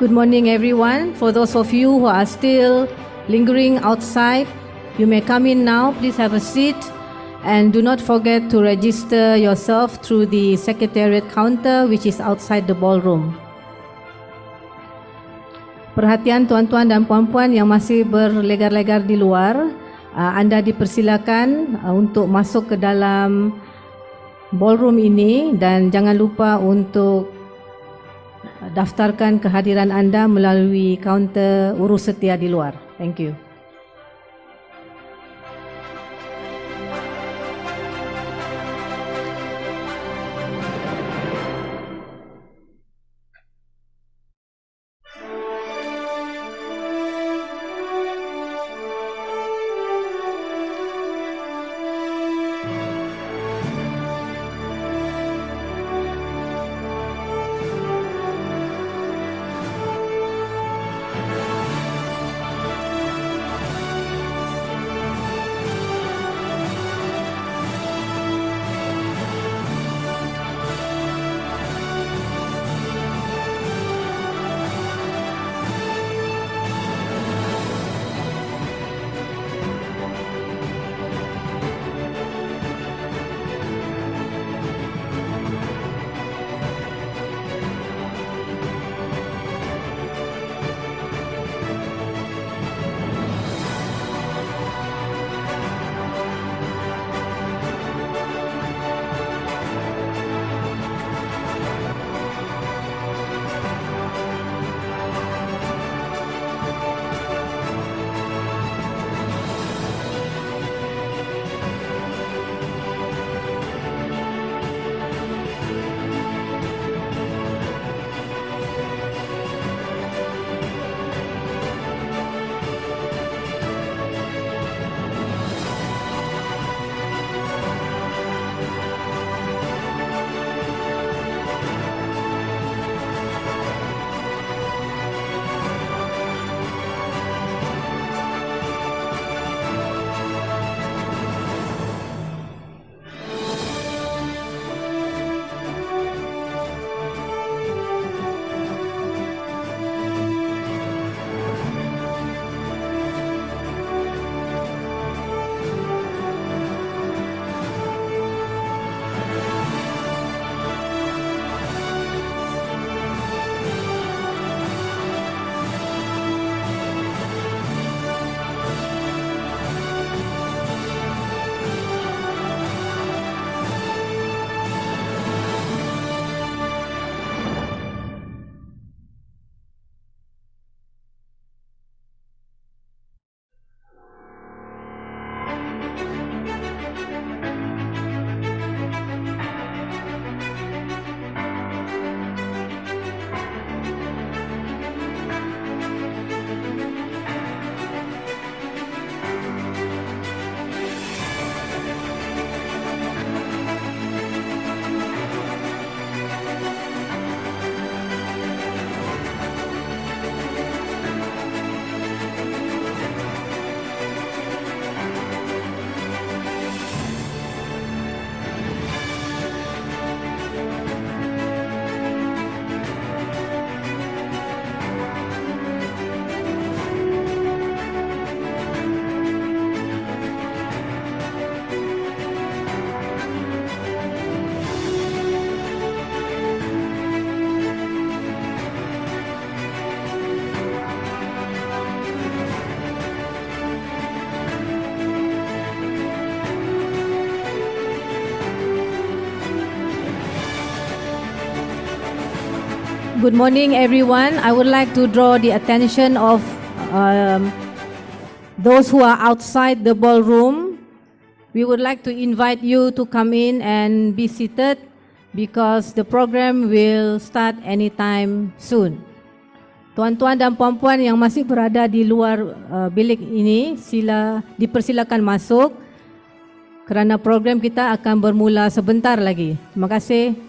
Good morning, everyone. For those of you who are still lingering outside, you may come in now. Please have a seat. And do not forget to register yourself through the Secretariat counter, which is outside the ballroom. Perhatian tuan-tuan dan puan-puan yang masih berlegar-legar di luar, anda dipersilakan untuk masuk ke dalam ballroom ini dan jangan lupa untuk daftarkan kehadiran anda melalui kaunter urus setia di luar. Thank you. Good morning, everyone. I would like to draw the attention of those who are outside the ballroom. We would like to invite you to come in and be seated because the program will start anytime soon. Tuan-tuan dan puan-puan yang masih berada di luar bilik ini, dipersilakan masuk kerana program kita akan bermula sebentar lagi. Terima kasih.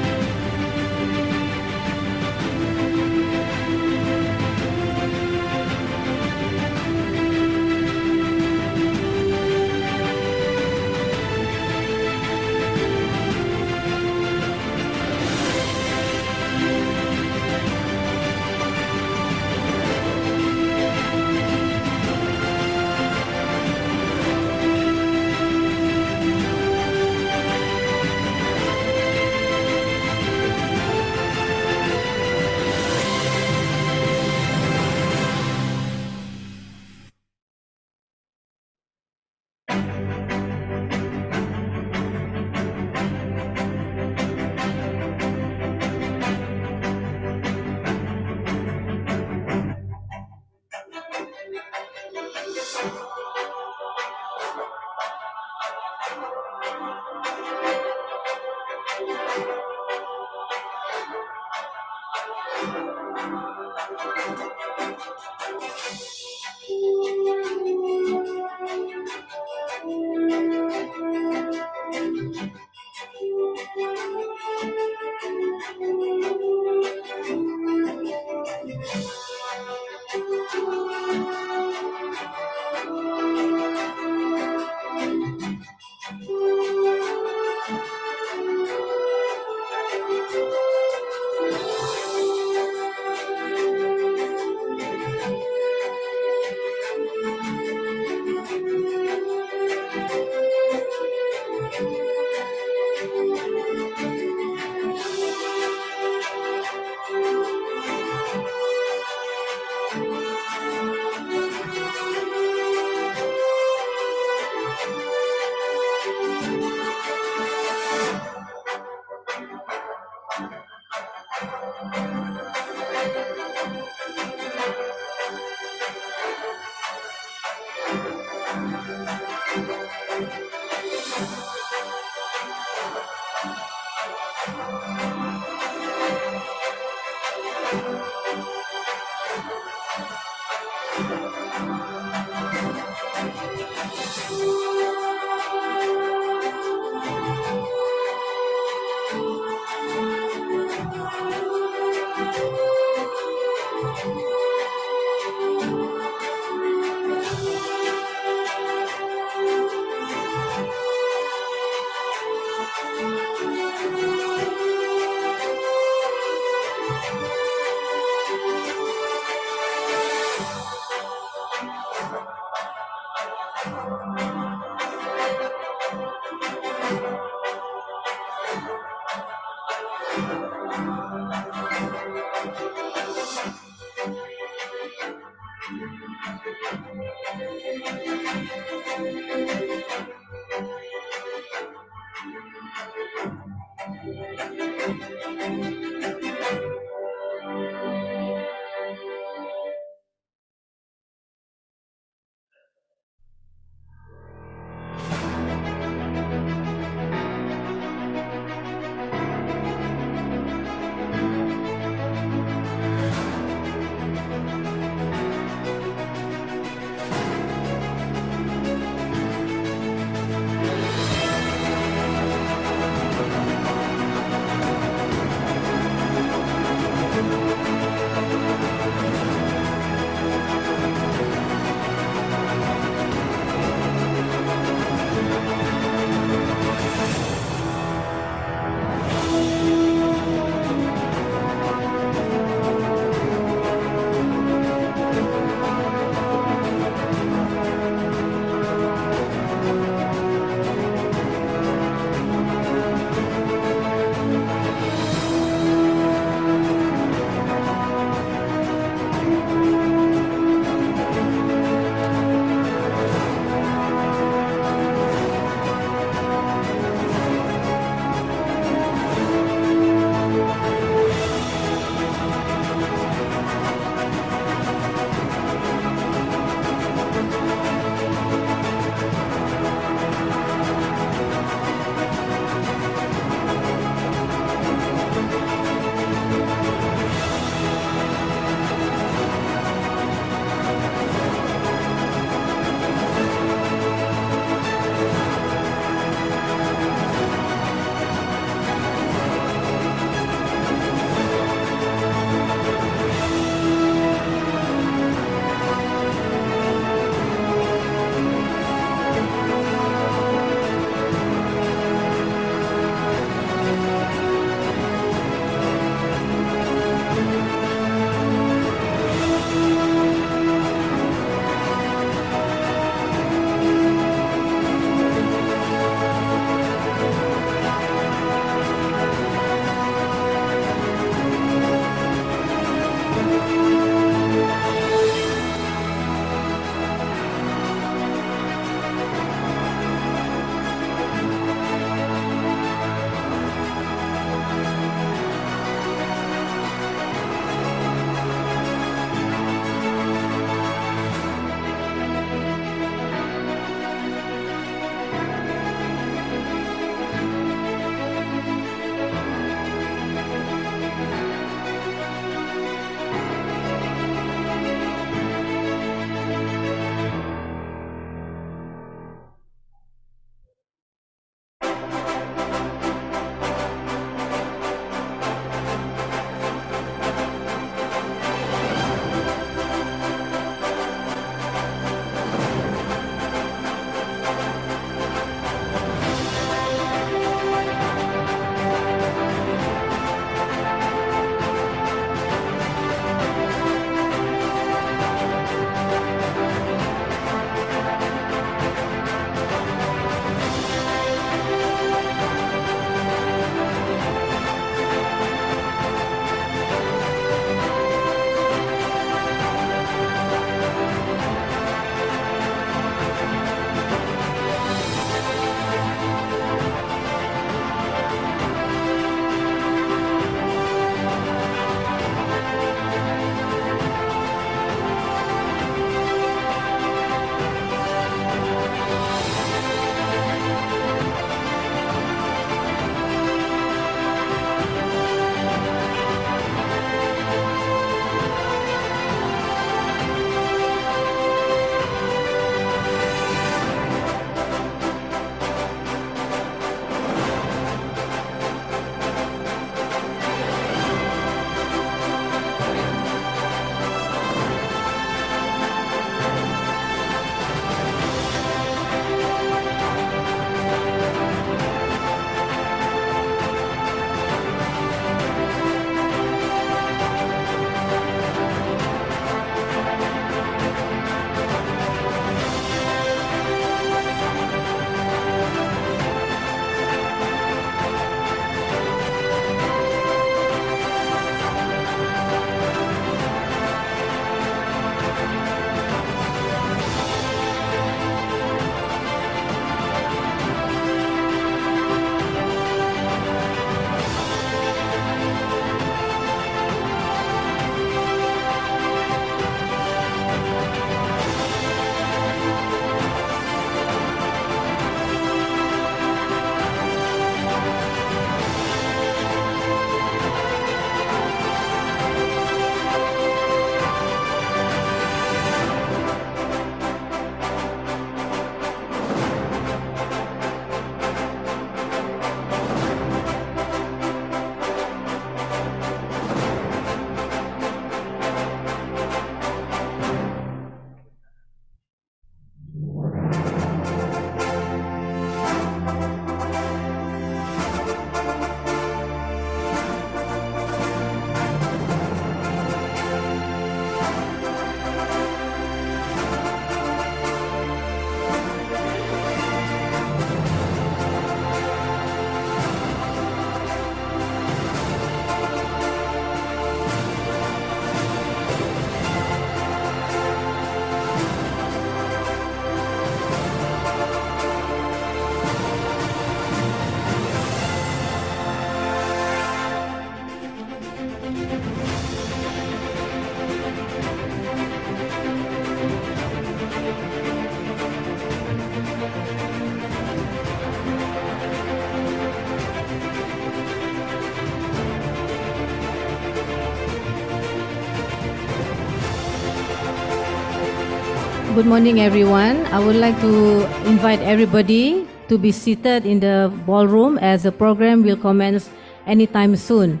Good morning, everyone. I would like to invite everybody to be seated in the ballroom as the program will commence anytime soon.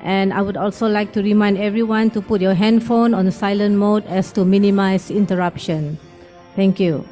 And I would also like to remind everyone to put your handphone on silent mode as to minimize interruption. Thank you.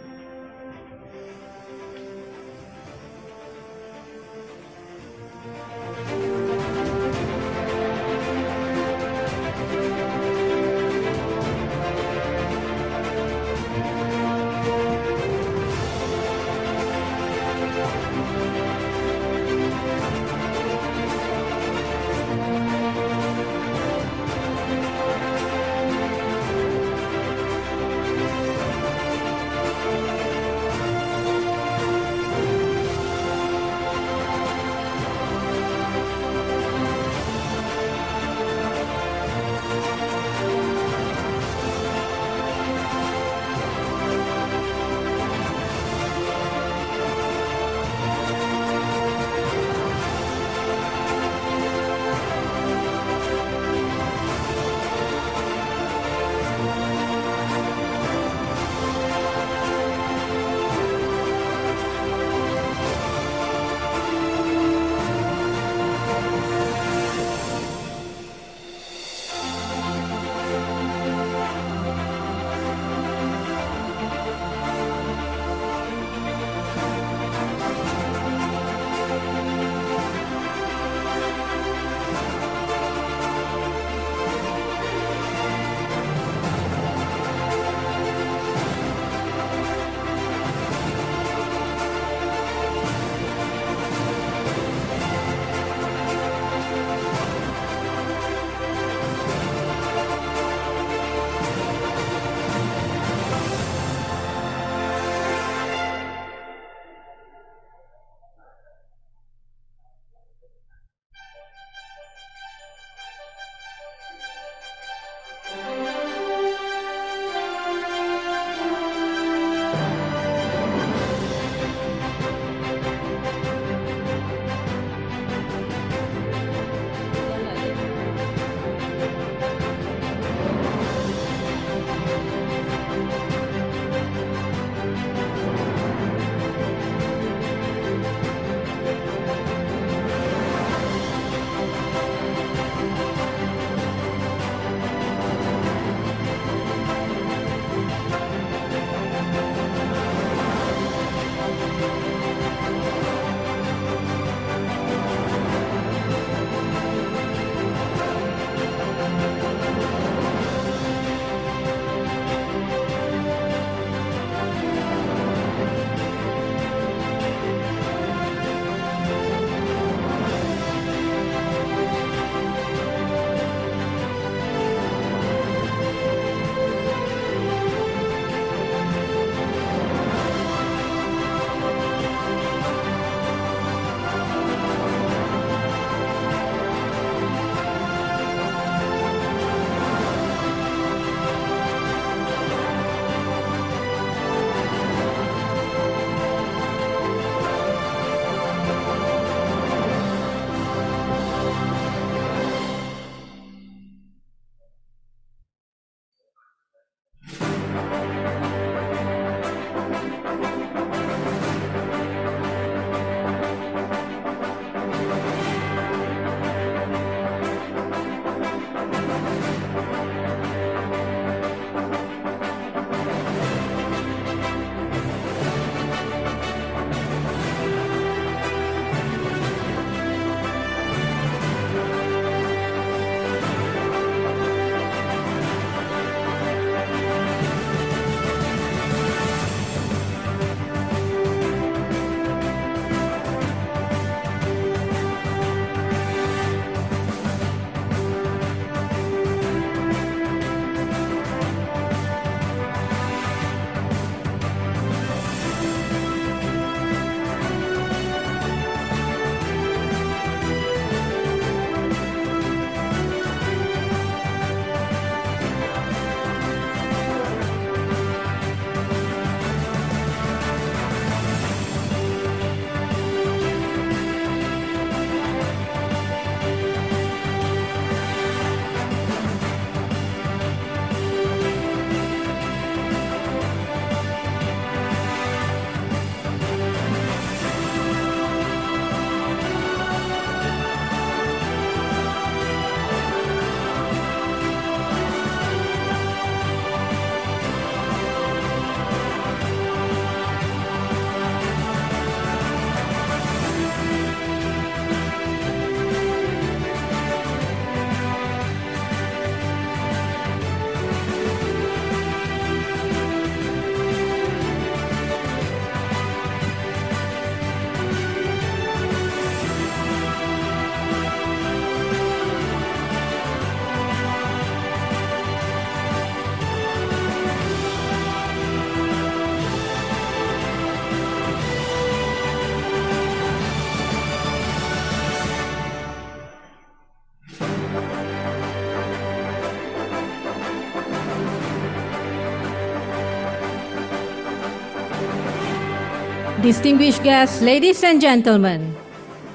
Distinguished guests, ladies and gentlemen,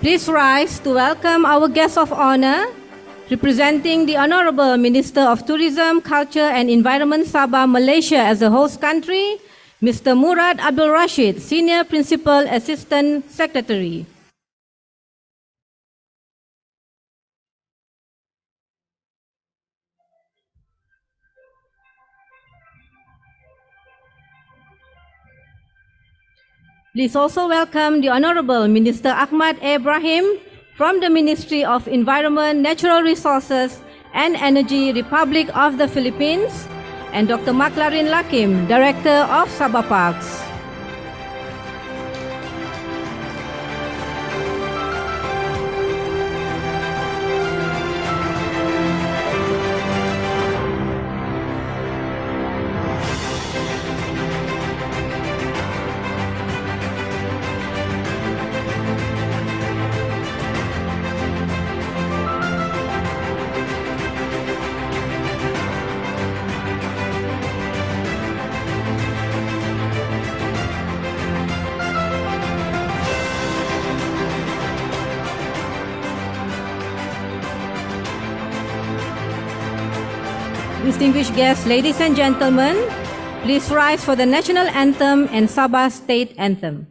please rise to welcome our guest of honor, representing the Honorable Minister of Tourism, Culture and Environment Sabah, Malaysia as the host country, Mr. Murad Abdul Rashid, Senior Principal Assistant Secretary. Please also welcome the Honorable Minister Ahmad Ibrahim from the Ministry of Environment, Natural Resources and Energy, Republic of the Philippines, and Dr. Maklarin Lakim, Director of Sabah Parks. Distinguished guests, ladies and gentlemen, please rise for the national anthem and Sabah state anthem.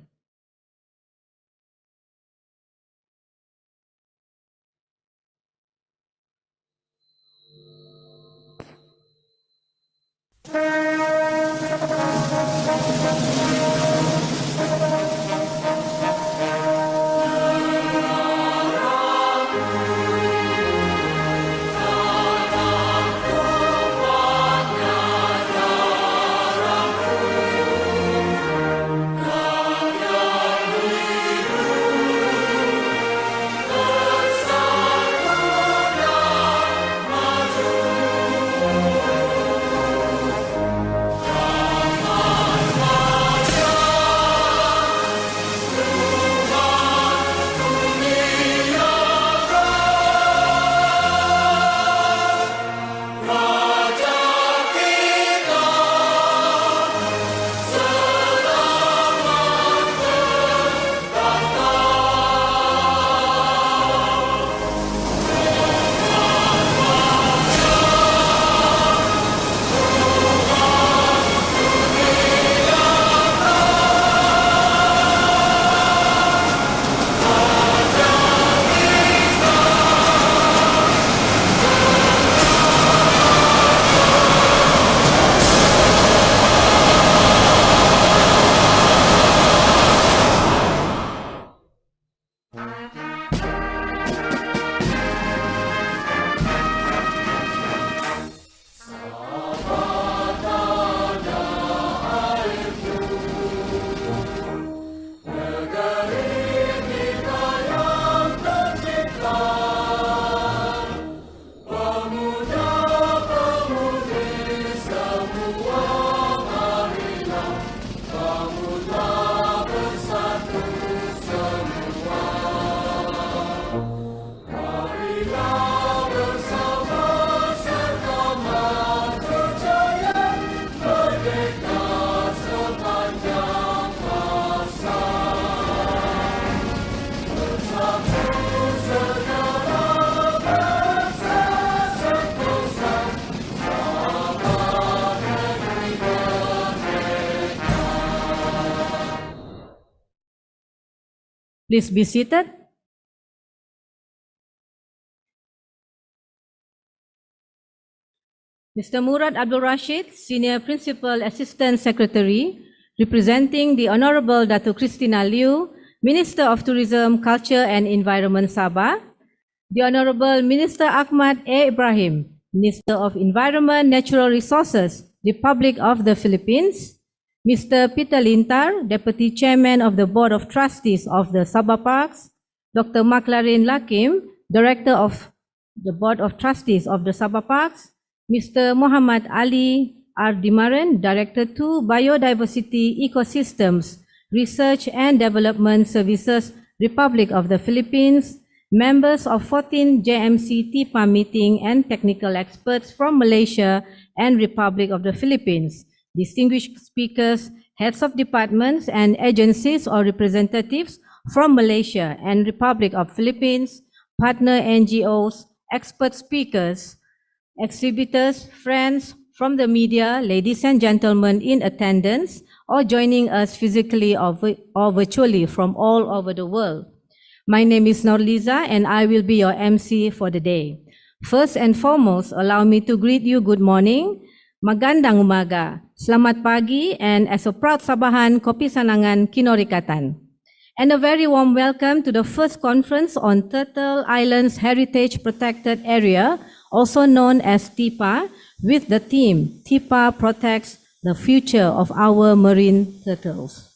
Please be seated. Mr. Murad Abdul Rashid, Senior Principal Assistant Secretary, representing the Honorable Datuk Christina Liew, Minister of Tourism, Culture and Environment Sabah, the Honorable Minister Ahmad Ibrahim, Minister of Environment, Natural Resources, Republic of the Philippines, Mr. Peter Lintar, Deputy Chairman of the Board of Trustees of the Sabah Parks, Dr. Maklarin Lakim, Director of the Board of Trustees of the Sabah Parks, Mr. Muhammad Ali R. Dimaran, Director 2, Biodiversity Ecosystems, Research and Development Services, Republic of the Philippines, members of 14 JMC Tihpa meeting and technical experts from Malaysia and Republic of the Philippines, distinguished speakers heads of departments and agencies or representatives from Malaysia and Republic of Philippines, partner NGOs, expert speakers, exhibitors, friends from the media, ladies and gentlemen in attendance or joining us physically or virtually from all over the world. My name is Norliza and I will be your MC for the day. First and foremost, allow me to greet you good morning, magandang umaga, selamat pagi, and as a proud Sabahan, Kopi Sanangan Kinorikatan. And a very warm welcome to the first conference on Turtle Island's Heritage Protected Area, also known as Tihpa, with the theme, Tihpa Protects the Future of Our Marine Turtles.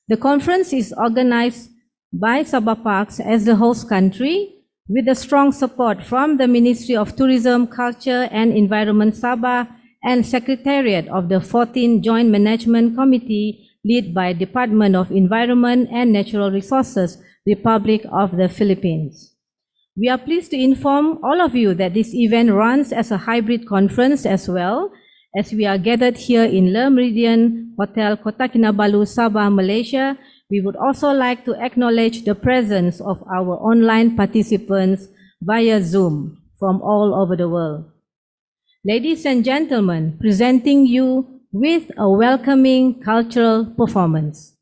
The conference is organized by Sabah Parks as the host country, with the strong support from the Ministry of Tourism, Culture and Environment Sabah and Secretariat of the 14th Joint Management Committee led by Department of Environment and Natural Resources, Republic of the Philippines. We are pleased to inform all of you that this event runs as a hybrid conference as well, as we are gathered here in Le Meridian Hotel Kota Kinabalu, Sabah, Malaysia. We would also like to acknowledge the presence of our online participants via Zoom from all over the world. Ladies and gentlemen, presenting you with a welcoming cultural performance.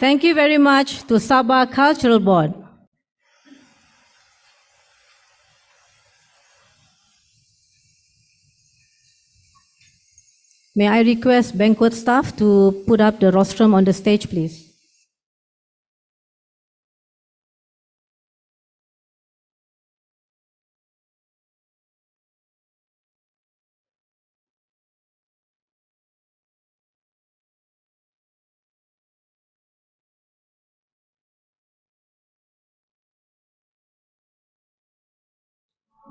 Thank you very much to Sabah Cultural Board. May I request banquet staff to put up the rostrum on the stage, please?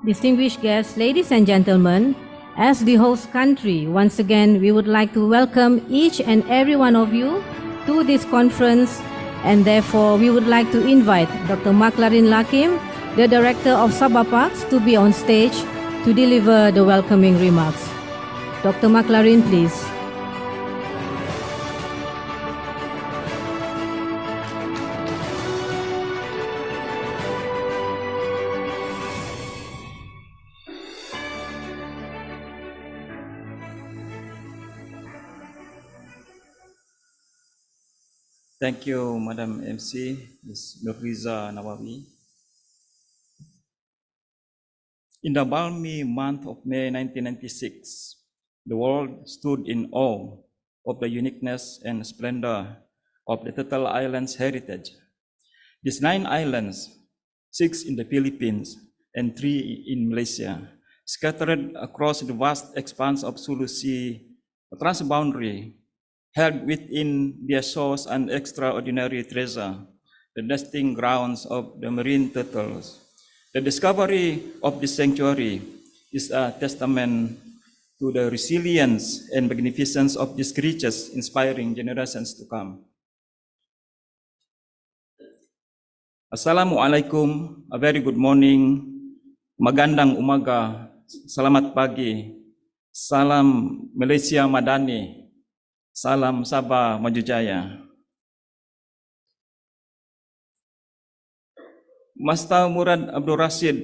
Distinguished guests, ladies and gentlemen, as the host country, once again, we would like to welcome each and every one of you to this conference, and therefore we would like to invite Dr. Maklarin Lakim, the Director of Sabah Parks, to be on stage to deliver the welcoming remarks. Dr. Maklarin, please. Thank you, Madam MC, Ms. Nurriza Nawawi. In the balmy month of May 1996, the world stood in awe of the uniqueness and splendor of the Turtle Islands heritage. These 9 islands, 6 in the Philippines and 3 in Malaysia, scattered across the vast expanse of Sulu Sea transboundary, held within their shores an extraordinary treasure, the nesting grounds of the marine turtles. The discovery of this sanctuary is a testament to the resilience and magnificence of these creatures, inspiring generations to come. Assalamualaikum, a very good morning, magandang umaga, selamat pagi, salam Malaysia Madani, salam Sabah Maju Jaya. Master Murad Abdul Rashid,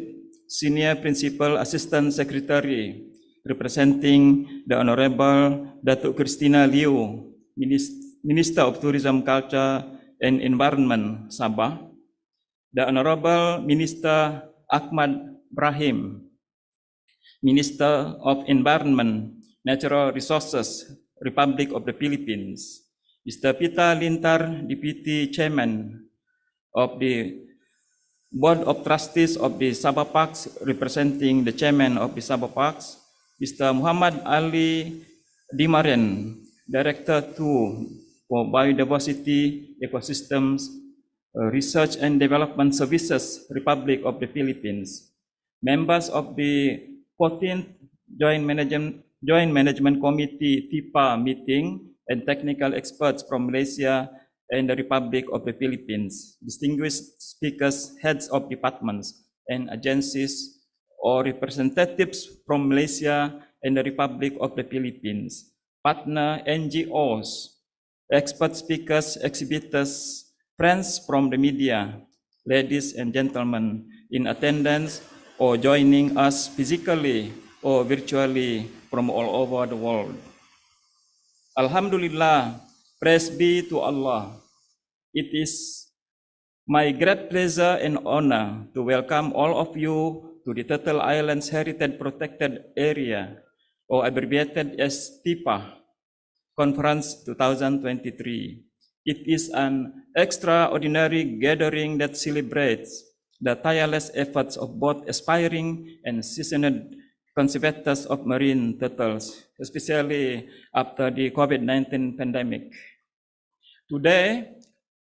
Senior Principal Assistant Secretary, representing the Honorable Datuk Christina Liew, Minister of Tourism, Culture and Environment, Sabah, the Honorable Minister Ahmad Brahim, Minister of Environment, Natural Resources, Republic of the Philippines, Mr. Pita Lintar, Deputy Chairman of the Board of Trustees of the Sabah Parks, representing the Chairman of the Sabah Parks, Mr. Muhammad Ali Dimaren, Director 2 for Biodiversity, Ecosystems, Research and Development Services, Republic of the Philippines, members of the 14th Joint Management Committee Tihpa meeting, and technical experts from Malaysia and the Republic of the Philippines, distinguished speakers, heads of departments and agencies, or representatives from Malaysia and the Republic of the Philippines, partner NGOs, expert speakers, exhibitors, friends from the media, ladies and gentlemen in attendance or joining us physically or virtually from all over the world. Alhamdulillah, praise be to Allah. It is my great pleasure and honor to welcome all of you to the Turtle Islands Heritage Protected Area, or abbreviated as Tihpa, Conference 2023. It is an extraordinary gathering that celebrates the tireless efforts of both aspiring and seasoned conservators of marine turtles, especially after the COVID-19 pandemic. Today,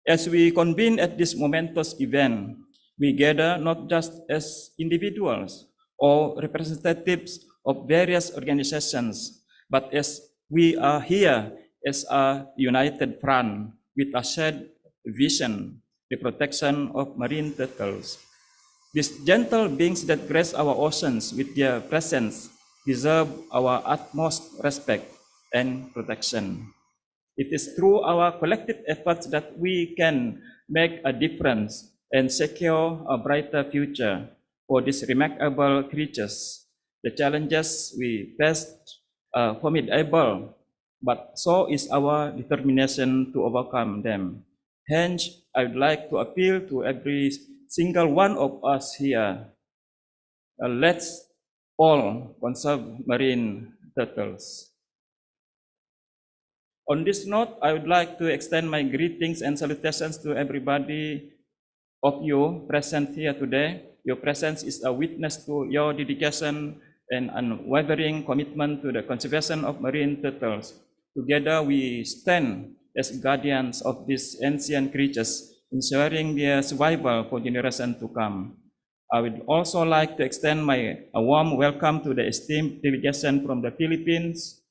as we convene at this momentous event, we gather not just as individuals or representatives of various organizations, but as we are here as a united front with a shared vision, the protection of marine turtles. These gentle beings that grace our oceans with their presence deserve our utmost respect and protection. It is through our collective efforts that we can make a difference and secure a brighter future for these remarkable creatures. The challenges we faced are formidable, but so is our determination to overcome them. Hence, I would like to appeal to every single one of us here. Let's all conserve marine turtles. On this note, I would like to extend my greetings and salutations to everybody of you present here today. Your presence is a witness to your dedication and unwavering commitment to the conservation of marine turtles. Together, we stand as guardians of these ancient creatures, ensuring their survival for generations to come. I would also like to extend a warm welcome to the esteemed delegation from the Philippines.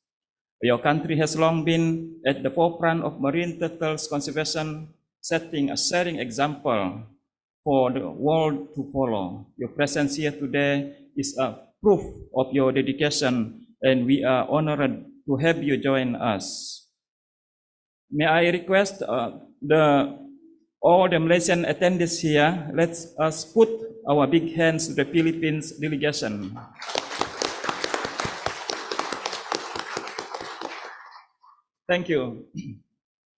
Your country has long been at the forefront of marine turtles conservation, setting a sharing example for the world to follow. Your presence here today is a proof of your dedication, and we are honored to have you join us. May I request all the Malaysian attendees here, let us put our big hands to the Philippines delegation. Thank you.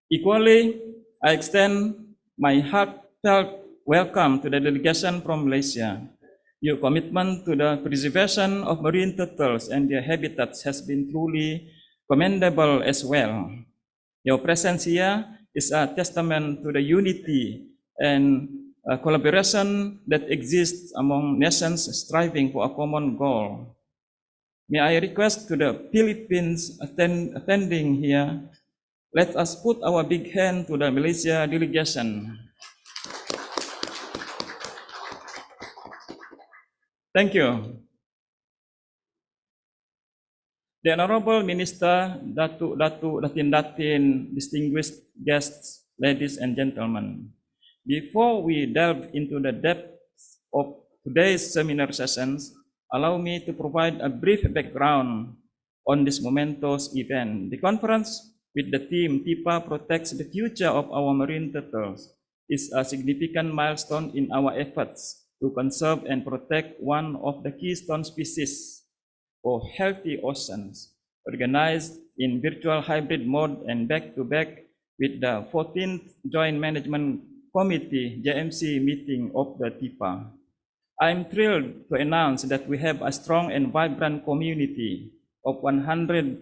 Equally, I extend my heartfelt welcome to the delegation from Malaysia. Your commitment to the preservation of marine turtles and their habitats has been truly commendable as well. Your presence here is a testament to the unity and collaboration that exists among nations striving for a common goal. May I request to the Philippines attending here, let us put our big hand to the Malaysia delegation. Thank you. The Honorable Minister, Datuk, Datin, distinguished guests, ladies and gentlemen. Before we delve into the depths of today's seminar sessions, allow me to provide a brief background on this momentous event. The conference with the theme Tihpa Protects the Future of Our Marine Turtles is a significant milestone in our efforts to conserve and protect one of the keystone species for healthy oceans, organized in virtual hybrid mode and back-to-back with the 14th Joint Management Committee JMC meeting of the Tihpa. I'm thrilled to announce that we have a strong and vibrant community of 136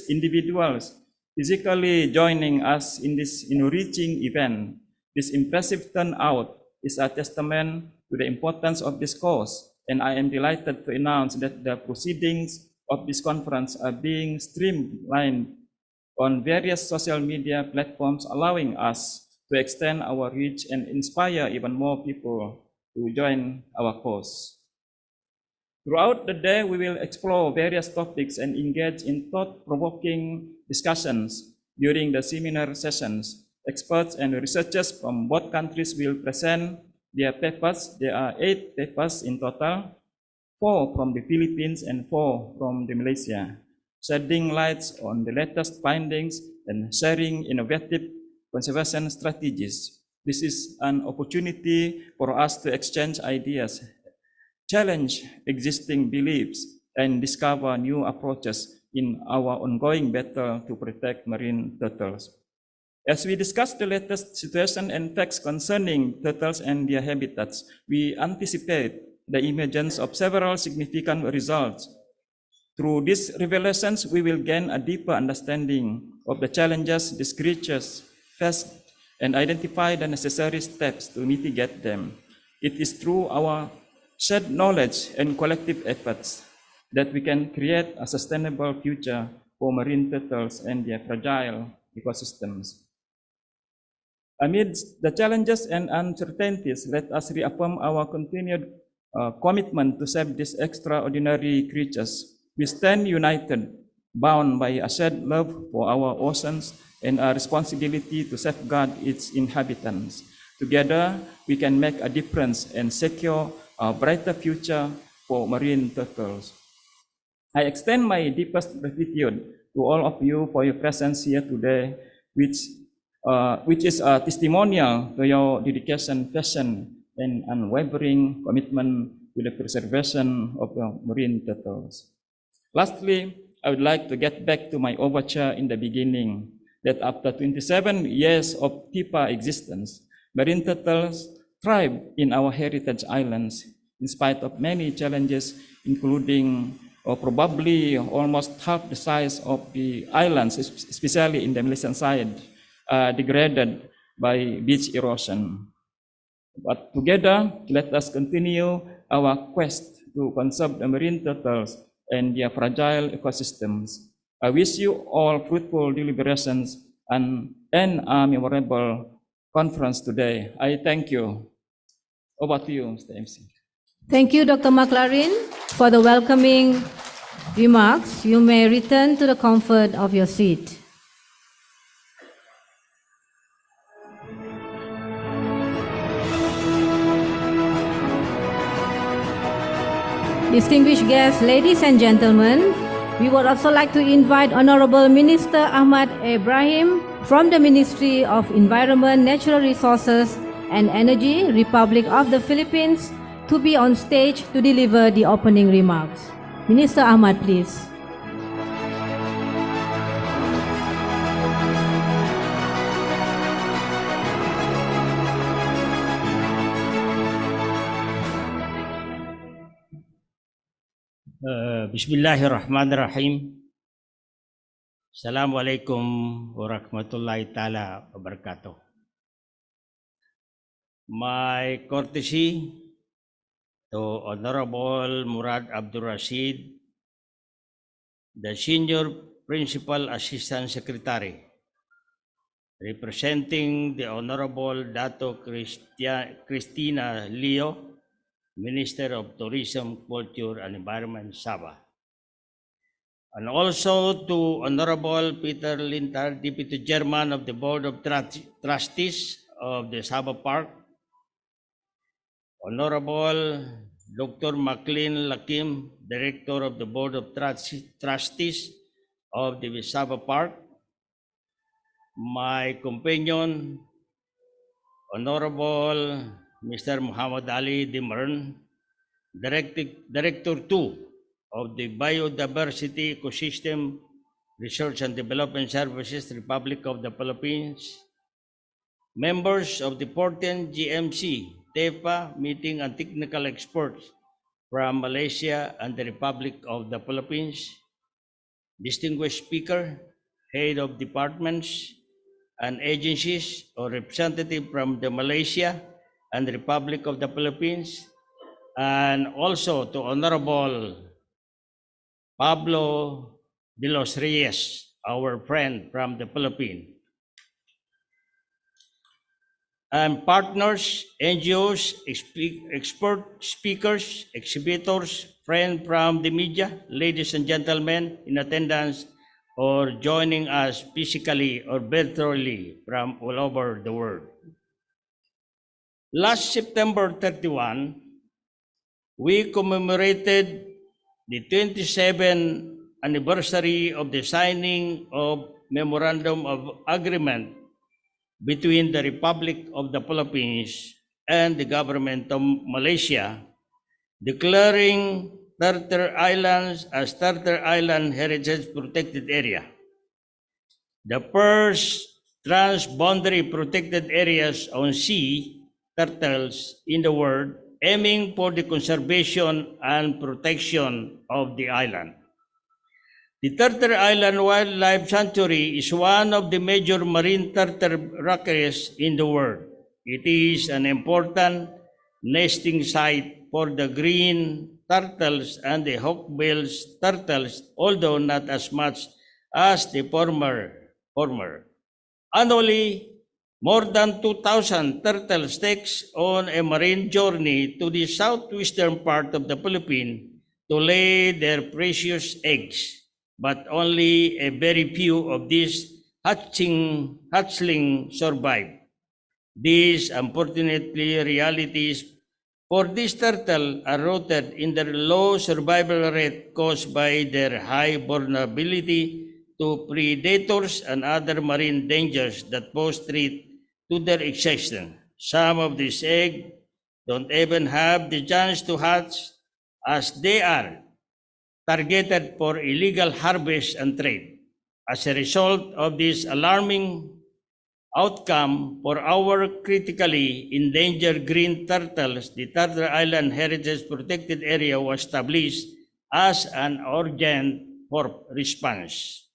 individuals physically joining us in this enriching event. This impressive turnout is a testament to the importance of this cause, and I am delighted to announce that the proceedings of this conference are being streamlined on various social media platforms, allowing us to extend our reach and inspire even more people to join our cause. Throughout the day, we will explore various topics and engage in thought-provoking discussions during the seminar sessions. Experts and researchers from both countries will present their papers. There are 8 papers in total, 4 from the Philippines and 4 from Malaysia, shedding lights on the latest findings and sharing innovative conservation strategies. This is an opportunity for us to exchange ideas, challenge existing beliefs, and discover new approaches in our ongoing battle to protect marine turtles. As we discuss the latest situation and facts concerning turtles and their habitats, we anticipate the emergence of several significant results. Through these revelations, we will gain a deeper understanding of the challenges these creatures face and identify the necessary steps to mitigate them. It is through our shared knowledge and collective efforts that we can create a sustainable future for marine turtles and their fragile ecosystems. Amidst the challenges and uncertainties, let us reaffirm our continued commitment to save these extraordinary creatures. We stand united, bound by a shared love for our oceans and a responsibility to safeguard its inhabitants. Together, we can make a difference and secure a brighter future for marine turtles. I extend my deepest gratitude to all of you for your presence here today, which is a testimonial to your dedication, passion, and unwavering commitment to the preservation of the marine turtles. Lastly, I would like to get back to my overture in the beginning, that after 27 years of Tihpa existence, marine turtles thrive in our heritage islands in spite of many challenges, including or probably almost half the size of the islands, especially in the Malaysian side, degraded by beach erosion. But together, let us continue our quest to conserve the marine turtles and their fragile ecosystems. I wish you all fruitful deliberations and a memorable conference today. I thank you. Over to you, Mr. MC. Thank you, Dr. McLaren, for the welcoming remarks. You may return to the comfort of your seat. Distinguished guests, ladies and gentlemen, we would also like to invite Honorable Minister Ahmad Ibrahim from the Ministry of Environment, Natural Resources and Energy, Republic of the Philippines, to be on stage to deliver the opening remarks. Minister Ahmad, please. Bismillahirrahmanirrahim. Assalamualaikum warahmatullahi ta'ala wabarakatuh. My courtesy to Honorable Murad Abdul Rashid, the Senior Principal Assistant Secretary, representing the Honorable Datuk Christina Liew, Minister of Tourism, Culture and Environment, Sabah. And also to Honorable Peter Lintar, Deputy Chairman of the Board of Trustees of the Sabah Park, Honorable Dr. Maclean Lakim, Director of the Board of Trustees of the Sabah Park, my companion, Honorable Mr. Muhammad Ali Dimran, Director 2 of the Biodiversity Ecosystem Research and Development Services, Republic of the Philippines, members of the 14th GMC, Tihpa meeting and technical experts from Malaysia and the Republic of the Philippines, distinguished speaker, head of departments and agencies or representative from the Malaysia and the Republic of the Philippines, and also to Honorable Pablo de los Reyes, our friend from the Philippines, and partners, NGOs, expert speakers, exhibitors, friends from the media, ladies and gentlemen in attendance or joining us physically or virtually from all over the world. Last September 31, we commemorated the 27th anniversary of the signing of Memorandum of Agreement between the Republic of the Philippines and the Government of Malaysia, declaring Turtle Islands as Turtle Island Heritage Protected Area, the first transboundary protected areas on sea turtles in the world, aiming for the conservation and protection of the island. The Turtle Island Wildlife Sanctuary is one of the major marine turtle rockeries in the world. It is an important nesting site for the green turtles and the hawkbill turtles, although not as much as the former. Annually, more than 2,000 turtles takes on a marine journey to the southwestern part of the Philippines to lay their precious eggs, but only a very few of these hatchlings survive. These unfortunately realities for these turtles are rooted in their low survival rate caused by their high vulnerability to predators and other marine dangers that pose threat to their existence. Some of these eggs don't even have the chance to hatch, as they are targeted for illegal harvest and trade. As a result of this alarming outcome for our critically endangered green turtles, the Turtle Island Heritage Protected Area was established as an urgent response.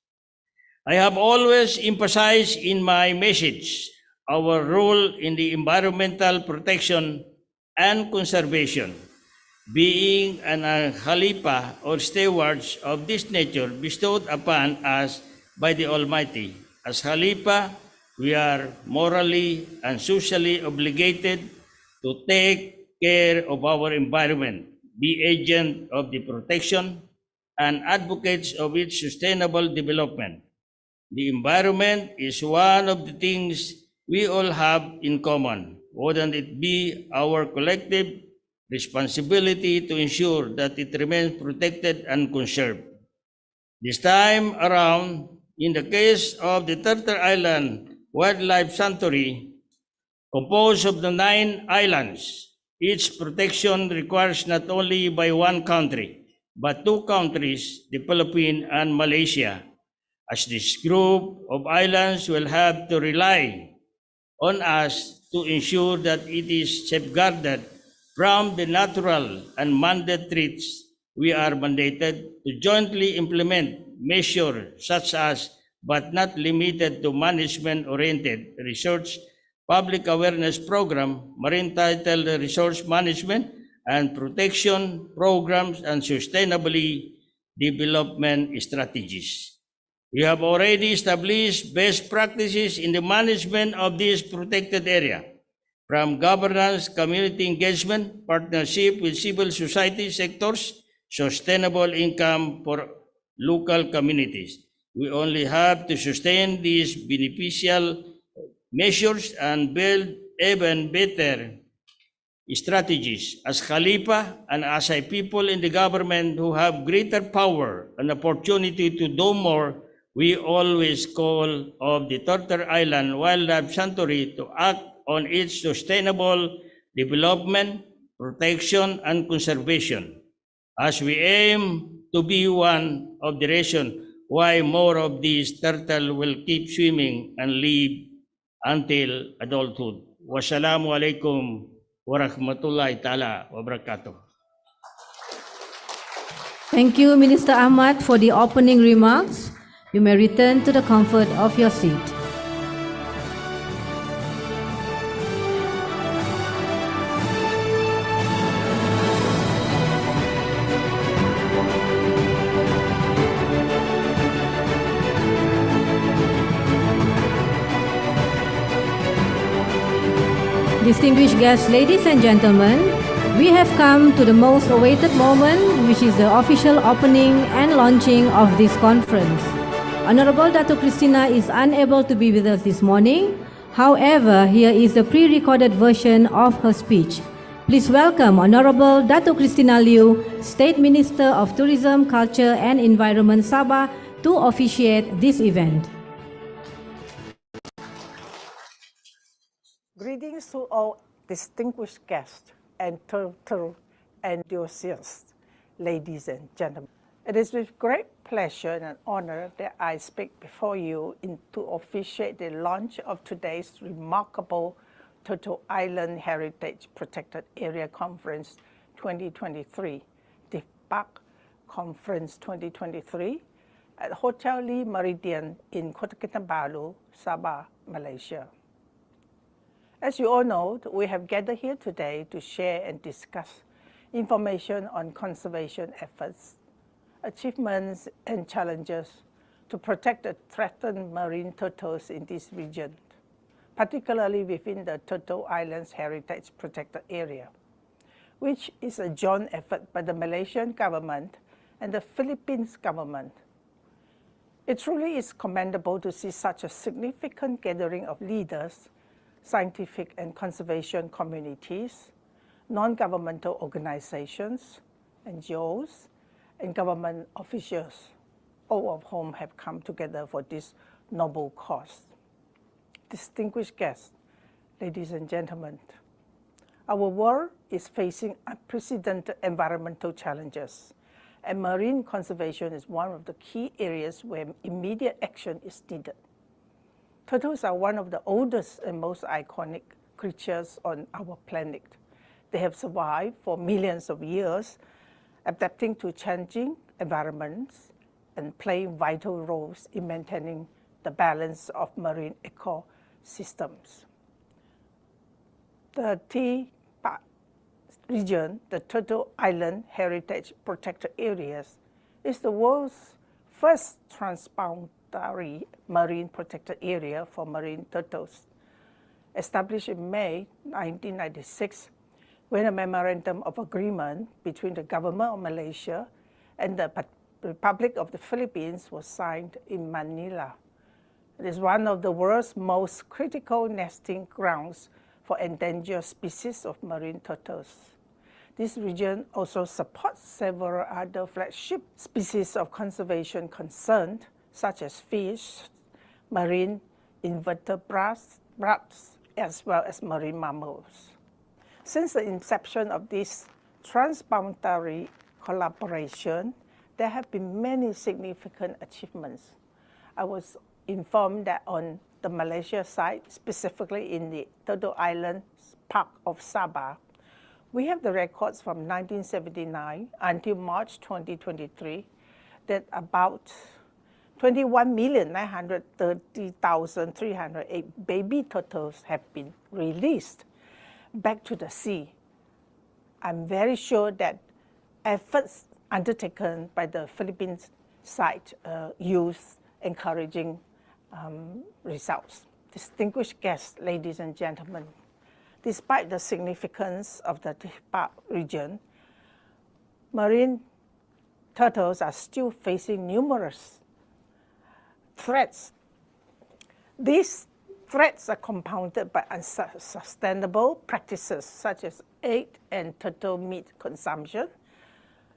I have always emphasized in my message our role in the environmental protection and conservation, being an Khalifa or stewards of this nature bestowed upon us by the Almighty. As Khalifa, we are morally and socially obligated to take care of our environment, be agent of the protection and advocates of its sustainable development. The environment is one of the things we all have in common. Wouldn't it be our collective responsibility to ensure that it remains protected and conserved? This time around, in the case of the Turtle Island Wildlife Sanctuary, composed of the 9 islands, its protection requires not only by one country, but 2 countries, the Philippines and Malaysia, as this group of islands will have to rely on us to ensure that it is safeguarded from the natural and man-made threats. We are mandated to jointly implement measures such as, but not limited to, management-oriented research, public awareness program, marine tidal resource management and protection programs, and sustainability development strategies. We have already established best practices in the management of this protected area, from governance, community engagement, partnership with civil society sectors, sustainable income for local communities. We only have to sustain these beneficial measures and build even better strategies. As Khalifa and as a people in the government who have greater power and opportunity to do more, we always call of the Turtle Island Wildlife Sanctuary to act on its sustainable development, protection, and conservation, as we aim to be one of the reasons why more of these turtles will keep swimming and live until adulthood. Wassalamu alaikum wa rahmatullahi ta'ala wa barakatuh. Thank you, Minister Ahmad, for the opening remarks. You may return to the comfort of your seat. Distinguished guests, ladies and gentlemen, we have come to the most awaited moment, which is the official opening and launching of this conference. Honorable Datuk Christina is unable to be with us this morning. However, here is the pre-recorded version of her speech. Please welcome Honorable Datuk Christina Liew, State Minister of Tourism, Culture and Environment, Sabah, to officiate this event. Greetings to all distinguished guests and turtle enthusiasts, ladies and gentlemen. It is with great pleasure and an honor that I speak before you to officiate the launch of today's remarkable Turtle Island Heritage Protected Area Conference 2023, Tihpa Conference 2023, at Hotel Lee Meridian in Kota Kinabalu, Sabah, Malaysia. As you all know, we have gathered here today to share and discuss information on conservation efforts, achievements and challenges to protect the threatened marine turtles in this region, particularly within the Turtle Islands Heritage Protected Area, which is a joint effort by the Malaysian government and the Philippines government. It truly is commendable to see such a significant gathering of leaders, scientific and conservation communities, non-governmental organizations, NGOs, and government officials, all of whom have come together for this noble cause. Distinguished guests, ladies and gentlemen, our world is facing unprecedented environmental challenges, and marine conservation is one of the key areas where immediate action is needed. Turtles are one of the oldest and most iconic creatures on our planet. They have survived for millions of years adapting to changing environments, and playing vital roles in maintaining the balance of marine ecosystems. The Tihpa region, the Turtle Island Heritage Protected Areas, is the world's first transboundary marine protected area for marine turtles. Established in May 1996, when a memorandum of agreement between the government of Malaysia and the Republic of the Philippines was signed in Manila. It is one of the world's most critical nesting grounds for endangered species of marine turtles. This region also supports several other flagship species of conservation concerned, such as fish, marine invertebrates, as well as marine mammals. Since the inception of this transboundary collaboration, there have been many significant achievements. I was informed that on the Malaysia side, specifically in the Turtle Island Park of Sabah, we have the records from 1979 until March 2023 that about 21,930,308 baby turtles have been released back to the sea. I'm very sure that efforts undertaken by the Philippines side use encouraging results. Distinguished guests, ladies and gentlemen, despite the significance of the Tihpa region, marine turtles are still facing numerous threats. These threats are compounded by unsustainable practices such as egg and turtle meat consumption,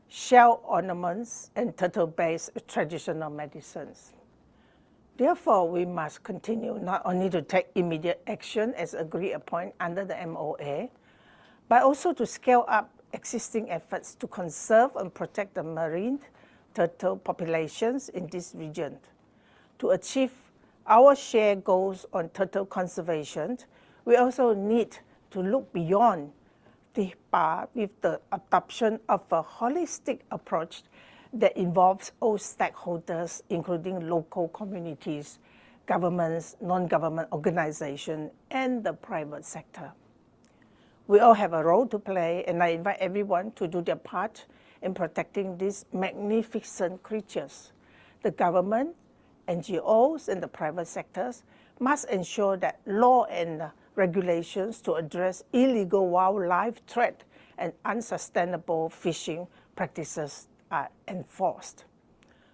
shell ornaments, and turtle-based traditional medicines. Therefore, we must continue not only to take immediate action as agreed upon under the MOA, but also to scale up existing efforts to conserve and protect the marine turtle populations in this region. To achieve our shared goals on turtle conservation, we also need to look beyond Tihpa with the adoption of a holistic approach that involves all stakeholders, including local communities, governments, non-government organizations, and the private sector. We all have a role to play, and I invite everyone to do their part in protecting these magnificent creatures. The government, NGOs, and the private sectors must ensure that law and regulations to address illegal wildlife trade and unsustainable fishing practices are enforced.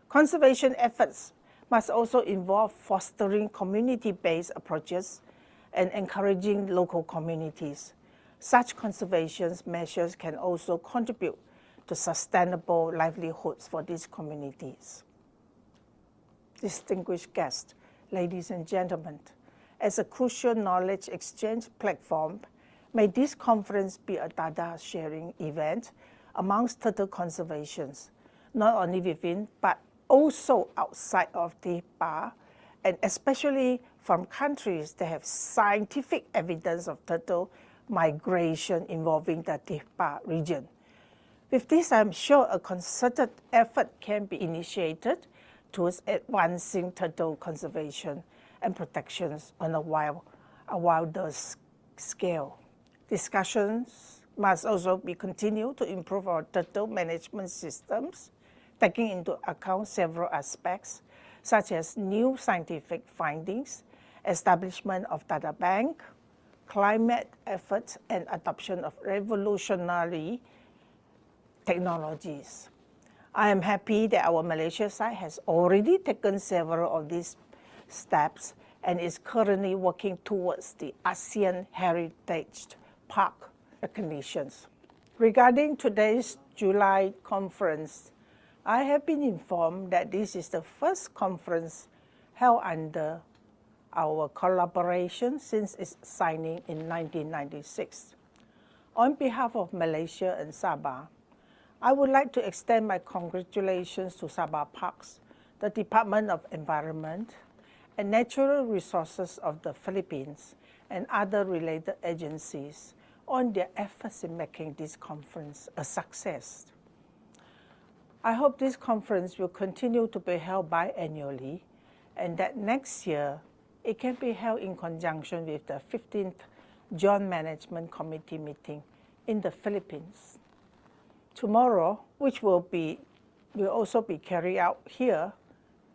Conservation efforts must also involve fostering community-based approaches and encouraging local communities. Such conservation measures can also contribute to sustainable livelihoods for these communities. Distinguished guests, ladies and gentlemen, as a crucial knowledge exchange platform, may this conference be a data sharing event amongst turtle conservations, not only within but also outside of Tihpa, and especially from countries that have scientific evidence of turtle migration involving the Tihpa region. With this, I'm sure a concerted effort can be initiated towards advancing turtle conservation and protections on a wilder scale. Discussions must also be continued to improve our turtle management systems, taking into account several aspects, such as new scientific findings, establishment of data bank, climate efforts, and adoption of revolutionary technologies. I am happy that our Malaysia side has already taken several of these steps and is currently working towards the ASEAN Heritage Park recognitions. Regarding today's July conference, I have been informed that this is the first conference held under our collaboration since its signing in 1996. On behalf of Malaysia and Sabah, I would like to extend my congratulations to Sabah Parks, the Department of Environment and Natural Resources of the Philippines, and other related agencies on their efforts in making this conference a success. I hope this conference will continue to be held biannually and that next year it can be held in conjunction with the 15th Joint Management Committee meeting in the Philippines. Tomorrow, which will also be carried out here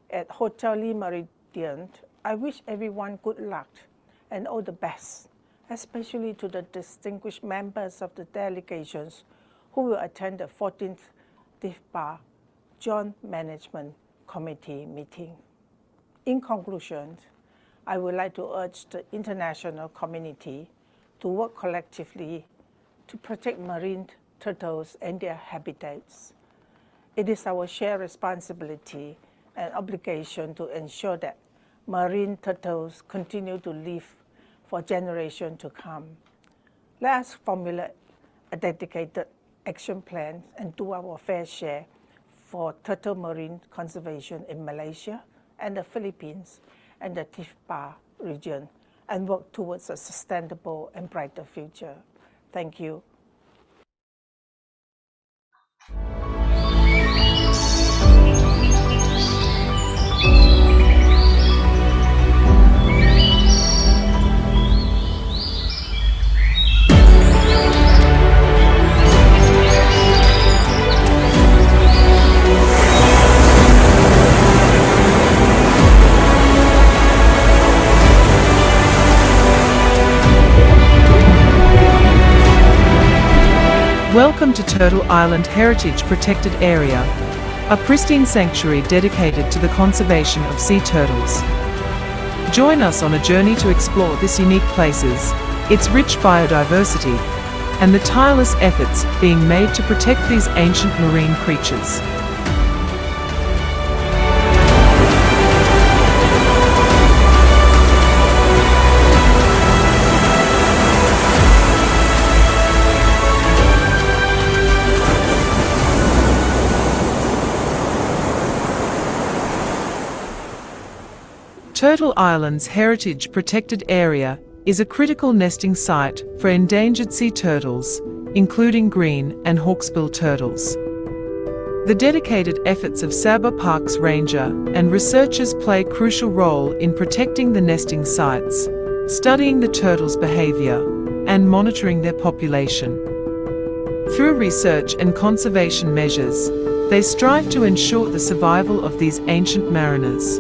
at Hotel Le Méridien, I wish everyone good luck and all the best, especially to the distinguished members of the delegations who will attend the 14th Tihpa Joint Management Committee meeting. In conclusion, I would like to urge the international community to work collectively to protect marine turtles and their habitats. It is our shared responsibility and obligation to ensure that marine turtles continue to live for generations to come. Let us formulate a dedicated action plan and do our fair share for turtle marine conservation in Malaysia and the Philippines and the Tihpa region and work towards a sustainable and brighter future. Thank you. Welcome to Turtle Island Heritage Protected Area, a pristine sanctuary dedicated to the conservation of sea turtles. Join us on a journey to explore this unique places, its rich biodiversity, and the tireless efforts being made to protect these ancient marine creatures. Turtle Island's Heritage Protected Area is a critical nesting site for endangered sea turtles, including green and hawksbill turtles. The dedicated efforts of Sabah Park's ranger and researchers play a crucial role in protecting the nesting sites, studying the turtles' behavior, and monitoring their population. Through research and conservation measures, they strive to ensure the survival of these ancient mariners.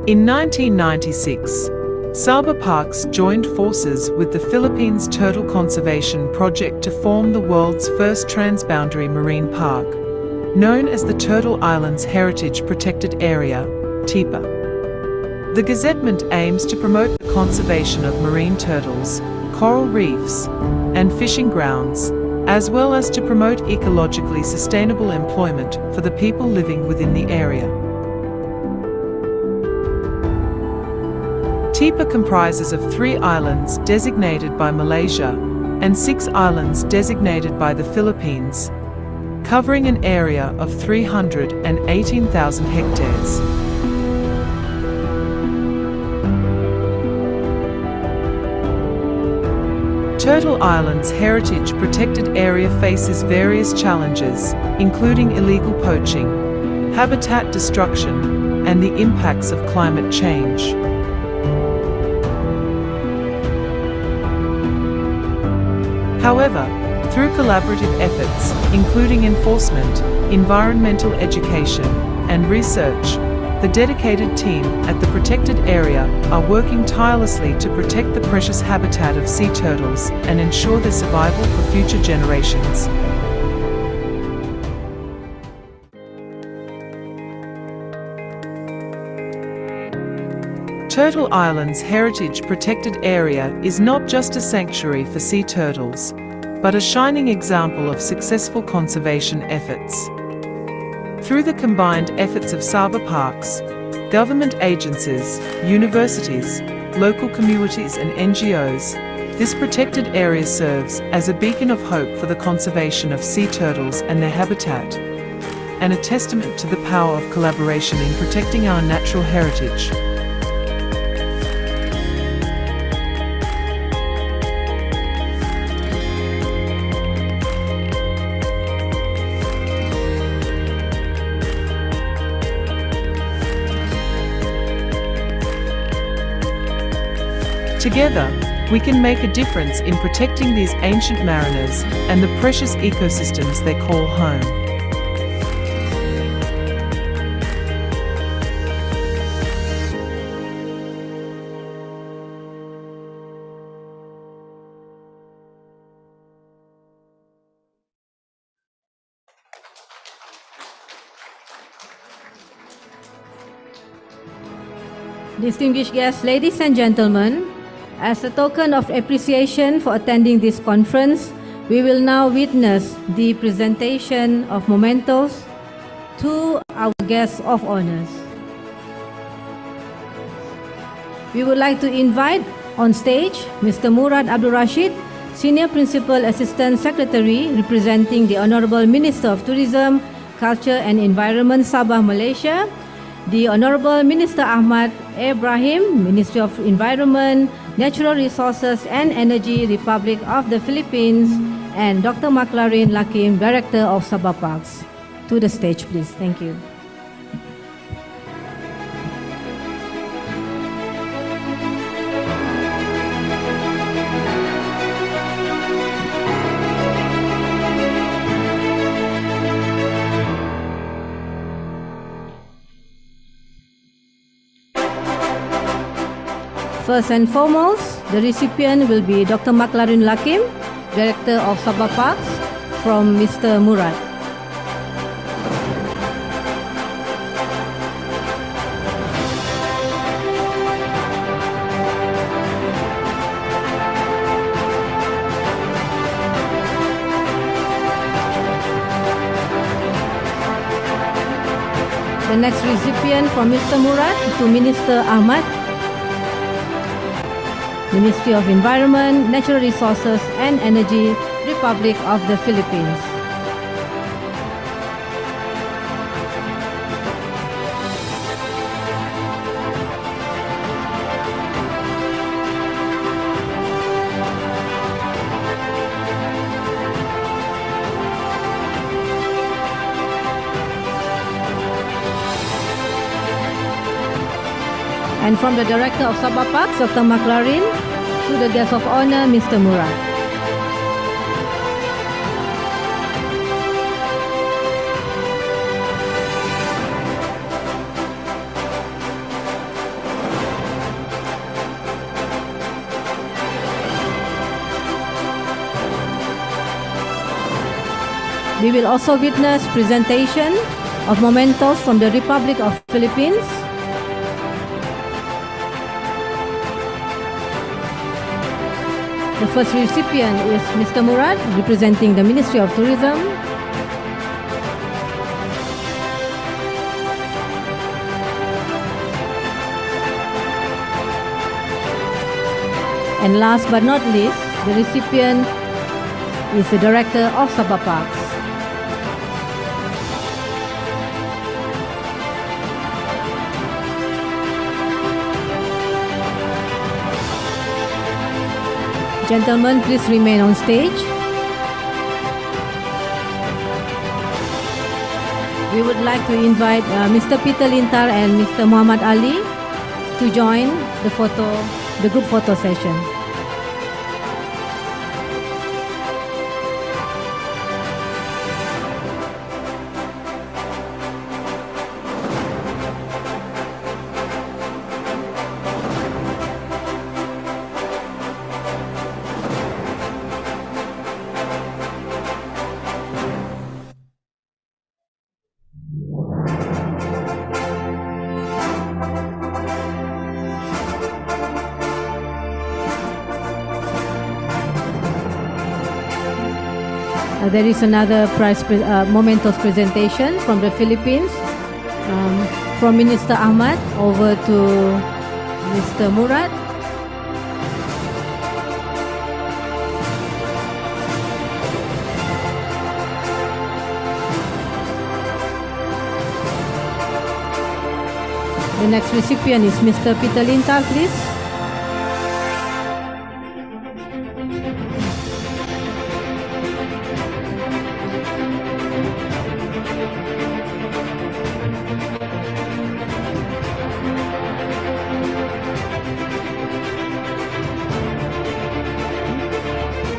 In 1996, Sabah Parks joined forces with the Philippines Turtle Conservation Project to form the world's first transboundary marine park, known as the Turtle Islands Heritage Protected Area, Tihpa. The gazettement aims to promote the conservation of marine turtles, coral reefs, and fishing grounds, as well as to promote ecologically sustainable employment for the people living within the area. Tihpa comprises of 3 islands designated by Malaysia and 6 islands designated by the Philippines, covering an area of 318,000 hectares. Turtle Island's Heritage Protected Area faces various challenges, including illegal poaching, habitat destruction, and the impacts of climate change. However, through collaborative efforts, including enforcement, environmental education, and research, the dedicated team at the protected area are working tirelessly to protect the precious habitat of sea turtles and ensure their survival for future generations. Turtle Island's Heritage Protected Area is not just a sanctuary for sea turtles, but a shining example of successful conservation efforts. Through the combined efforts of Sabah Parks, government agencies, universities, local communities and NGOs, this protected area serves as a beacon of hope for the conservation of sea turtles and their habitat, and a testament to the power of collaboration in protecting our natural heritage. Together, we can make a difference in protecting these ancient mariners and the precious ecosystems they call home. Distinguished guests, ladies and gentlemen, as a token of appreciation for attending this conference, we will now witness the presentation of mementos to our guests of honors. We would like to invite on stage Mr. Murad Abdul Rashid, Senior Principal Assistant Secretary representing the Honorable Minister of Tourism, Culture and Environment, Sabah, Malaysia, the Honorable Minister Ahmad Ibrahim, Ministry of Environment, Natural Resources and Energy, Republic of the Philippines, and Dr. Maclarin Lakim, Director of Sabah Parks. To the stage, please. Thank you. First and foremost, the recipient will be Dr. Maclarin Lakim, Director of Sabah Parks, from Mr. Murad. The next recipient from Mr. Murad to Minister Ahmad, Ministry of Environment, Natural Resources and Energy, Republic of the Philippines. And from the Director of Sabah Parks, Dr. Maclarin, to the guest of honor, Mr. Murad. We will also witness presentation of mementos from the Republic of Philippines. The first recipient is Mr. Murad, representing the Ministry of Tourism. And last but not least, the recipient is the Director of Sabah Parks. Gentlemen, please remain on stage. We would like to invite Mr. Peter Lintar and Mr. Muhammad Ali to join the group photo session. There is another mementos presentation from the Philippines, from Minister Ahmad over to Mr. Murad. The next recipient is Mr. Peter Lintal, please.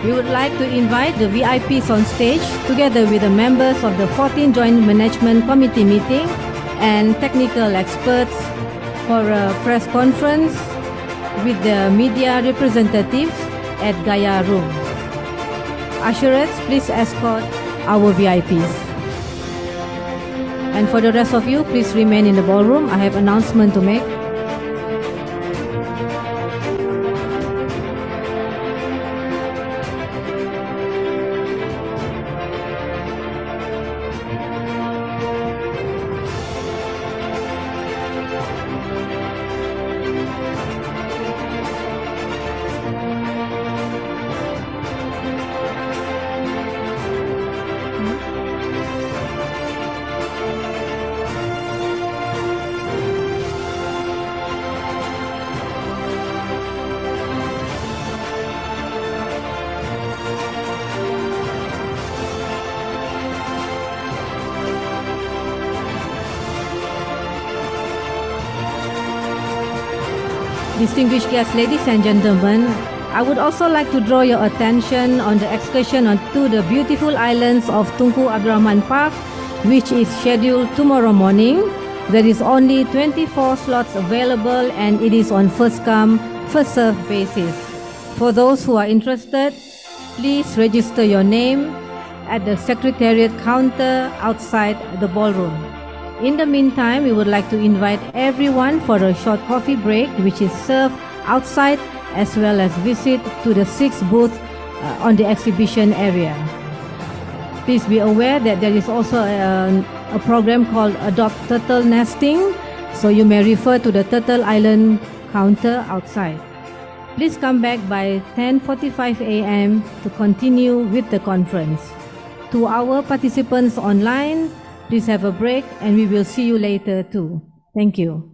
We would like to invite the VIPs on stage together with the members of the 14th Joint Management Committee meeting and technical experts for a press conference with the media representatives at Gaya Room. Usherettes, please escort our VIPs. And for the rest of you, please remain in the ballroom. I have announcement to make. Distinguished guests, ladies and gentlemen, I would also like to draw your attention on the excursion to the beautiful islands of Tunku Abdul Rahman Park, which is scheduled tomorrow morning. There is only 24 slots available and it is on first come, first served basis. For those who are interested, please register your name at the Secretariat counter outside the ballroom. In the meantime, we would like to invite everyone for a short coffee break, which is served outside, as well as visit to the 6th booth on the exhibition area. Please be aware that there is also a program called Adopt Turtle Nesting, so you may refer to the Turtle Island counter outside. Please come back by 10:45 a.m. to continue with the conference. To our participants online, please have a break and we will see you later too. Thank you.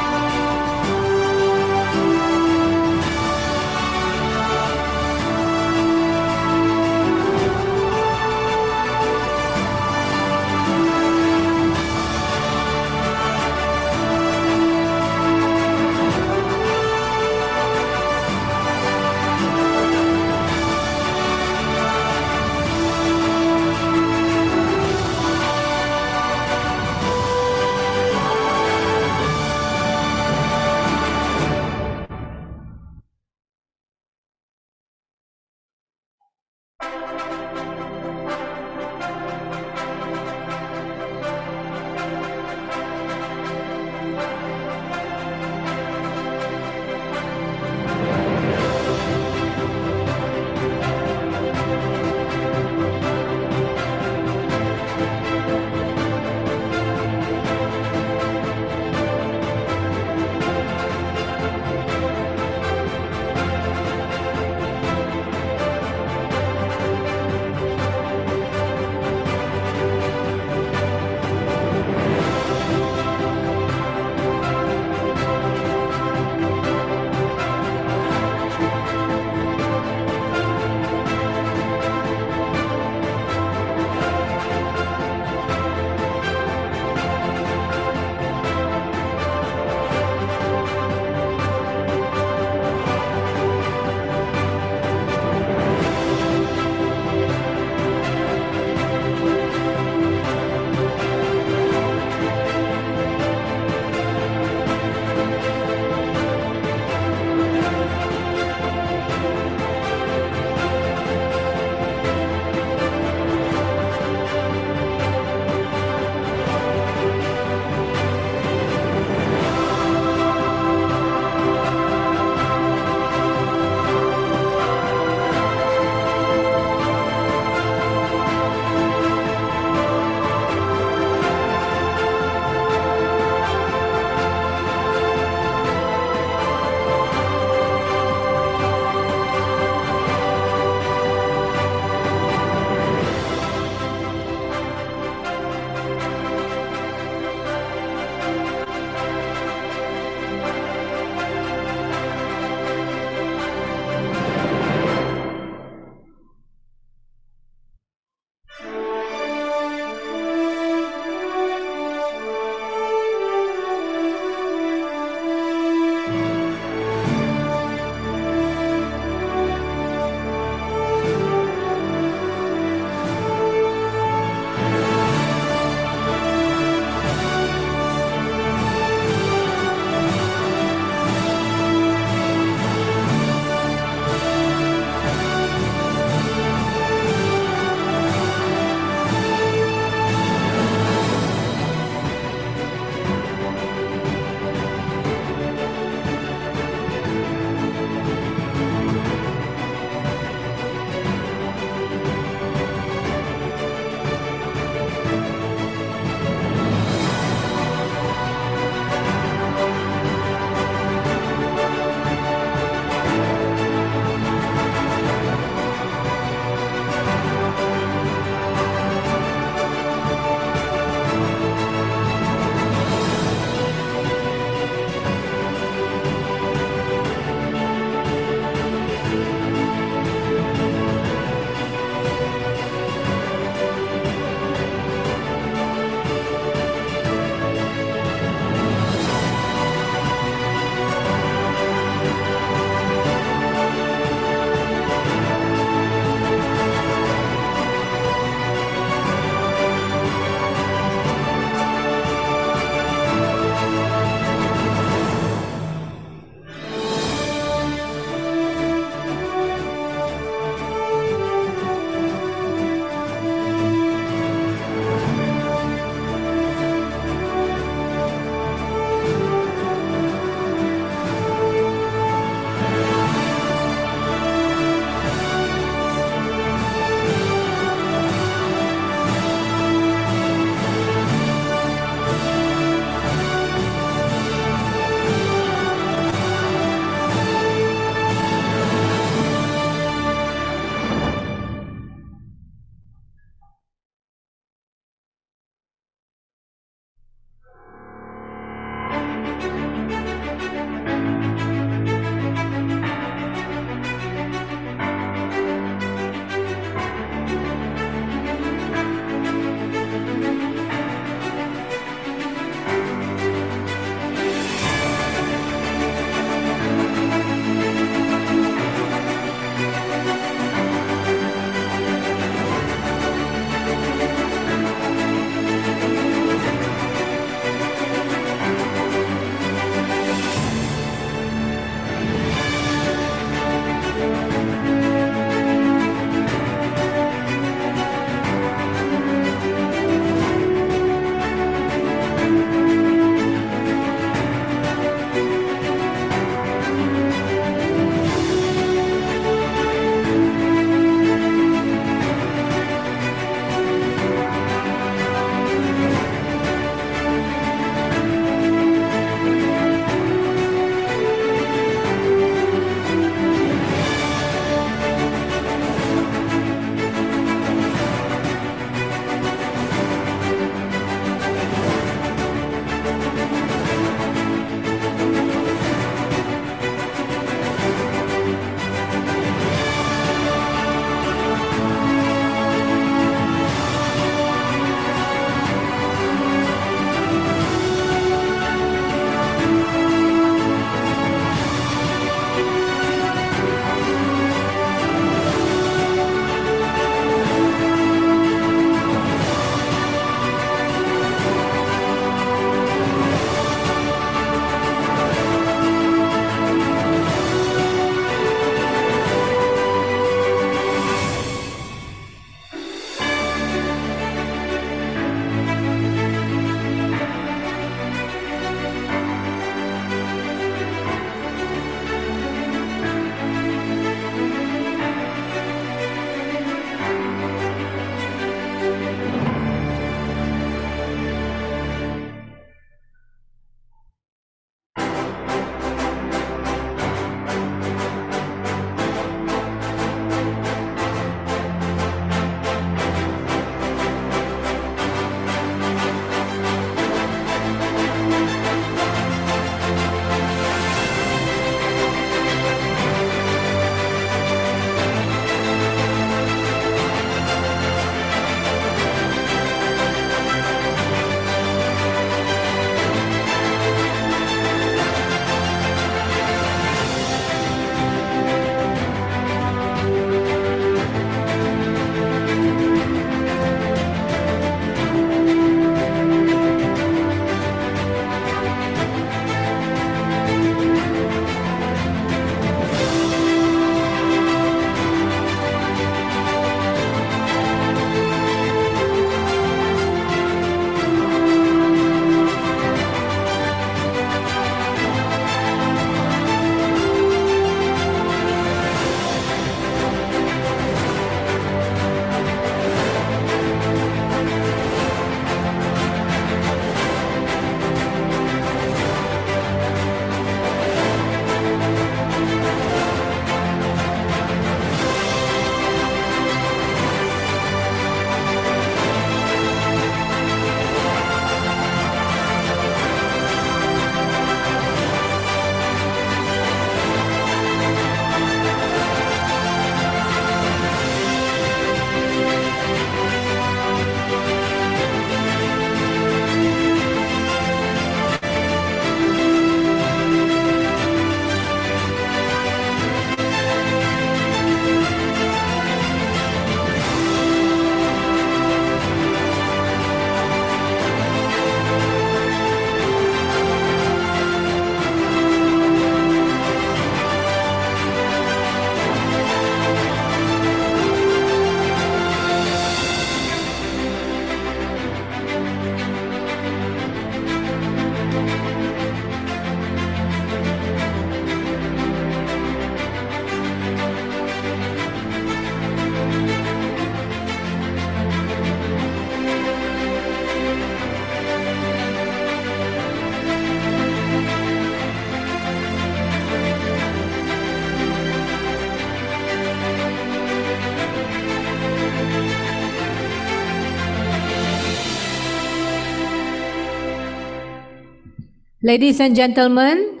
Ladies and gentlemen,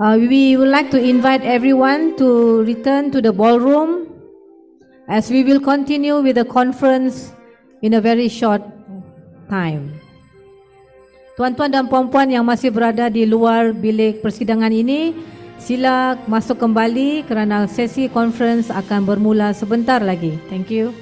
we would like to invite everyone to return to the ballroom as we will continue with the conference in a very short time. Tuan-tuan dan puan-puan yang masih berada di luar bilik persidangan ini, sila masuk kembali kerana sesi conference akan bermula sebentar lagi. Thank you.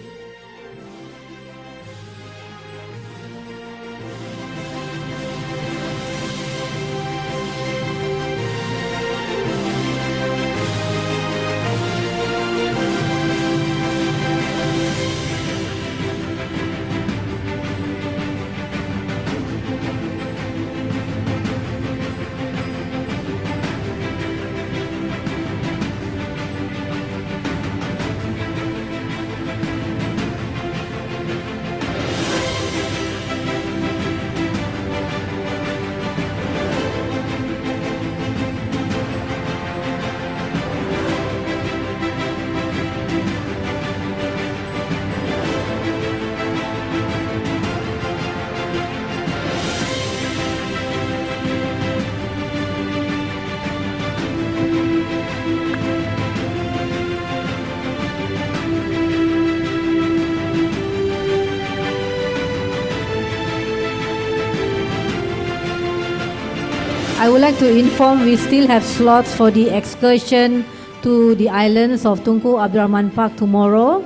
I would like to inform we still have slots for the excursion to the islands of Tunku Abdul Rahman Park tomorrow.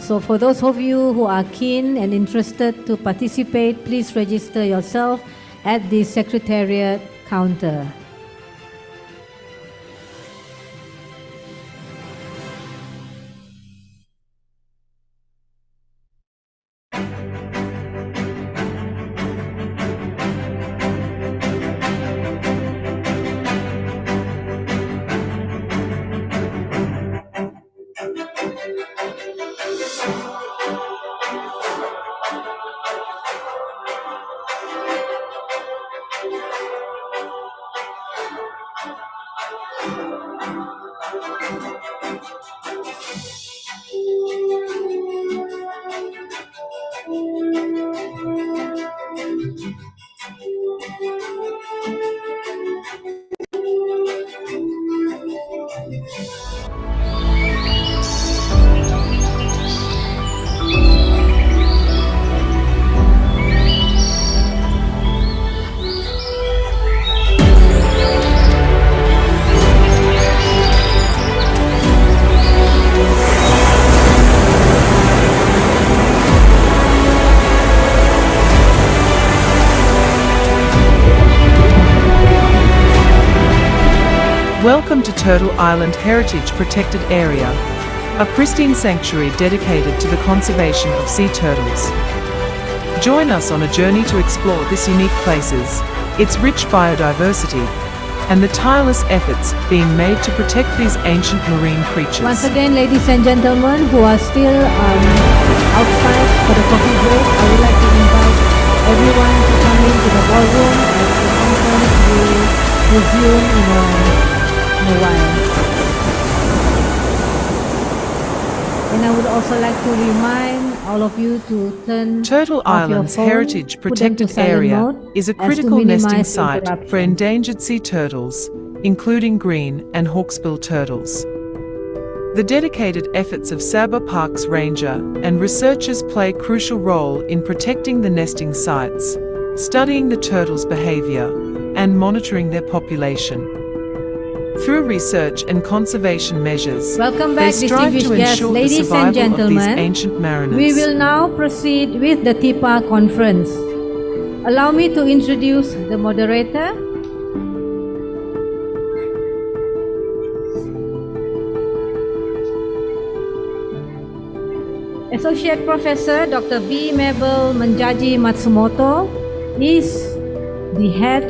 So for those of you who are keen and interested to participate, please register yourself at the Secretariat counter. Welcome to Turtle Island Heritage Protected Area, a pristine sanctuary dedicated to the conservation of sea turtles. Join us on a journey to explore this unique places, its rich biodiversity, and the tireless efforts being made to protect these ancient marine creatures. Once again, ladies and gentlemen who are still outside for the coffee break, I would like to invite everyone to come into the ballroom as the conference will resume in a while. And I would also like to remind all of you to turn Turtle off your Island's phone, Heritage put them to Protected silent Area mode is a as to critical nesting minimize site for interruption. endangered sea turtles, including green and hawksbill turtles. The dedicated efforts of Sabah Park's ranger and researchers play a crucial role in protecting the nesting sites, studying the turtles' behavior, and monitoring their population. Through research and conservation measures, Welcome they back, strive distinguished to guests, ensure the ladies and survival of these gentlemen. ancient mariners. We will now proceed with the Tihpa conference. Allow me to introduce the moderator. Associate Professor Dr. B. Mabel Manjaji Matsumoto is the head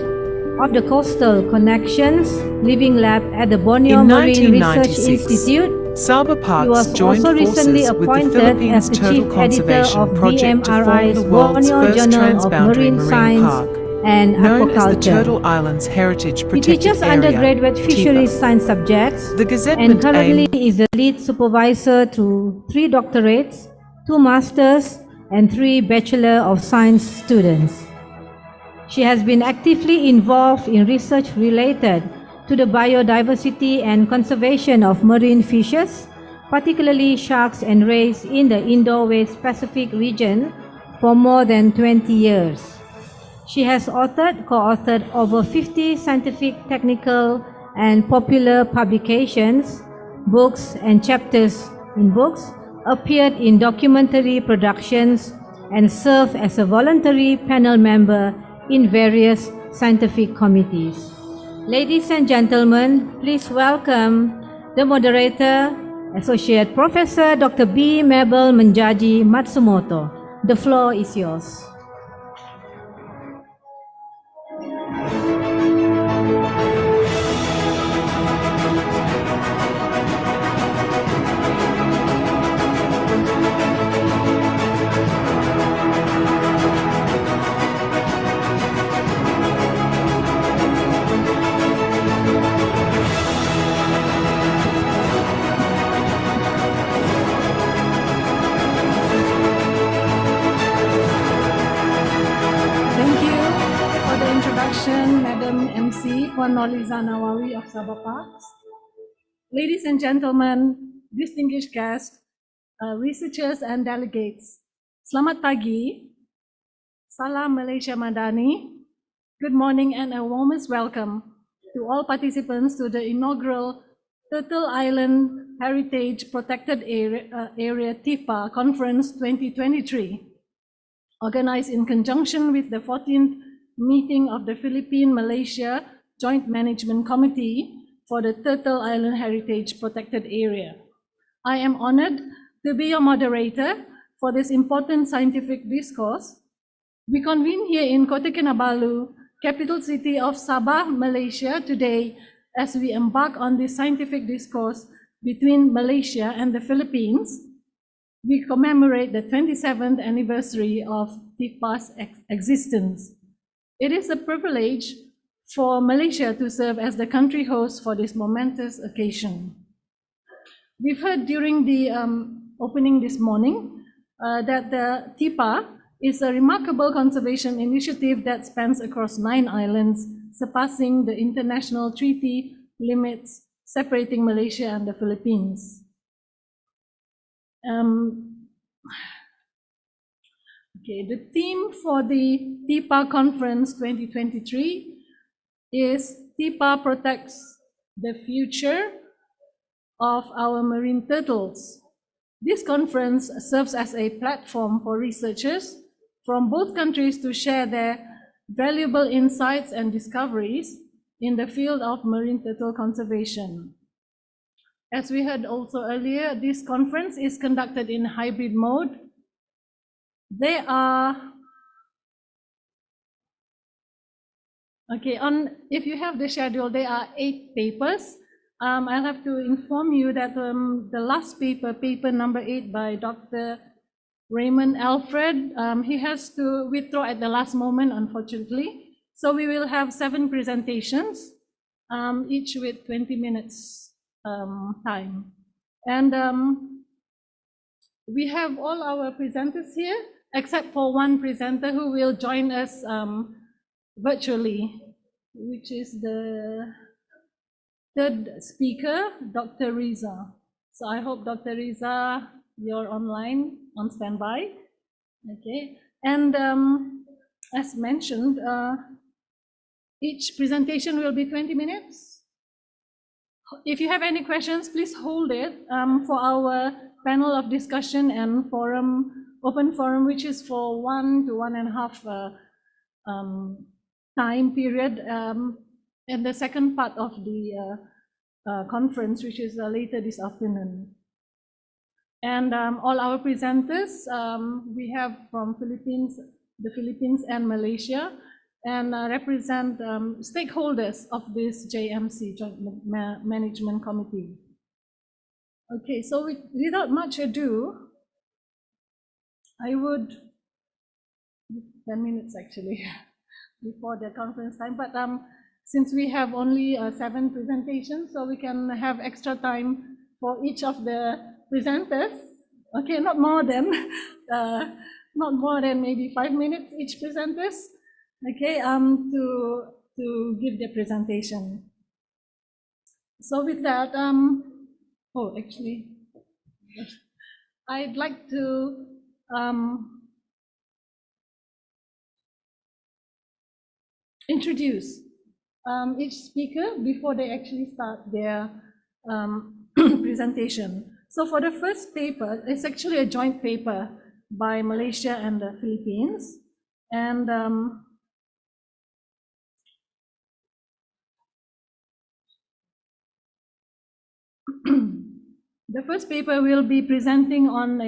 of the Coastal Connections Living Lab at the Borneo In Marine Research 1996, Institute. Sabah He Parks was joined also recently forces with the appointed Philippines as the Turtle chief editor Conservation of Project to form BMRI's the world's Borneo first Journal of transboundary Marine marine Science park, and known as the Aquaculture. Turtle Islands Heritage He Protected teaches Area, undergraduate fisheries Tihpa. science subjects The Gazette and currently aimed is the lead supervisor to 3 doctorates, 2 masters, and 3 Bachelor of Science students. She has been actively involved in research related to the biodiversity and conservation of marine fishes, particularly sharks and rays in the Indo-West Pacific region for more than 20 years. She has co-authored over 50 scientific, technical, and popular publications, books and chapters in books, appeared in documentary productions, and served as a voluntary panel member in various scientific committees. Ladies and gentlemen, please welcome the moderator, Associate Professor Dr. B. Mabel Menjaji Matsumoto. The floor is yours. Madam MC Puan Noliza Nawawi of Sabah Parks. Ladies and gentlemen, distinguished guests, researchers and delegates, selamat pagi, salam Malaysia Madani, good morning and a warmest welcome to all participants to the inaugural Turtle Island Heritage Protected Area Tihpa Conference 2023, organized in conjunction with the 14th meeting of the Philippine-Malaysia Joint Management Committee for the Turtle Island Heritage Protected Area. I am honored to be your moderator for this important scientific discourse. We convene here in Kota Kinabalu, capital city of Sabah, Malaysia, today as we embark on this scientific discourse between Malaysia and the Philippines. We commemorate the 27th anniversary of Tihpa's existence. It is a privilege for Malaysia to serve as the country host for this momentous occasion. We've heard during the opening this morning that the Tihpa is a remarkable conservation initiative that spans across 9 islands, surpassing the international treaty limits separating Malaysia and the Philippines. The theme for the Tihpa Conference 2023 is Tihpa Protects the Future of Our Marine Turtles. This conference serves as a platform for researchers from both countries to share their valuable insights and discoveries in the field of marine turtle conservation. As we heard also earlier, this conference is conducted in hybrid mode. There are, if you have the schedule, there are 8 papers. I'll have to inform you that the last paper, paper number 8 by Dr. Raymond Alfred, he has to withdraw at the last moment, unfortunately. So we will have 7 presentations, each with 20 minutes time. And we have all our presenters here, except for one presenter who will join us virtually, which is the third speaker, Dr. Riza. So I hope, Dr. Riza, you're online, on standby. Okay, and as mentioned, each presentation will be 20 minutes. If you have any questions, please hold it for our panel of discussion and forum, open forum, which is for 1 to 1.5 time period, and the second part of the conference, which is later this afternoon. And all our presenters, we have from the Philippines and Malaysia, and represent stakeholders of this JMC, Joint Management Committee. Okay, so without much ado, I would, 10 minutes actually, before the conference time, but since we have only 7 presentations, so we can have extra time for each of the presenters. Okay, not more than maybe 5 minutes each presenters. Okay, to give the presentation. So with that, I'd like to introduce each speaker before they actually start their presentation. So for the first paper, it's actually a joint paper by Malaysia and the Philippines. And the first paper will be presenting on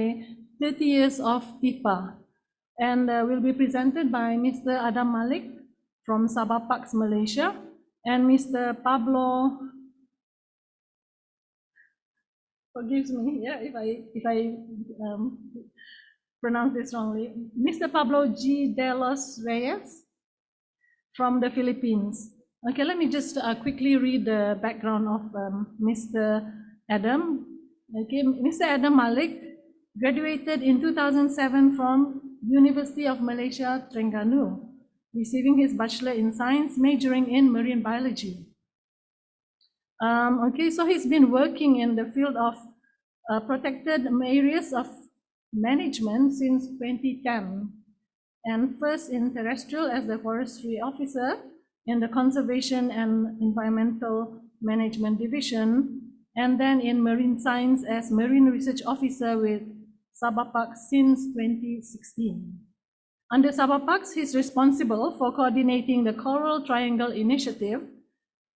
30 years of Tihpa, and will be presented by Mr. Adam Malik from Sabah Parks, Malaysia, and Mr. Pablo, forgives me, yeah, if I pronounce this wrongly, Mr. Pablo G. De Los Reyes from the Philippines. Okay, let me just quickly read the background of Mr. Adam. Okay, Mr. Adam Malik graduated in 2007 from University of Malaysia, Terengganu, receiving his Bachelor in Science, majoring in Marine Biology. Okay, so he's been working in the field of protected areas of management since 2010, and first in terrestrial as the forestry officer in the Conservation and Environmental Management Division, and then in marine science as Marine Research Officer with Sabah Parks since 2016. Under Sabah Parks, he's responsible for coordinating the Coral Triangle Initiative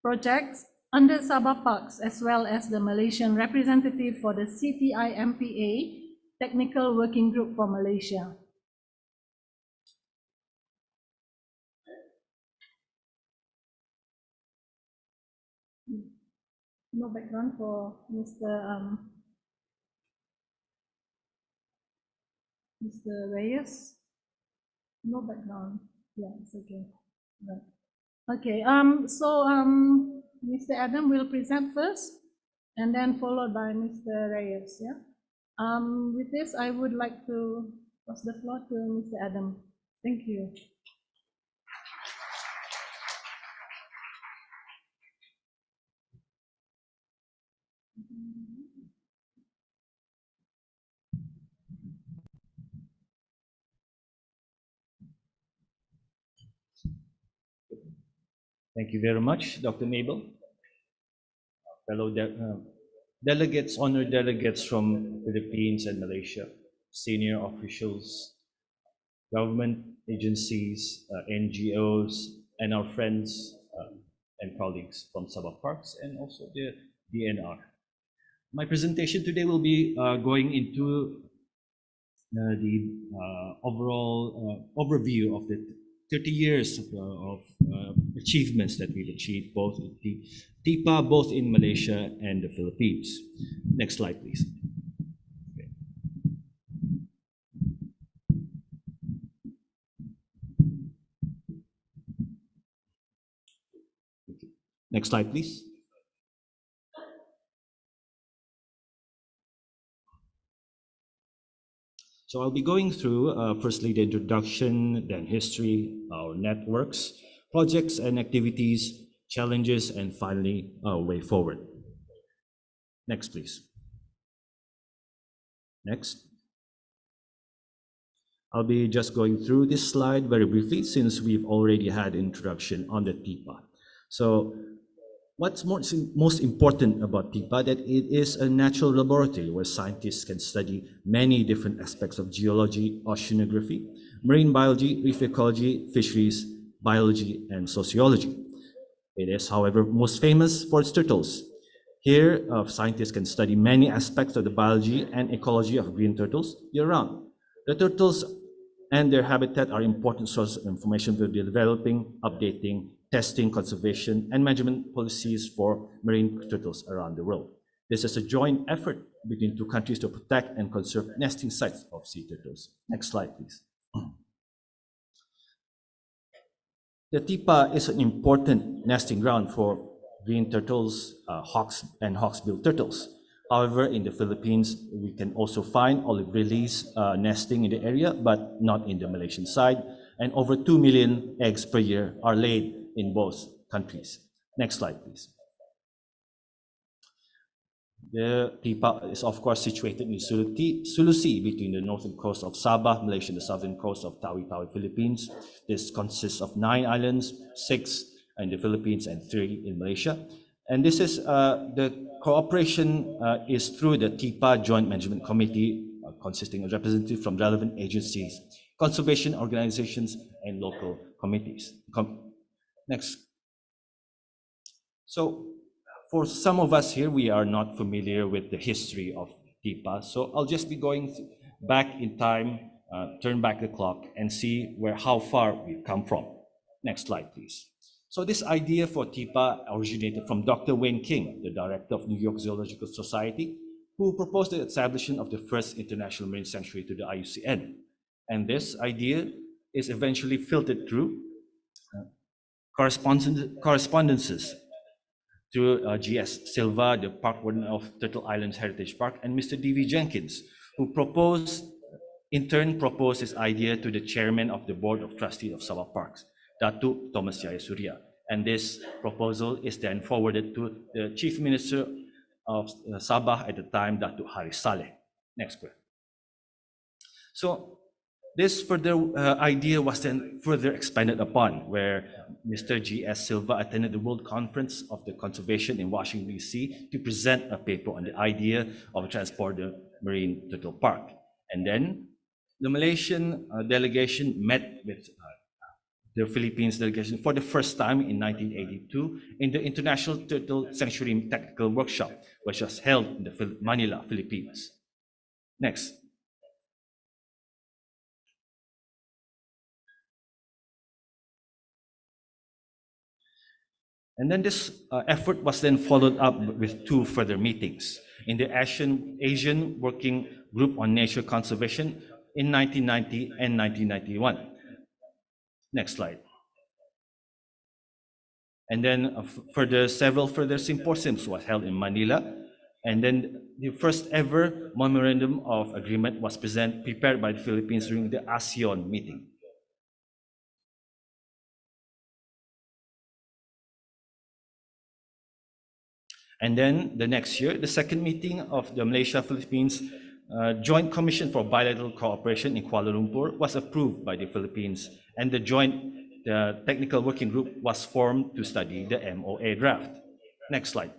projects under Sabah Parks, as well as the Malaysian representative for the CTI-MPA Technical Working Group for Malaysia. No background for Mr. Reyes. No background. Yeah, it's okay. Right. Okay. Mr. Adam will present first, and then followed by Mr. Reyes. Yeah. With this, I would like to pass the floor to Mr. Adam. Thank you. Thank you very much, Dr. Mabel. Fellow delegates, honored delegates from Philippines and Malaysia, senior officials, government agencies, NGOs, and our friends and colleagues from Sabah Parks and also the DNR. My presentation today will be going into the overall overview of the 30 years of achievements that we've achieved, both with the Tihpa, both in Malaysia and the Philippines. Next slide, please. Okay. Next slide, please. So I'll be going through firstly the introduction, then history, our networks, projects and activities, challenges, and finally our way forward. Next, please. Next. I'll be just going through this slide very briefly since we've already had introduction on the Tihpa. So what's most important about Tihpa, that it is a natural laboratory where scientists can study many different aspects of geology, oceanography, marine biology, reef ecology, fisheries, biology, and sociology. It is, however, most famous for its turtles. Here, scientists can study many aspects of the biology and ecology of green turtles year-round. The turtles and their habitat are important sources of information for developing, updating, testing, conservation, and management policies for marine turtles around the world. This is a joint effort between two countries to protect and conserve nesting sites of sea turtles. Next slide, please. The Tihpa is an important nesting ground for green turtles, hawks, and hawksbill turtles. However, in the Philippines, we can also find olive lilies nesting in the area, but not in the Malaysian side. and over 2 million eggs per year are laid in both countries. Next slide, please. The Tihpa is of course situated in Sulu Sea between the northern coast of Sabah, Malaysia, and the southern coast of Tawi-Tawi, Philippines. This consists of 9 islands, 6 in the Philippines and 3 in Malaysia. And this is the cooperation is through the Tihpa Joint Management Committee, consisting of representatives from relevant agencies, conservation organizations, and local committees. Next. So, for some of us here, we are not familiar with the history of Tihpa, so I'll just be going back in time, turn back the clock, and see how far we've come from. Next slide, please. So this idea for Tihpa originated from Dr. Wayne King, the director of New York Zoological Society, who proposed the establishment of the first international marine sanctuary to the IUCN. And this idea is eventually filtered through correspondences through G.S. Silva, the park warden of Turtle Islands Heritage Park, and Mr. D.V. Jenkins, who in turn proposed this idea to the chairman of the Board of Trustees of Sabah Parks, Datuk Thomas Jaya Surya. And this proposal is then forwarded to the Chief Minister of Sabah at the time, Datuk Haris Saleh. Next, please. So this further idea was then further expanded upon, where Mr. G.S. Silva attended the World Conference of the Conservation in Washington, D.C. to present a paper on the idea of a transborder marine turtle park. And then the Malaysian delegation met with the Philippines delegation for the first time in 1982 in the International Turtle Sanctuary Technical Workshop, which was held in Manila, Philippines. Next. And then this effort was then followed up with 2 further meetings in the Asian Working Group on Nature Conservation in 1990 and 1991. Next slide. And then several further symposiums was held in Manila. And then the first ever memorandum of agreement was prepared by the Philippines during the ASEAN meeting. And then the next year, the second meeting of the Malaysia-Philippines Joint Commission for Bilateral Cooperation in Kuala Lumpur was approved by the Philippines, and the technical working group was formed to study the MOA draft. Next slide.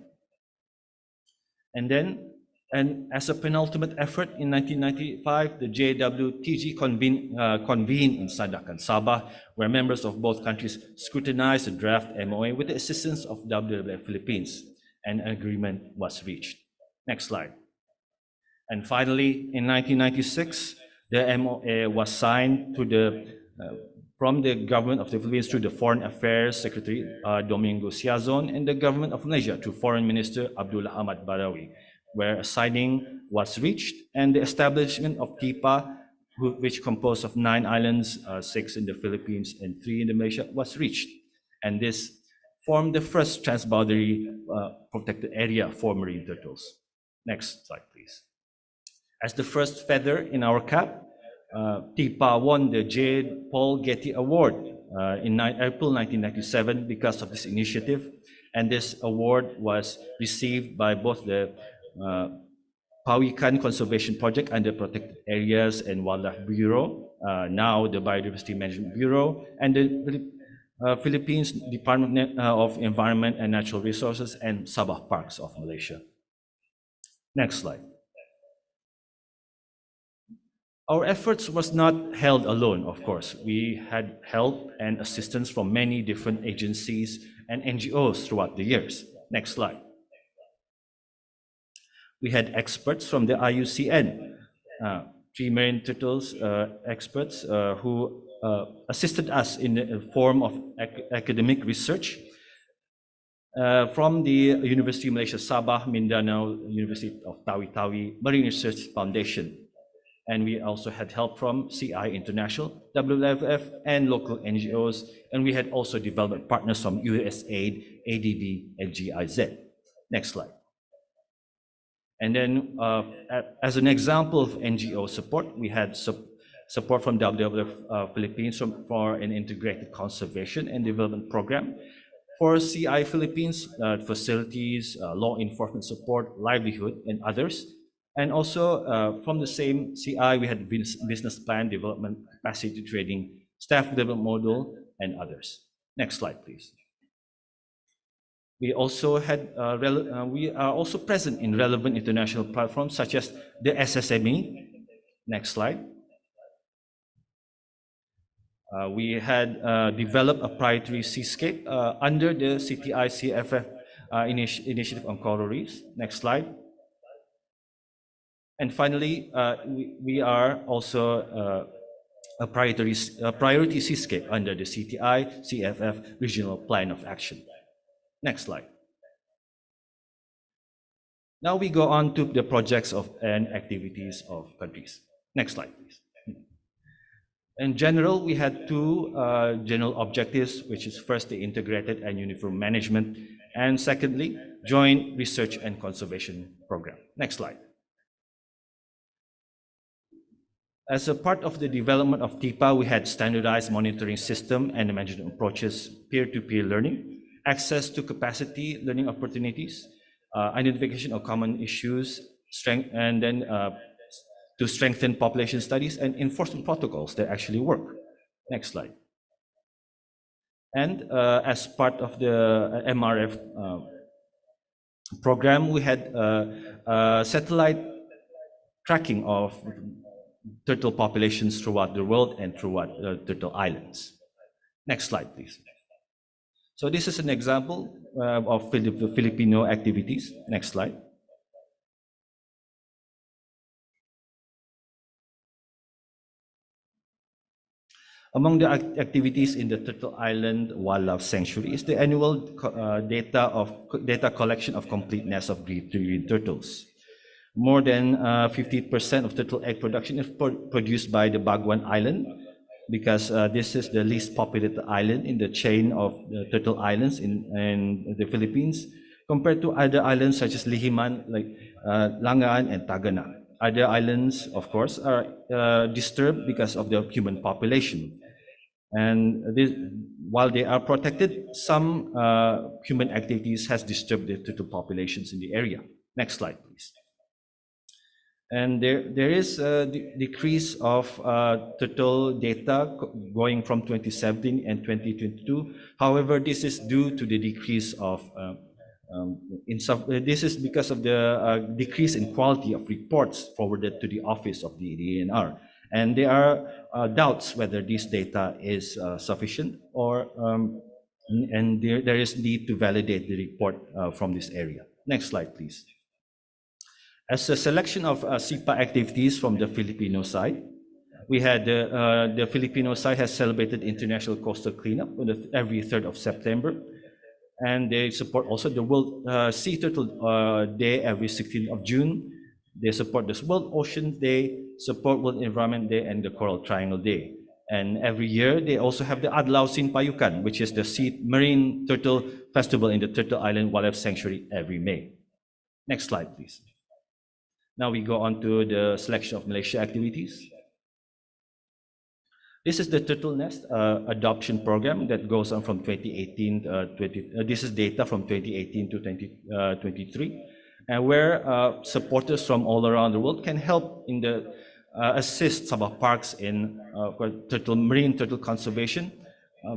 And as a penultimate effort in 1995, the JWTG convened in Sandakan, Sabah, where members of both countries scrutinized the draft MOA with the assistance of WWF Philippines, and an agreement was reached. Next slide. And finally, in 1996, the MOA was signed from the government of the Philippines through the Foreign Affairs Secretary Domingo Siazon and the government of Malaysia through Foreign Minister Abdullah Ahmad Badawi, where a signing was reached and the establishment of Tihpa, which composed of 9 islands, 6 in the Philippines and 3 in Malaysia, was reached. And this formed the first transboundary protected area for marine turtles. Next slide, please. As the first feather in our cap, Tihpa won the J. Paul Getty Award in April 1997 because of this initiative. And this award was received by both the Pawikan Conservation Project under Protected Areas and Wildlife Bureau, now the Biodiversity Management Bureau, and the Philippines Department of Environment and Natural Resources and Sabah Parks of Malaysia. Next slide. Our efforts was not held alone, of course. We had help and assistance from many different agencies and NGOs throughout the years. Next slide. We had experts from the IUCN, 3 marine turtles experts who assisted us in the form of academic research from the University of Malaysia Sabah, Mindanao, University of Tawi-Tawi Marine Research Foundation. And we also had help from CI International, WWF, and local NGOs. And we had also development partners from USAID, ADB, and GIZ. Next slide. And then as an example of NGO support, we had support from WWF Philippines for an integrated conservation and development program. For CI Philippines, facilities, law enforcement support, livelihood, and others. And also from the same CI, we had business plan development, capacity training, staff development model, and others. Next slide, please. We also had we are also present in relevant international platforms such as the SSME. Next slide. We had developed a proprietary seascape under the CTI CFF initiative on coral reefs. Next slide. And finally, we are also a priority seascape under the CTI CFF Regional Plan of Action. Next slide. Now we go on to the projects and activities of countries. Next slide, please. In general, we had two general objectives, which is first the integrated and uniform management, and secondly, joint research and conservation program. Next slide. As a part of the development of Tihpa, we had standardized monitoring system and management approaches, peer-to-peer learning, access to capacity learning opportunities, identification of common issues, and then to strengthen population studies and enforcement protocols that actually work. Next slide. And as part of the MRF program, we had satellite tracking of turtle populations throughout the world and throughout turtle islands. Next slide, please. So this is an example of Filipino activities. Next slide. Among the activities in the Turtle Island Wildlife Sanctuary is the annual data collection of complete nests of green turtles. More than 50% of turtle egg production is produced by the Baguan Island, because this is the least populated island in the chain of the turtle islands in the Philippines, compared to other islands such as Lihiman, like Langaan and Tagana. Other islands, of course, are disturbed because of the human population. And while they are protected, some human activities has disturbed the turtle populations in the area. Next slide, please. And there is a decrease of turtle data going from 2017 and 2022. However, this is due to the decrease of this is because of the decrease in quality of reports forwarded to the office of the DENR. And there are doubts whether this data is sufficient, or and there is need to validate the report from this area. Next slide, please. As a selection of SIPA activities from the Filipino side, we had the Filipino side has celebrated International Coastal Cleanup on every 3rd of September. And they support also the World Sea Turtle Day every 16th of June. They support this World Ocean Day, support World Environment Day, and the Coral Triangle Day. And every year, they also have the Adlaw Sinpayukan, which is the Marine Turtle Festival in the Turtle Island Wildlife Sanctuary every May. Next slide, please. Now we go on to the selection of Malaysia activities. This is the turtle nest adoption program that goes on from 2018 this is data from 2018 to 2023, and where supporters from all around the world can help in the assist Sabah parks in marine turtle conservation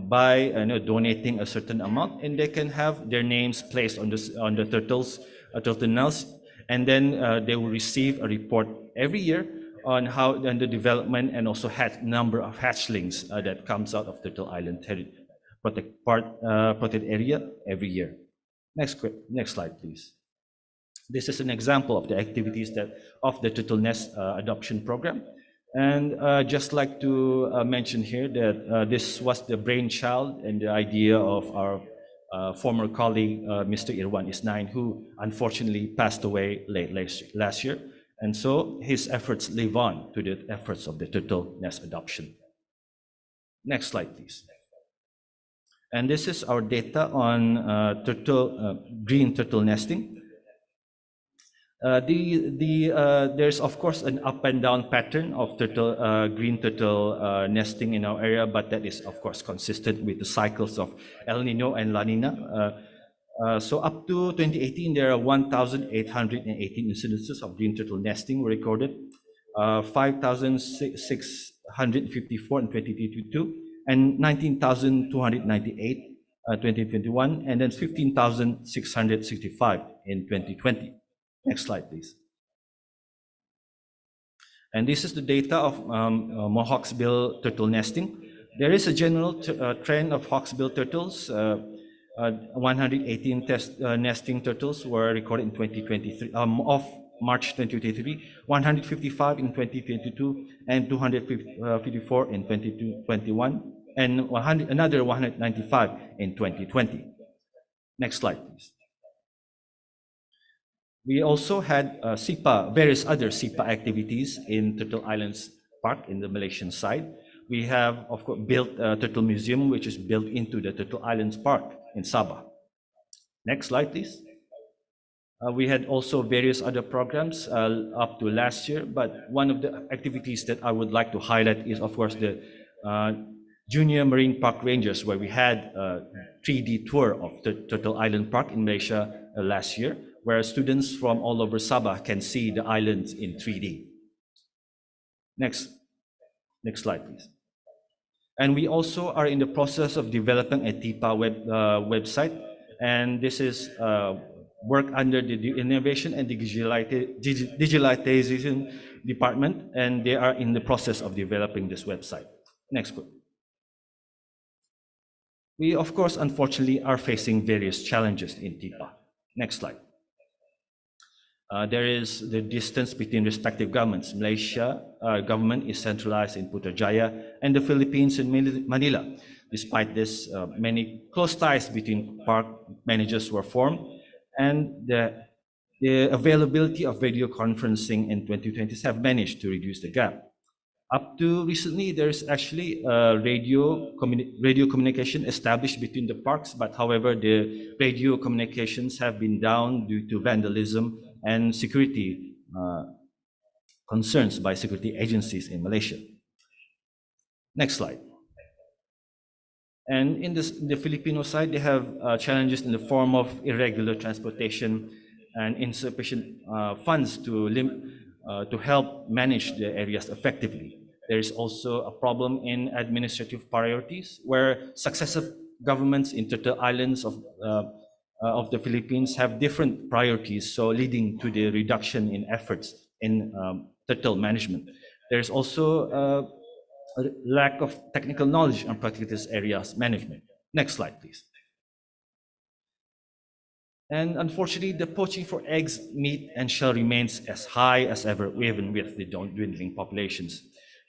by donating a certain amount, and they can have their names placed on the turtle nests, and then they will receive a report every year on how and the development and also number of hatchlings that comes out of Turtle Island protected area every year. Next slide, please. This is an example of the activities of the Turtle Nest adoption program. And just like to mention here that this was the brainchild and the idea of our former colleague, Mr. Irwan Isnain, who unfortunately passed away late last year. And so his efforts live on to the efforts of the turtle nest adoption. Next slide, please. And this is our data on green turtle nesting. There's of course an up and down pattern of green turtle nesting in our area, but that is of course consistent with the cycles of El Nino and La Nina. So up to 2018, there are 1,818 incidences of green turtle nesting recorded, 5,654 in 2022, and 19,298 2021, and then 15,665 in 2020. Next slide, please. And this is the data of hawksbill turtle nesting. There is a general trend of hawksbill turtles. 118 nesting turtles were recorded in 2023, of March 2023, 155 in 2022, and 254 in 2021, and another 195 in 2020. Next slide, please. We also had various other SIPA activities in Turtle Islands Park in the Malaysian side. We have, of course, built a turtle museum, which is built into the Turtle Islands Park in Sabah. Next slide, please. We had also various other programs up to last year, but one of the activities that I would like to highlight is, of course, the Junior Marine Park Rangers, where we had a 3D tour of the Turtle Island Park in Malaysia last year, where students from all over Sabah can see the islands in 3D. Next slide, please. And we also are in the process of developing a Tihpa website, and this is work under the Innovation and Digitalization Department, and they are in the process of developing this website. Next group. We, of course, unfortunately, are facing various challenges in Tihpa. Next slide. There is the distance between respective governments. Malaysia government is centralized in Putrajaya, and the Philippines in Manila. Despite this, many close ties between park managers were formed, and the availability of video conferencing in 2020 have managed to reduce the gap. Up to recently, there's actually radio communication established between the parks, but however, the radio communications have been down due to vandalism and security concerns by security agencies in Malaysia. Next slide. And in the Filipino side, they have challenges in the form of irregular transportation and insufficient funds to help manage the areas effectively. There is also a problem in administrative priorities, where successive governments in Turtle Islands of the Philippines have different priorities, so leading to the reduction in efforts in turtle management. There's also a lack of technical knowledge on particular areas management. Next slide, please. And unfortunately, the poaching for eggs, meat, and shell remains as high as ever, even with the dwindling populations.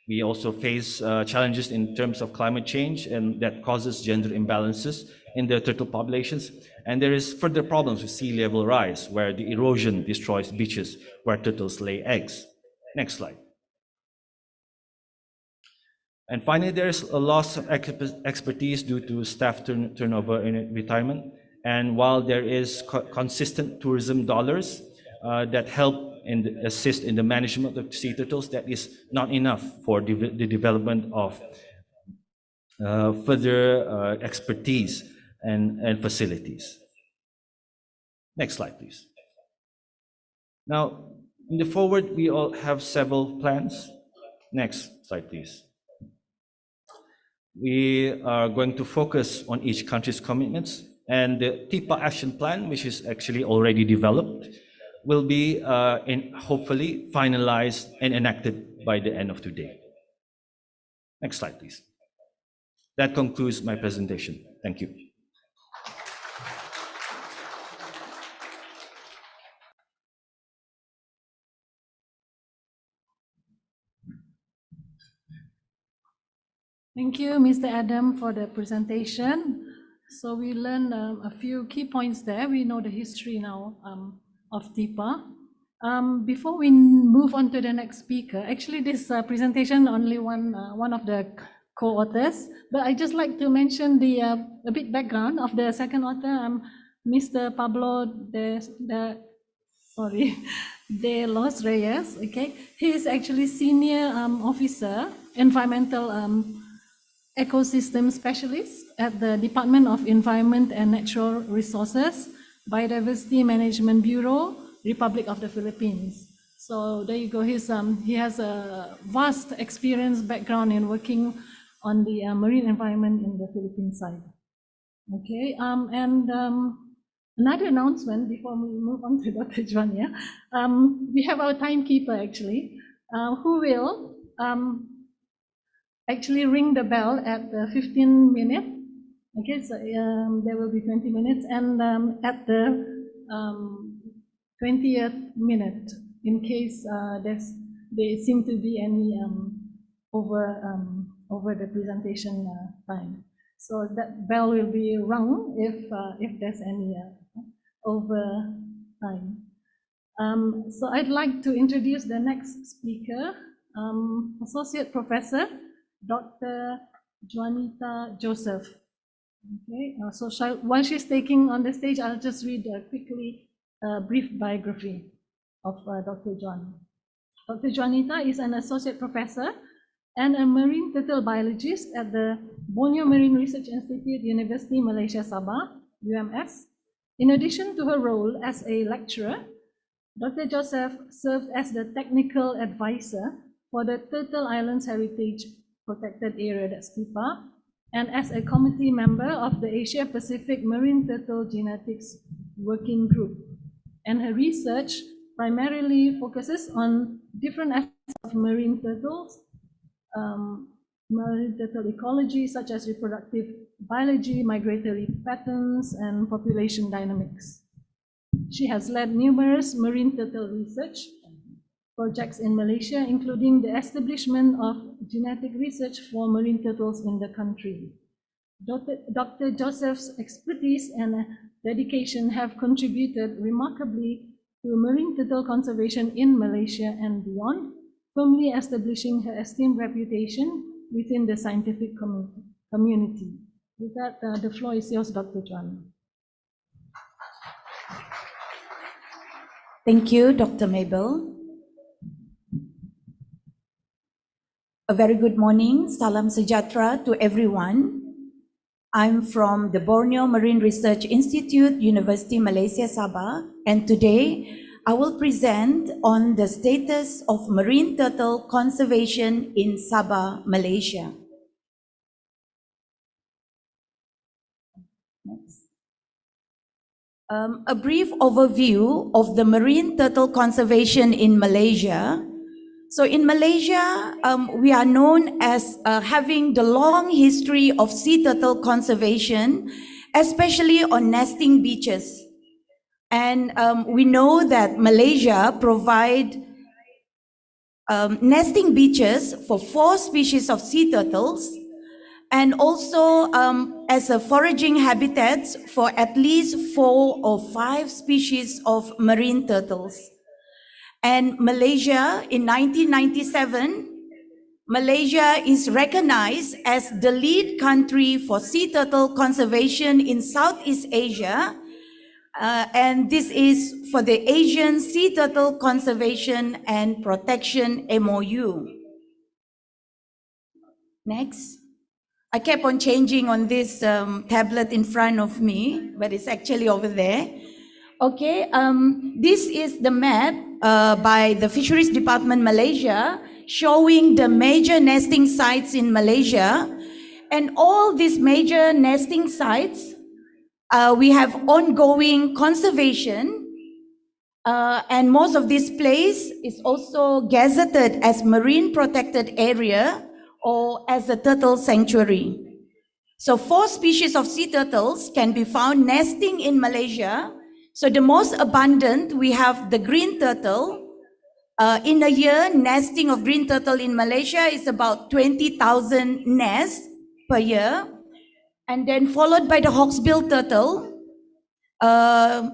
We also face challenges in terms of climate change, and that causes gender imbalances in the turtle populations. And there is further problems with sea level rise, where the erosion destroys beaches where turtles lay eggs. Next slide. And finally, there is a loss of expertise due to staff turnover in retirement. And while there is consistent tourism dollars that help and assist in the management of sea turtles, that is not enough for the development of further expertise and facilities. Next slide, please. Now, in the forward, we all have several plans. Next slide, please. We are going to focus on each country's commitments, and the Tihpa action plan, which is actually already developed, will be hopefully finalized and enacted by the end of today. Next slide, please. That concludes my presentation. Thank you. Thank you, Mr. Adam, for the presentation. So we learned a few key points there. We know the history now of Tihpa. Before we move on to the next speaker, actually this presentation only one of the co-authors, but I just like to mention a bit background of the second author, Mr. Pablo de sorry, De Los Reyes. Okay, he is actually senior officer, environmental ecosystem specialist at the Department of Environment and Natural Resources, Biodiversity Management Bureau, Republic of the Philippines. So there you go. He has a vast experience background in working on the marine environment in the Philippine side. Okay, another announcement before we move on to Dr. John. Yeah, we have our timekeeper actually, who will actually ring the bell at the 15 minute. Okay, so there will be 20 minutes, and at the 20th minute, in case there seem to be any over the presentation time. So that bell will be rung if there's any over time. So I'd like to introduce the next speaker, Associate Professor Dr. Juanita Joseph. Okay, so while she's taking on the stage, I'll just read quickly a brief biography of Dr. John. Dr. Juanita is an associate professor and a marine turtle biologist at the Borneo Marine Research Institute, University Malaysia Sabah, UMS. In addition to her role as a lecturer, Dr. Joseph served as the technical advisor for the Turtle Islands Heritage Protected Area, that's Tihpa, and as a committee member of the Asia Pacific Marine Turtle Genetics Working Group. And her research primarily focuses on different aspects of marine turtles, marine turtle ecology, such as reproductive biology, migratory patterns, and population dynamics. She has led numerous marine turtle research projects in Malaysia, including the establishment of genetic research for marine turtles in the country. Dr. Joseph's expertise and dedication have contributed remarkably to marine turtle conservation in Malaysia and beyond, firmly establishing her esteemed reputation within the scientific community. With that, the floor is yours, Dr. John. Thank you, Dr. Mabel. A very good morning, salam sejahtera to everyone. I'm from the Borneo Marine Research Institute, University Malaysia Sabah, and today I will present on the status of marine turtle conservation in Sabah, Malaysia. Next. A brief overview of the marine turtle conservation in Malaysia. So in Malaysia, we are known as having the long history of sea turtle conservation, especially on nesting beaches. And we know that Malaysia provide nesting beaches for 4 species of sea turtles, and also as a foraging habitats for at least 4 or 5 species of marine turtles. And Malaysia, in 1997, Malaysia is recognized as the lead country for sea turtle conservation in Southeast Asia. And this is for the Asian Sea Turtle Conservation and Protection MOU. Next. I kept on changing on this tablet in front of me, but it's actually over there. Okay, this is the map by the Fisheries Department Malaysia showing the major nesting sites in Malaysia. And all these major nesting sites, we have ongoing conservation, and most of this place is also gazetted as marine protected area or as a turtle sanctuary. So 4 species of sea turtles can be found nesting in Malaysia. So the most abundant, we have the green turtle. In a year, nesting of green turtle in Malaysia is about 20,000 nests per year. And then followed by the hawksbill turtle,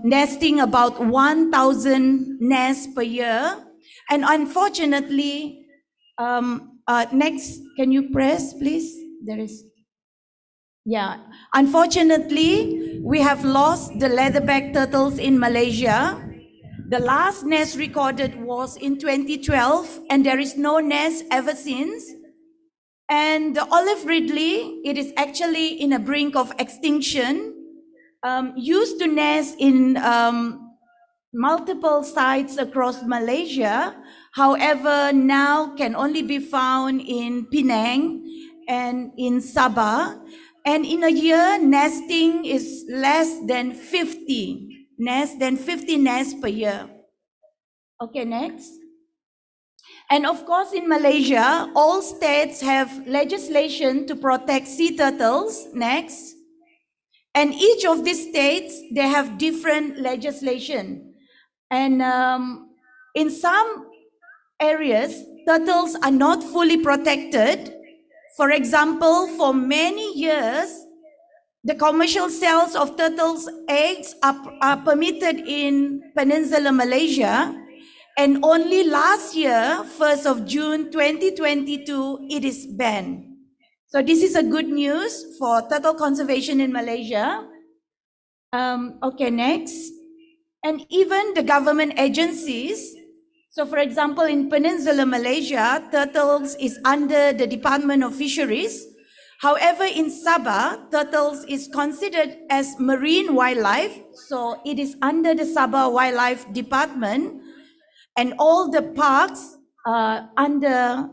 nesting about 1,000 nests per year. And unfortunately, next, can you press, please? There is, yeah. Unfortunately, we have lost the leatherback turtles in Malaysia. The last nest recorded was in 2012, and there is no nest ever since. And the olive ridley, it is actually in a brink of extinction, used to nest in multiple sites across Malaysia. However, now can only be found in Penang and in Sabah. And in a year, nesting is less than 50 nests per year. Okay, next. And of course, in Malaysia, all states have legislation to protect sea turtles. Next. And each of these states, they have different legislation. And in some areas, turtles are not fully protected. For example, for many years, the commercial sales of turtles' eggs are permitted in Peninsular Malaysia. And only last year, 1st of June 2022, it is banned. So this is a good news for turtle conservation in Malaysia. Okay, next. And even the government agencies. So for example, in Peninsular Malaysia, turtles is under the Department of Fisheries. However, in Sabah, turtles is considered as marine wildlife. So it is under the Sabah Wildlife Department. And all the parks are under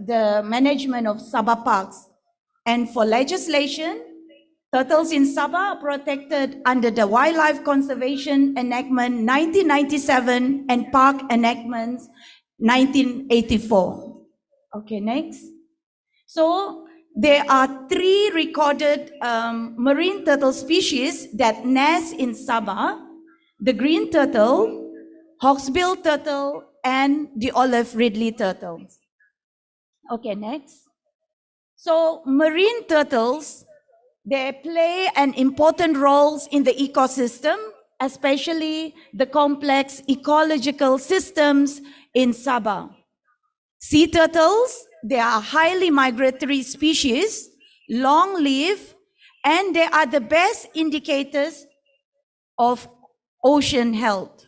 the management of Sabah Parks. And for legislation, turtles in Sabah are protected under the Wildlife Conservation Enactment 1997 and Park Enactment 1984. Okay, next. So there are 3 recorded marine turtle species that nest in Sabah: the green turtle, hawksbill turtle, and the olive ridley turtle. Okay, next. So marine turtles, they play an important role in the ecosystem, especially the complex ecological systems in Sabah. Sea turtles, they are highly migratory species, long-lived, and they are the best indicators of ocean health.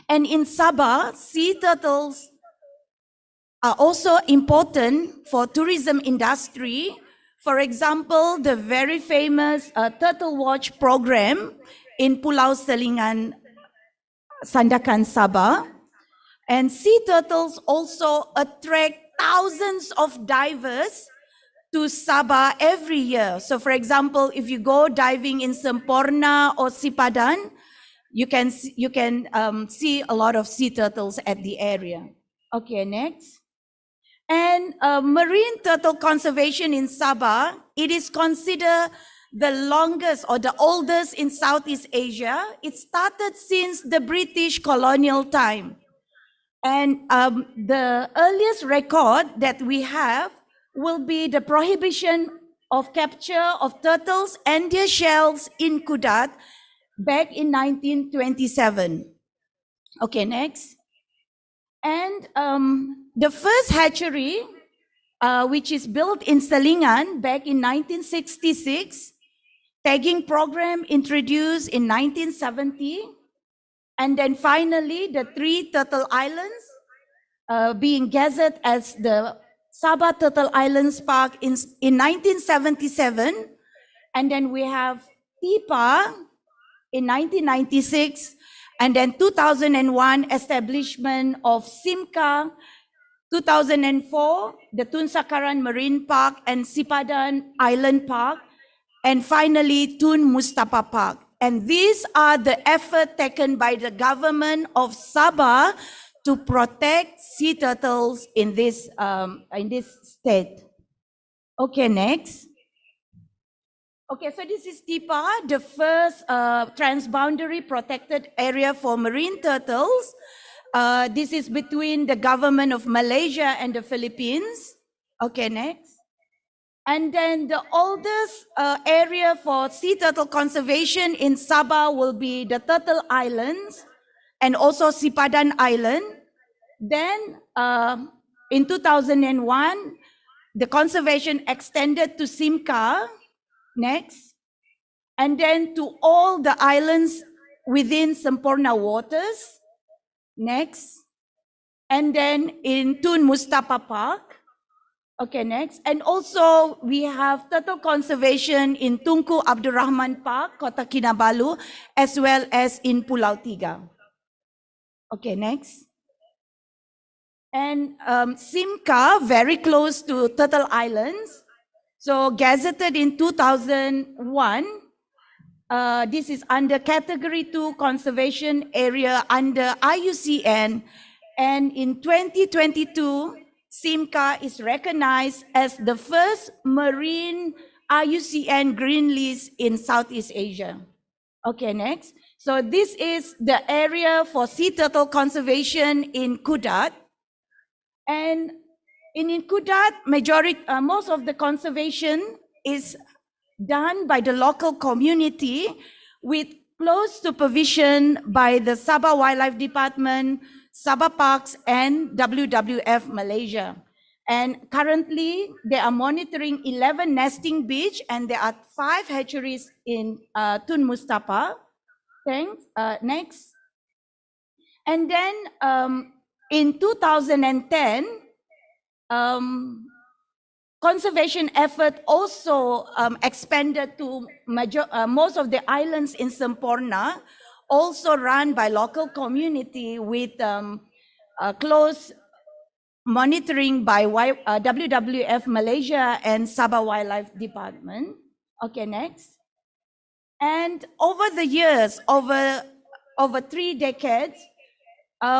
And in Sabah, sea turtles are also important for tourism industry. For example, the very famous Turtle Watch program in Pulau Selingan, Sandakan, Sabah. And sea turtles also attract thousands of divers to Sabah every year. So for example, if you go diving in Semporna or Sipadan, you can see a lot of sea turtles at the area. Okay, next. And marine turtle conservation in Sabah, it is considered the longest or the oldest in Southeast Asia. It started since the British colonial time. And the earliest record that we have will be the prohibition of capture of turtles and their shells in Kudat back in 1927. Okay, next. And the first hatchery, which is built in Selingan back in 1966, tagging program introduced in 1970, and then finally the 3 turtle islands being gazetted as the Sabah Turtle Islands Park in 1977, and then we have Tihpa in 1996, and then 2001 establishment of Simca, 2004 the Tun Sakaran Marine Park and Sipadan Island Park, and finally Tun Mustafa Park. And these are the efforts taken by the government of Sabah to protect sea turtles in this state. Okay, next. Okay, so this is Tihpa, the first transboundary protected area for marine turtles. This is between the government of Malaysia and the Philippines. Okay, next. And then the oldest area for sea turtle conservation in Sabah will be the Turtle Islands and also Sipadan Island. Then in 2001, the conservation extended to Simca. Next. And then to all the islands within Semporna waters. Next. And then in Tun Mustafa Park. Okay, next. And also we have turtle conservation in Tunku Abdul Rahman Park, Kota Kinabalu, as well as in Pulau Tiga. Okay, next. And Simca, very close to Turtle Islands. So gazetted in 2001. This is under Category 2 Conservation Area under IUCN. And in 2022, Simca is recognized as the first marine IUCN green list in Southeast Asia. Okay, next. So this is the area for sea turtle conservation in Kudat. And in Kudat, most of the conservation is done by the local community with close supervision by the Sabah Wildlife Department, Sabah Parks, and WWF Malaysia. And currently, they are monitoring 11 nesting beach, and there are 5 hatcheries in Tun Mustafa. Thanks. Next. And then in 2010, conservation effort also expanded to most of the islands in Semporna, also run by local community with close monitoring by WWF Malaysia and Sabah Wildlife Department. Okay, next. And over the years, over 3 decades,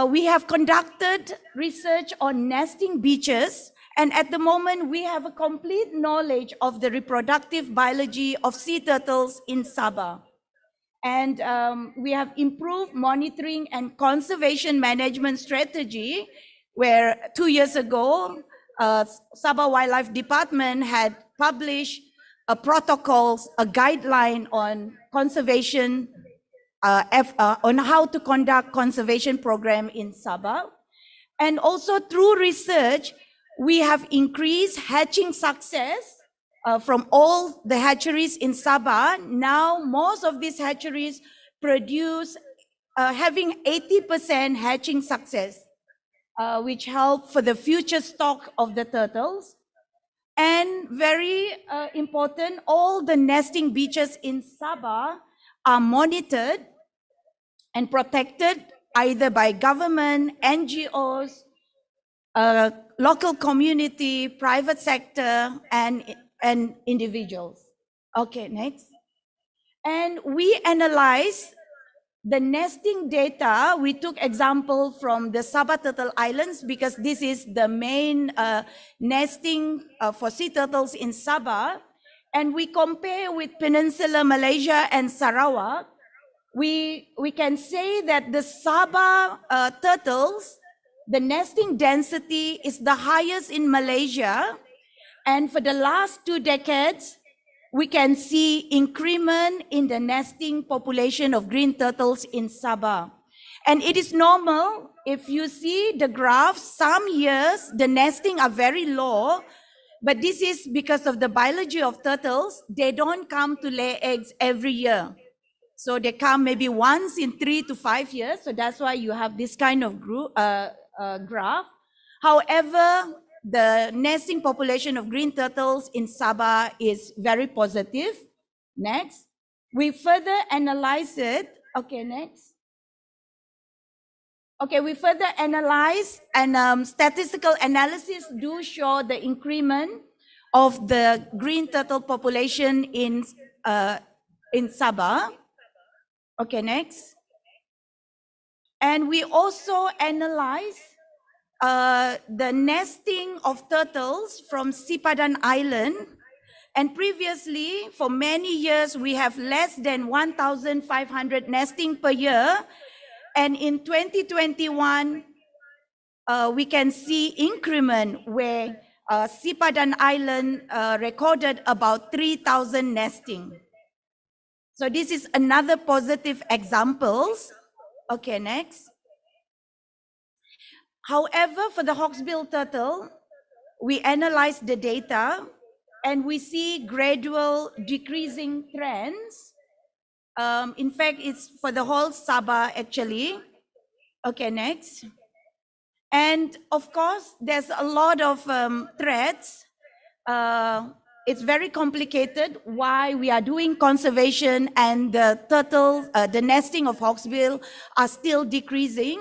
we have conducted research on nesting beaches, and at the moment we have a complete knowledge of the reproductive biology of sea turtles in Sabah. And we have improved monitoring and conservation management strategy, where 2 years ago, Sabah Wildlife Department had published a protocols, a guideline on conservation, on how to conduct conservation program in Sabah. And also through research, we have increased hatching success from all the hatcheries in Sabah. Now, most of these hatcheries produce having 80% hatching success, which help for the future stock of the turtles. And very important, all the nesting beaches in Sabah are monitored and protected either by government, NGOs, local community, private sector, and individuals. Okay, next. And we analyze the nesting data. We took example from the Sabah Turtle Islands because this is the main nesting for sea turtles in Sabah. And we compare with Peninsular Malaysia and Sarawak. We can say that the Sabah turtles, the nesting density is the highest in Malaysia. And for the last 2 decades, we can see increment in the nesting population of green turtles in Sabah. And it is normal, if you see the graph, some years the nesting are very low, but this is because of the biology of turtles. They don't come to lay eggs every year. So they come maybe once in 3 to 5 years. So that's why you have this kind of graph. However, the nesting population of green turtles in Sabah is very positive. Next. We further analyze it. Okay, next. Okay, we further analyze, and statistical analysis do show the increment of the green turtle population in Sabah. Okay, next. And we also analyze the nesting of turtles from Sipadan Island. And previously, for many years, we have less than 1,500 nesting per year. And in 2021, we can see increment where Sipadan Island recorded about 3,000 nesting. So this is another positive examples. Okay, next. However, for the hawksbill turtle, we analyze the data and we see gradual decreasing trends In fact, it's for the whole Sabah actually. Okay, next. And of course, there's a lot of threats. It's very complicated why we are doing conservation and the turtles, the nesting of hawksbill are still decreasing.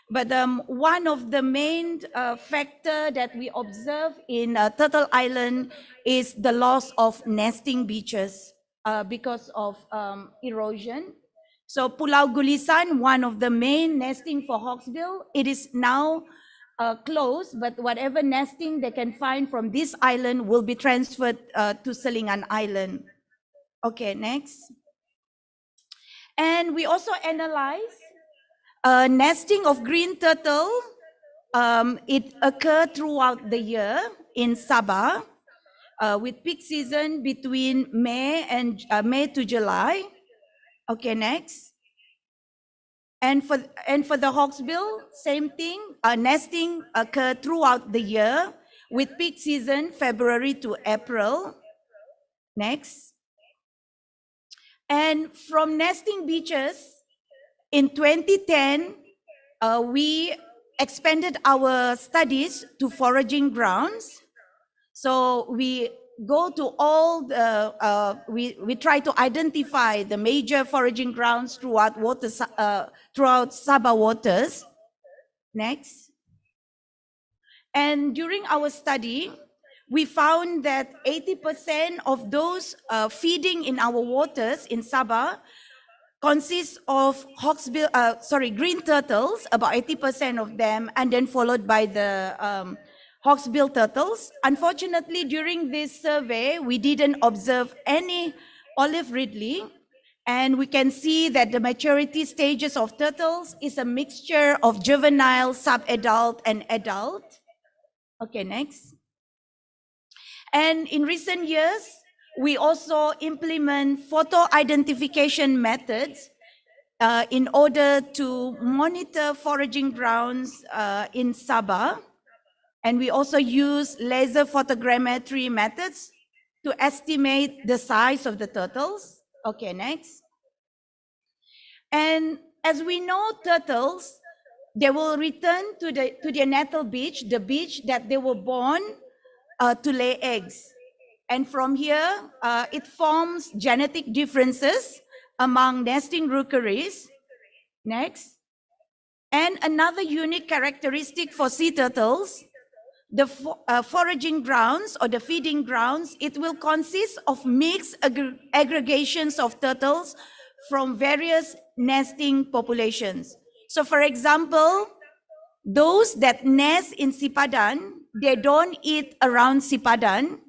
But one of the main factor that we observe in Turtle Island is the loss of nesting beaches because of erosion. So Pulau Gulisan, one of the main nesting for hawksbill, it is now closed, but whatever nesting they can find from this island will be transferred to Selingan Island. Okay, next. And we also analyze nesting of green turtle. It occurs throughout the year in Sabah, with peak season between May to July. Okay, next. And for the hawksbill, same thing. Nesting occur throughout the year with peak season February to April. Next. And from nesting beaches, in 2010, we expanded our studies to foraging grounds. So we go to all the, we try to identify the major foraging grounds throughout throughout Sabah waters. Next. And during our study, we found that 80% of those feeding in our waters in Sabah consists of green turtles, about 80% of them, and then followed by the hawksbill turtles. Unfortunately, during this survey, we didn't observe any olive ridley, and we can see that the maturity stages of turtles is a mixture of juvenile, sub-adult, and adult. Okay, next. And in recent years, we also implement photo identification methods in order to monitor foraging grounds in Sabah. And we also use laser photogrammetry methods to estimate the size of the turtles. Okay, next. And as we know, turtles, they will return to their natal beach, the beach that they were born to lay eggs. And from here, it forms genetic differences among nesting rookeries. Next. And another unique characteristic for sea turtles, the foraging grounds or the feeding grounds, it will consist of mixed aggregations of turtles from various nesting populations. So for example, those that nest in Sipadan, they don't eat around Sipadan,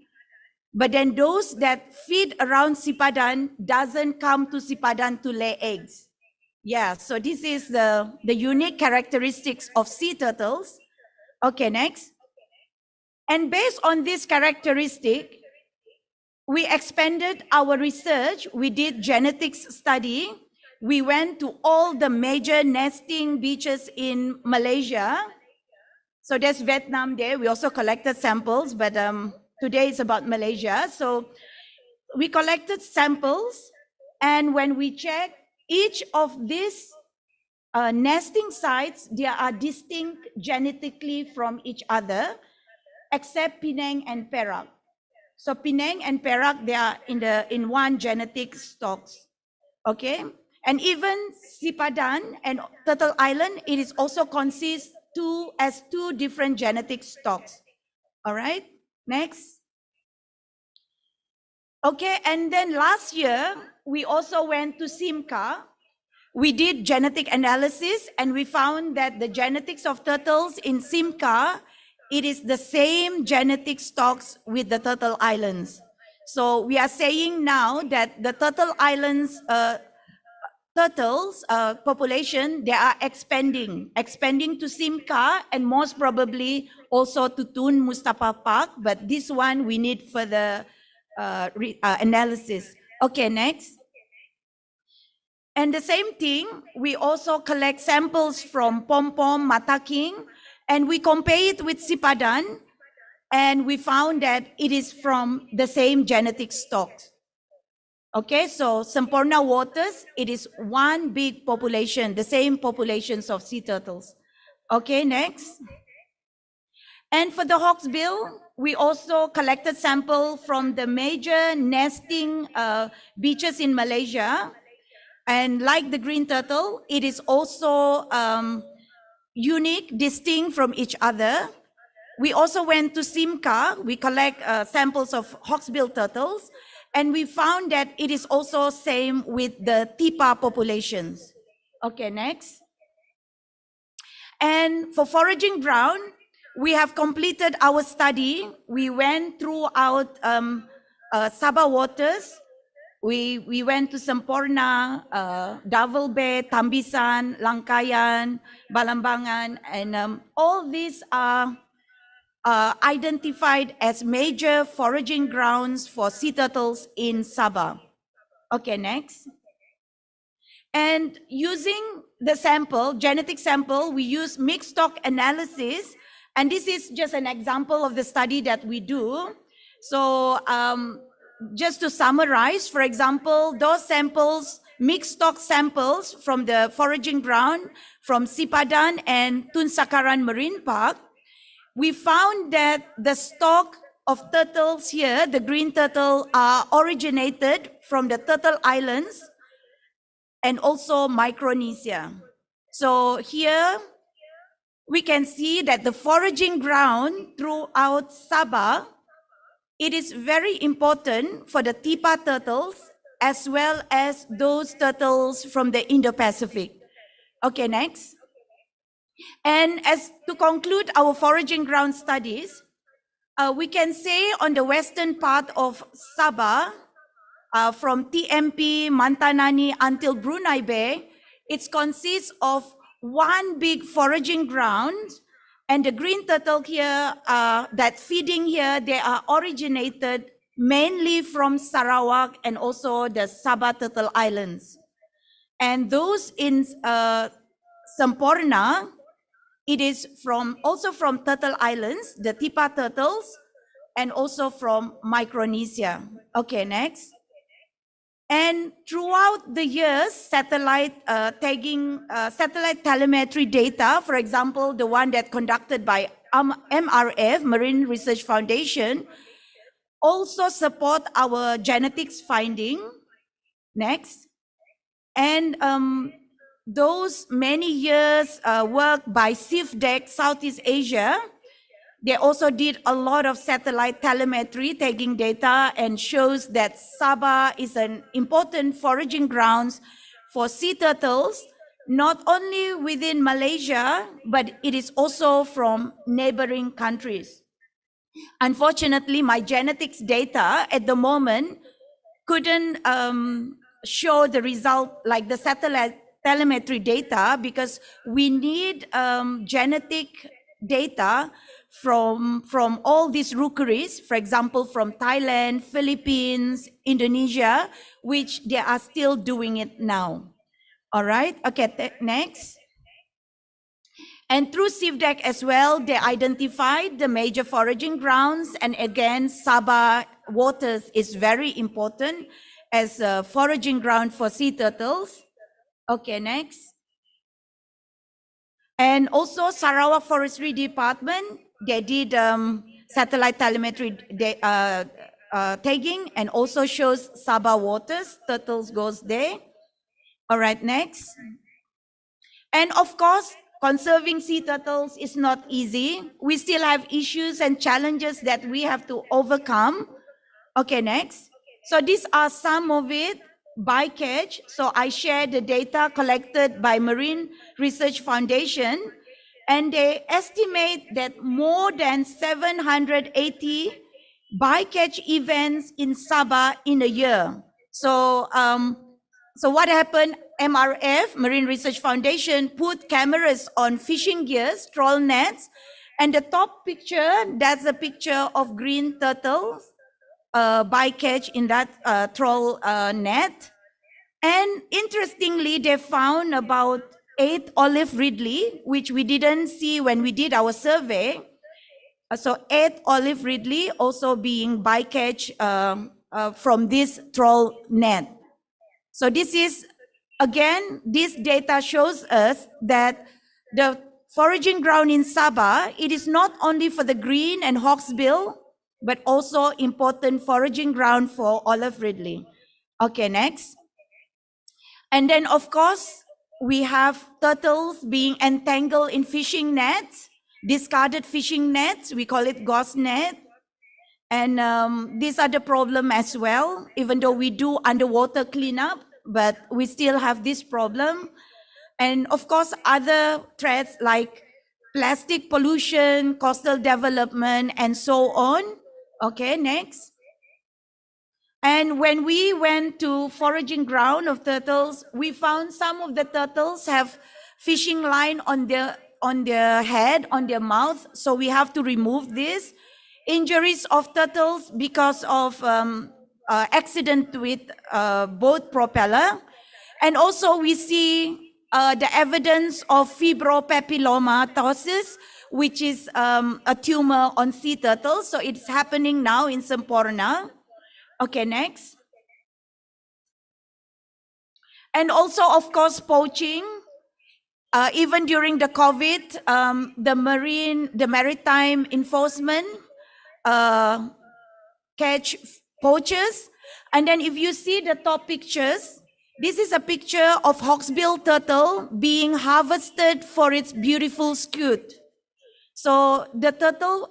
but then those that feed around Sipadan doesn't come to Sipadan to lay eggs. Yeah, so this is the unique characteristics of sea turtles. Okay, next. And based on this characteristic, we expanded our research. We did genetics study. We went to all the major nesting beaches in Malaysia. So there's Vietnam there. We also collected samples, but today it's about Malaysia. So we collected samples, and when we check each of these nesting sites, they are distinct genetically from each other, except Penang and Perak. So Penang and Perak, they are in one genetic stocks. Okay, and even Sipadan and Turtle Island, it is also consists as two different genetic stocks. All right, next. Okay, and then last year, we also went to Simca. We did genetic analysis, and we found that the genetics of turtles in Simca, it is the same genetic stocks with the Turtle Islands. So we are saying now that the Turtle Islands turtles population, they are expanding to Simca and most probably also to Tun Mustafa Park, but this one we need further analysis. Okay, next. And the same thing, we also collect samples from Pom Pom, Mata King, and we compare it with Sipadan, and we found that it is from the same genetic stocks. Okay, so Semporna waters, it is one big population, the same populations of sea turtles. Okay, next. And for the hawksbill, we also collected sample from the major nesting beaches in Malaysia. And like the green turtle, it is also unique, distinct from each other. We also went to Simca. We collect samples of hawksbill turtles, and we found that it is also same with the Tihpa populations. Okay, next. And for foraging ground, we have completed our study. We went throughout Sabah waters. We went to Semporna, Davao Bay, Tambisan, Langkayan, Balambangan, and all these are identified as major foraging grounds for sea turtles in Sabah. Okay, next. And using the sample, genetic sample, we use mixed stock analysis. And this is just an example of the study that we do. So just to summarize, for example, those samples, mixed stock samples from the foraging ground from Sipadan and Tun Sakaran Marine Park, we found that the stock of turtles here, the green turtle, are originated from the Turtle Islands and also Micronesia. So here we can see that the foraging ground throughout Sabah, it is very important for the Tihpa turtles as well as those turtles from the Indo-Pacific. Okay, next. And as to conclude our foraging ground studies, we can say on the western part of Sabah, from TMP, Mantanani until Brunei Bay, it consists of one big foraging ground, and the green turtle here that feeding here, they are originated mainly from Sarawak and also the Sabah Turtle Islands. And those in Semporna, it is also from Turtle Islands, the Tihpa turtles, and also from Micronesia. Okay, next. And throughout the years, satellite satellite telemetry data, for example, the one that conducted by MRF, Marine Research Foundation, also support our genetics finding. Next. And those many years work by CIFDEC Southeast Asia, they also did a lot of satellite telemetry taking data and shows that Sabah is an important foraging grounds for sea turtles, not only within Malaysia, but it is also from neighboring countries. Unfortunately, my genetics data at the moment couldn't show the result like the satellite telemetry data because we need genetic data from all these rookeries, for example, from Thailand, Philippines, Indonesia, which they are still doing it now. All right, okay, next. And through CIFDEC as well, they identified the major foraging grounds. And again, Sabah waters is very important as a foraging ground for sea turtles. Okay, next. And also Sarawak Forestry Department, they did satellite telemetry tagging and also shows Sabah waters, turtles goes there. All right, next. And of course, conserving sea turtles is not easy. We still have issues and challenges that we have to overcome. Okay, next. So these are some of it. Bycatch. So I shared the data collected by Marine Research Foundation, and they estimate that more than 780 bycatch events in Sabah in a year. So, so what happened? MRF, Marine Research Foundation, put cameras on fishing gears, trawl nets, and the top picture, that's a picture of green turtles. Bycatch in that trawl net. And interestingly, they found about 8 olive ridley, which we didn't see when we did our survey. So 8 olive ridley also being bycatch from this troll net. So this is, again, this data shows us that the foraging ground in Sabah, it is not only for the green and hawksbill, but also important foraging ground for olive ridley. Okay, next. And then, of course, we have turtles being entangled in fishing nets, discarded fishing nets. We call it ghost net. And these are the problem as well, even though we do underwater cleanup, but we still have this problem. And of course, other threats like plastic pollution, coastal development, and so on. Okay, next. And when we went to foraging ground of turtles, we found some of the turtles have fishing line on their head, on their mouth. So we have to remove this. Injuries of turtles because of accident with boat propeller. And also we see the evidence of fibropapillomatosis, which is a tumor on sea turtles. So it's happening now in Semporna. Okay, next. And also, of course, poaching. Even during the COVID, the maritime enforcement catch poachers. And then if you see the top pictures, this is a picture of hawksbill turtle being harvested for its beautiful scute. So the turtle,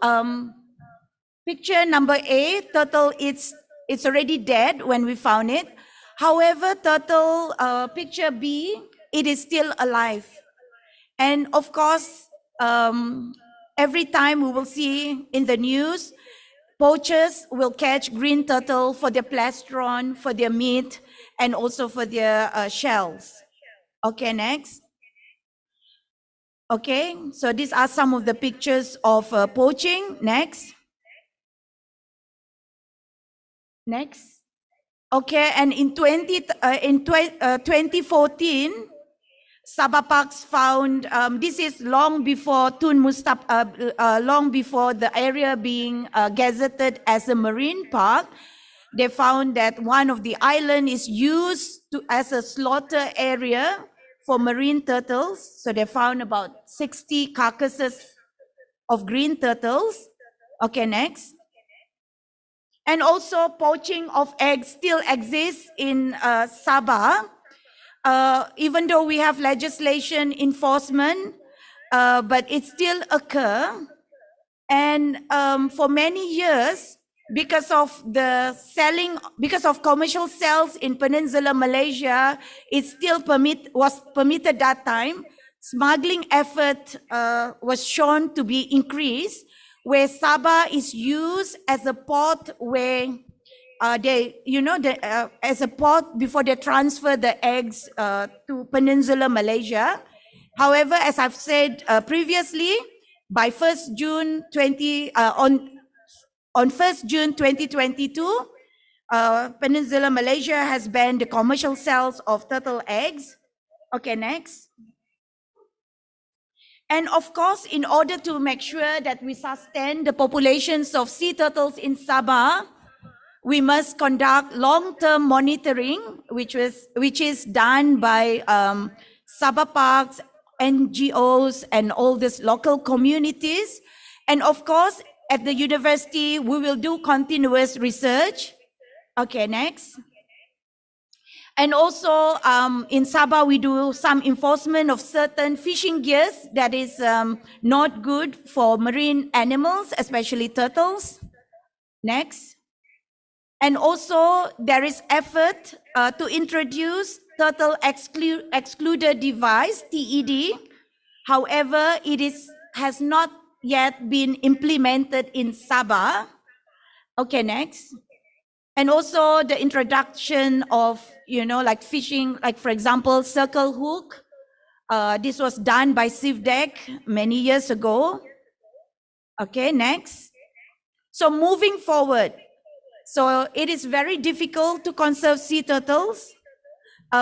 picture number A, turtle, it's already dead when we found it. However, turtle picture B, it is still alive. And of course, every time we will see in the news, poachers will catch green turtle for their plastron, for their meat, and also for their shells. Okay, next. Okay, so these are some of the pictures of poaching. Next. Next. Okay, and in 2014, Sabah Parks found, this is long before long before the area being gazetted as a marine park. They found that one of the island is used as a slaughter area for marine turtles. So they found about 60 carcasses of green turtles. Okay, next. And also poaching of eggs still exists in Sabah. Even though we have legislation enforcement, but it still occurs. And for many years, because of commercial sales in Peninsular Malaysia, it still was permitted that time. Smuggling effort was shown to be increased, where Sabah is used as a port where as a port before they transfer the eggs to Peninsular Malaysia. However, as I've said previously, by 1st June 2022, Peninsular Malaysia has banned the commercial sales of turtle eggs. Okay, next. And of course, in order to make sure that we sustain the populations of sea turtles in Sabah, we must conduct long-term monitoring, which is done by Sabah Parks, NGOs, and all these local communities. And of course, at the university, we will do continuous research. Okay, next. And also in Sabah, we do some enforcement of certain fishing gears that is not good for marine animals, especially turtles. Next. And also there is effort to introduce turtle excluder device, TED. However, it has not yet been implemented in Sabah. Okay, next. And also the introduction of, like fishing, like for example, circle hook. This was done by CIVDEC many years ago. Okay, next. So moving forward, so it is very difficult to conserve sea turtles.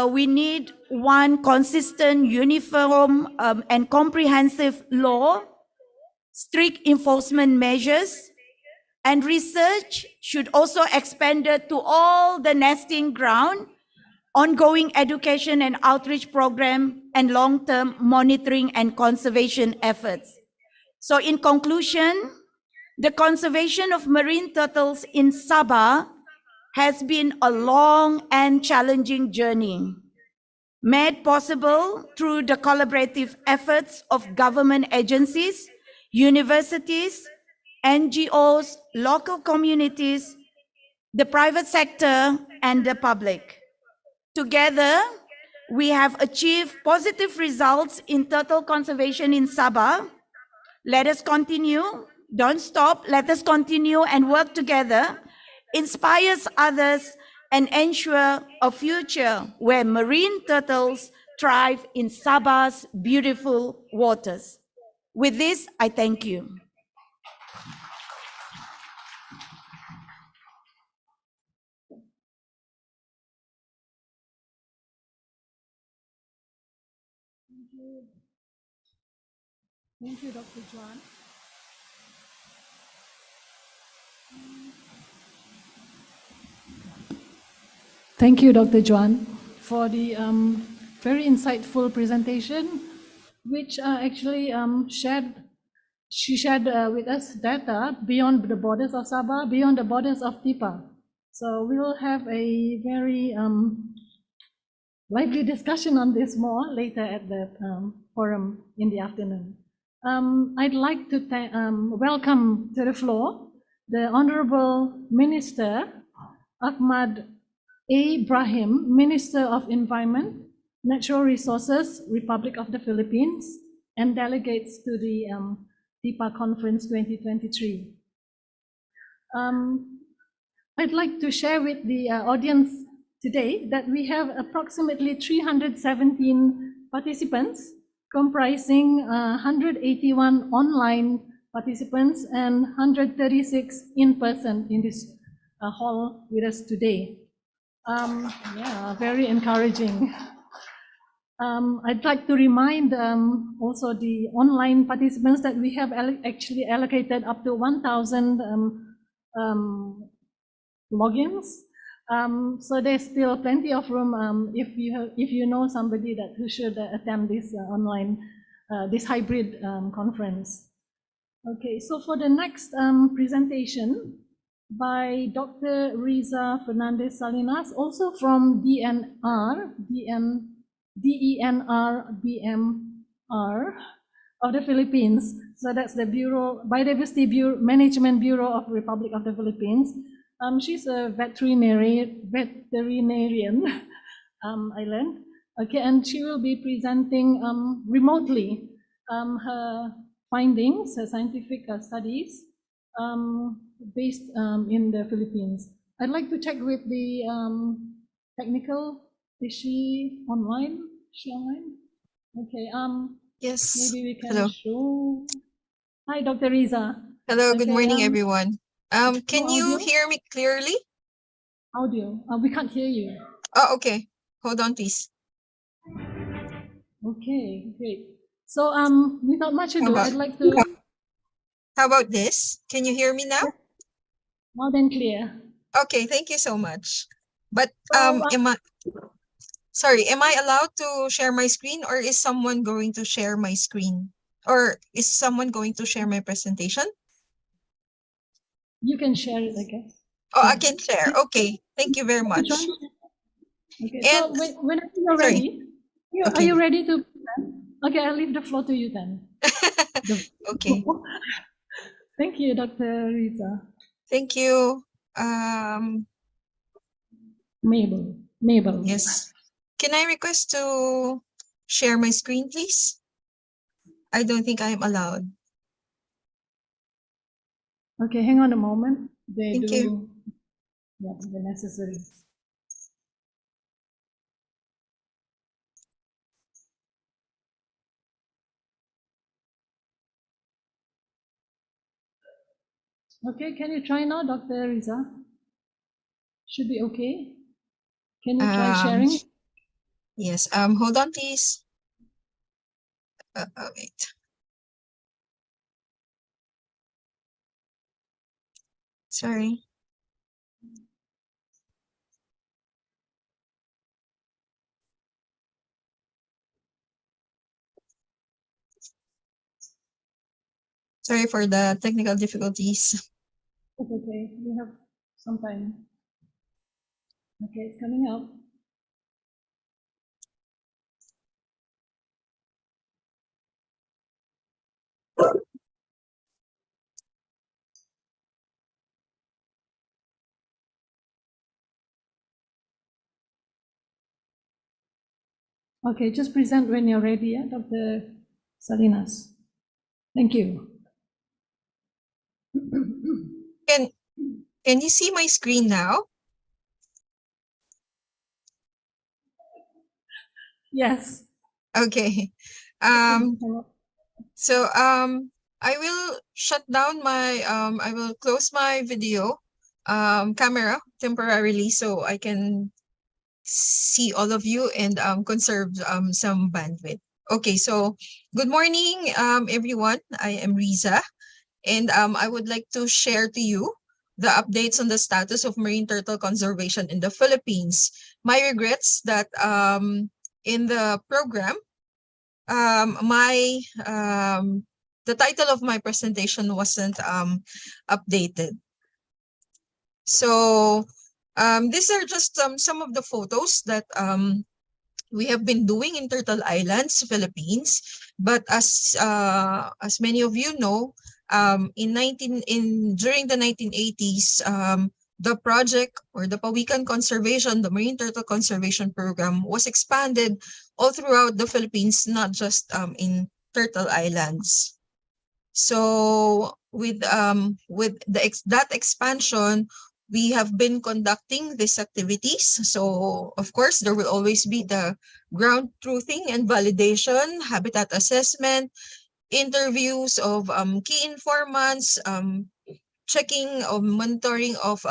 We need one consistent, uniform, and comprehensive law, strict enforcement measures, And research should also expand to all the nesting ground, ongoing education and outreach program, and long-term monitoring and conservation efforts. So in conclusion, the conservation of marine turtles in Sabah has been a long and challenging journey, made possible through the collaborative efforts of government agencies, universities, NGOs, local communities, the private sector, and the public. Together, we have achieved positive results in turtle conservation in Sabah. Let us continue, don't stop, let us continue and work together, inspires others, and ensure a future where marine turtles thrive in Sabah's beautiful waters. With this, I thank you. Thank you, Dr. Juan. Thank you, Dr. Juan, for the very insightful presentation, which actually she shared with us data beyond the borders of Sabah, beyond the borders of Tihpa. So we will have a very lively discussion on this more later at the forum in the afternoon. I'd like to welcome to the floor the Honorable Minister Ahmad A. Brahim, Minister of Environment, Natural Resources, Republic of the Philippines, and delegates to the Tihpa Conference 2023. I'd like to share with the audience today that we have approximately 317 participants, comprising 181 online participants and 136 in person in this hall with us today. Yeah, very encouraging. I'd like to remind also the online participants that we have actually allocated up to 1,000 logins. So there's still plenty of room if you know somebody who should attend this online, this hybrid conference. Okay, so for the next presentation by Dr. Riza Fernandez Salinas, also from DENR BMR of the Philippines. So that's the Biodiversity Management Bureau of Republic of the Philippines. She's a veterinarian, I learned. Okay, and she will be presenting remotely her findings, her scientific studies based in the Philippines. I'd like to check with the technical. Is she online? Is she online? Okay. Yes. Maybe we can Hello. show. Hi, Dr. Riza. Hello. Okay, Good morning, everyone. Can no you audio? hear me clearly? Audio. We can't hear you. Oh, okay. Hold on, please. Okay, great. So without much ado, about- I'd like to How about this? Can you hear me now? loud and clear. Okay. Thank you so much. But So, am I allowed to share my screen, or is someone going to share my screen? Or is someone going to share my presentation? you can share it, I guess. Oh, I can share. Okay. Thank you very much. Okay, And- so whenever you're sorry. ready, are Okay. you ready to present? Okay, I'll leave the floor to you then. Okay. Thank you, Dr. Riza. Thank you. Mabel. Yes. Can I request to share my screen, please? I don't think I'm allowed. Okay, hang on a moment. They Thank do you. Yeah, the necessary. Okay, can you try now, Dr. Riza? Should be okay. Can you try sharing? Yes. Hold on, please. Wait. Sorry. Sorry for the technical difficulties. It's okay. We have some time. Okay, it's coming up. Okay, just present when you're ready, yeah, Dr. Salinas. Thank you. Can can you see my screen now? Yes. Okay. So I will shut down my I will close my video camera temporarily so I can see all of you and conserve some bandwidth. Okay, so good morning everyone. I am Riza and I would like to share to you the updates on the status of marine turtle conservation in the Philippines. My regrets that in the program my the title of my presentation wasn't updated. So these are just some of the photos that we have been doing in Turtle Islands, Philippines. But as many of you know, during the 1980s, the project or the Pawikan Conservation, the Marine Turtle Conservation Program was expanded all throughout the Philippines, not just in Turtle Islands. So with that expansion, we have been conducting these activities. So of course, there will always be the ground truthing and validation, habitat assessment, interviews of key informants, checking or monitoring of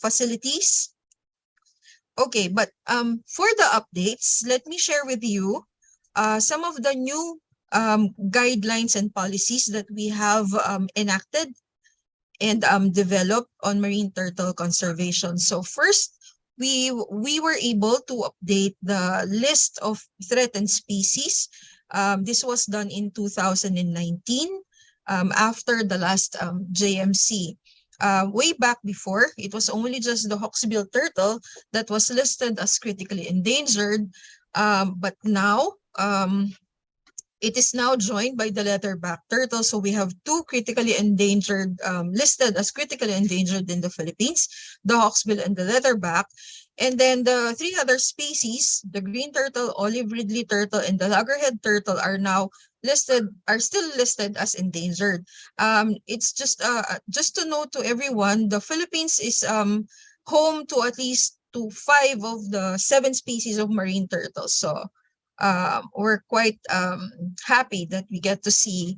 facilities. Okay, but for the updates, let me share with you some of the new guidelines and policies that we have enacted and developed on marine turtle conservation. So first, we were able to update the list of threatened species. This was done in 2019 after the last JMC. Way back before, it was only just the hawksbill turtle that was listed as critically endangered. But now, it is now joined by the leatherback turtle. So we have two critically endangered, listed as critically endangered in the Philippines, the hawksbill and the leatherback. And then the three other species, the green turtle, olive ridley turtle, and the loggerhead turtle are still listed as endangered. It's just to note to everyone, the Philippines is home to at least to 5 of the 7 species of marine turtles. So we're quite happy that we get to see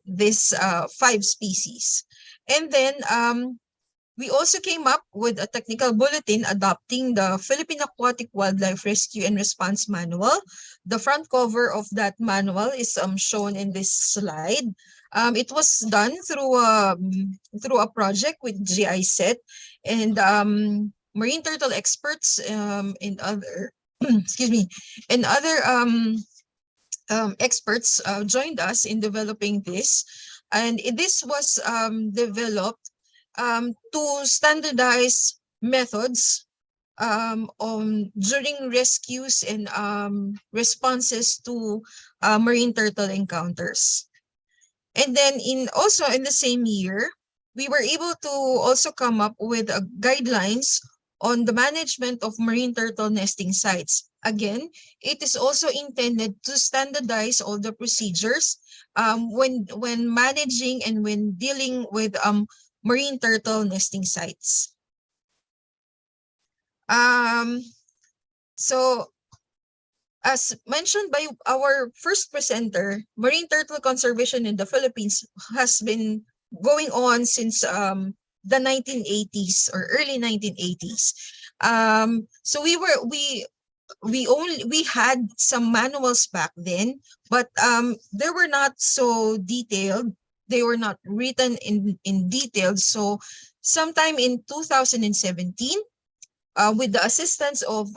this 5 species. And then we also came up with a technical bulletin adopting the Philippine Aquatic Wildlife Rescue and Response Manual. The front cover of that manual is shown in this slide. It was done through a project with GIZ and marine turtle experts and other excuse me, and other experts joined us in developing this. And this was developed to standardize methods during rescues and responses to marine turtle encounters. And then also in the same year, we were able to also come up with guidelines on the management of marine turtle nesting sites. Again, it is also intended to standardize all the procedures when managing and when dealing with marine turtle nesting sites. So as mentioned by our first presenter, marine turtle conservation in the Philippines has been going on since the 1980s or early 1980s. So we had some manuals back then, but they were not so detailed they were not written in detail. So sometime in 2017, with the assistance of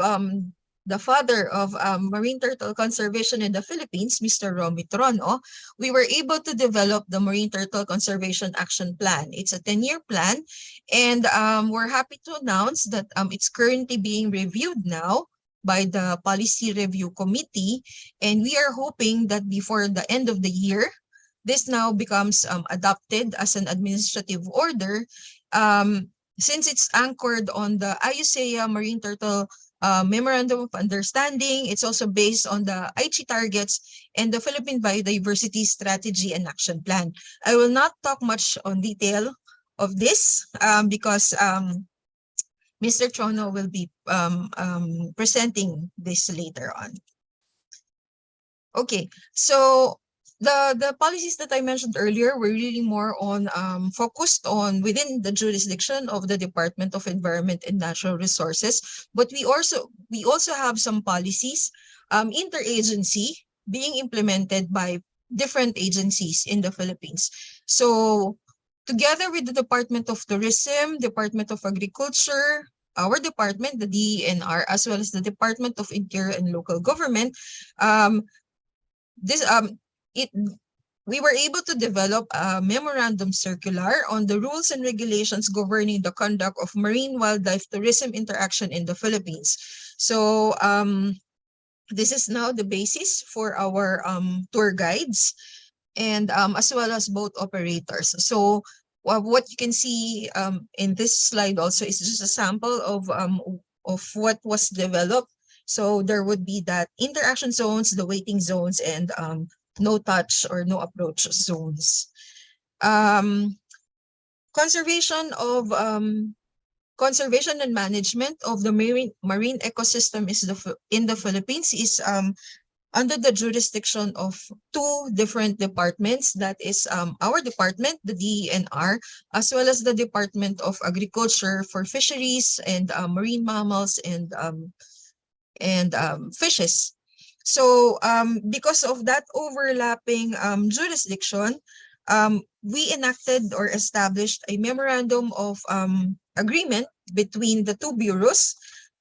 the father of marine turtle conservation in the Philippines, Mr. Romy Trono, we were able to develop the Marine Turtle Conservation Action Plan. It's a 10-year plan, and we're happy to announce that it's currently being reviewed now by the Policy Review Committee, and we are hoping that before the end of the year, this now becomes adopted as an administrative order, since it's anchored on the IUCEA Marine Turtle Memorandum of Understanding. It's also based on the Aichi targets and the Philippine Biodiversity Strategy and Action Plan. I will not talk much on detail of this because Mr. Trono will be presenting this later on. Okay, so the policies that I mentioned earlier were really more on focused on within the jurisdiction of the Department of Environment and Natural Resources, but we also have some policies interagency being implemented by different agencies in the Philippines. So together with the Department of Tourism, Department of Agriculture, our department, the DENR, as well as the Department of Interior and Local Government, we were able to develop a memorandum circular on the rules and regulations governing the conduct of marine wildlife tourism interaction in the Philippines. So this is now the basis for our tour guides and as well as boat operators. So what you can see in this slide also is just a sample of what was developed. So there would be that interaction zones, the waiting zones, and no touch or no approach zones. Conservation and management of the marine ecosystem in the Philippines is under the jurisdiction of two different departments. That is our department, the DENR, as well as the Department of Agriculture for fisheries and marine mammals and fishes. So because of that overlapping jurisdiction, we enacted or established a memorandum of agreement between the two bureaus,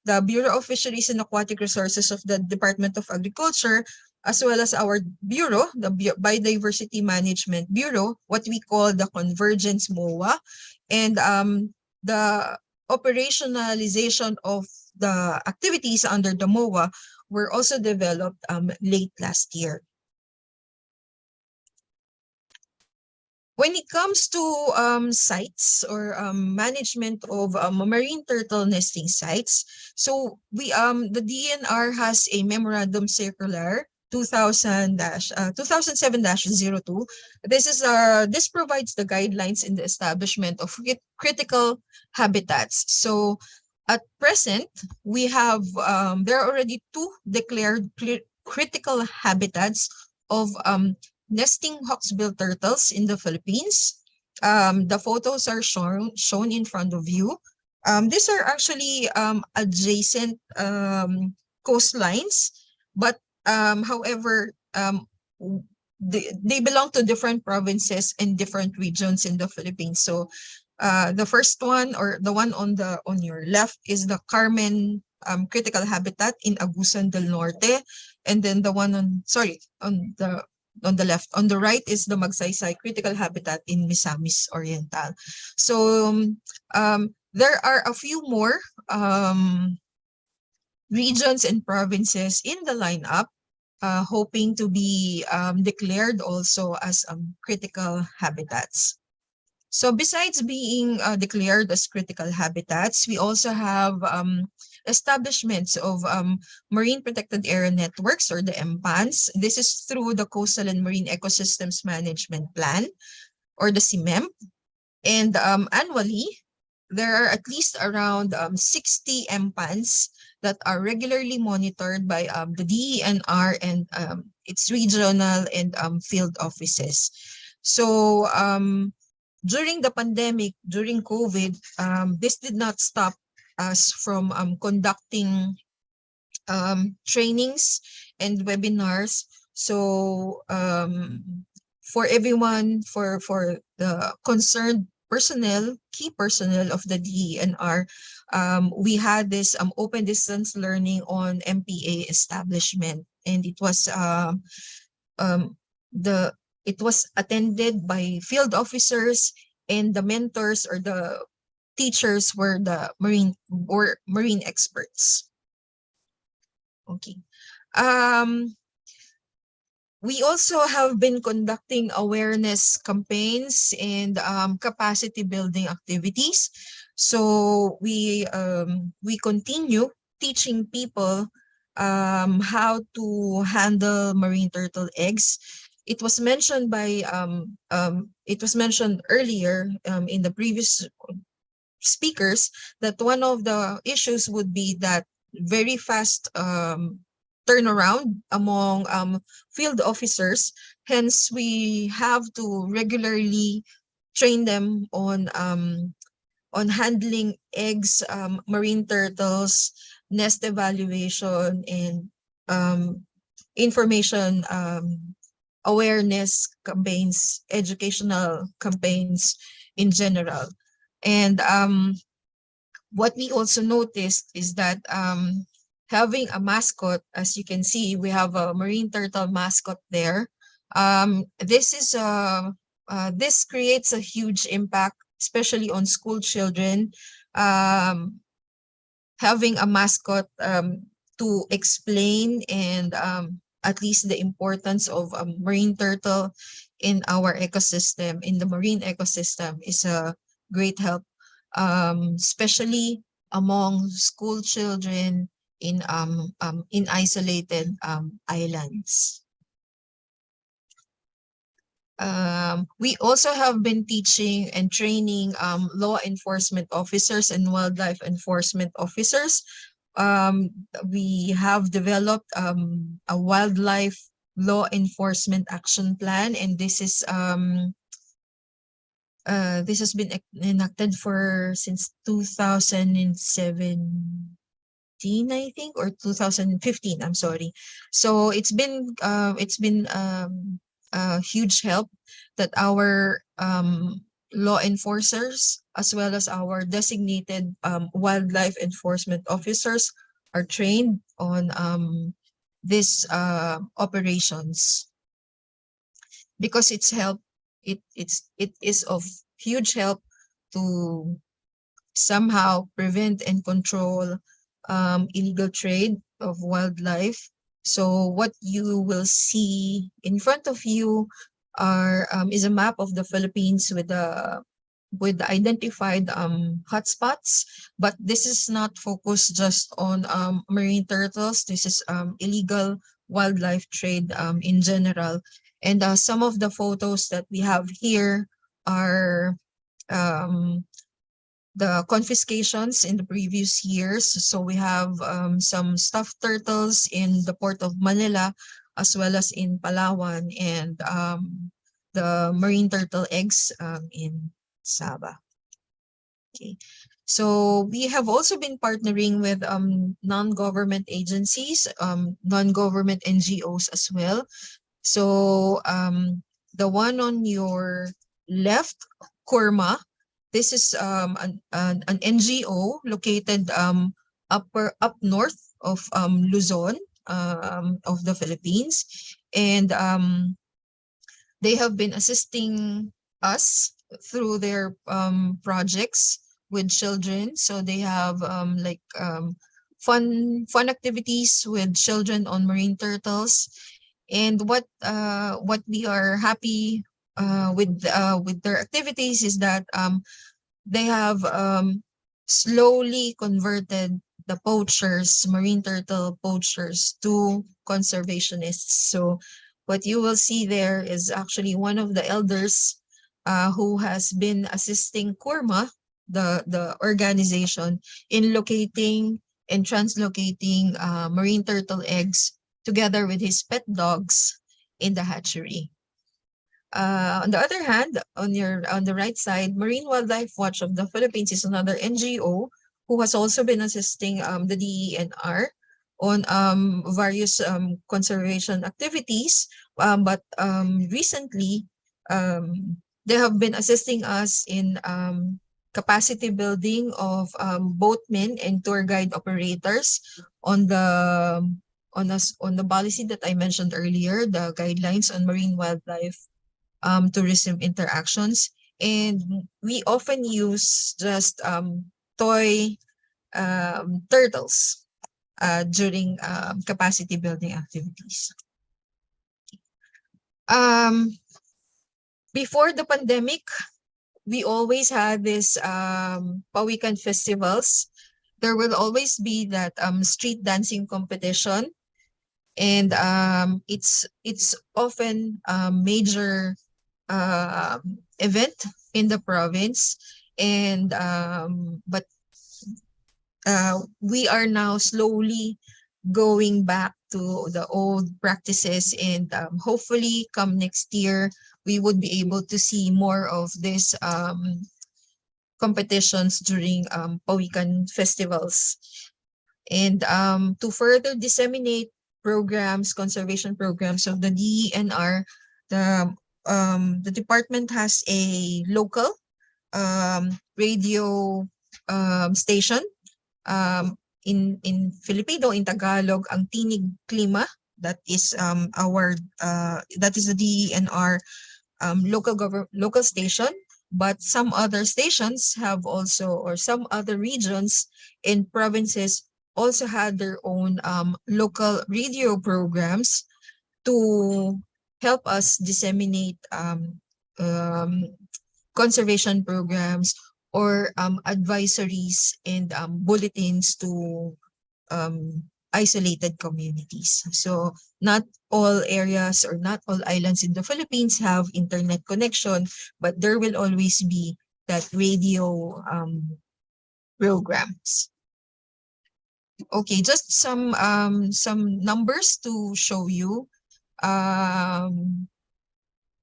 the Bureau of Fisheries and Aquatic Resources of the Department of Agriculture, as well as our bureau, the Biodiversity Management Bureau, what we call the Convergence MOA, and the operationalization of the activities under the MOA were also developed late last year. When it comes to sites or management of marine turtle nesting sites, so we the DNR has a memorandum circular 2007-02. This provides the guidelines in the establishment of critical habitats. So at present, we have there are already two declared critical habitats of nesting hawksbill turtles in the Philippines. The photos are shown in front of you. These are actually adjacent coastlines, but however, they belong to different provinces and different regions in the Philippines. So the first one, or the one on your left, is the Carmen critical habitat in Agusan del Norte, and then the one on the left, on the right, is the Magsaysay critical habitat in Misamis Oriental. So there are a few more regions and provinces in the lineup hoping to be declared also as critical habitats. So besides being declared as critical habitats, we also have establishments of marine protected area networks, or the MPANs. This is through the Coastal and Marine Ecosystems Management Plan, or the CMEM. And annually, there are at least around 60 MPANs that are regularly monitored by the DENR and its regional and field offices. So during the pandemic, during COVID, this did not stop us from conducting trainings and webinars. So for everyone, for the concerned personnel, key personnel of the DENR, we had this open distance learning on MPA establishment, and it was it was attended by field officers, and the mentors or the teachers were the marine experts. Okay. We also have been conducting awareness campaigns and capacity building activities. So we continue teaching people how to handle marine turtle eggs. It was mentioned earlier in the previous speakers that one of the issues would be that very fast turnaround among field officers. Hence, we have to regularly train them on handling eggs, marine turtles, nest evaluation, and information awareness campaigns, educational campaigns in general. And what we also noticed is that having a mascot, as you can see, we have a marine turtle mascot there. This creates a huge impact, especially on school children. Having a mascot to explain and at least the importance of a marine turtle in our ecosystem, in the marine ecosystem, is a great help, especially among school children in isolated islands. We also have been teaching and training law enforcement officers and wildlife enforcement officers. We have developed a wildlife law enforcement action plan, and this has been enacted since 2017, I think, or 2015. I'm sorry. So it's been a huge help that our law enforcers, as well as our designated wildlife enforcement officers, are trained on these operations, because it's help. It is of huge help to somehow prevent and control illegal trade of wildlife. So what you will see in front of you is a map of the Philippines with the identified hotspots, but this is not focused just on marine turtles. This is illegal wildlife trade in general. And some of the photos that we have here are the confiscations in the previous years. So we have some stuffed turtles in the port of Manila, as well as in Palawan, and the marine turtle eggs in Sabah. Okay. So we have also been partnering with non-government agencies, non-government NGOs as well. So the one on your left, Kurma, this is an NGO located up north of Luzon, of the Philippines, and they have been assisting us through their projects with children. So they have fun activities with children on marine turtles. And what we are happy with their activities is that they have slowly converted the poachers, marine turtle poachers, to conservationists. So what you will see there is actually one of the elders who has been assisting Kurma, the organization, in locating and translocating marine turtle eggs together with his pet dogs in the hatchery. On the other hand, on the right side, Marine Wildlife Watch of the Philippines is another NGO who has also been assisting the DENR on various conservation activities. But recently, They have been assisting us in capacity building of boatmen and tour guide operators on the policy that I mentioned earlier, the guidelines on marine wildlife tourism interactions. And we often use just toy turtles during capacity building activities. Before the pandemic, we always had this Pawikan festivals. There will always be that street dancing competition, and it's often a major event in the province. And but we are now slowly going back to the old practices, and hopefully come next year we would be able to see more of this competitions during Pawikan festivals. And to further disseminate programs, conservation programs of the DENR, the department has a local radio station in Filipino, in Tagalog, ang Tinig Klima. That is that is the DENR local station. But some other stations have also, or some other regions in provinces also had their own local radio programs to help us disseminate conservation programs or advisories and bulletins to isolated communities. So not all areas or not all islands in the Philippines have internet connection, but there will always be that radio programs. Okay, just some numbers to show you.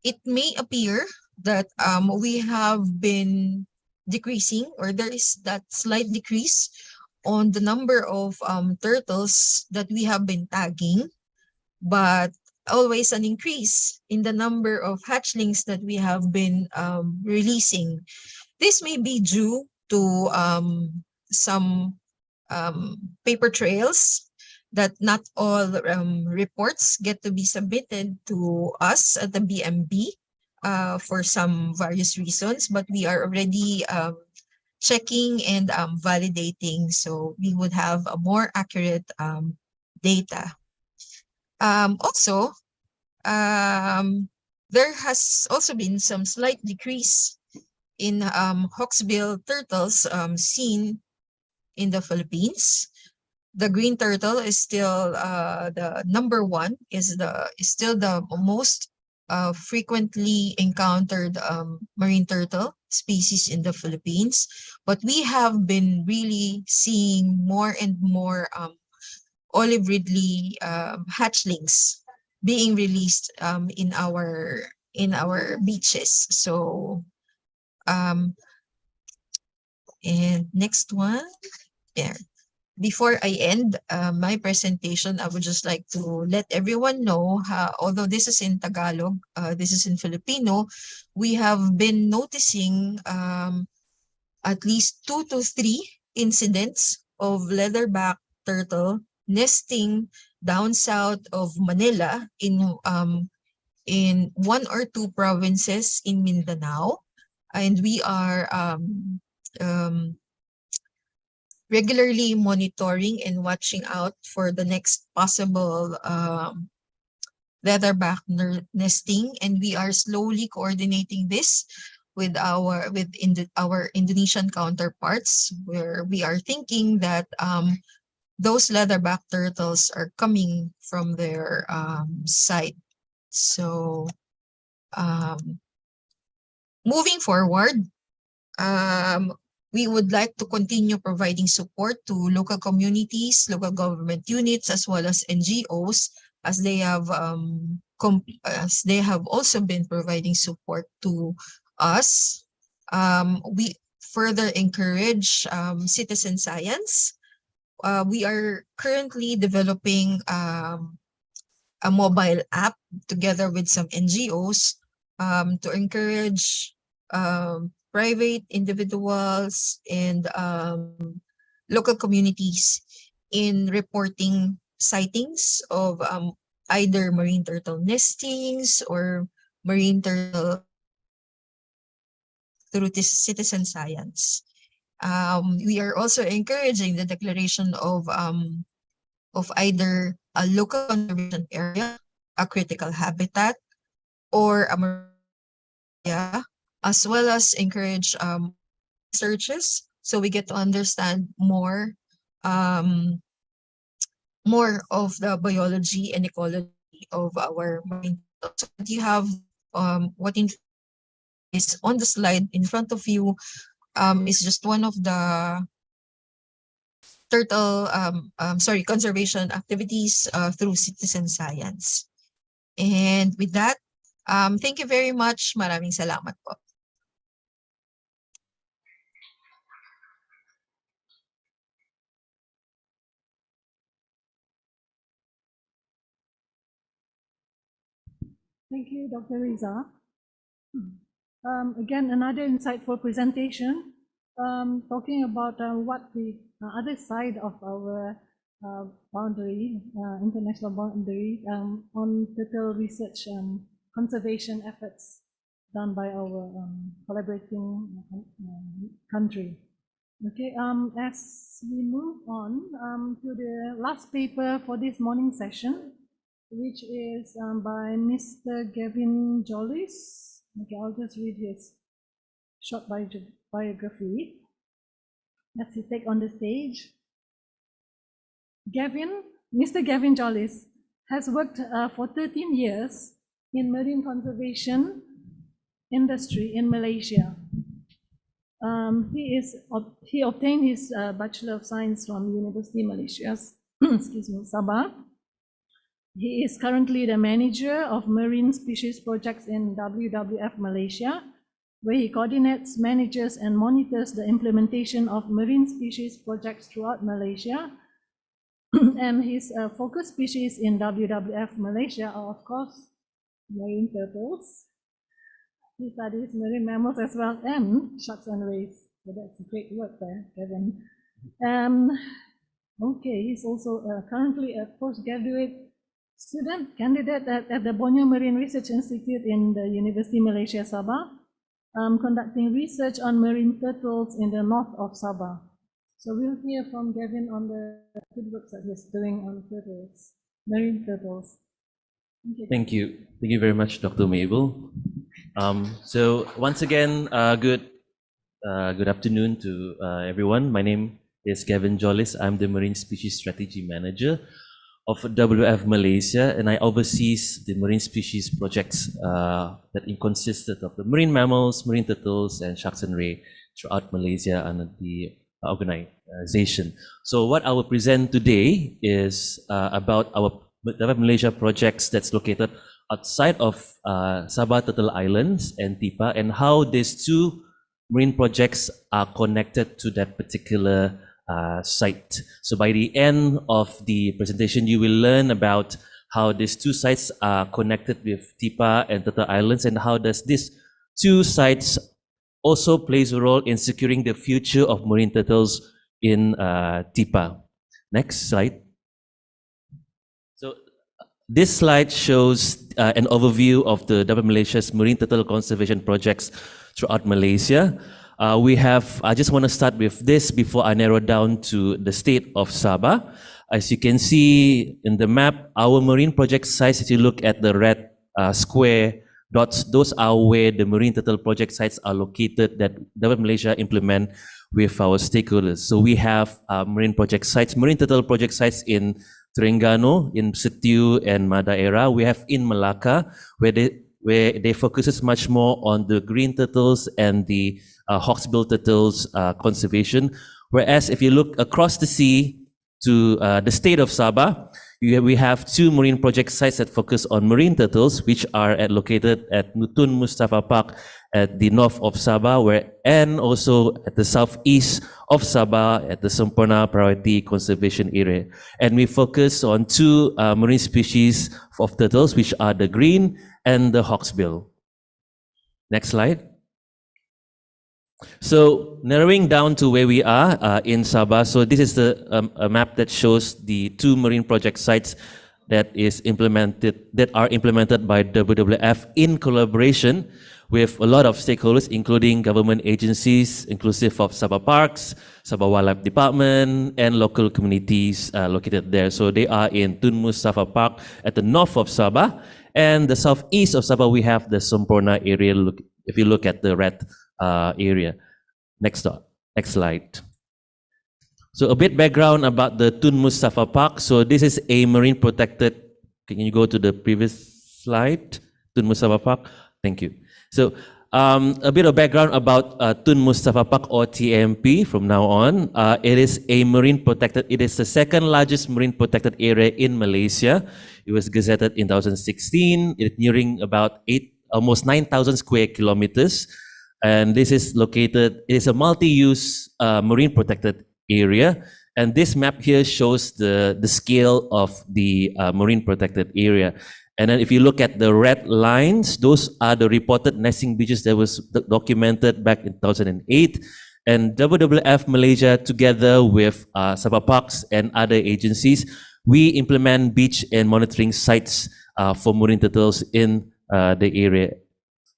It may appear that we have been decreasing, or there is that slight decrease on the number of turtles that we have been tagging, but always an increase in the number of hatchlings that we have been releasing. This may be due to some paper trails, that not all reports get to be submitted to us at the BMB for some various reasons, but we are already checking and validating, so we would have a more accurate data. Also, there has also been some slight decrease in hawksbill turtles seen in the Philippines. The green turtle is still the number one, is still the most frequently encountered marine turtle species in the Philippines, but we have been really seeing more and more olive ridley hatchlings being released in our beaches. So and next one, there. Before I end my presentation, I would just like to let everyone know how, although this is in Tagalog, this is in Filipino, we have been noticing at least 2 to 3 incidents of leatherback turtle nesting down south of Manila in 1 or 2 provinces in Mindanao, and we are regularly monitoring and watching out for the next possible leatherback nesting, and we are slowly coordinating this with our Indonesian counterparts, where we are thinking that those leatherback turtles are coming from their site. So moving forward, we would like to continue providing support to local communities, local government units, as well as NGOs, as they have also been providing support to us. We further encourage citizen science. We are currently developing a mobile app together with some NGOs to encourage private individuals and local communities in reporting sightings of either marine turtle nestings or marine turtle through this citizen science. We are also encouraging the declaration of either a local conservation area, a critical habitat, or a marine area, as well as encourage researches so we get to understand more of the biology and ecology of our marine turtles. So you have what is on the slide in front of you is just one of the turtle conservation activities through citizen science. And with that, thank you very much. Maraming salamat po. Thank you, Dr. Riza. Again, another insightful presentation talking about what the other side of our boundary, international boundary, on turtle research and conservation efforts done by our collaborating country. Okay, as we move on to the last paper for this morning session, which is by Mr. Gavin Jollis. Okay, I'll just read his short biography. Let's see, take on the stage. Mr. Gavin Jollis has worked for 13 years in marine conservation industry in Malaysia. He obtained his Bachelor of Science from University Malaysia, Sabah. He is currently the manager of marine species projects in WWF Malaysia, where he coordinates, manages, and monitors the implementation of marine species projects throughout Malaysia. And his focus species in WWF Malaysia are, of course, marine turtles. He studies marine mammals as well, and sharks and rays. So that's great work there, Kevin. Okay, he's also currently a postgraduate student candidate at the Borneo Marine Research Institute in the University Malaysia Sabah, conducting research on marine turtles in the north of Sabah. So we'll hear from Gavin on the good work that he's doing on turtles, marine turtles. Okay. Thank you. Thank you very much, Dr. Mabel. So once again, good afternoon to everyone. My name is Gavin Jollis. I'm the Marine Species Strategy Manager of WWF Malaysia, and I oversees the marine species projects that consisted of the marine mammals, marine turtles, and sharks and ray throughout Malaysia under the organization. So what I will present today is about our WWF Malaysia projects that's located outside of Sabah Turtle Islands and Tihpa, and how these two marine projects are connected to that particular site. So by the end of the presentation, you will learn about how these two sites are connected with Tihpa and Turtle Islands, and how does these two sites also plays a role in securing the future of marine turtles in Tihpa. Next slide. So this slide shows an overview of the WWF Malaysia's marine turtle conservation projects throughout Malaysia. I just want to start with this before I narrow down to the state of Sabah. As you can see in the map, our marine project sites, if you look at the red square dots, those are where the marine turtle project sites are located that WWF Malaysia implement with our stakeholders. So we have marine turtle project sites in Terengganu, in Setiu and Madaira. We have in Malacca, where they focuses much more on the green turtles and the hawksbill turtles conservation. Whereas if you look across the sea to the state of Sabah, we have two marine project sites that focus on marine turtles, which are located at Tun Mustafa Park at the north of Sabah, and also at the southeast of Sabah at the Sempurna Priority Conservation Area. And we focus on two marine species of turtles, which are the green and the hawksbill. Next slide. So narrowing down to where we are in Sabah. So this is a map that shows the 2 marine project sites that are implemented by WWF in collaboration with a lot of stakeholders, including government agencies, inclusive of Sabah Parks, Sabah Wildlife Department, and local communities located there. So they are in Tun Mustafa Park at the north of Sabah, and the southeast of Sabah we have the Semporna area. If you look at the red area. Next slide. So a bit background about the Tun Mustafa Park. So this is a marine protected. Can you go to the previous slide? Tun Mustafa Park. Thank you. So a bit of background about Tun Mustafa Park, or TMP from now on. It is a marine protected, it is the second largest marine protected area in Malaysia. It was gazetted in 2016. It's nearing about almost 9,000 square kilometers. And this is located, it is a multi-use marine protected area. And this map here shows the scale of the marine protected area. And then if you look at the red lines, those are the reported nesting beaches that was documented back in 2008. And WWF Malaysia, together with Sabah Parks and other agencies, we implement beach and monitoring sites for marine turtles in the area.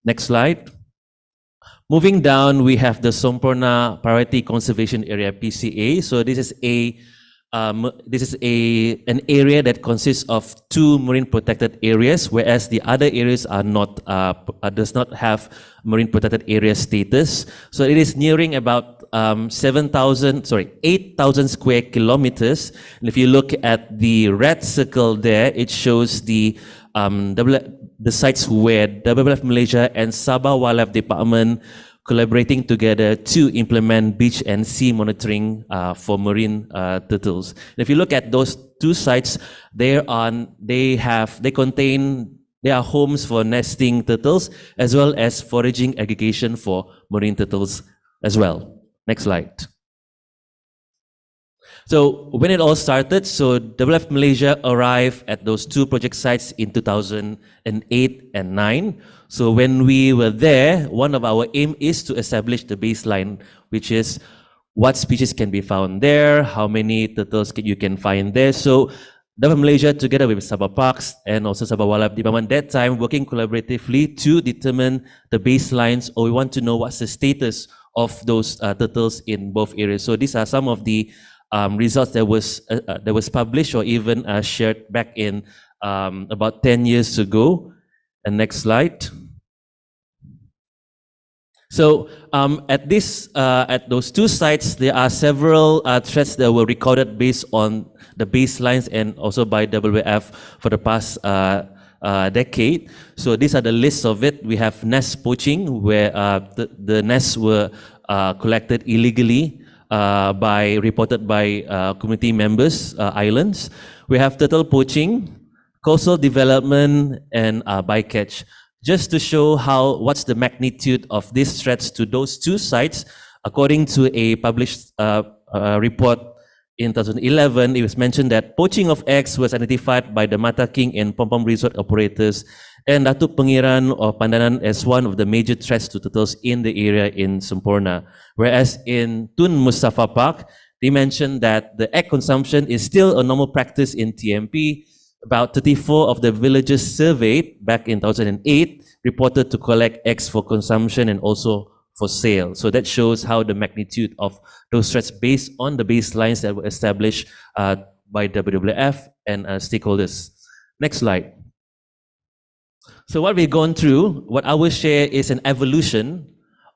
Next slide. Moving down, we have the Semporna Priority Conservation Area, PCA. So this is an area that consists of 2 marine protected areas, whereas the other areas are not does not have marine protected area status. So it is nearing about 8,000 square kilometers. And if you look at the red circle there, it shows the sites where WWF Malaysia and Sabah Wildlife Department collaborating together to implement beach and sea monitoring for marine turtles. And if you look at those 2 sites, they are homes for nesting turtles as well as foraging aggregation for marine turtles as well. Next slide. So when it all started, so WWF Malaysia arrived at those 2 project sites in 2008 and 9. So when we were there, one of our aim is to establish the baseline, which is what species can be found there, how many turtles you can find there. So WWF Malaysia, together with Sabah Parks and also Sabah Wildlife Department, that time working collaboratively to determine the baselines, or we want to know what's the status of those turtles in both areas. So these are some of the results that was published or even shared back in about 10 years ago. And next slide. So at those 2 sites, there are several threats that were recorded based on the baselines and also by WWF for the past decade. So these are the lists of it. We have nest poaching, where the nests were collected illegally. Reported by community members, islands. We have turtle poaching, coastal development, and bycatch. Just to show what's the magnitude of these threats to those 2 sites, according to a published report in 2011, it was mentioned that poaching of eggs was identified by the Mata King and Pom Pom resort operators and Datuk Pengiran or Pandanan as one of the major threats to turtles in the area in Semporna. Whereas in Tun Mustafa Park, they mentioned that the egg consumption is still a normal practice in TMP. About 34 of the villages surveyed back in 2008 reported to collect eggs for consumption and also for sale. So that shows how the magnitude of those threats based on the baselines that were established by WWF and stakeholders. Next slide. So what we've gone through, what I will share is an evolution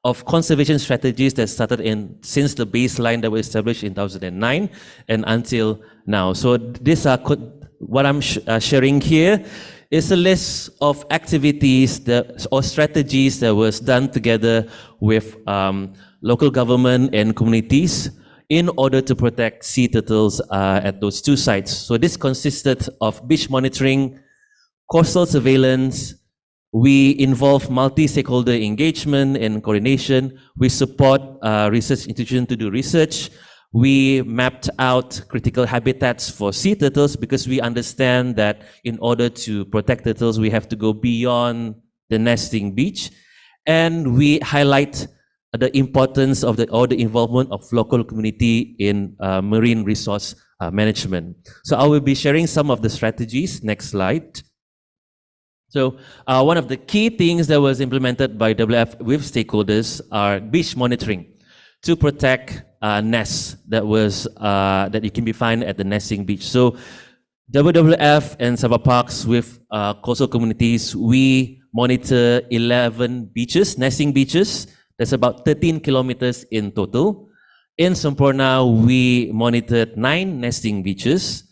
of conservation strategies that started since the baseline that was established in 2009 and until now. So these are what I'm sharing here is a list of activities or strategies that was done together with local government and communities in order to protect sea turtles at those 2 sites. So this consisted of beach monitoring, coastal surveillance. We involve multi-stakeholder engagement and coordination. We support research institutions to do research. We mapped out critical habitats for sea turtles because we understand that in order to protect turtles, we have to go beyond the nesting beach. and we highlight the importance of the involvement of local community in marine resource management. So I will be sharing some of the strategies. Next slide. So one of the key things that was implemented by WWF with stakeholders are beach monitoring to protect nests that you can be found at the nesting beach. So WWF and Sabah Parks with coastal communities, we monitor 11 beaches, nesting beaches. That's about 13 kilometers in total. In Semporna, we monitored 9 nesting beaches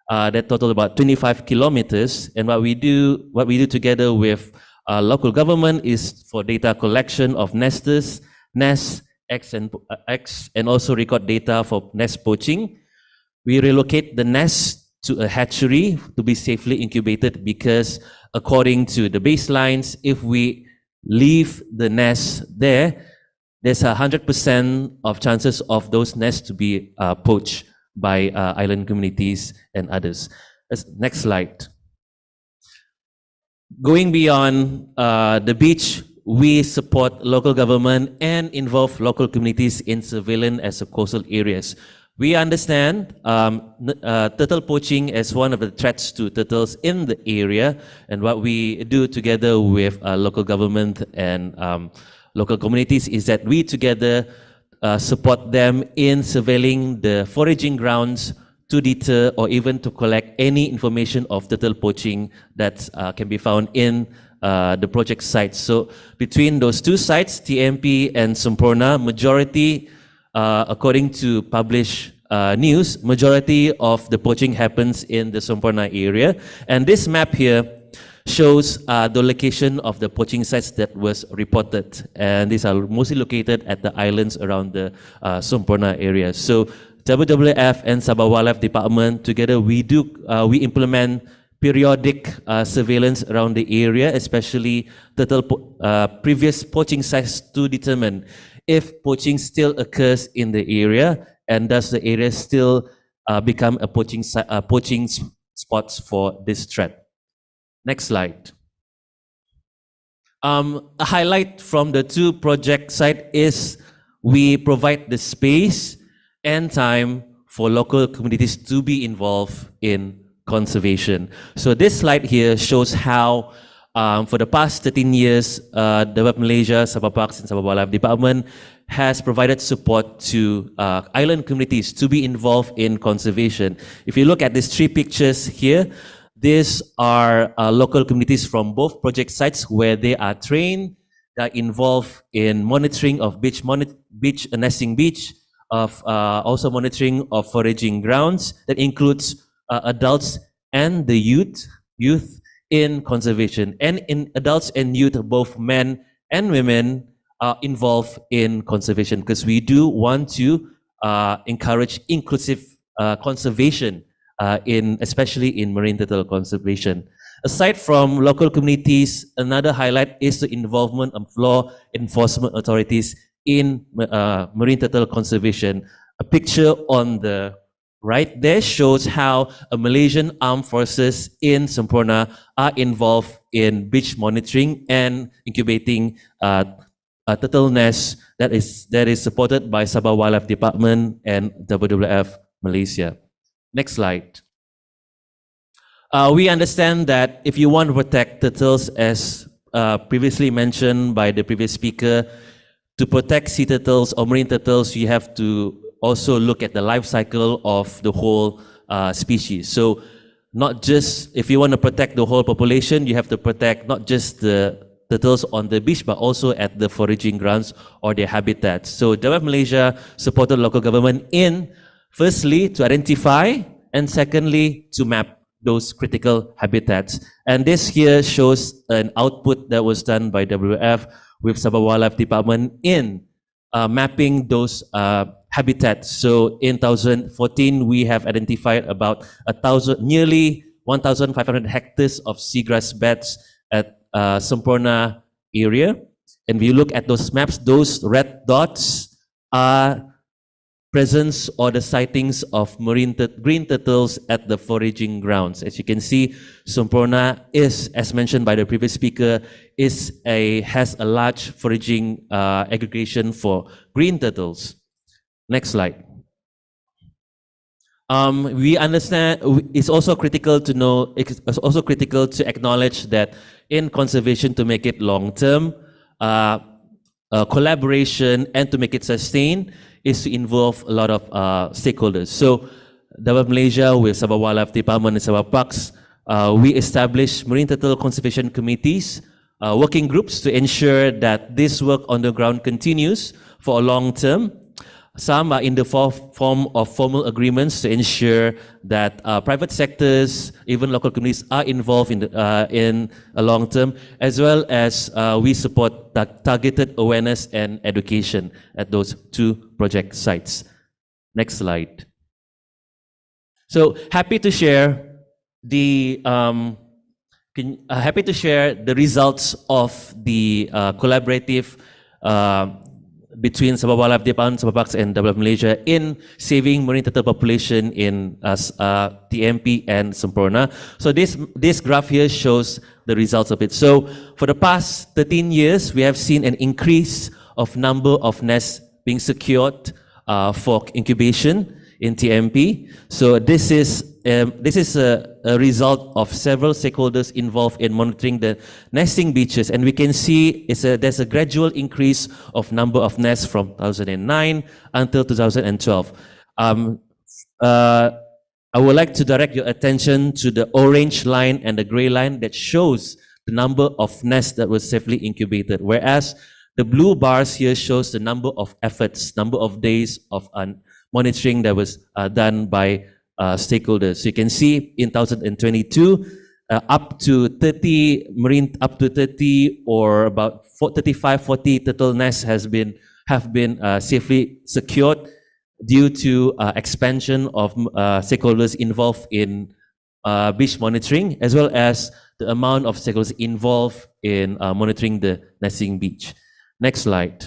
that total about 25 kilometers. And what we do together with local government is for data collection of nesters, nests, eggs, and also record data for nest poaching. We relocate the nest to a hatchery to be safely incubated, because according to the baselines, if we leave the nest there, there's 100% of chances of those nests to be poached by island communities and others. Next slide. Going beyond the beach, we support local government and involve local communities in surveillance as a coastal areas. We understand turtle poaching as one of the threats to turtles in the area, and what we do together with local government and local communities is that we together support them in surveilling the foraging grounds to deter or even to collect any information of turtle poaching that can be found in the project sites. So between those two sites, TMP and Semporna, majority, according to published news, majority of the poaching happens in the Semporna area. And this map here shows the location of the poaching sites that was reported. And these are mostly located at the islands around the Semporna area. So WWF and Sabah Wildlife Department together, we implement periodic surveillance around the area, especially previous poaching sites, to determine if poaching still occurs in the area, and does the area still become a poaching spots for this threat. Next slide. A highlight from the two project site is we provide the space and time for local communities to be involved in conservation. So this slide here shows how for the past 13 years, WWF Malaysia, Sabah Parks and Sabah Wildlife Department has provided support to island communities to be involved in conservation. If you look at these 3 pictures here, these are local communities from both project sites where they are trained, they are involved in monitoring of nesting beach, of also monitoring of foraging grounds. That includes adults and the youth in conservation. And in adults and youth, both men and women are involved in conservation, because we do want to encourage inclusive conservation, especially in marine turtle conservation. Aside from local communities, another highlight is the involvement of law enforcement authorities in marine turtle conservation. A picture on the right there shows how Malaysian armed forces in Semporna are involved in beach monitoring and incubating turtle nests that is supported by Sabah Wildlife Department and WWF Malaysia. Next slide. We understand that if you want to protect turtles, as previously mentioned by the previous speaker, to protect sea turtles or marine turtles, you have to also look at the life cycle of the whole species. So not just, if you want to protect the whole population, you have to protect not just the turtles on the beach, but also at the foraging grounds or their habitats. So WWF Malaysia supported local government in, firstly, to identify, and secondly, to map those critical habitats. And this here shows an output that was done by WWF with Sabah Wildlife Department in mapping those habitats. So in 2014, we have identified about nearly 1,500 hectares of seagrass beds at Semporna area. And we look at those maps, those red dots are presence or the sightings of green turtles at the foraging grounds. As you can see, Semporna is, as mentioned by the previous speaker, has a large foraging aggregation for green turtles. Next slide. We understand it's also critical to know, it's also critical to acknowledge that in conservation, to make it long-term, collaboration and to make it sustain is to involve a lot of stakeholders. So, Government Malaysia with Sabah Wildlife Department and Sabah Parks, we established marine turtle conservation committees, working groups to ensure that this work on the ground continues for a long term. Some are in the form of formal agreements to ensure that private sectors, even local communities, are involved in a long term, as well as we support targeted awareness and education at those two project sites. Next slide. So happy to share the results of the collaborative between Sabah Wildlife Department, Sabah Parks and Development Malaysia in saving marine turtle population in TMP and Semporna. So this graph here shows the results of it. So for the past 13 years, we have seen an increase of number of nests being secured for incubation in TMP. So this is a result of several stakeholders involved in monitoring the nesting beaches, and we can see there's a gradual increase of number of nests from 2009 until 2012. I would like to direct your attention to the orange line and the gray line that shows the number of nests that were safely incubated, whereas the blue bars here shows the number of efforts, number of days of monitoring that was done by stakeholders. So you can see in 2022, up to 30 or about 35-40 turtle nests have been safely secured due to expansion of stakeholders involved in beach monitoring, as well as the amount of stakeholders involved in monitoring the nesting beach. Next slide.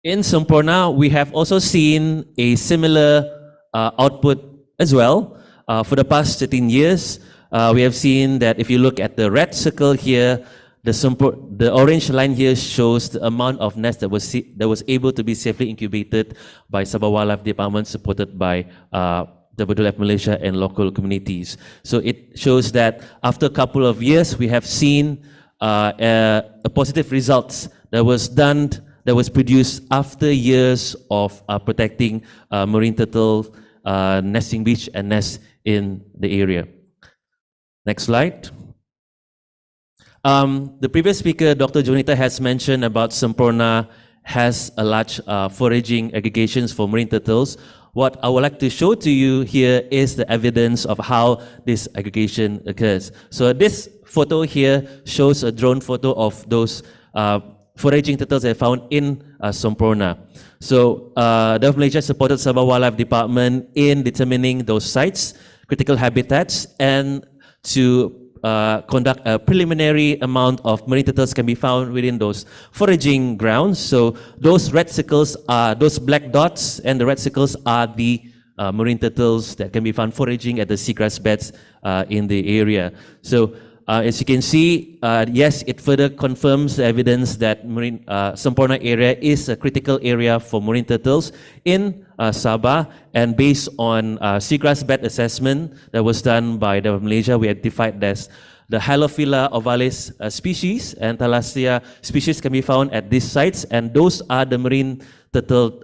In Semporna, we have also seen a similar output as well. For the past 13 years, we have seen that if you look at the red circle here, the orange line here shows the amount of nests that was able to be safely incubated by Sabah Wildlife Department, supported by WWF Malaysia and local communities. So it shows that after a couple of years, we have seen a positive results that was produced after years of protecting marine turtle nesting beach and nests in the area. Next slide. The previous speaker, Dr. Jonita, has mentioned about Semporna has a large foraging aggregations for marine turtles. What I would like to show to you here is the evidence of how this aggregation occurs. So this photo here shows a drone photo of those foraging turtles that are found in Semporna. So Development Malaysia supported Sabah Wildlife Department in determining those sites, critical habitats, and to conduct a preliminary amount of marine turtles can be found within those foraging grounds. So those red circles are those black dots, and the red circles are the marine turtles that can be found foraging at the seagrass beds in the area. So as you can see, yes, it further confirms the evidence that Semporna area is a critical area for marine turtles in Sabah, and based on seagrass bed assessment that was done by Development Malaysia, we identified that the Halophila ovalis species and Thalassia species can be found at these sites, and those are the marine turtle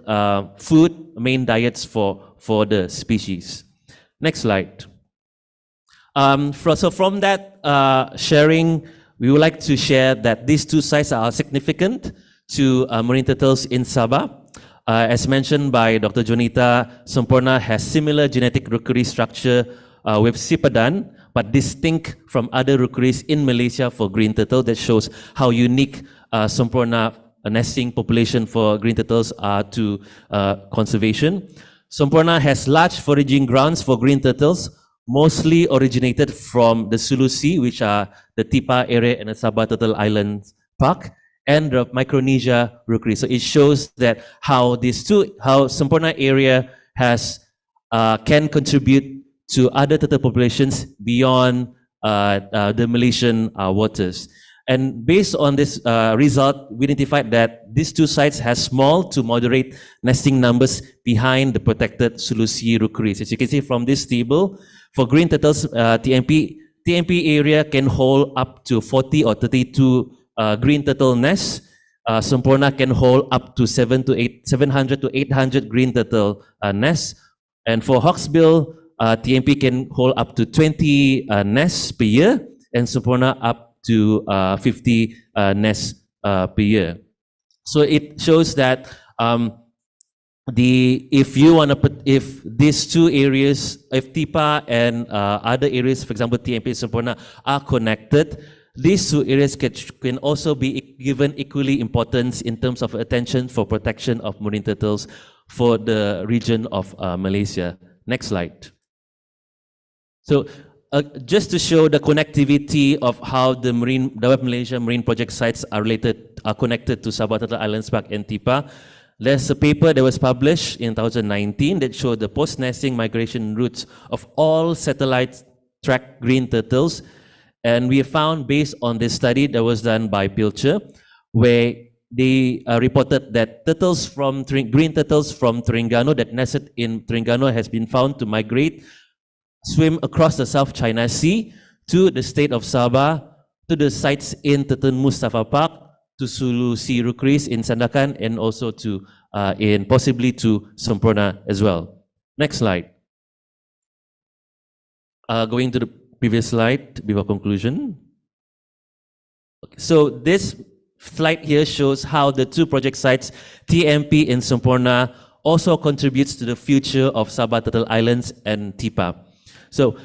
main diets for the species. Next slide. So from that sharing, we would like to share that these two sites are significant to marine turtles in Sabah. As mentioned by Dr. Jonita, Semporna has similar genetic rookery structure with Sipadan, but distinct from other rookeries in Malaysia for green turtle. That shows how unique Semporna nesting population for green turtles are to conservation. Semporna has large foraging grounds for green turtles, mostly originated from the Sulu Sea, which are the Tihpa area and the Sabah Turtle Island Park, and the Micronesia rookery. So it shows that how Semporna area can contribute to other turtle populations beyond the Malaysian waters. And based on this result, we identified that these two sites have small to moderate nesting numbers behind the protected Sulusi rookeries. As you can see from this table, for green turtles, TMP area can hold up to 40 or 32 green turtle nests. Semporna can hold up to 700 to 800 green turtle nests. And for hawksbill, TMP can hold up to 20 nests per year, and Semporna up to 50 nests per year. So it shows that if these two areas, if Tihpa and other areas, for example TMP and Semporna, are connected, these two areas can also be given equally importance in terms of attention for protection of marine turtles for the region of Malaysia. Next slide. So just to show the connectivity of how the West Malaysia marine project sites are connected to Sabah Turtle Islands Park and Tihpa, there's a paper that was published in 2019 that showed the post-nesting migration routes of all satellite track green turtles. And we found, based on this study that was done by Pilcher, where they reported that green turtles from Terengganu that nested in Terengganu has been found to migrate, swim across the South China Sea to the state of Sabah, to the sites in Tetun Mustafa Park, to Sulusi rookeries in Sandakan, and also to possibly to Semporna as well. Next slide. Going to the previous slide before conclusion. Okay, so this slide here shows how the two project sites, TMP and Semporna, also contributes to the future of Sabah Turtle Islands and Tihpa. So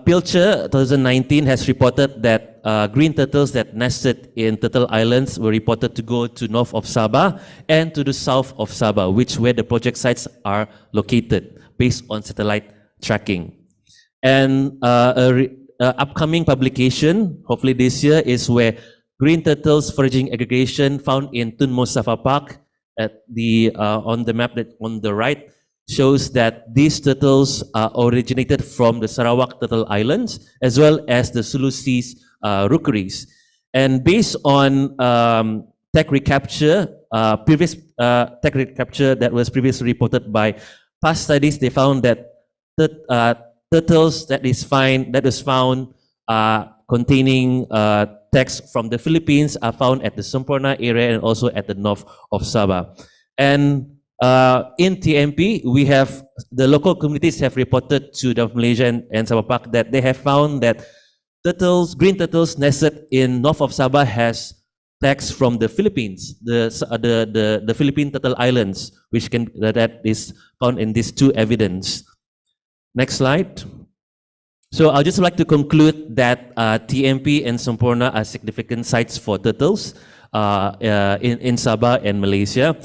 Pilcher 2019 has reported that green turtles that nested in Turtle Islands were reported to go to north of Sabah and to the south of Sabah, where the project sites are located based on satellite tracking. And upcoming publication, hopefully this year, is where green turtles foraging aggregation found in Tun Mustafa Park at on the map on the right shows that these turtles originated from the Sarawak Turtle Islands as well as the Sulusis rookeries. And based on tech recapture, previous tech recapture that was previously reported by past studies, they found that turtles that is found containing text from the Philippines are found at the Semporna area and also at the north of Sabah. And in TMP, the local communities have reported to the Malaysia and Sabah Park that they have found that green turtles nested in north of Sabah has text from the Philippines, the Philippine Turtle Islands, that is found in these two evidence. Next slide. So I'd just like to conclude that TMP and Semporna are significant sites for turtles in Sabah and Malaysia.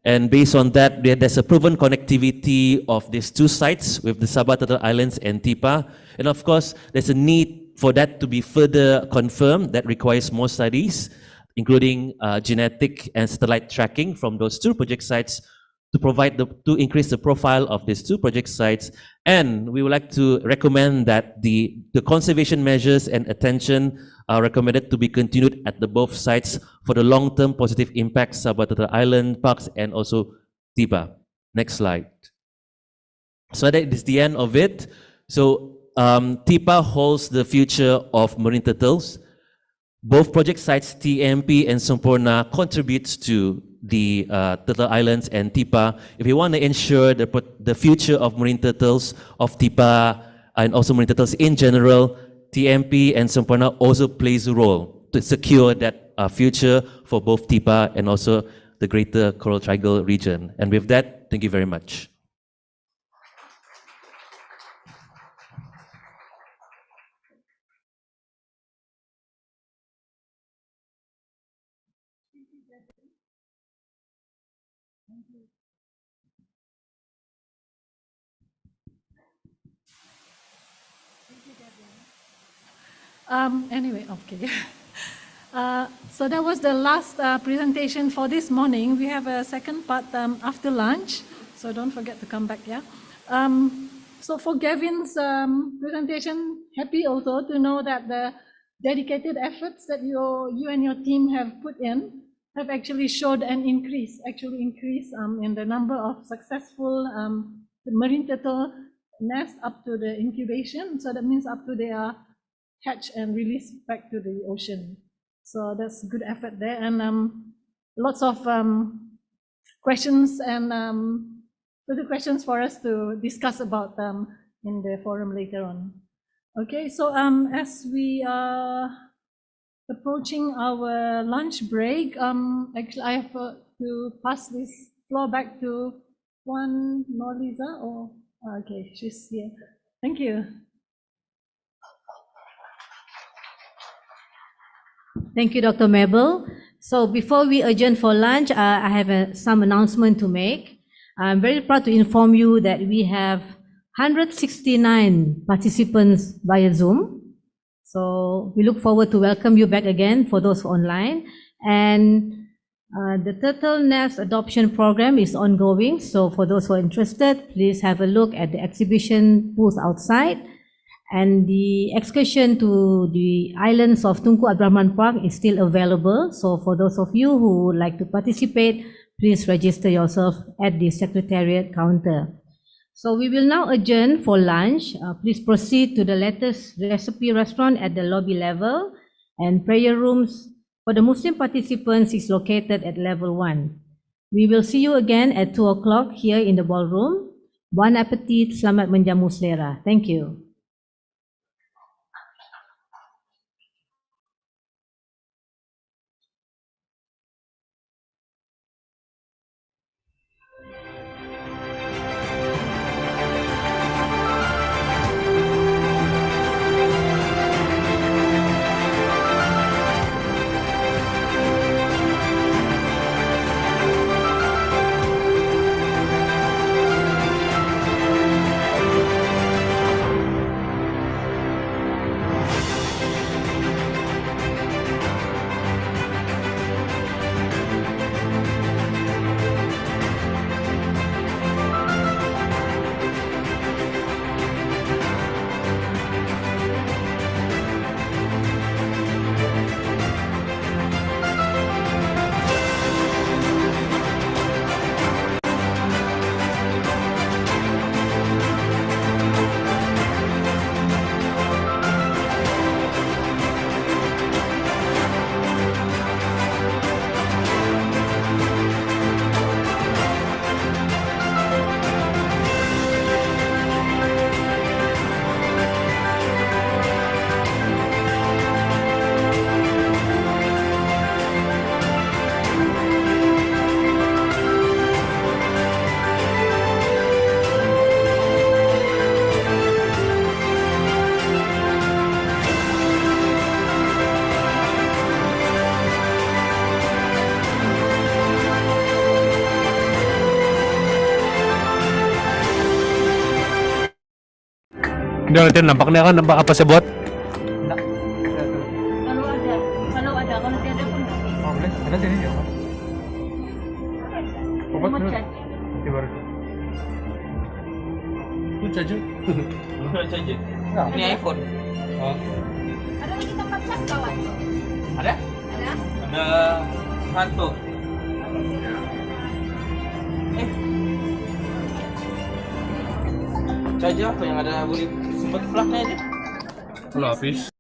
And based on that, there's a proven connectivity of these two sites with the Sabah Turtle Islands and Tihpa. And of course, there's a need for that to be further confirmed. That requires more studies, including genetic and satellite tracking from those two project sites to increase the profile of these two project sites. And we would like to recommend that the conservation measures and attention are recommended to be continued at both sites for the long-term positive impacts Sabah Turtle Island Parks and also Tihpa. Next slide. So that is the end of it. So Tihpa holds the future of marine turtles. Both project sites, TMP and Semporna, contributes to the Turtle Islands and Tihpa. If you want to ensure the future of marine turtles of Tihpa and also marine turtles in general, TMP and Semporna also plays a role to secure that future for both Tihpa and also the Greater Coral Triangle region. And with that, thank you very much. Anyway, okay. So that was the last presentation for this morning. We have a second part after lunch, so don't forget to come back, yeah? So for Gavin's presentation, happy also to know that the dedicated efforts that you and your team have put in have actually showed an increase in the number of successful marine turtle nests up to the incubation. So that means up to their hatch and release back to the ocean. So that's good effort there, and lots of questions and further questions for us to discuss about in the forum later on. Okay, so as we are approaching our lunch break, actually I have to pass this floor back to Puan Noliza. Oh, okay, she's here. Thank you. Thank you, Dr. Mabel. So before we adjourn for lunch, I have some announcement to make. I'm very proud to inform you that we have 169 participants via Zoom. So we look forward to welcome you back again for those online. And the Turtle Nest Adoption Program is ongoing. So for those who are interested, please have a look at the exhibition booth outside. And the excursion to the islands of Tunku Abdurrahman Park is still available. So for those of you who would like to participate, please register yourself at the Secretariat counter. So we will now adjourn for lunch. Please proceed to the latest recipe restaurant at the lobby level, and prayer rooms for the Muslim participants is located at level 1. We will see you again at 2 o'clock here in the ballroom. Bon appetit, selamat menjamu selera. Thank you. Udah natin nampak na kan nampak apa sebut? Kalau tiada pun. Oh, boleh. Ada sini ya. Obat dulu. Di baru. Itu charger. Mana charger? Ini iPhone. Oh. Ada lagi tempat cas kawan? Ada? Ada. Ada satu. Charger apa yang ada boleh sempat flashnya aja? Kalau habis.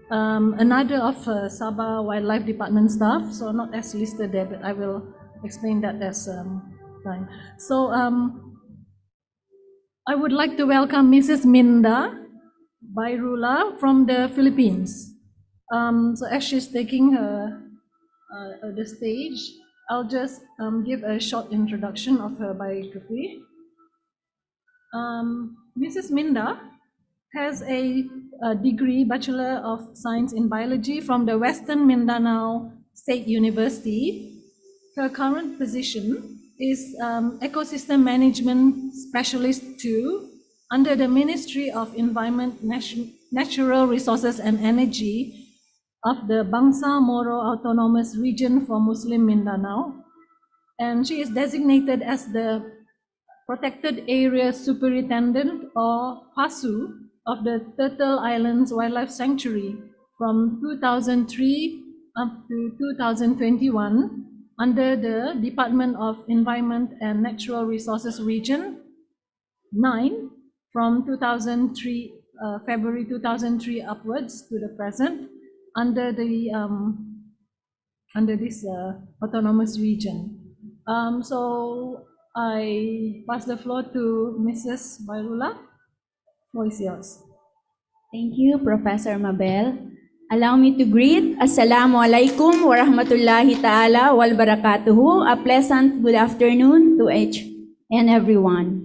Another of Sabah Wildlife Department staff, so not as listed there, but I will explain that as time. So I would like to welcome Mrs. Minda Bairula from the Philippines. So as she's taking the stage, I'll just give a short introduction of her biography. Mrs. Minda has a degree, Bachelor of Science in Biology from the Western Mindanao State University. Her current position is Ecosystem Management Specialist 2 under the Ministry of Environment, Natural Resources and Energy of the Bangsa Moro Autonomous Region for Muslim Mindanao. And she is designated as the Protected Area Superintendent or PASU of the Turtle Islands Wildlife Sanctuary from 2003 up to 2021 under the Department of Environment and Natural Resources Region 9 from 2003, February 2003 upwards to the present under the under this autonomous region. So I pass the floor to Mrs. Bairula. Floor is yours. Thank you, Professor Mabel. Allow me to greet Assalamualaikum warahmatullahi ta'ala wal barakatuhu. A pleasant good afternoon to each and everyone.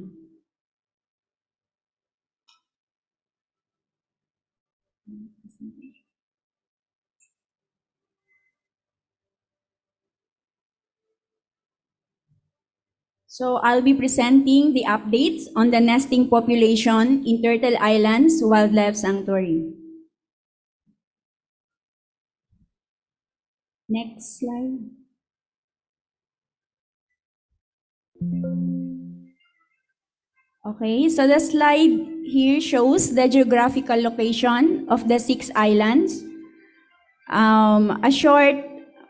So I'll be presenting the updates on the nesting population in Turtle Islands Wildlife Sanctuary. Next slide. Okay, so the slide here shows the geographical location of the 6 islands. A short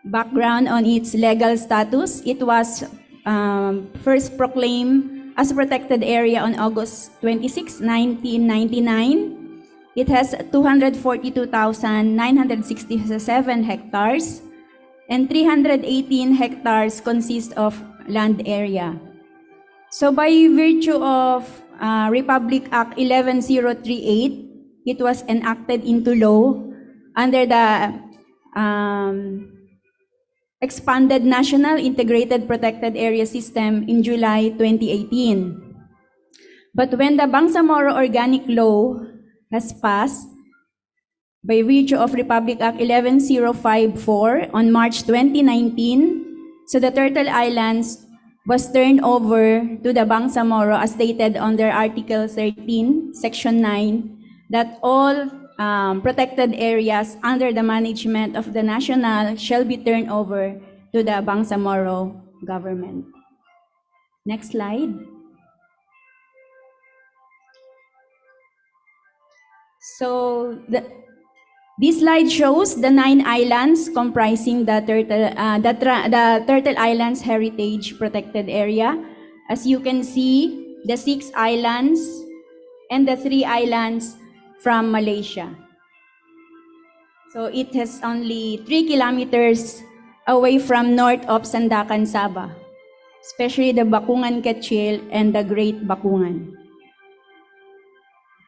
background on its legal status. It was first proclaimed as a protected area on August 26, 1999. It has 242,967 hectares and 318 hectares consist of land area. So by virtue of Republic Act 11038, it was enacted into law under the Expanded National Integrated Protected Area System in July 2018. But when the Bangsamoro Organic Law has passed, by virtue of Republic Act 11054 on March 2019, so the Turtle Islands was turned over to the Bangsamoro as stated under Article 13, Section 9, that all protected areas under the management of the national shall be turned over to the Bangsamoro government. Next slide. So this slide shows the 9 islands comprising the Turtle Islands Heritage Protected Area. As you can see, the 6 islands and the 3 islands from Malaysia. So it has only 3 kilometers away from north of Sandakan, Sabah, especially the Bakungan Kechil and the Great Bakungan.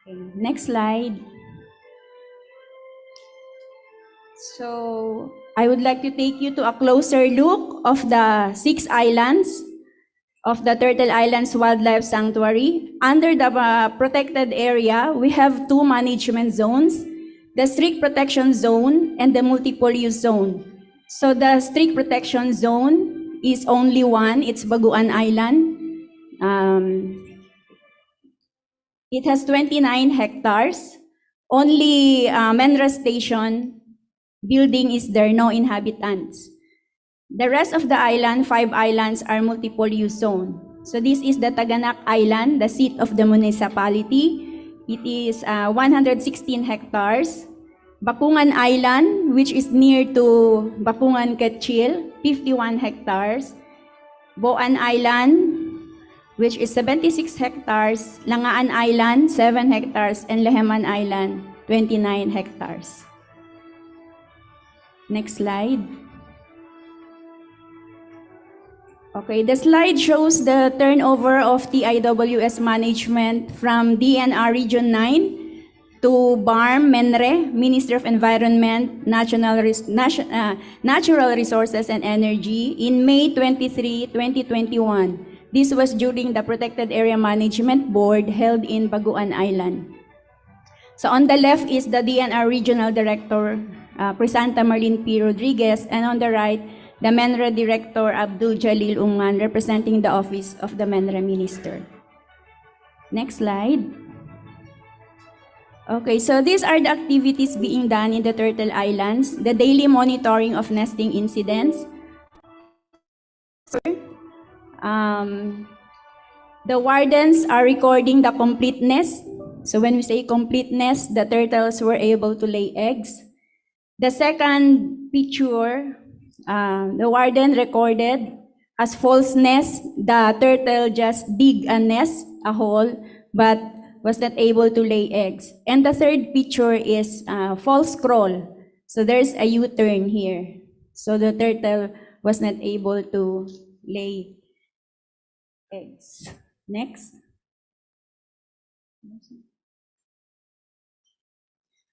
Okay, next slide. So I would like to take you to a closer look of the 6 islands of the Turtle Islands Wildlife Sanctuary. Under the protected area, we have 2 management zones, the strict protection zone and the multiple use zone. So the strict protection zone is only one, it's Baguan Island. It has 29 hectares. Only Menra Station building is there, no inhabitants. The rest of the island, 5 islands, are multiple use zone. So this is the Taganak Island, the seat of the municipality. It is 116 hectares. Bakungan Island, which is near to Bakungan Kechil, 51 hectares. Boan Island, which is 76 hectares. Langaan Island, 7 hectares. And Leheman Island, 29 hectares. Next slide. Okay, the slide shows the turnover of TIWS management from DNR Region 9 to BARM, MENRE, Ministry of Environment, Natural Resources and Energy in May 23, 2021. This was during the Protected Area Management Board held in Baguan Island. So on the left is the DNR Regional Director, Presanta Marlene P. Rodriguez, and on the right, the MENRE Director, Abdul Jalil Ungan, representing the Office of the MENRE Minister. Next slide. Okay, so these are the activities being done in the Turtle Islands, the daily monitoring of nesting incidents. The wardens are recording the complete nest. So when we say complete nest, the turtles were able to lay eggs. The second picture, the warden recorded as false nest. The turtle just dig a nest, a hole, but was not able to lay eggs. And the third picture is false crawl. So there's a U-turn here. So the turtle was not able to lay eggs. Next.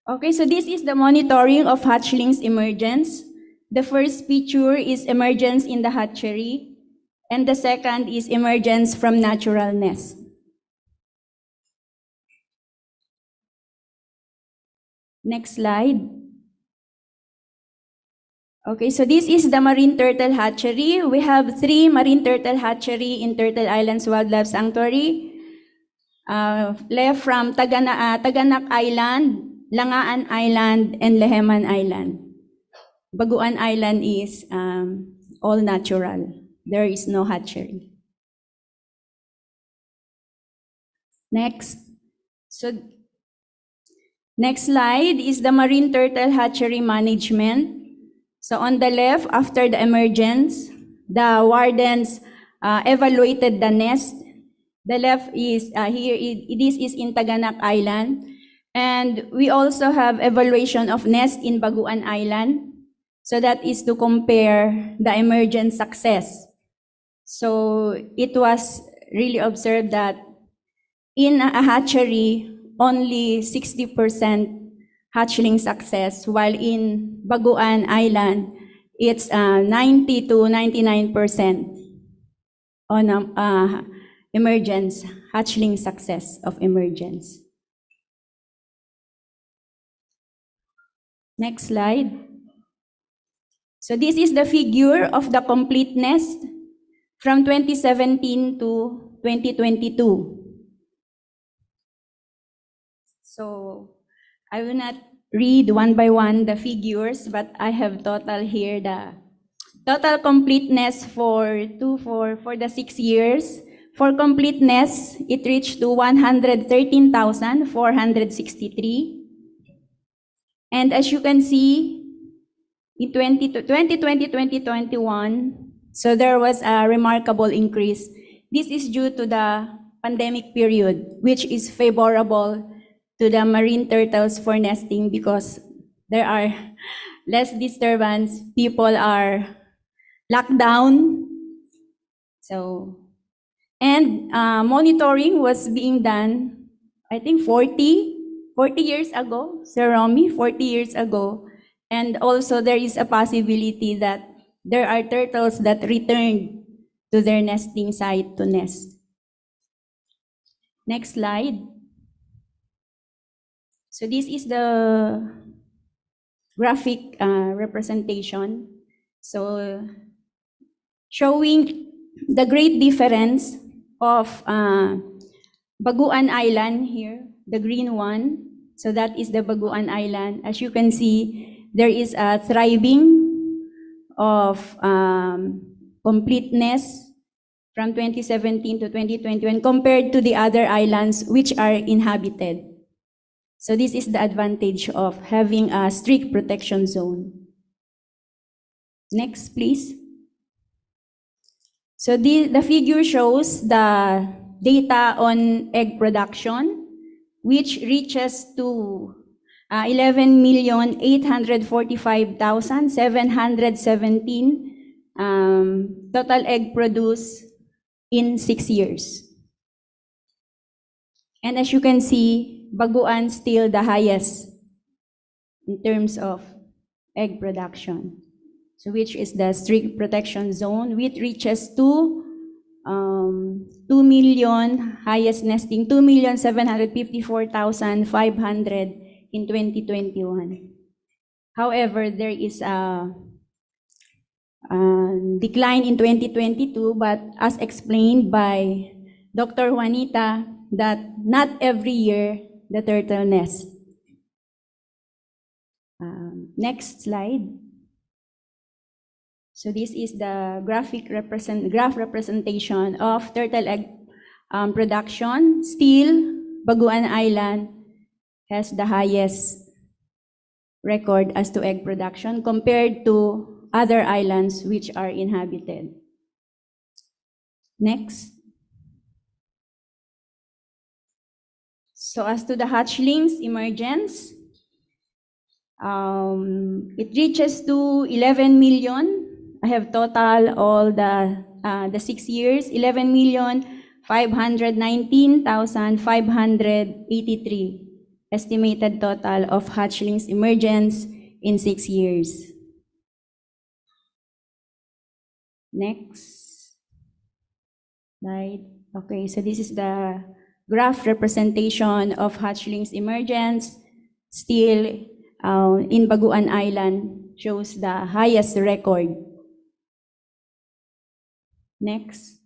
Okay, so this is the monitoring of hatchlings emergence. The first picture is emergence in the hatchery, and the second is emergence from natural nest. Next slide. Okay, so this is the marine turtle hatchery. We have 3 marine turtle hatchery in Turtle Islands Wildlife Sanctuary. Left from Taganak Island, Langaan Island, and Leheman Island. Baguan Island is all natural. There is no hatchery. Next. So, next slide is the marine turtle hatchery management. So on the left, after the emergence, the wardens evaluated the nest. The left is this is in Taganak Island. And we also have evaluation of nest in Baguan Island. So that is to compare the emergence success. So it was really observed that in a hatchery, only 60% hatchling success, while in Baguan Island, it's 90 to 99% on emergence, hatchling success of emergence. Next slide. So this is the figure of the complete nest from 2017 to 2022. So I will not read one by one the figures, but I have total here the total completeness for the 6 years. For completeness, it reached to 113,463. And as you can see, in 2020-2021, so there was a remarkable increase. This is due to the pandemic period, which is favorable to the marine turtles for nesting because there are less disturbance, people are locked down. So, and monitoring was being done, I think 40 years ago, Sir Romy, 40 years ago. And also there is a possibility that there are turtles that returned to their nesting site to nest. Next slide. So this is the graphic representation. So showing the great difference of Baguan Island here, the green one. So that is the Baguan Island. As you can see, there is a thriving of completeness from 2017 to 2021 compared to the other islands which are inhabited. So this is the advantage of having a strict protection zone. Next, please. So the figure shows the data on egg production, which reaches to 11,845,717 total egg produced in 6 years. And as you can see, Baguan still the highest in terms of egg production. So which is the strict protection zone, which reaches to 2 million, highest nesting, 2,754,500 in 2021. However, there is a decline in 2022, but as explained by Dr. Juanita, that not every year the turtle nests. Next slide. So this is the graph representation of turtle egg production. Still, Baguan Island has the highest record as to egg production compared to other islands which are inhabited. Next. So as to the hatchlings emergence, it reaches to 11 million. I have total all the 6 years, 11,519,583 estimated total of hatchlings emergence in 6 years. Next slide. Okay, so this is the graph representation of hatchlings emergence. Still in Baguan Island shows the highest record. Next.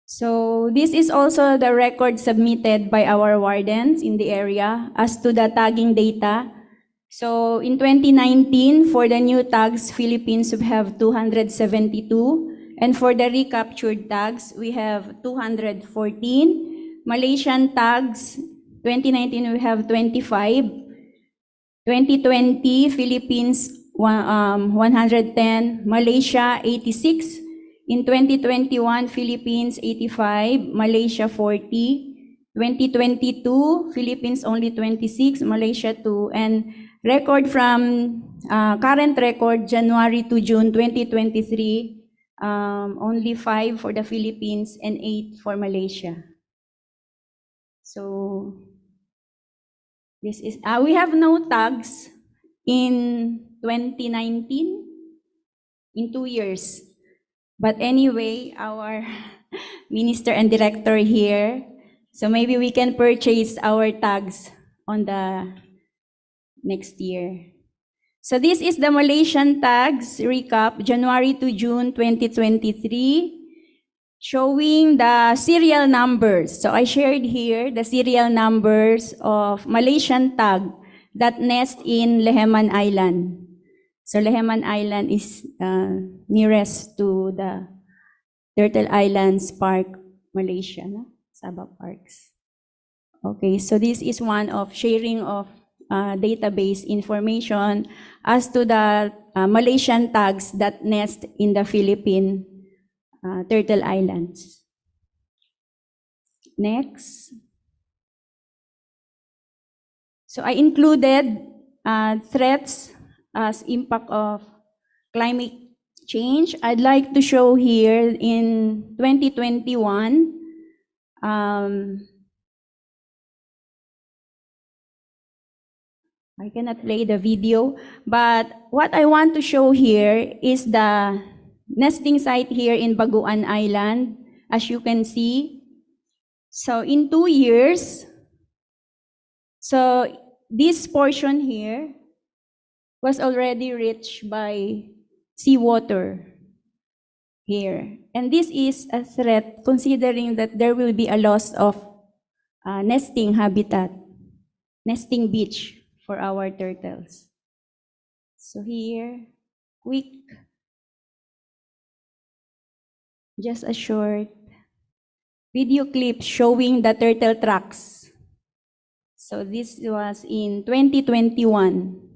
So this is also the record submitted by our wardens in the area as to the tagging data. So in 2019, for the new tags, Philippines we have 272. And for the recaptured tags, we have 214. Malaysian tags, 2019 we have 25. 2020, Philippines 110, Malaysia 86. In 2021, Philippines 85, Malaysia 40. 2022, Philippines only 26, Malaysia 2. And record from current record, January to June 2023, only 5 for the Philippines and 8 for Malaysia. So this is, we have no tags in 2019, in 2 years. But anyway, our minister and director here, so maybe we can purchase our tags on the next year. So this is the Malaysian tags recap, January to June 2023, showing the serial numbers. So I shared here the serial numbers of Malaysian tag that nest in Leheman Island. So Leheman Island is nearest to the Turtle Islands Park, Malaysia, no? Sabah Parks. Okay, so this is one of sharing of database information as to the Malaysian tags that nest in the Philippine Turtle Islands. Next. So I included threats as impact of climate change. I'd like to show here in 2021, I cannot play the video, but what I want to show here is the nesting site here in Baguan Island, as you can see. So in 2 years, so this portion here was already reached by seawater here. And this is a threat considering that there will be a loss of nesting habitat, nesting beach for our turtles. So here, quick, just a short video clip showing the turtle tracks. So this was in 2021.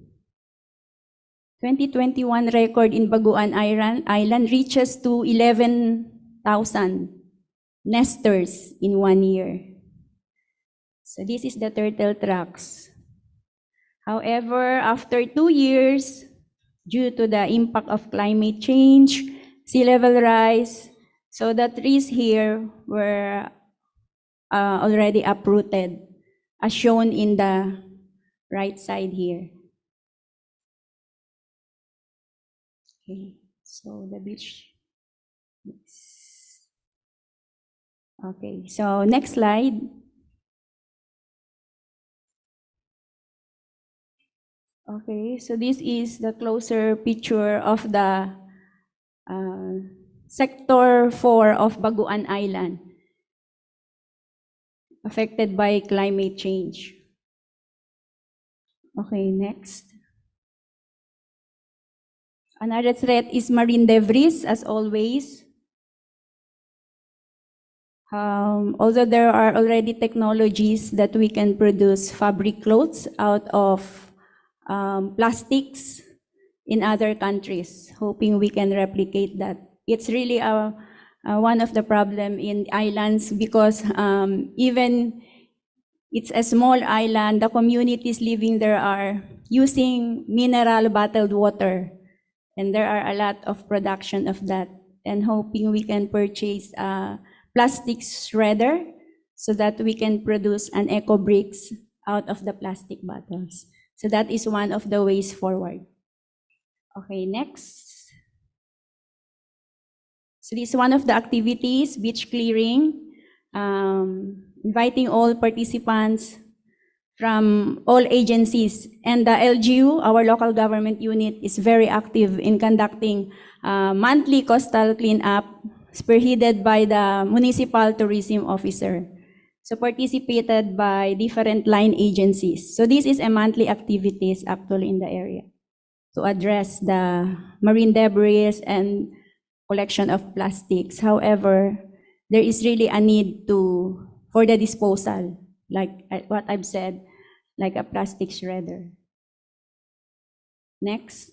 2021 record in Baguan Island reaches to 11,000 nesters in 1 year. So this is the turtle tracks. However, after 2 years, due to the impact of climate change, sea level rise, so the trees here were already uprooted, as shown in the right side here. Okay, so the beach. Okay, so next slide. Okay, so this is the closer picture of the Sector 4 of Baguan Island, affected by climate change. Okay, next. Another threat is marine debris, as always. Although there are already technologies that we can produce fabric clothes out of plastics in other countries, hoping we can replicate that. It's really one of the problem in islands because even it's a small island, the communities living there are using mineral bottled water, and there are a lot of production of that, and hoping we can purchase plastic shredder so that we can produce an eco bricks out of the plastic bottles. So that is one of the ways forward. Okay, next. So this is one of the activities, beach clearing, inviting all participants from all agencies. And the LGU, our local government unit, is very active in conducting monthly coastal cleanup, spearheaded by the municipal tourism officer. So participated by different line agencies. So this is a monthly activities actually in the area to address the marine debris and collection of plastics. However, there is really a need for the disposal, like what I've said, like a plastic shredder. Next.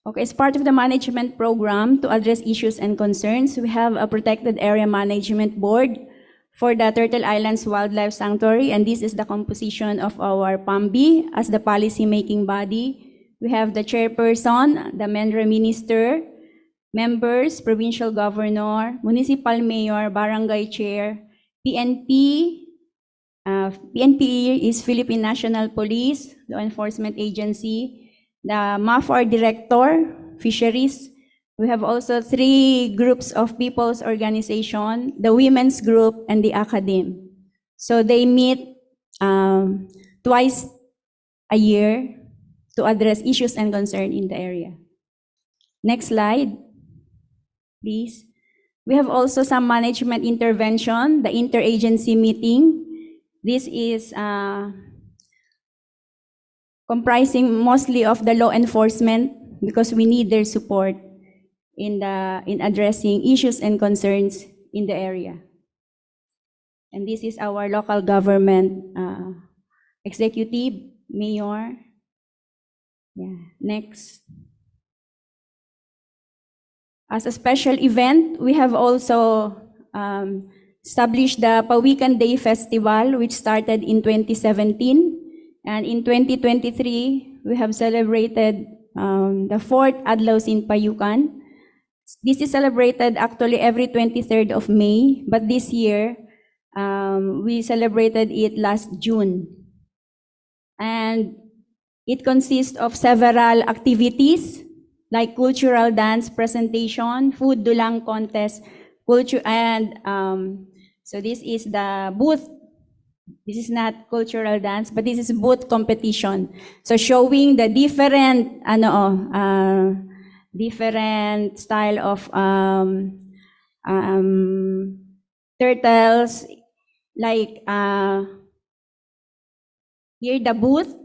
Okay, as part of the management program to address issues and concerns, we have a protected area management board for the Turtle Islands Wildlife Sanctuary, and this is the composition of our PAMB as the policy-making body. We have the chairperson, the MENRA minister, members, provincial governor, municipal mayor, barangay chair, PNP. PNP is Philippine National Police, law enforcement agency, the MAFAR director, fisheries. We have also 3 groups of people's organization, the women's group and the academe. So they meet twice a year to address issues and concerns in the area. Next slide, please. We have also some management intervention, the interagency meeting. This is comprising mostly of the law enforcement because we need their support in addressing issues and concerns in the area. And this is our local government executive, mayor. Yeah, next. As a special event, we have also established the Pawikan Day Festival, which started in 2017. And in 2023, we have celebrated the 4th Adlaw Sin Payukan. This is celebrated actually every 23rd of May, but this year, we celebrated it last June. And it consists of several activities, like cultural dance presentation, food dulang contest, culture, and so this is the booth. This is not cultural dance, but this is booth competition. So showing the different, different style of turtles. Like here, the booth,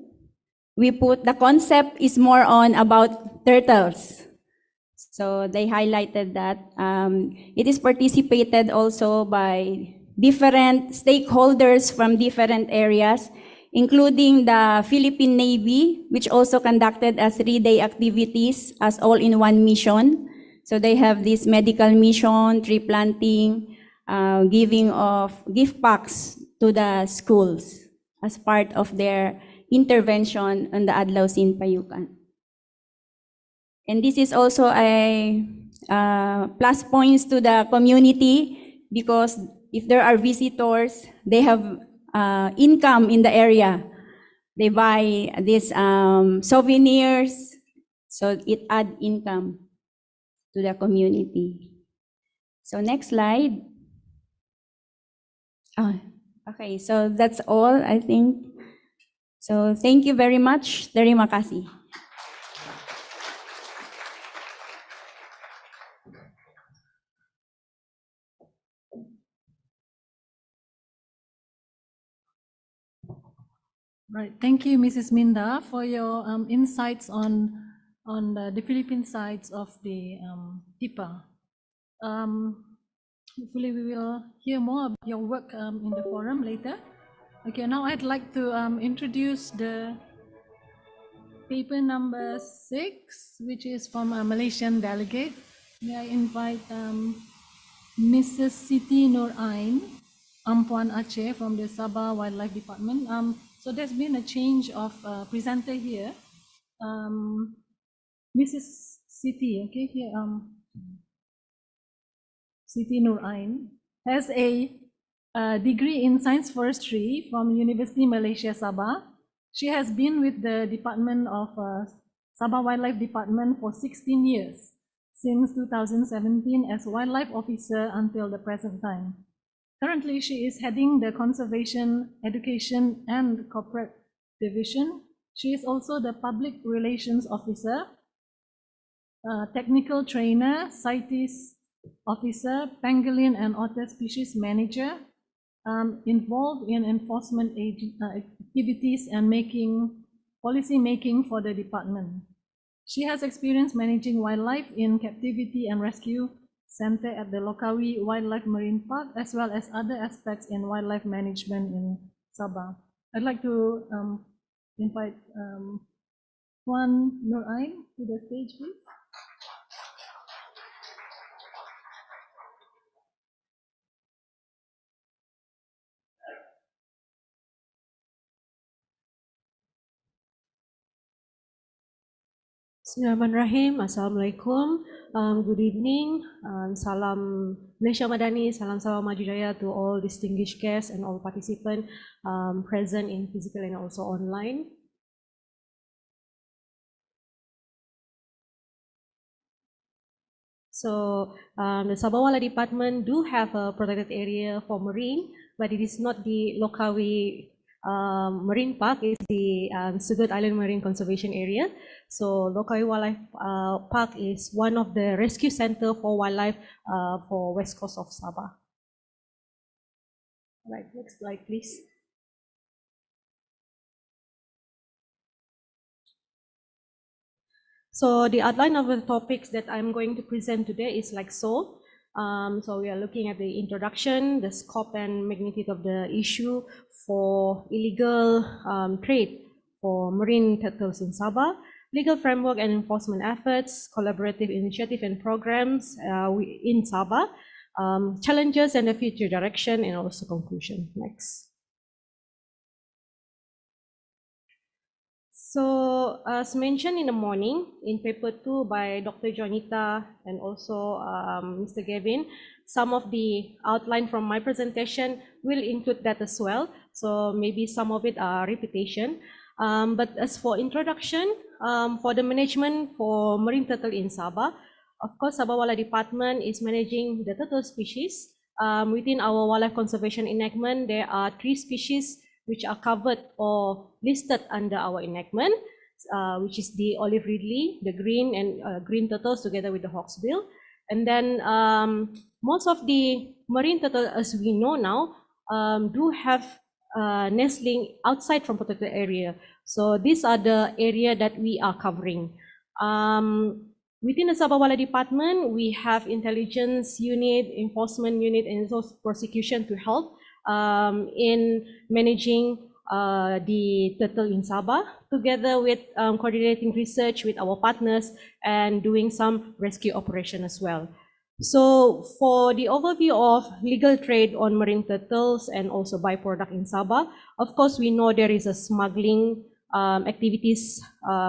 we put the concept is more on about turtles. So they highlighted that. It is participated also by different stakeholders from different areas, including the Philippine Navy, which also conducted a 3-day activities as all-in-one mission. So they have this medical mission, tree planting, giving of gift packs to the schools as part of their intervention on the Adlaw Sin Payukan. And this is also a plus points to the community, because if there are visitors, they have income in the area. They buy these souvenirs, so it adds income to the community. So next slide. Oh, okay, so that's all, I think. So thank you very much. Terima kasih. Right. Thank you, Mrs. Minda, for your insights on the Philippine sides of the Tihpa. Hopefully, we will hear more about your work in the forum later. Okay, now I'd like to introduce the paper number 6, which is from a Malaysian delegate. May I invite Mrs. Siti Nur Ain Ampuan Aceh from the Sabah Wildlife Department. So there's been a change of presenter here. Mrs. Siti, okay, here, Siti Nur Ain has a degree in science forestry from University Malaysia Sabah. She has been with the Department of Sabah Wildlife Department for 16 years, since 2017 as wildlife officer until the present time. Currently, she is heading the Conservation, Education and Corporate Division. She is also the Public Relations Officer, Technical Trainer, CITES Officer, Pangolin and Otter Species Manager, involved in enforcement activities and policy making for the department. She has experience managing wildlife in captivity and rescue center at the Lokawi Wildlife Marine Park, as well as other aspects in wildlife management in Sabah. I'd like to invite Puan Nur Ain to the stage, please. Bismillahirrahmanirrahim. Assalamualaikum. Good evening. Salam Malaysia Madani, salam Sabah Maju Jaya to all distinguished guests and all participants present in physical and also online. So the Sabah Wildlife Department do have a protected area for marine, but it is not the Lokawi Marine Park, is the Sugut Island Marine Conservation Area. So Lokawi Wildlife Park is one of the rescue center for wildlife for west coast of Sabah. All right, next slide, please. So the outline of the topics that I'm going to present today is like so. So we are looking at the introduction, the scope and magnitude of the issue for illegal trade for marine turtles in Sabah, legal framework and enforcement efforts, collaborative initiative and programs in Sabah, challenges and the future direction, and also conclusion. Next. So as mentioned in the morning in paper 2 by Dr. Jonita and also Mr. Gavin, some of the outline from my presentation will include that as well. So maybe some of it are repetition. But as for introduction, for the management for marine turtle in Sabah, of course, Sabah Wildlife Department is managing the turtle species. Within our wildlife conservation enactment, there are 3 species which are covered or listed under our enactment, which is the olive ridley, the green and green turtles together with the hawksbill. And then most of the marine turtle, as we know now, do have nestling outside from protected area. So these are the area that we are covering. Within the Sabah Wildlife Department, we have intelligence unit, enforcement unit, and also prosecution to help in managing the turtle in Sabah, together with coordinating research with our partners and doing some rescue operation as well. So for the overview of legal trade on marine turtles and also byproduct in Sabah, of course, we know there is a smuggling activities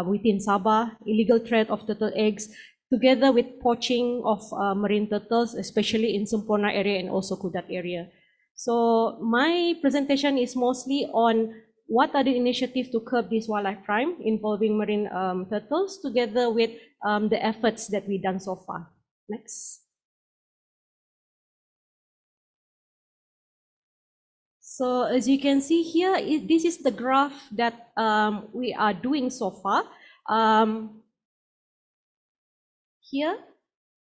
within Sabah, illegal trade of turtle eggs, together with poaching of marine turtles, especially in Semporna area and also Kudat area. So my presentation is mostly on what are the initiatives to curb this wildlife crime involving marine turtles, together with the efforts that we've done so far. Next. So as you can see here, this is the graph that we are doing so far. Here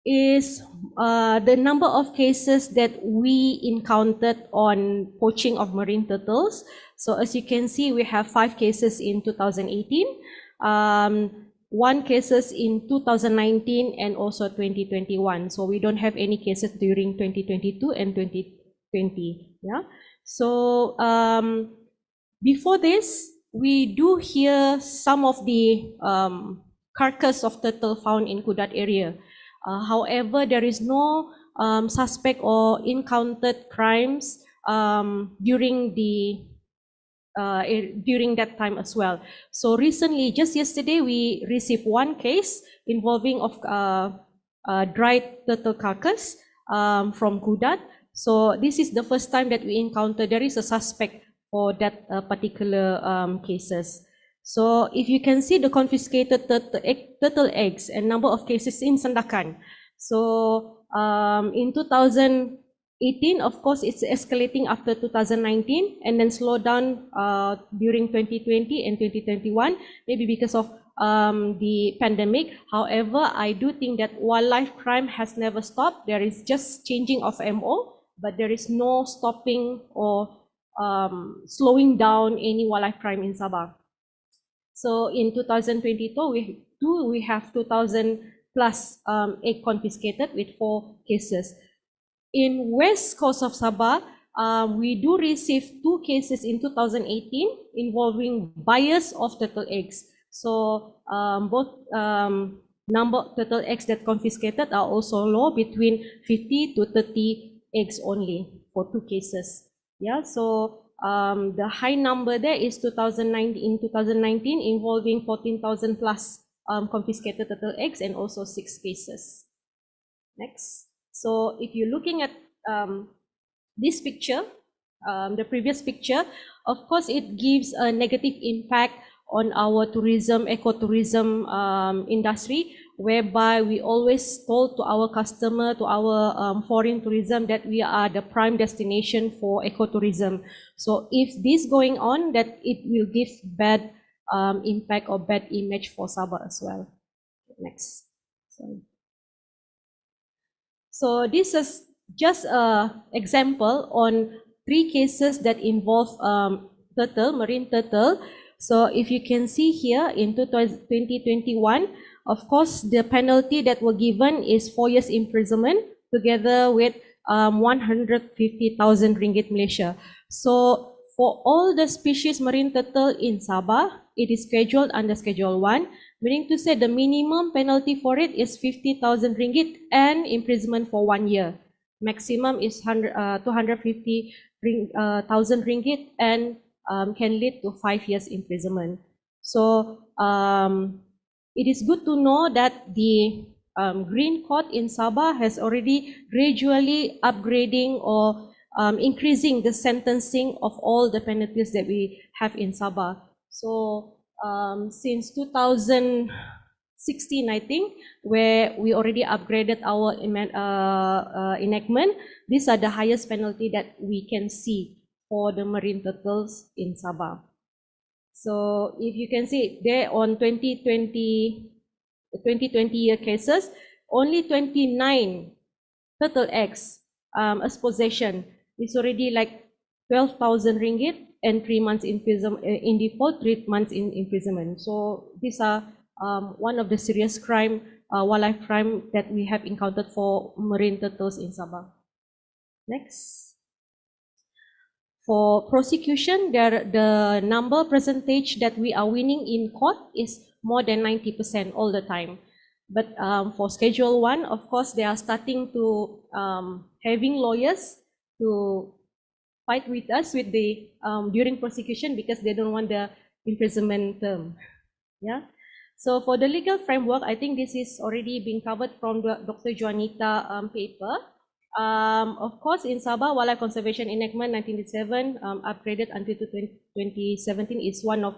is the number of cases that we encountered on poaching of marine turtles. So as you can see, we have 5 cases in 2018, 1 cases in 2019, and also 2021. So we don't have any cases during 2022 and 2020. Yeah. So before this, we do hear some of the carcass of turtle found in Kudat area. However, there is no suspect or encountered crimes during that time as well. So recently, just yesterday, we received 1 case involving of dried turtle carcass from Kudat. So this is the first time that we encounter there is a suspect for that particular cases. So if you can see the confiscated turtle eggs and number of cases in Sandakan. So in 2018, of course, it's escalating after 2019 and then slow down during 2020 and 2021, maybe because of the pandemic. However, I do think that wildlife crime has never stopped. There is just changing of MO, but there is no stopping or slowing down any wildlife crime in Sabah. So in 2022, we have 2,000 plus egg confiscated with 4 cases. In west coast of Sabah, we do receive 2 cases in 2018 involving buyers of turtle eggs. So both number of turtle eggs that confiscated are also low, between 50 to 30 eggs only for 2 cases. Yeah, so the high number there is 2019 involving 14,000 plus confiscated turtle eggs and also 6 cases. Next. So if you're looking at this picture, the previous picture, of course, it gives a negative impact on our tourism, ecotourism industry, whereby we always told to our customer, to our foreign tourism, that we are the prime destination for ecotourism. So if this going on, that it will give bad impact or bad image for Sabah as well. Next. So this is just an example on 3 cases that involve marine turtle. So if you can see here in 2021, of course, the penalty that were given is 4 years imprisonment together with 150,000 ringgit Malaysia. So for all the species marine turtle in Sabah, it is scheduled under Schedule 1, meaning to say the minimum penalty for it is 50,000 ringgit and imprisonment for 1 year. Maximum is 250,000 ringgit and can lead to 5 years imprisonment. So it is good to know that the Green Court in Sabah has already gradually upgrading or increasing the sentencing of all the penalties that we have in Sabah. So since 2016, I think, where we already upgraded our enactment, these are the highest penalty that we can see for the marine turtles in Sabah. So if you can see there on 2020 year cases, only 29 turtle eggs as possession is already like 12,000 ringgit and 3 months in default, 3 months in imprisonment. So these are one of the serious crime, wildlife crime that we have encountered for marine turtles in Sabah. Next. For prosecution, the number percentage that we are winning in court is more than 90% all the time. But for Schedule 1, of course, they are starting to having lawyers to fight with us with the during prosecution because they don't want the imprisonment term. Yeah. So for the legal framework, I think this is already being covered from the Dr. Juanita paper. Of course, in Sabah, Wildlife Conservation Enactment 1987, upgraded until 2017, is one of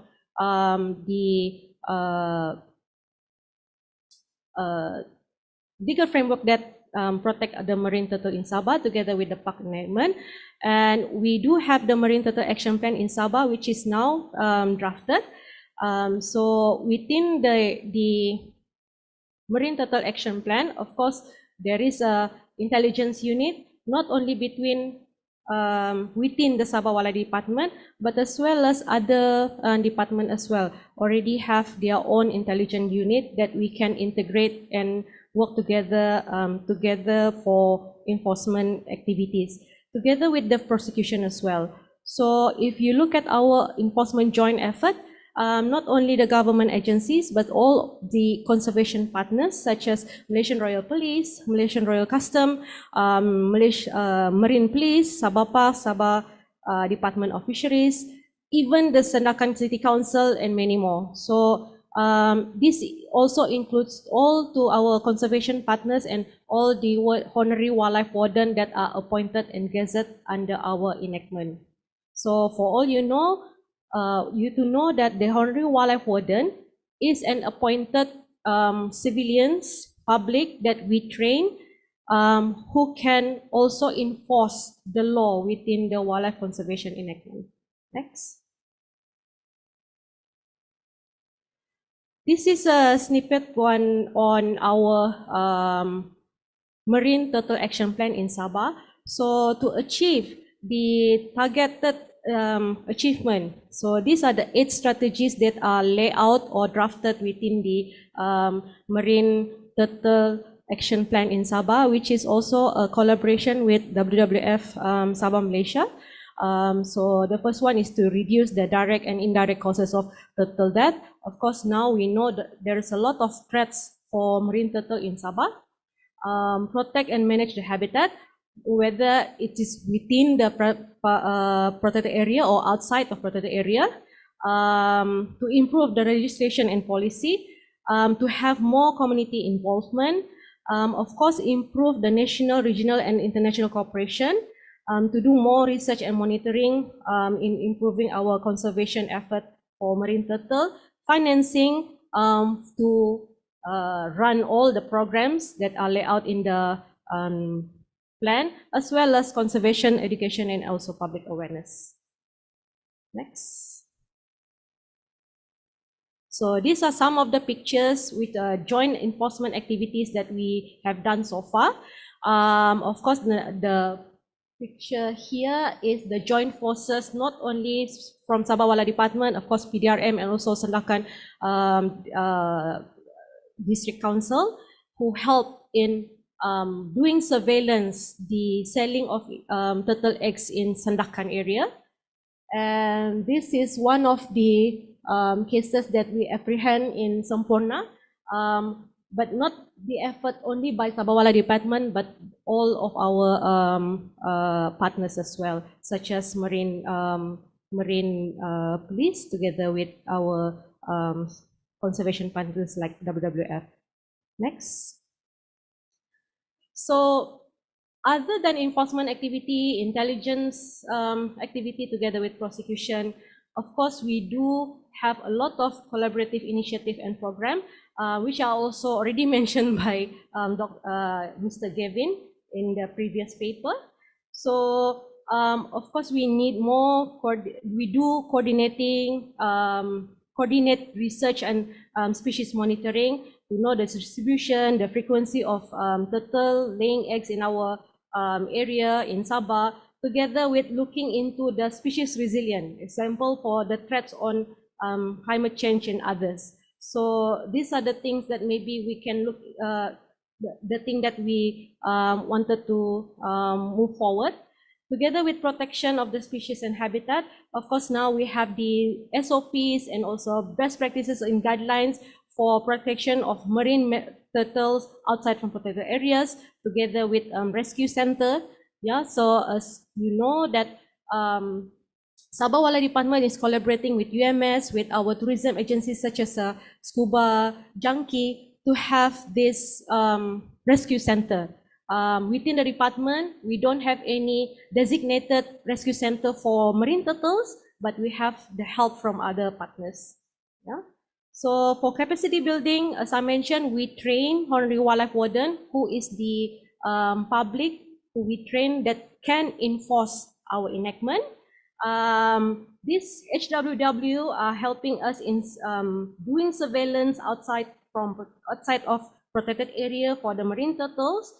the legal framework that protect the marine turtle in Sabah together with the park enactment. And we do have the Marine Turtle Action Plan in Sabah, which is now drafted. So within the Marine Turtle Action Plan, of course, there is a intelligence unit, not only between within the Sabah Wildlife Department, but as well as other department as well, already have their own intelligence unit that we can integrate and work together for enforcement activities, together with the prosecution as well. So if you look at our enforcement joint effort, not only the government agencies, but all the conservation partners such as Malaysian Royal Police, Malaysian Royal Custom, Marine Police, Sabah Park, Sabah Department of Fisheries, even the Sandakan City Council, and many more. So this also includes all to our conservation partners and all the honorary wildlife warden that are appointed and gazetted under our enactment. So for all you know, you to know that the honorary wildlife warden is an appointed civilians, public that we train, who can also enforce the law within the wildlife conservation enactment. Next. This is a snippet one on our Marine Turtle Action Plan in Sabah. So to achieve the targeted achievement, so these are the 8 strategies that are laid out or drafted within the Marine Turtle Action Plan in Sabah, which is also a collaboration with WWF Sabah Malaysia. So the first one is to reduce the direct and indirect causes of turtle death. Of course, now we know that there is a lot of threats for marine turtle in Sabah. Protect and manage the habitat, whether it is within the protected area or outside of protected area. To improve the registration and policy, to have more community involvement. Of course, improve the national, regional, and international cooperation. To do more research and monitoring in improving our conservation effort for marine turtle, financing to run all the programs that are laid out in the plan, as well as conservation, education, and also public awareness. Next. So these are some of the pictures with joint enforcement activities that we have done so far. Of course, the picture here is the joint forces, not only from Sabah Wildlife Department, of course PDRM, and also Sandakan District Council, who help in doing surveillance, the selling of turtle eggs in Sandakan area. And this is one of the cases that we apprehend in Semporna, but not the effort only by Sabah Wildlife Department, but all of our partners as well, such as Marine Police, together with our conservation partners like WWF. Next. So, other than enforcement activity, intelligence activity together with prosecution, of course, we do have a lot of collaborative initiative and program, which are also already mentioned by Mr. Gavin in the previous paper. So, of course, we need more, we do coordinate research and species monitoring to know the distribution, the frequency of turtle laying eggs in our area in Sabah, together with looking into the species resilience, example for the threats on climate change and others. So these are the things that maybe we can look, the thing that we wanted to move forward. Together with protection of the species and habitat, of course, now we have the SOPs and also best practices and guidelines for protection of marine turtles outside from protected areas together with rescue center. Yeah, so as you know that Sabah Wildlife Department is collaborating with UMS, with our tourism agencies such as Scuba Junkie to have this rescue center. Within the department, we don't have any designated rescue center for marine turtles, but we have the help from other partners. Yeah. So for capacity building, as I mentioned, we train Honorary Wildlife Warden, who is the public who we train that can enforce our enactment. This HWW are helping us in doing surveillance outside of protected area for the marine turtles.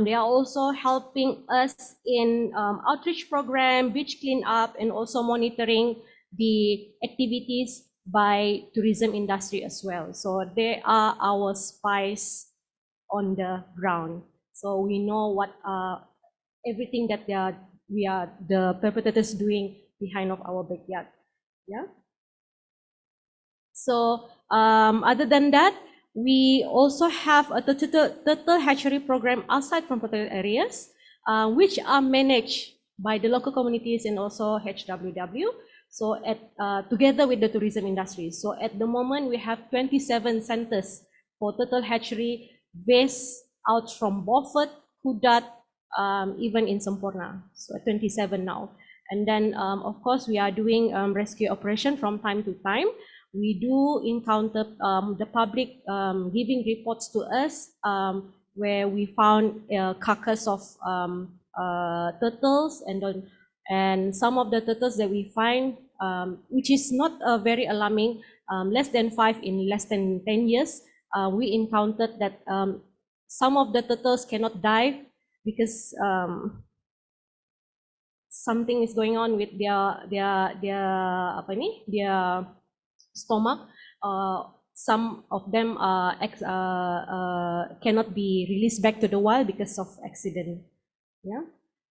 They are also helping us in outreach program, beach cleanup, and also monitoring the activities by tourism industry as well. So they are our spies on the ground. So we know what everything that the perpetrators doing behind of our backyard. Yeah. So other than that, we also have a turtle hatchery program outside from protected areas, which are managed by the local communities and also HWW. So together with the tourism industry. So at the moment, we have 27 centers for turtle hatchery based out from Beaufort, Kudat, even in Semporna. So 27 now. And then, of course, we are doing rescue operation from time to time. We do encounter the public giving reports to us where we found carcass of turtles, and some of the turtles that we find, which is not very alarming, less than 5 in less than 10 years, we encountered that some of the turtles cannot dive because something is going on with their stomach. Some of them cannot be released back to the wild because of accident. Yeah.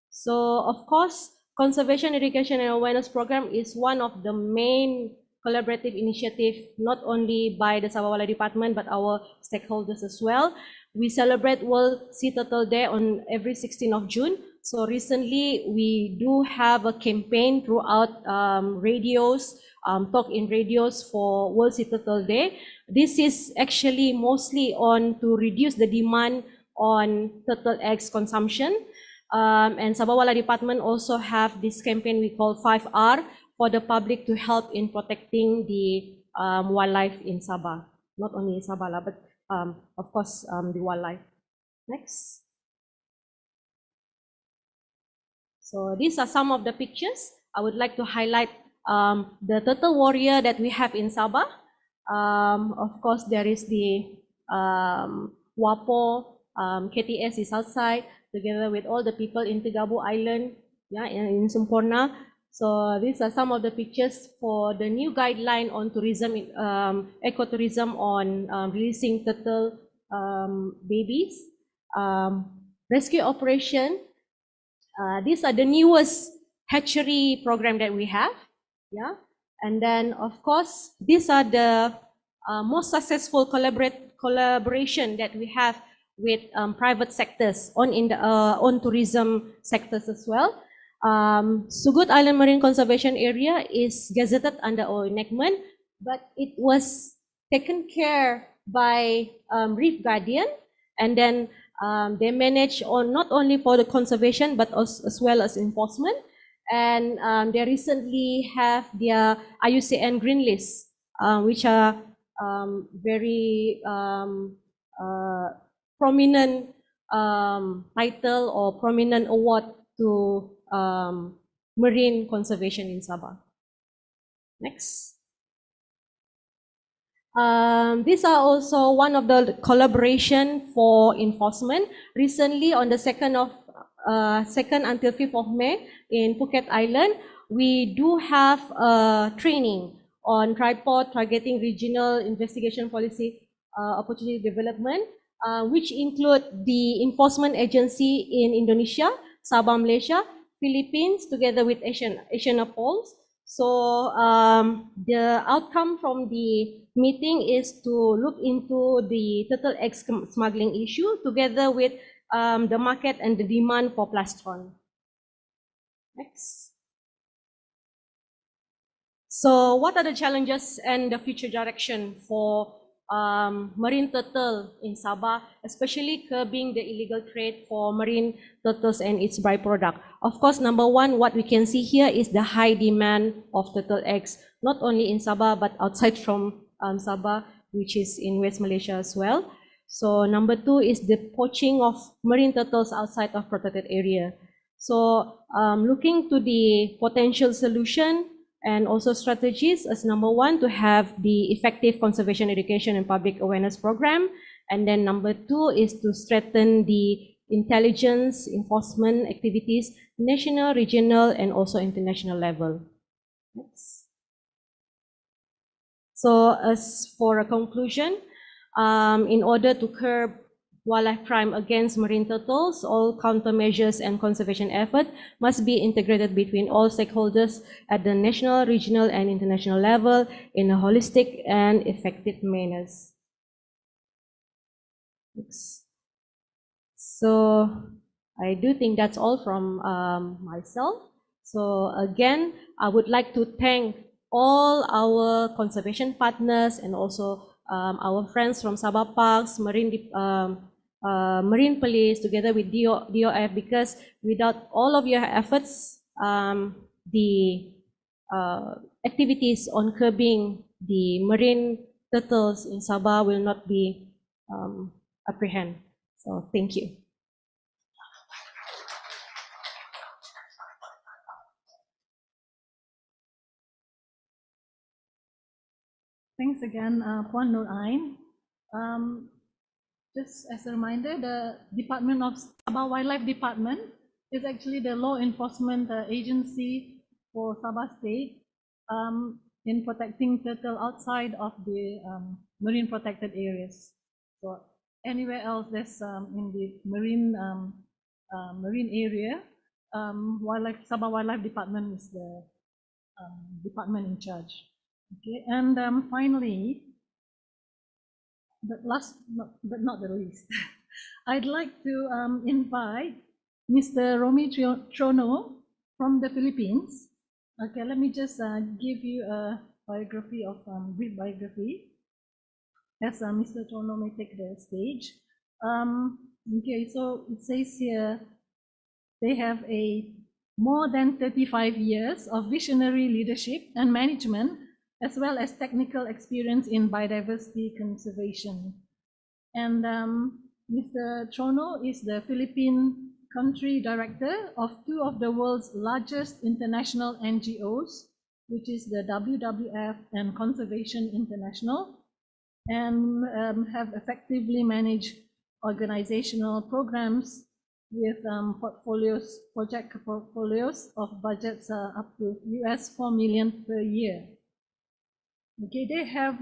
So of course, conservation, education, and awareness program is one of the main collaborative initiative, not only by the Sabah Wildlife Department but our stakeholders as well. We celebrate World Sea Turtle Day on every 16th of June. So recently, we do have a campaign throughout radios, talk in radios for World Sea Turtle Day. This is actually mostly on to reduce the demand on turtle eggs consumption. And Sabah Wildlife Department also have this campaign we call 5R for the public to help in protecting the wildlife in Sabah. Not only in Sabah, but of course the wildlife. Next. So these are some of the pictures. I would like to highlight the turtle warrior that we have in Sabah. Of course, there is the WAPO, KTS is outside together with all the people in Tegabu Island, yeah, in Semporna. So these are some of the pictures for the new guideline on tourism, ecotourism on releasing turtle babies. Rescue operation. These are the newest hatchery program that we have, yeah. And then, of course, these are the most successful collaboration that we have with private sectors on tourism sectors as well. Sugut Island Marine Conservation Area is gazetted under our enactment, but it was taken care by Reef Guardian, and then they manage on not only for the conservation but as well as enforcement. And they recently have their IUCN Green List, which are very prominent title or prominent award to marine conservation in Sabah. Next. These are also one of the collaboration for enforcement. Recently, on the 2nd until 5th of May in Phuket Island, we do have training on tripod targeting regional investigation policy opportunity development, which include the enforcement agency in Indonesia, Sabah, Malaysia, Philippines, together with Asian Poles. So the outcome from the meeting is to look into the turtle egg smuggling issue together with the market and the demand for plastron. Next. So what are the challenges and the future direction for marine turtle in Sabah, especially curbing the illegal trade for marine turtles and its byproduct? Of course, number one, what we can see here is the high demand of turtle eggs, not only in Sabah, but outside from Sabah, which is in West Malaysia as well. So number two is the poaching of marine turtles outside of protected area. So looking to the potential solution and also strategies as number one, to have the effective conservation education and public awareness program. And then number two is to strengthen the intelligence enforcement activities, national, regional, and also international level. Next. So as for a conclusion, in order to curb wildlife crime against marine turtles, all countermeasures and conservation effort must be integrated between all stakeholders at the national, regional, and international level in a holistic and effective manners. So I do think that's all from myself. So again, I would like to thank all our conservation partners and also our friends from Sabah Parks, Marine Police, together with DOF, because without all of your efforts, the activities on curbing the marine turtles in Sabah will not be apprehended. So thank you. Thanks again, Puan Nur Ain. Just as a reminder, the Department of Sabah Wildlife Department is actually the law enforcement agency for Sabah State in protecting turtle outside of the marine protected areas. So anywhere else that's in the marine area, Sabah Wildlife Department is the department in charge. Okay, and finally, but not the least, I'd like to invite Mr. Romy Trono from the Philippines. Okay, let me just give you a biography of brief biography, as Mr. Trono may take the stage. Okay, so it says here they have a more than 35 years of visionary leadership and management, as well as technical experience in biodiversity conservation. And Mr. Trono is the Philippine country director of two of the world's largest international NGOs, which is the WWF and Conservation International, and have effectively managed organizational programs with project portfolios of budgets up to US 4 million per year. Okay, they have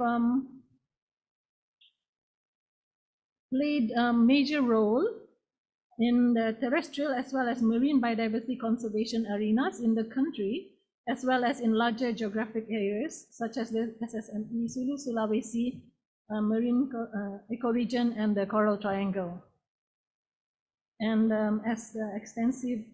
played a major role in the terrestrial as well as marine biodiversity conservation arenas in the country, as well as in larger geographic areas such as the SSME, Sulu, Sulawesi, marine ecoregion, and the Coral Triangle. And as extensive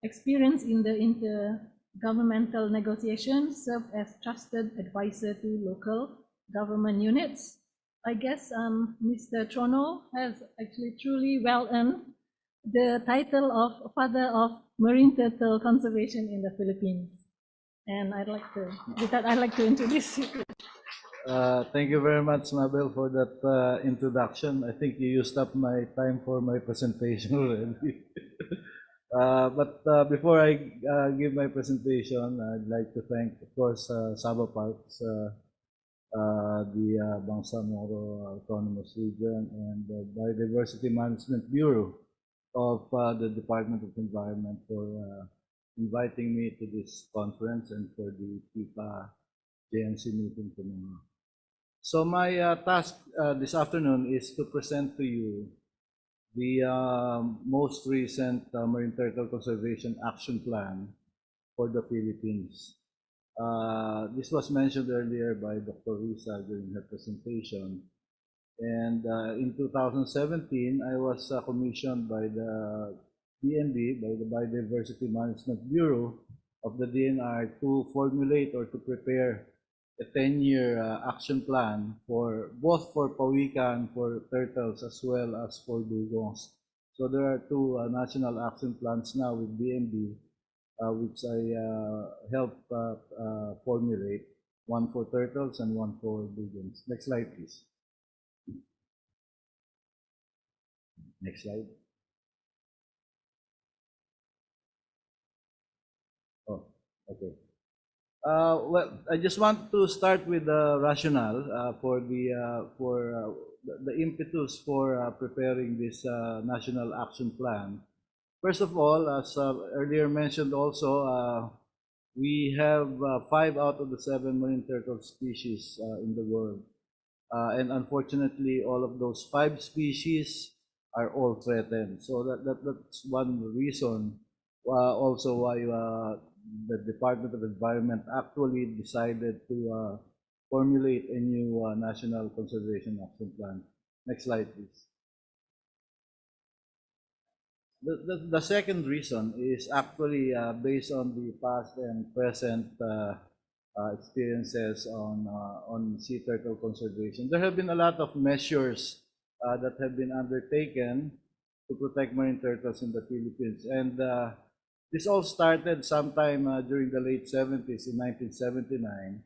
experience in the intergovernmental negotiations, served as trusted advisor to local government units. I guess Mr. Trono has actually truly well earned the title of Father of Marine Turtle Conservation in the Philippines. And with that, I'd like to introduce you. Thank you very much, Mabel, for that introduction. I think you used up my time for my presentation already. But before I give my presentation, I'd like to thank, of course, Sabah Parks, the Bangsamoro Autonomous Region, and the Biodiversity Management Bureau of the Department of Environment for inviting me to this conference and for the Tihpa JNC meeting tomorrow. So my task this afternoon is to present to you the most recent Marine Turtle Conservation Action Plan for the Philippines. This was mentioned earlier by Dr. Risa during her presentation. And in 2017, I was commissioned by the BNB, by the Biodiversity Management Bureau of the DNR, to formulate or to prepare a 10-year action plan for both for pawikan, for turtles, as well as for dugongs. So there are two national action plans now with BNB, which I helped formulate, one for turtles and one for dugongs. Next slide, please. Next slide. Oh, okay. Well, I just want to start with the rationale for the impetus for preparing this national action plan. First of all, as earlier mentioned also, we have 5 out of the 7 marine turtle species in the world. And unfortunately, all of those 5 species are all threatened. So that's one reason also why the Department of Environment actually decided to formulate a new National Conservation Action Plan. Next slide, please. The second reason is actually based on the past and present experiences on sea turtle conservation. There have been a lot of measures that have been undertaken to protect marine turtles in the Philippines. And this all started sometime during the late 70s, in 1979,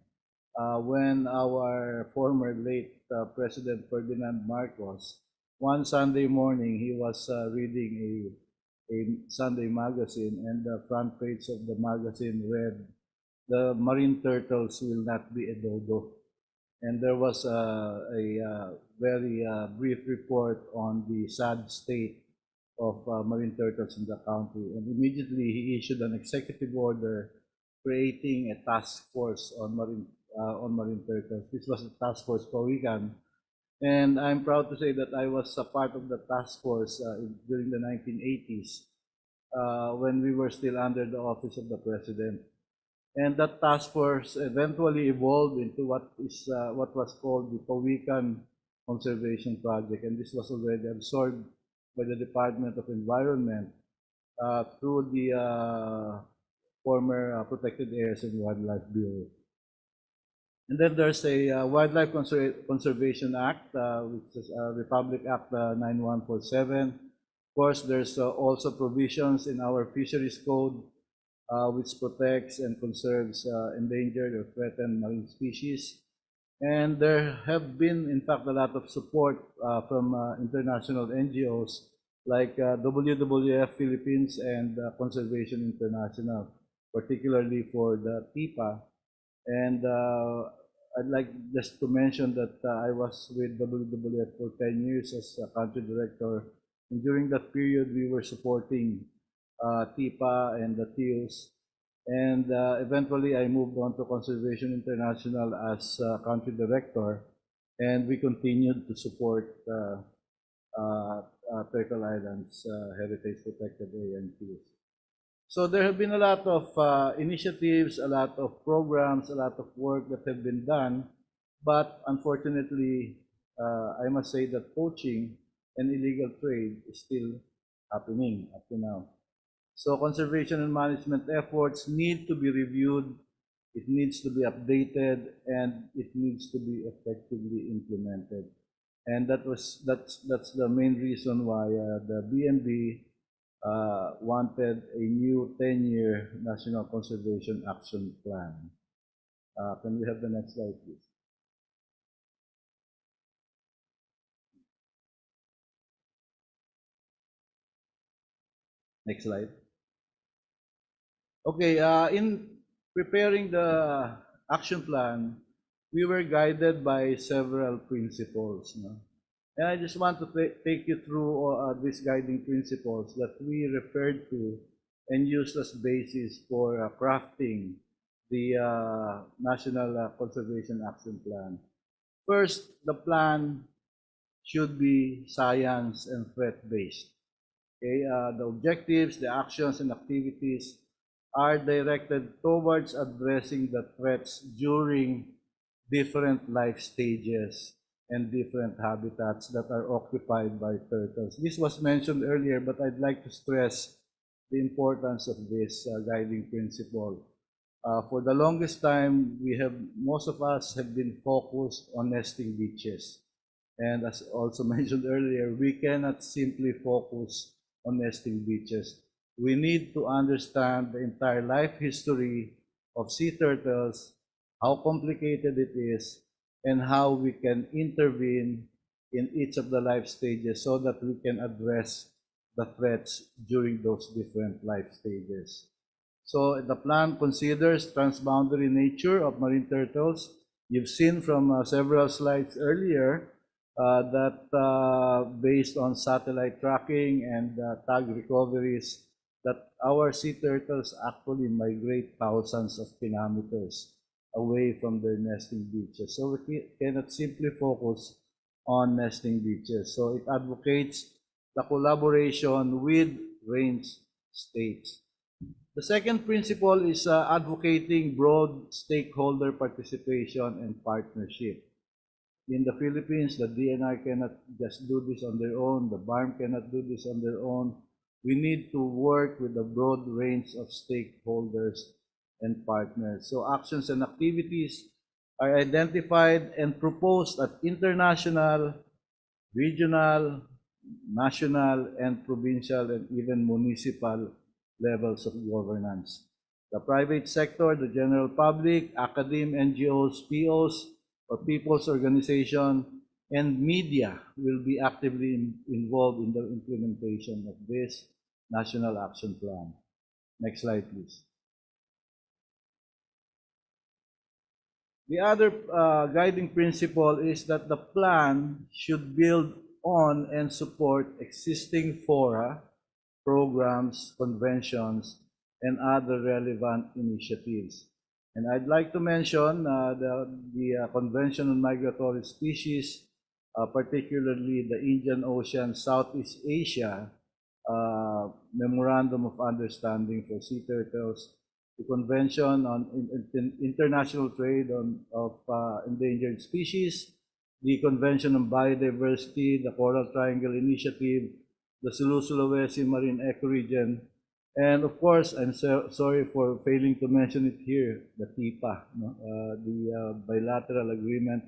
when our former late President Ferdinand Marcos, one Sunday morning, he was reading a Sunday magazine, and the front page of the magazine read, "The marine turtles will not be a dodo." And there was a very brief report on the sad state of marine turtles in the country. And immediately he issued an executive order creating a task force on marine turtles. This was the task force Pawikan. And I'm proud to say that I was a part of the task force during the 1980s when we were still under the office of the president. And that task force eventually evolved into what was called the Pawikan Conservation Project. And this was already absorbed by the Department of Environment through the former Protected Areas and Wildlife Bureau. And then there's a Wildlife Conservation Act, which is Republic Act 9147. Of course, there's also provisions in our Fisheries Code, which protects and conserves endangered or threatened marine species. And there have been, in fact, a lot of support from international NGOs like WWF Philippines and Conservation International, particularly for the Tihpa. And I'd like just to mention that I was with WWF for 10 years as a country director. And during that period, we were supporting Tihpa and the TIOs. And eventually, I moved on to Conservation International as country director. And we continued to support Turtle Island's Heritage Protected Area and TIOs. So there have been a lot of initiatives, a lot of programs, a lot of work that have been done, but unfortunately, I must say that poaching and illegal trade is still happening up to now. So conservation and management efforts need to be reviewed, it needs to be updated, and it needs to be effectively implemented. And that's the main reason why the BNB wanted a new 10-year National Conservation Action Plan. Can we have the next slide, please? Next slide. Okay, in preparing the action plan, we were guided by several principles. No? And I just want to take you through these guiding principles that we referred to and used as basis for crafting the National Conservation Action Plan. First, the plan should be science and threat-based. Okay, the objectives, the actions and activities are directed towards addressing the threats during different life stages and different habitats that are occupied by turtles. This was mentioned earlier, but I'd like to stress the importance of this guiding principle. For the longest time, most of us have been focused on nesting beaches. And as also mentioned earlier, we cannot simply focus on nesting beaches. We need to understand the entire life history of sea turtles, how complicated it is, and how we can intervene in each of the life stages so that we can address the threats during those different life stages. So the plan considers transboundary nature of marine turtles. You've seen from several slides earlier that based on satellite tracking and tag recoveries, that our sea turtles actually migrate thousands of kilometers away from their nesting beaches. So we cannot simply focus on nesting beaches. So it advocates the collaboration with range states. The second principle is advocating broad stakeholder participation and partnership. In the Philippines, the DNR cannot just do this on their own. The BARM cannot do this on their own. We need to work with a broad range of stakeholders and partners. So actions and activities are identified and proposed at international, regional, national, and provincial, and even municipal levels of governance. The private sector, the general public, academia, NGOs, POs, or people's organization, and media will be actively involved in the implementation of this National Action Plan. Next slide, please. The other guiding principle is that the plan should build on and support existing fora, programs, conventions, and other relevant initiatives. And I'd like to mention the Convention on Migratory Species, particularly the Indian Ocean, Southeast Asia Memorandum of Understanding for Sea Turtles, the Convention on International Trade of Endangered Species, the Convention on Biodiversity, the Coral Triangle Initiative, the Sulu-Sulawesi Marine Ecoregion, and of course, I'm sorry for failing to mention it here, the Tihpa, the bilateral agreement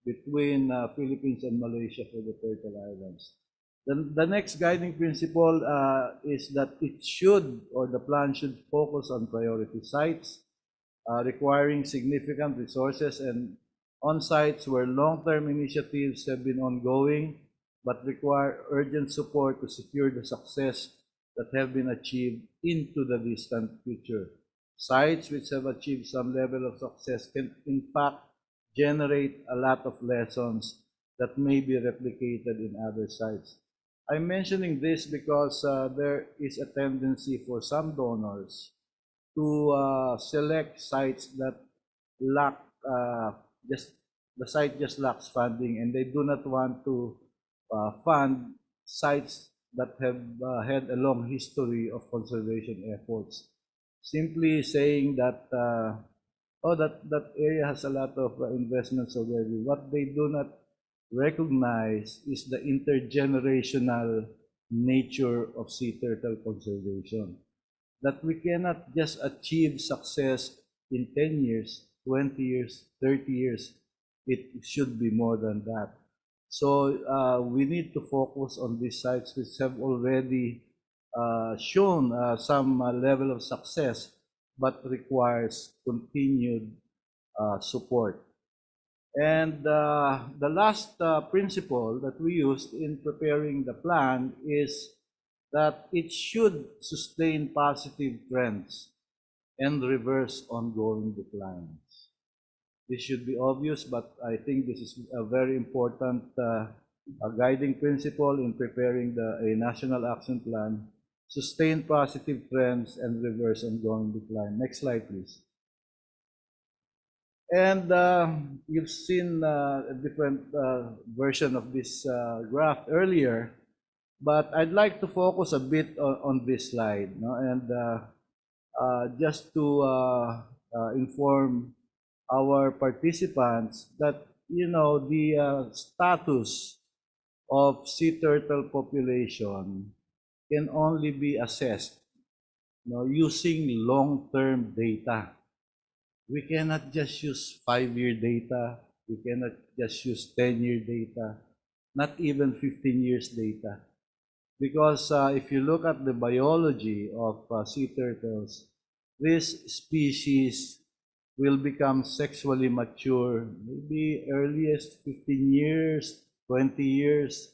between Philippines and Malaysia for the Turtle Islands. The next guiding principle is that the plan should focus on priority sites, requiring significant resources, and on sites where long-term initiatives have been ongoing but require urgent support to secure the success that have been achieved into the distant future. Sites which have achieved some level of success can in fact generate a lot of lessons that may be replicated in other sites. I'm mentioning this because there is a tendency for some donors to select sites that lack the site just lacks funding, and they do not want to fund sites that have had a long history of conservation efforts. Simply saying that that area has a lot of investments already. What they do not recognize is the intergenerational nature of sea turtle conservation. That we cannot just achieve success in 10 years, 20 years, 30 years. It should be more than that. So we need to focus on these sites which have already shown some level of success, but requires continued support. And the last principle that we used in preparing the plan is that it should sustain positive trends and reverse ongoing declines. This should be obvious, but I think this is a very important guiding principle in preparing a national action plan. Sustain positive trends and reverse ongoing decline. Next slide, please. And you've seen a different version of this graph earlier, but I'd like to focus a bit on this slide. And just to inform our participants that, you know, the status of sea turtle population can only be assessed, you know, using long-term data. We cannot just use 5-year data. We cannot just use 10-year data, not even 15 years data. Because if you look at the biology of sea turtles, this species will become sexually mature maybe earliest 15 years, 20 years,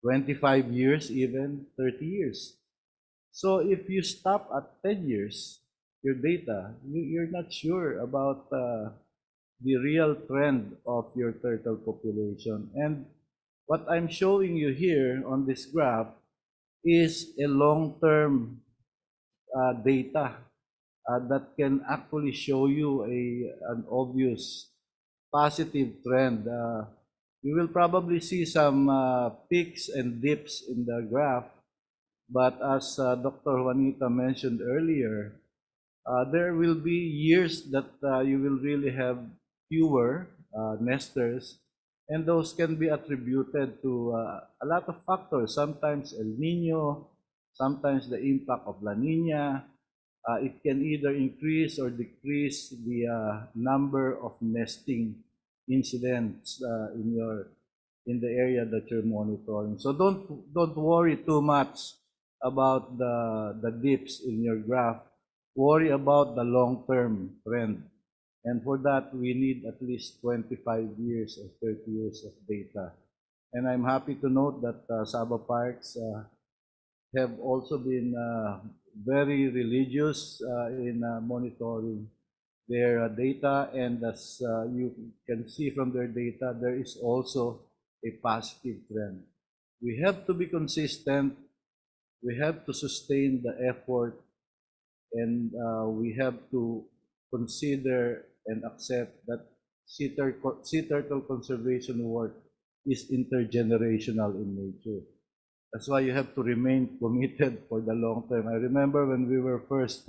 25 years, even 30 years. So if you stop at 10 years, your data, you're not sure about the real trend of your turtle population. And what I'm showing you here on this graph is a long-term data that can actually show you an obvious positive trend. You will probably see some peaks and dips in the graph, but as Dr. Juanita mentioned earlier, there will be years that you will really have fewer nesters, and those can be attributed to a lot of factors, sometimes El Nino, sometimes the impact of La Nina. It can either increase or decrease the number of nesting incidents in the area that you're monitoring. So don't worry too much about the dips in your graph. Worry about the long-term trend. And for that, we need at least 25 years or 30 years of data. And I'm happy to note that Sabah Parks have also been very religious in monitoring their data. And as you can see from their data, there is also a positive trend. We have to be consistent. We have to sustain the effort, and we have to consider and accept that sea turtle conservation work is intergenerational in nature. That's why you have to remain committed for the long term. I remember when we were first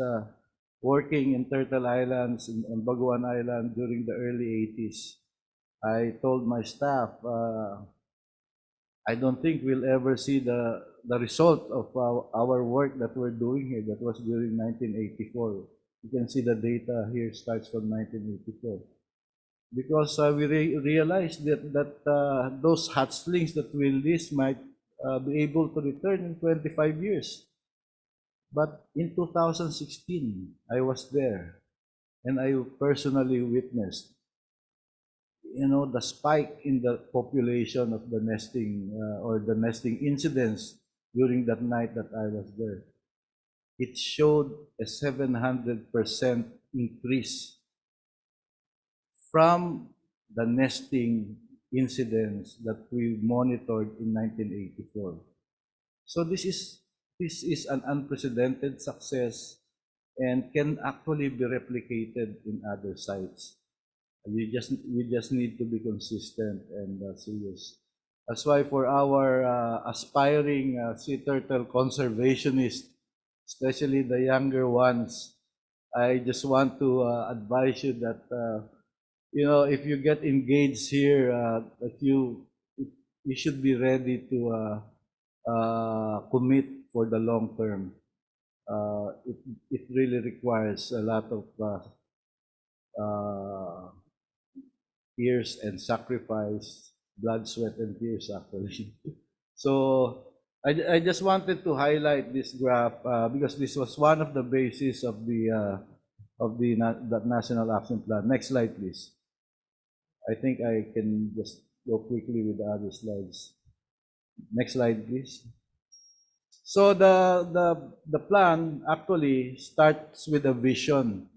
working in Turtle Islands, on Baguan Island during the early 80s, I told my staff, I don't think we'll ever see the result of our work that we're doing here. That was during 1984. You can see the data here starts from 1984. Because we realized that those hatchlings that we release might be able to return in 25 years. But in 2016, I was there, and I personally witnessed, you know, the spike in the population of the nesting or the nesting incidents during that night that I was there. It showed a 700% increase from the nesting incidents that we monitored in 1984. So this is an unprecedented success and can actually be replicated in other sites. We just need to be consistent and serious. That's why for our aspiring sea turtle conservationists, especially the younger ones, I just want to advise you that you know, if you get engaged here, that you should be ready to commit for the long term. It really requires a lot of years and sacrifice, blood, sweat, and tears actually. So I just wanted to highlight this graph because this was one of the bases of the National Action Plan. Next slide, please. I think I can just go quickly with the other slides. Next slide, please. So the plan actually starts with a vision,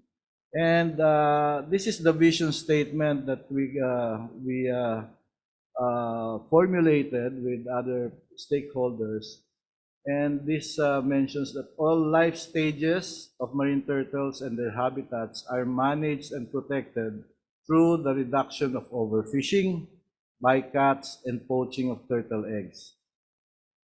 and this is the vision statement that we formulated with other stakeholders. And this mentions that all life stages of marine turtles and their habitats are managed and protected through the reduction of overfishing, bycatch, and poaching of turtle eggs.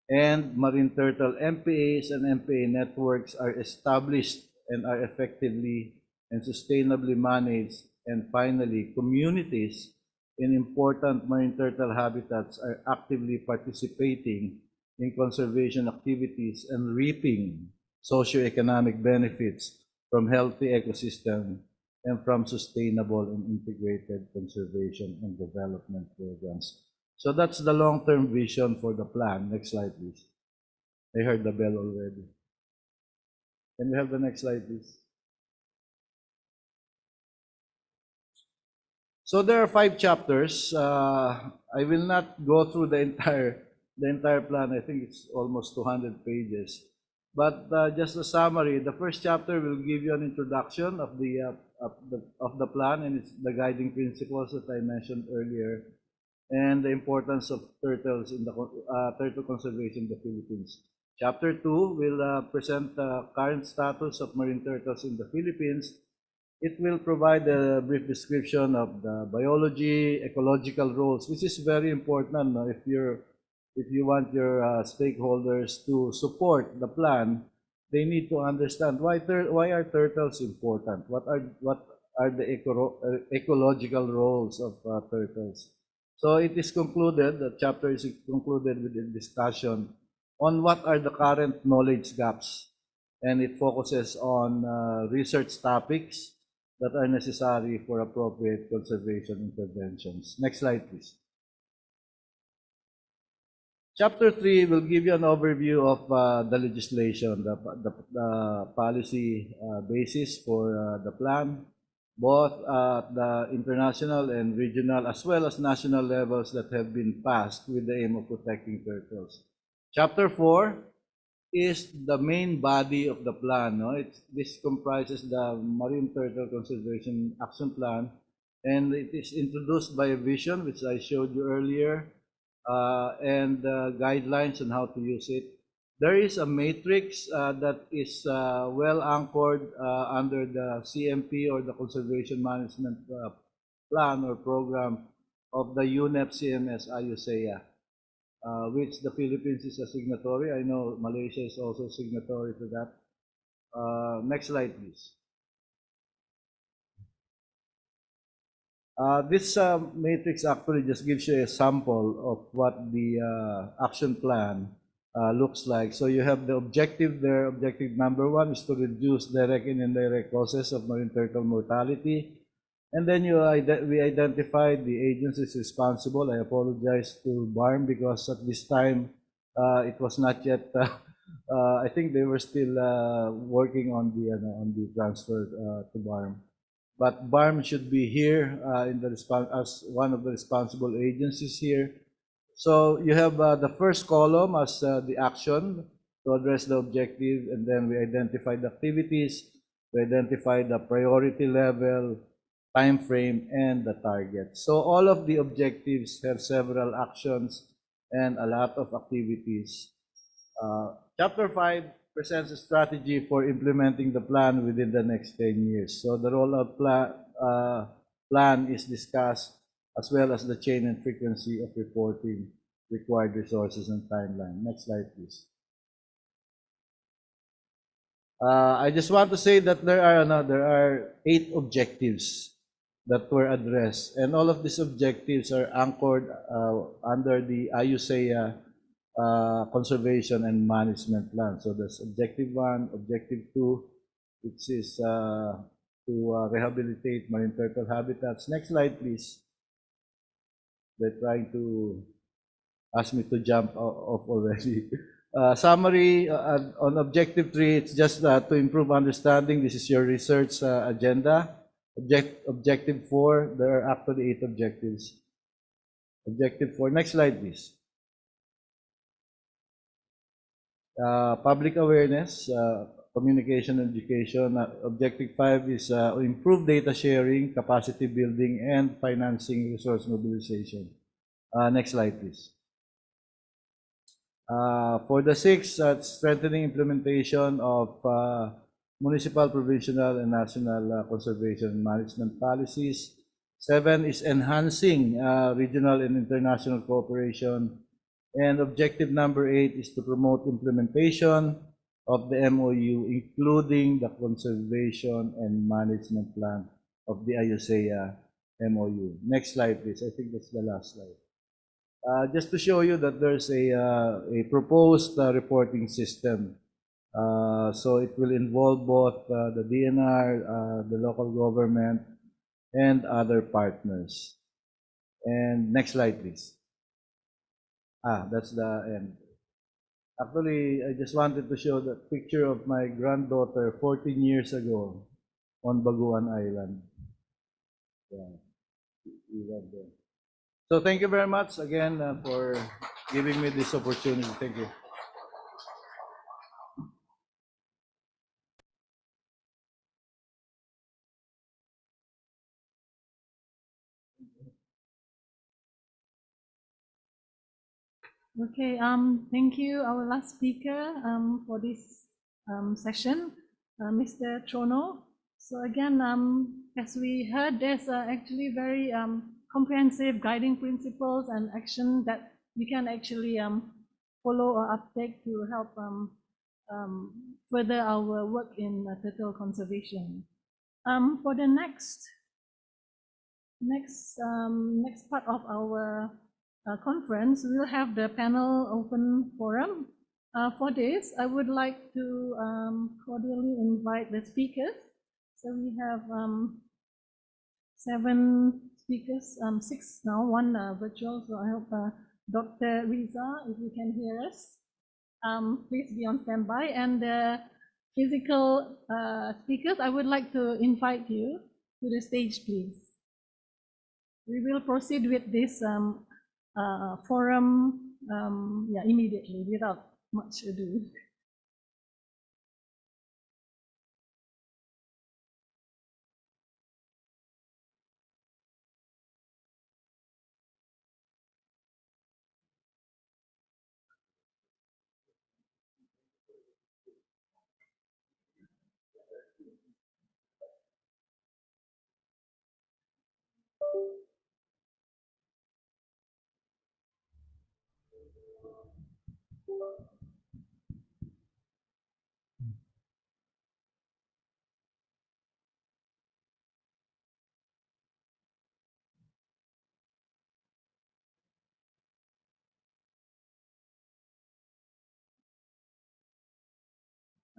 And marine turtle MPAs and MPA networks are established and are effectively and sustainably managed. And finally, communities in important marine turtle habitats are actively participating in conservation activities and reaping socioeconomic benefits from healthy ecosystem and from sustainable and integrated conservation and development programs. So that's the long-term vision for the plan. Next slide, please. I heard the bell already. Can we have the next slide, please? So there are 5 chapters. I will not go through the entire plan. I think it's almost 200 pages. But just a summary, the first chapter will give you an introduction of the plan and the guiding principles that I mentioned earlier, and the importance of turtles in the turtle conservation in the Philippines. Chapter 2 will present the current status of marine turtles in the Philippines. It will provide a brief description of the biology, ecological roles, which is very important if you want your stakeholders to support the plan. They need to understand why are turtles important. What are the ecological roles of turtles? So it is concluded. The chapter is concluded with a discussion on what are the current knowledge gaps, and it focuses on research topics that are necessary for appropriate conservation interventions. Next slide, please. Chapter 3 will give you an overview of the legislation, the policy basis for the plan, both at the international and regional as well as national levels that have been passed with the aim of protecting turtles. Chapter 4 is the main body of the plan. This comprises the Marine Turtle Conservation Action Plan, and it is introduced by a vision, which I showed you earlier, and guidelines on how to use it. There is a matrix that is well anchored under the CMP, or the Conservation Management Plan or Program of the UNEP CMS IUCEA, which the Philippines is a signatory. I know Malaysia is also signatory to that. Next slide, please. This matrix actually just gives you a sample of what the action plan looks like. So you have the objective there. Objective number 1 is to reduce direct and indirect causes of marine turtle mortality. And then we identified the agencies responsible. I apologize to BARM because at this time it was not yet. I think they were still working on the transfer to BARM. But BARM should be here as one of the responsible agencies here. So you have the first column as the action to address the objective, and then we identify the activities, we identify the priority level, time frame, and the target. So all of the objectives have several actions and a lot of activities. Chapter 5 presents a strategy for implementing the plan within the next 10 years. So the rollout plan is discussed, as well as the chain and frequency of reporting, required resources, and timeline. Next slide, please. I just want to say that there are 8 objectives that were addressed, and all of these objectives are anchored under the IUCEA Conservation and Management Plan. So there's Objective 1, Objective 2, which is to rehabilitate marine turtle habitats. Next slide, please. They're trying to ask me to jump off already. Summary on Objective 3, it's just to improve understanding. This is your research agenda. Objective 4, there are actually 8 objectives. Objective 4, next slide, please. Public awareness, communication, and education. Objective 5 is improve data sharing, capacity building, and financing resource mobilization. Next slide, please. For the 6th, strengthening implementation of municipal, provincial, and national conservation management policies. 7 is enhancing regional and international cooperation. And objective number 8 is to promote implementation, of the MOU, including the conservation and management plan of the Ayusea MOU. Next slide, please. I think that's the last slide. Just to show you that there's a proposed reporting system. So it will involve both the DNR, the local government, and other partners. And next slide, please. That's the end. Actually, I just wanted to show the picture of my granddaughter 14 years ago on Baguan Island. Yeah, we love them. So thank you very much again for giving me this opportunity. Thank you. Okay, thank you, our last speaker for this session, Mr. Trono. So again, as we heard, there's actually very comprehensive guiding principles and action that we can actually follow or uptake to help further our work in turtle conservation. For the next part of our conference, we'll have the panel open forum. For this, I would like to cordially invite the speakers. So we have 7 speakers, 6 now, 1 virtual. So I hope Dr. Riza, if you can hear us, please be on standby. And the physical speakers, I would like to invite you to the stage, please. We will proceed with this forum immediately without much ado.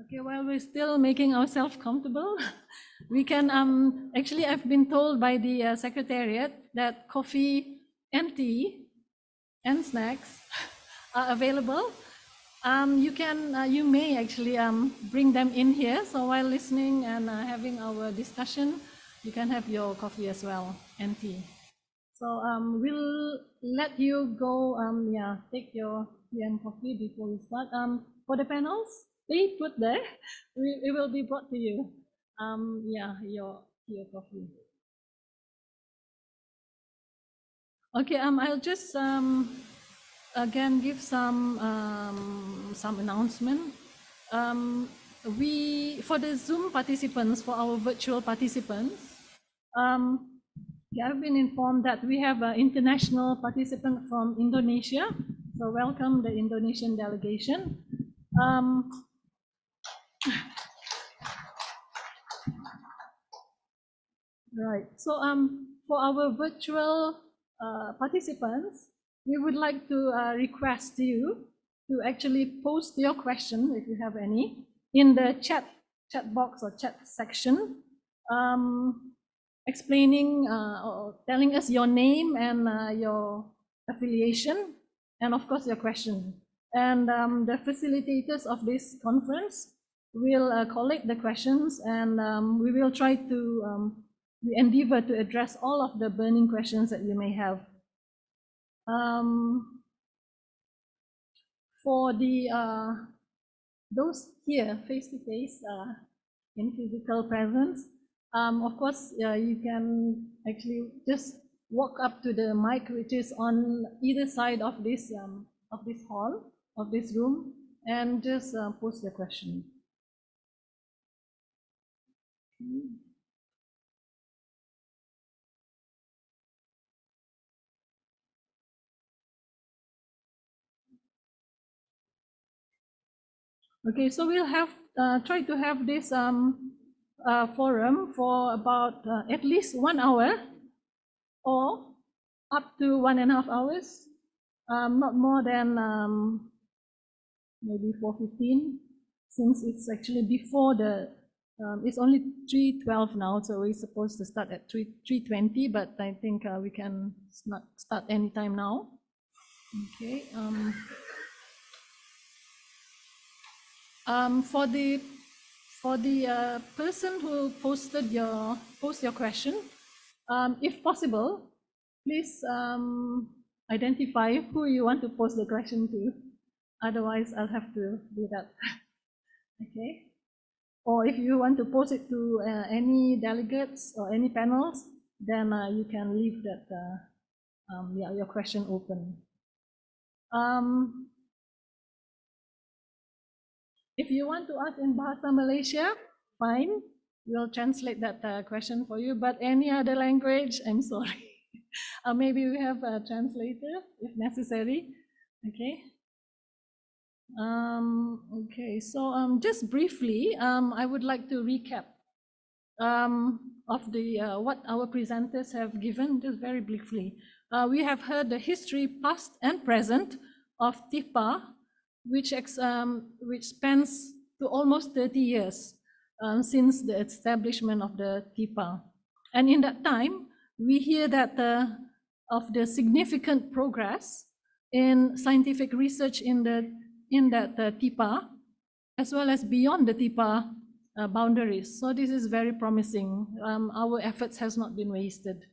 Okay, while we're still making ourselves comfortable, we can actually, I've been told by the secretariat that coffee and tea and snacks are available. You may actually bring them in here. So while listening and having our discussion, you can have your coffee as well and tea. So we'll let you go, take your tea and coffee before we start. For the panels, they put there. It will be brought to you. Your coffee. Okay. I'll just again give some announcement. For the Zoom participants, for our virtual participants, I've been informed that we have an international participant from Indonesia. So welcome the Indonesian delegation. Right. So for our virtual participants, we would like to request you to actually post your question, if you have any, in the chat box or chat section, explaining or telling us your name and your affiliation, and of course your question. And the facilitators of this conference will collect the questions, and we will try to endeavor to address all of the burning questions that you may have. For those here face to face in physical presence, of course, you can actually just walk up to the mic, which is on either side of this hall, of this room, and just post your question. Okay, so we'll have try to have this forum for about at least 1 hour or up to 1.5 hours, not more than maybe 4:15, since it's actually before the it's only 3:12 now, so we're supposed to start at 3:20, but I think we can start anytime now. Okay. For the person who post your question, if possible, please identify who you want to post the question to. Otherwise, I'll have to do that. Okay. Or if you want to post it to any delegates or any panels, then you can leave that your question open. If you want to ask in Bahasa Malaysia, fine, we'll translate that question for you. But any other language, I'm sorry. Maybe we have a translator if necessary. Okay. Okay. So just briefly, I would like to recap of the what our presenters have given. Just very briefly, we have heard the history, past and present, of Tihpa, which spans to almost 30 years since the establishment of the Tihpa. And in that time, we hear that of the significant progress in scientific research in that Tihpa, as well as beyond the Tihpa boundaries. So this is very promising. Our efforts has not been wasted.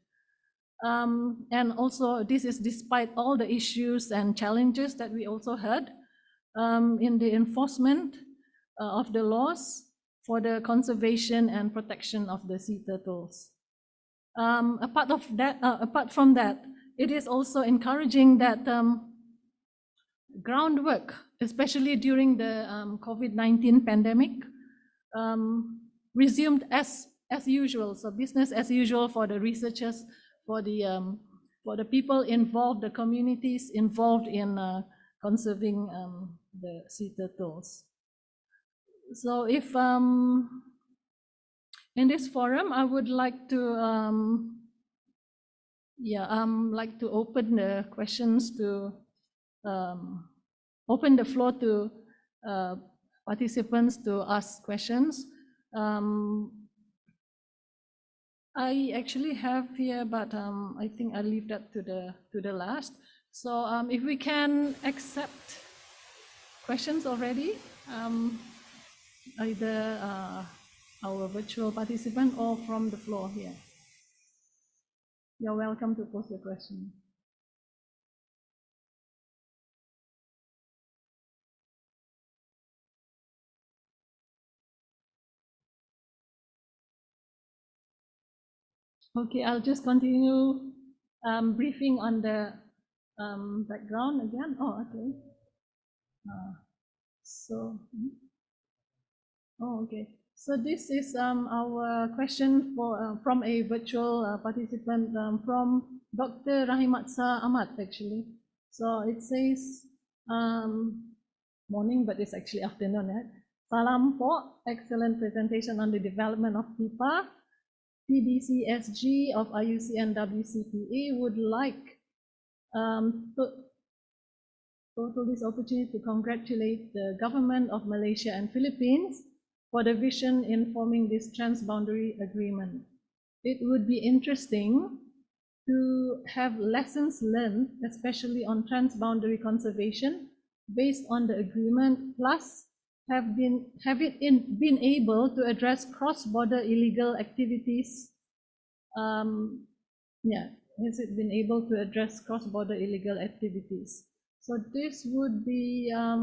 And also, this is despite all the issues and challenges that we also heard in the enforcement of the laws for the conservation and protection of the sea turtles. Apart from that, it is also encouraging that groundwork, especially during the COVID-19 pandemic, resumed as usual. So business as usual for the researchers, for the people involved, the communities involved in conserving the sea turtles. So if in this forum, I would like to open the questions to open the floor to participants to ask questions. I actually have here, but I think I'll leave that to the last. So if we can accept questions already, either our virtual participant or from the floor here. You're welcome to post your question. Okay, I'll just continue briefing on the background again. Oh, okay. Okay. So this is our question from a virtual participant from Dr. Rahimatsa Ahmad, actually. So it says, morning, but it's actually afternoon. Salam po, excellent presentation on the development of Tihpa. PDCSG of IUC and WCPA would like to this opportunity to congratulate the government of Malaysia and Philippines for the vision in forming this transboundary agreement. It would be interesting to have lessons learned, especially on transboundary conservation, based on the agreement, plus have it been able to address cross-border illegal activities? Has it been able to address cross-border illegal activities? So this would be, I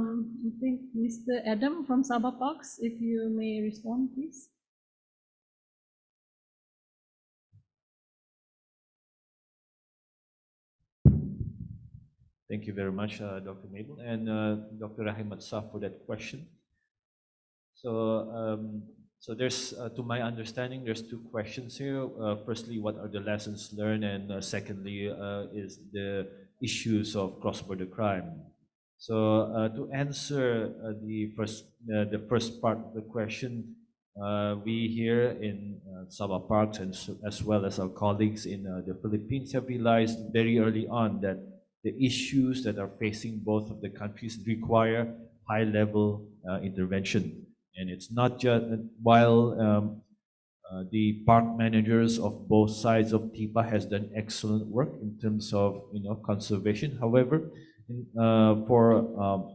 think, Mr. Adam from Sabah Parks, if you may respond, please. Thank you very much, Dr. Mabel and Dr. Rahimatsa for that question. So there's, to my understanding, there's two questions here. Firstly, what are the lessons learned, and secondly, is the issues of cross-border crime. So to answer the first part of the question, we here in Sabah Parks and as well as our colleagues in the Philippines have realized very early on that the issues that are facing both of the countries require high-level intervention. And it's not just while the park managers of both sides of Tihpa has done excellent work in terms of conservation. However, for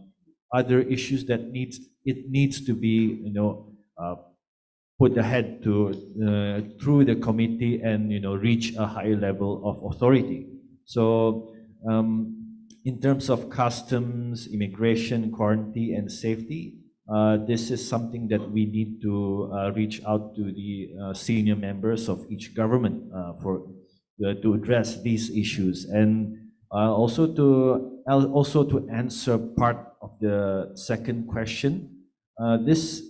other issues that needs to be put ahead to through the committee and reach a higher level of authority. So in terms of customs, immigration, quarantine, and safety, this is something that we need to reach out to the senior members of each government to address these issues, and also to answer part of the second question. This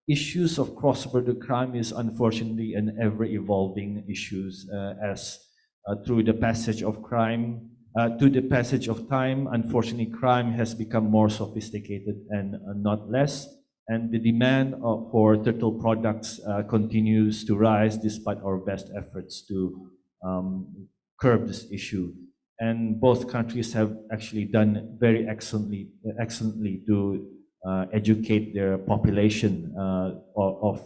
issues of cross-border crime is unfortunately an ever-evolving issues as through the passage of crime. To the passage of time, unfortunately, crime has become more sophisticated and not less, and the demand for turtle products continues to rise despite our best efforts to curb this issue. And both countries have actually done very excellently to educate their population of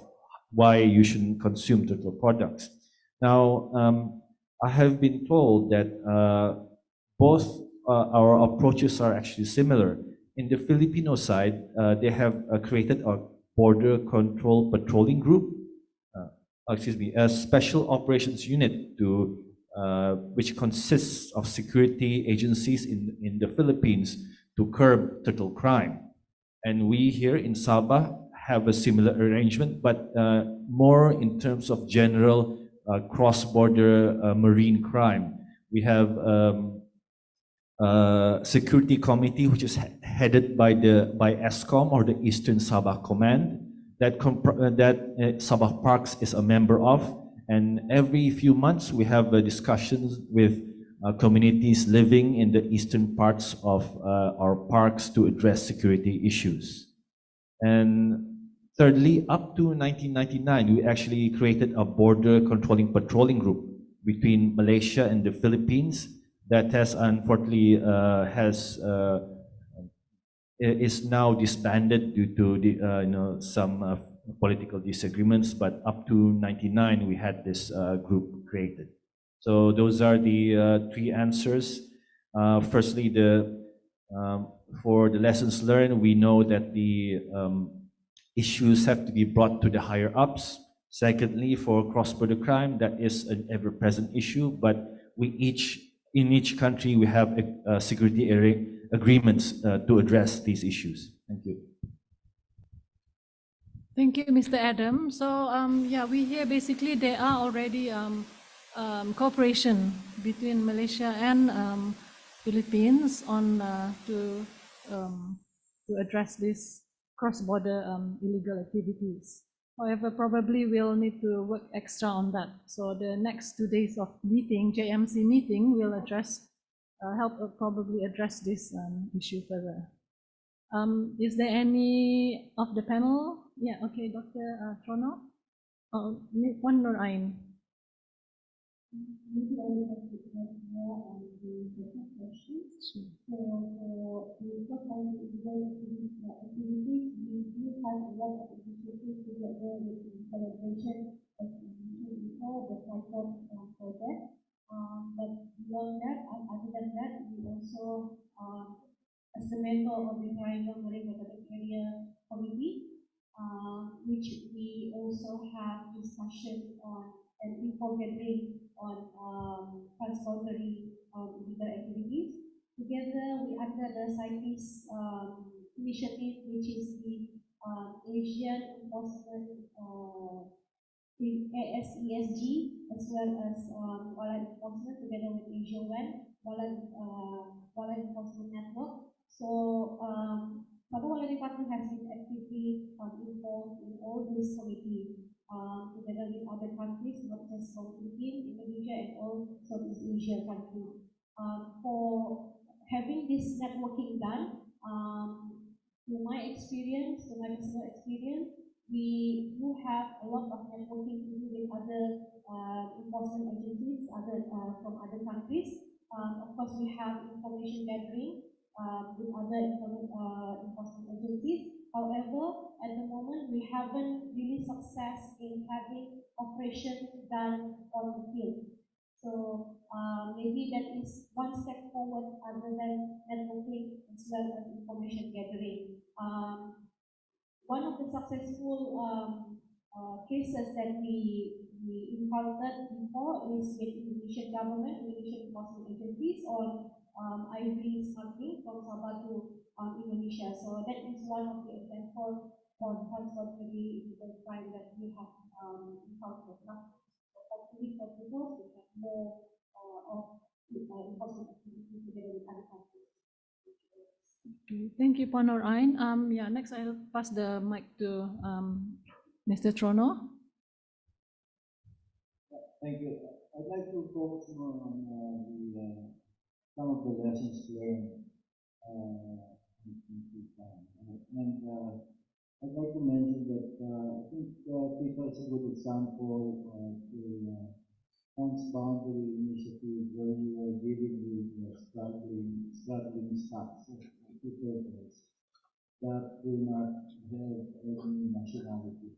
why you shouldn't consume turtle products. Now, I have been told that both our approaches are actually similar. In the Filipino side, they have created a border control patrolling group, a special operations unit which consists of security agencies in the Philippines to curb turtle crime. And we here in Sabah have a similar arrangement, but more in terms of general cross-border marine crime. We have security committee which is headed by ESCOM, or the Eastern Sabah Command, that Sabah Parks is a member of, and every few months we have discussions with communities living in the eastern parts of our parks to address security issues. And thirdly, up to 1999, we actually created a border controlling patrolling group between Malaysia and the Philippines that has unfortunately is now disbanded due to some political disagreements. But up to 99, we had this group created. So those are the three answers. Firstly, for the lessons learned, we know that the issues have to be brought to the higher ups. Secondly, for cross-border crime, that is an ever-present issue, but in each country, we have security agreements to address these issues. Thank you. Thank you, Mr. Adam. So yeah, we hear basically there are already cooperation between Malaysia and Philippines on to address this cross-border illegal activities. However, probably we'll need to work extra on that. So the next 2 days of meeting, JMC meeting, will help probably address this issue further. Is there any of the panel? Yeah, okay, Dr. Trono. One more line. Maybe I would like to add more on the second question. For the first-time activities, we do have a lot of initiatives together with the celebration, as we mentioned before, the Tihpa project. But beyond that, other than that, we also, as the member of the Triangle Marine Protected Area Committee, which we also have discussion on and info gathering on transboundary illegal activities. Together, we under the CITES initiative, which is the Asian Enforcement ASESG, as well as Wildlife Enforcement, together with Asia Wildlife Enforcement Network. So Sabah Wildlife Department has been actively involved in all these committees, together with other countries, not just from Philippines, Indonesia, and all Southeast Asia countries. For having this networking done, to my experience, to my personal experience, we do have a lot of networking to do with other enforcement agencies, from other countries. Of course, we have information gathering with other enforcement agencies. However, at the moment, we haven't really success in having operation done on the field. So maybe that is one step forward other than networking as well as information gathering. One of the successful cases that we encountered before is with Indonesian government, Indonesian enforcement agencies on ivory smuggling from Sabah to Indonesia. So that is one of the examples on transboundary illegal crime that we have encountered. Hopefully for the we have more of enforcement activities together with other countries. Okay, thank you, Puan Nur Ain. Yeah, next I'll pass the mic to Mr. Trono. Thank you. I'd like to focus more on some of the lessons learned in Tihpa. And I'd like to mention that I think Tihpa is a good example of the transboundary initiative where you are dealing with struggling stocks of turtles that do not have any nationality.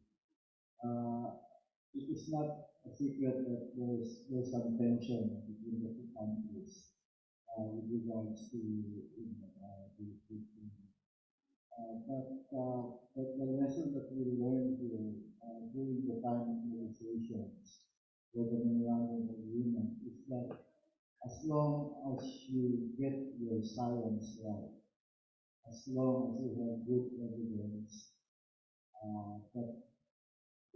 It is not a secret that there's some tension between the two countries with regards to but the lesson that we learned here during the time of negotiations for the memorandum agreement is that as long as you get your science right, as long as you have good evidence that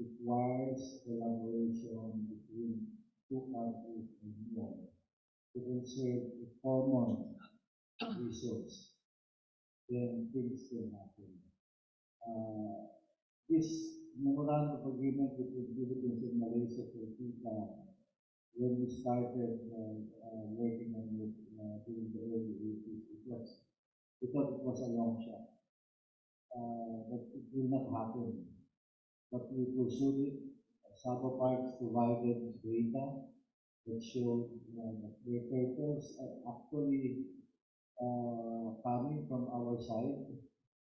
requires collaboration between two countries and more to conserve a common resource, then things will happen. This memorandum of agreement between Philippines and Malaysia for Tihpa, when we started working on it during the early 80s, we thought it was a long shot, but it will not happen. But we pursued it. Sabah Parks provided data that showed that their turtles are actually coming from our side,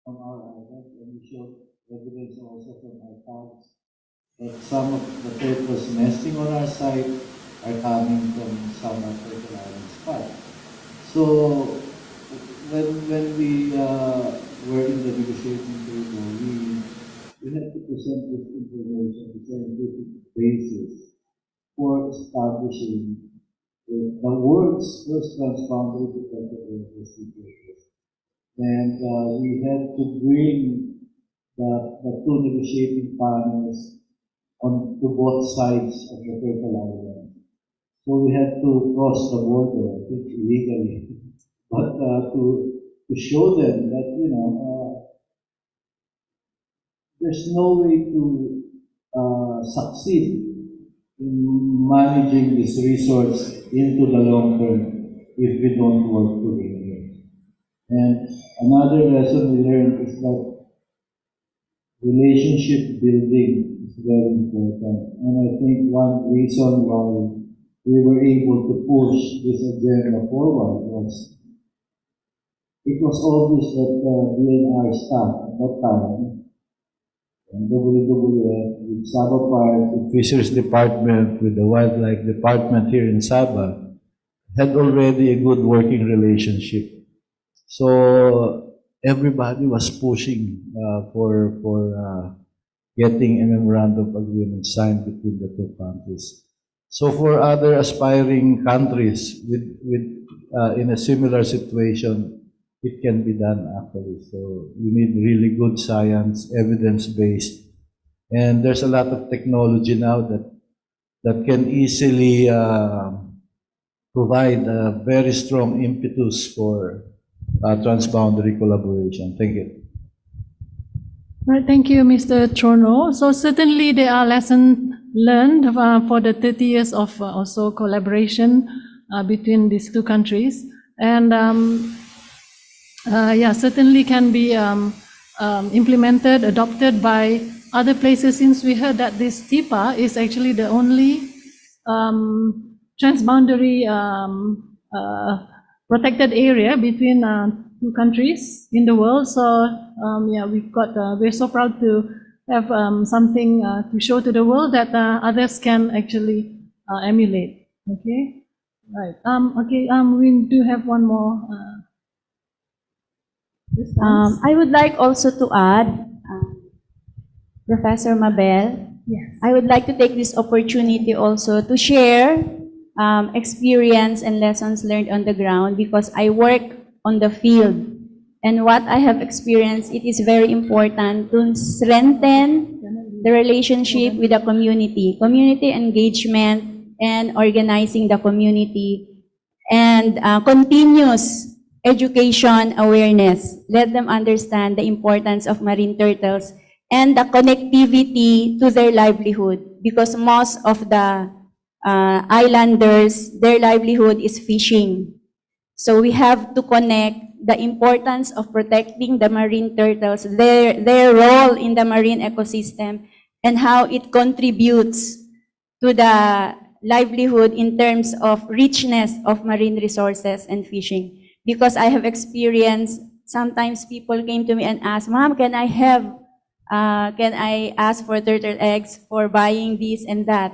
from our island, and we showed evidence also from our tags that some of the turtles nesting on our side are coming from Sabah Turtle Island spot. So when we were in the negotiating table, we had to present this information, the scientific basis for establishing the world's first transboundary protected area secret. And we had to bring the two negotiating panels on to both sides of the Turtle Island. So we had to cross the border, I think illegally, but to show them that, you know, there's no way to succeed in managing this resource into the long term if we don't work together. And another lesson we learned is that relationship building is very important. And I think one reason why we were able to push this agenda forward was it was obvious that DNR staff at that time, and WWF, with Sabah Parks, with Fisheries Department, with the Wildlife Department here in Sabah, had already a good working relationship. So everybody was pushing for getting a memorandum of agreement signed between the two countries. So for other aspiring countries in a similar situation, it can be done actually. So we need really good science, evidence-based, and there's a lot of technology now that can easily provide a very strong impetus for transboundary collaboration. Thank you. Right, thank you, Mr. Trono. So certainly there are lessons learned for the 30 years of also collaboration between these two countries. and yeah, certainly can be implemented, adopted by other places, since we heard that this Tihpa is actually the only transboundary protected area between two countries in the world. So yeah, we're so proud to have something to show to the world that others can actually emulate. Okay, right. Okay. We do have one more. I would like also to add, Professor Mabel. Yes. I would like to take this opportunity also to share experience and lessons learned on the ground, because I work on the field. And what I have experienced, it is very important to strengthen the relationship with the community engagement, and organizing the community, and continuous education awareness. Let them understand the importance of marine turtles and the connectivity to their livelihood, because most of the islanders, their livelihood is fishing. So we have to connect the importance of protecting the marine turtles, their role in the marine ecosystem, and how it contributes to the livelihood in terms of richness of marine resources and fishing. Because I have experienced, sometimes people came to me and asked, "Ma'am, can I ask for turtle eggs for buying this and that?"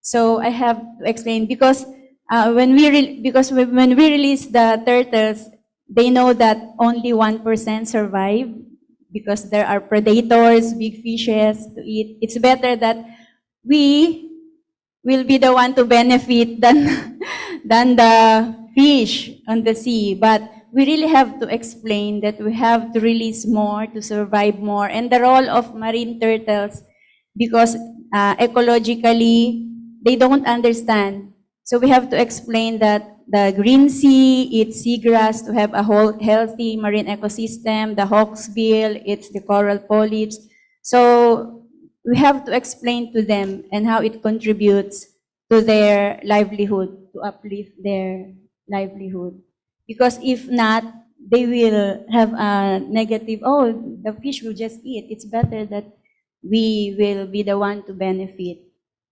So I have to explain, because when we release the turtles, they know that only 1% survive, because there are predators, big fishes to eat. It's better that we will be the one to benefit than the fish on the sea. But we really have to explain that we have to release more to survive more, and the role of marine turtles, because ecologically they don't understand. So we have to explain that the green sea eats seagrass to have a whole healthy marine ecosystem. The hawksbill eats the coral polyps. So we have to explain to them and how it contributes to their livelihood, to uplift their livelihood. Because if not, they will have a negative, "Oh, the fish will just eat." It's better that we will be the one to benefit.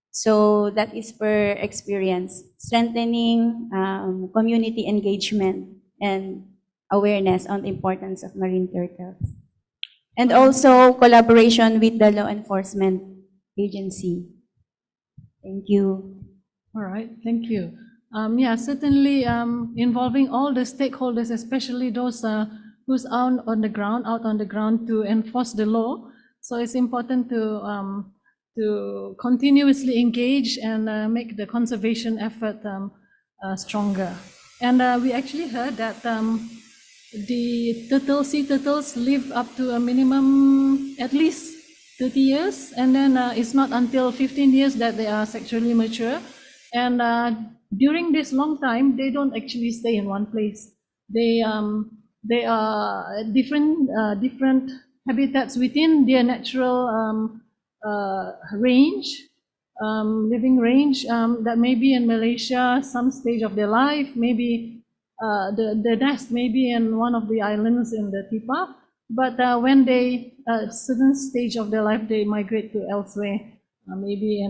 So that is per experience, strengthening community engagement and awareness on the importance of marine turtles. And also collaboration with the law enforcement agency. Thank you. All right, thank you. Yeah, certainly involving all the stakeholders, especially those who's out on the ground to enforce the law. So it's important to continuously engage and make the conservation effort stronger. And we actually heard that the sea turtles live up to a minimum at least 30 years, and then it's not until 15 years that they are sexually mature. And during this long time, they don't actually stay in one place. They are different habitats within their natural range, living range, that may be in Malaysia, some stage of their life, maybe the nest may be in one of the islands in the Tihpa, but when they, certain stage of their life, they migrate to elsewhere, maybe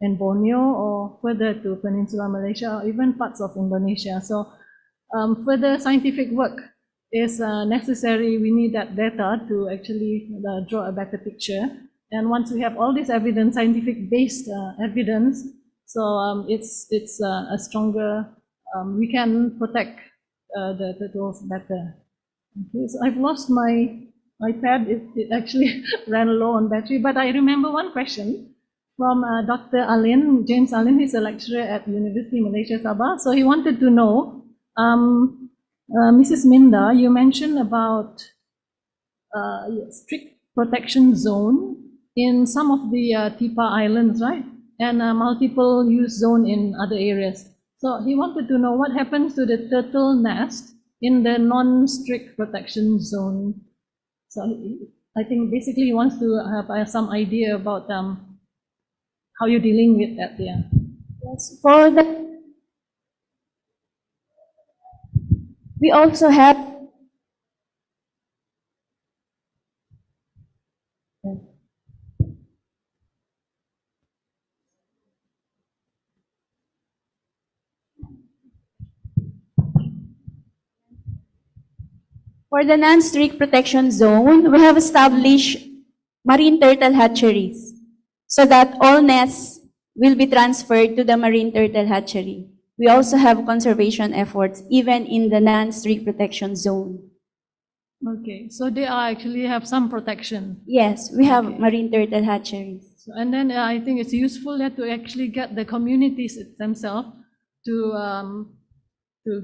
in Borneo or further to Peninsula Malaysia, or even parts of Indonesia. So further scientific work is necessary. We need that data to actually draw a better picture. And once we have all this evidence, scientific-based evidence, so it's a stronger, we can protect the turtles better. Okay, so I've lost my pad. It actually ran low on battery, but I remember one question from Dr. Alin, James Alin. He's a lecturer at University Malaysia Sabah. So he wanted to know, Mrs. Minda, you mentioned about strict protection zone in some of the Tihpa islands, right? And multiple use zone in other areas. So he wanted to know what happens to the turtle nest in the non-strict protection zone. So I think basically he wants to have some idea about how you're dealing with that. Yeah. Yes, for the We also have for the non-strict protection zone, we have established marine turtle hatcheries so that all nests will be transferred to the marine turtle hatchery. We also have conservation efforts even in the non-strict protection zone. Okay, so they are actually have some protection. Yes, we have marine turtle hatcheries. So, and then I think it's useful that to actually get the communities themselves to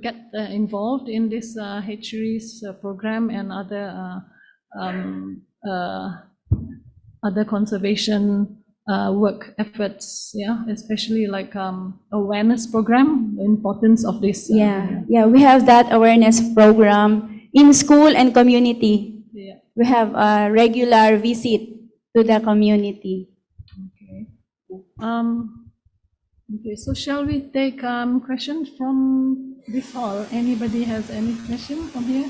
get involved in this hatcheries program and other conservation work efforts, yeah, especially like awareness program, the importance of this. Yeah, we have that awareness program in school and community. Yeah. We have a regular visit to the community. Okay. Okay, so shall we take questions from this hall? Anybody has any question from here?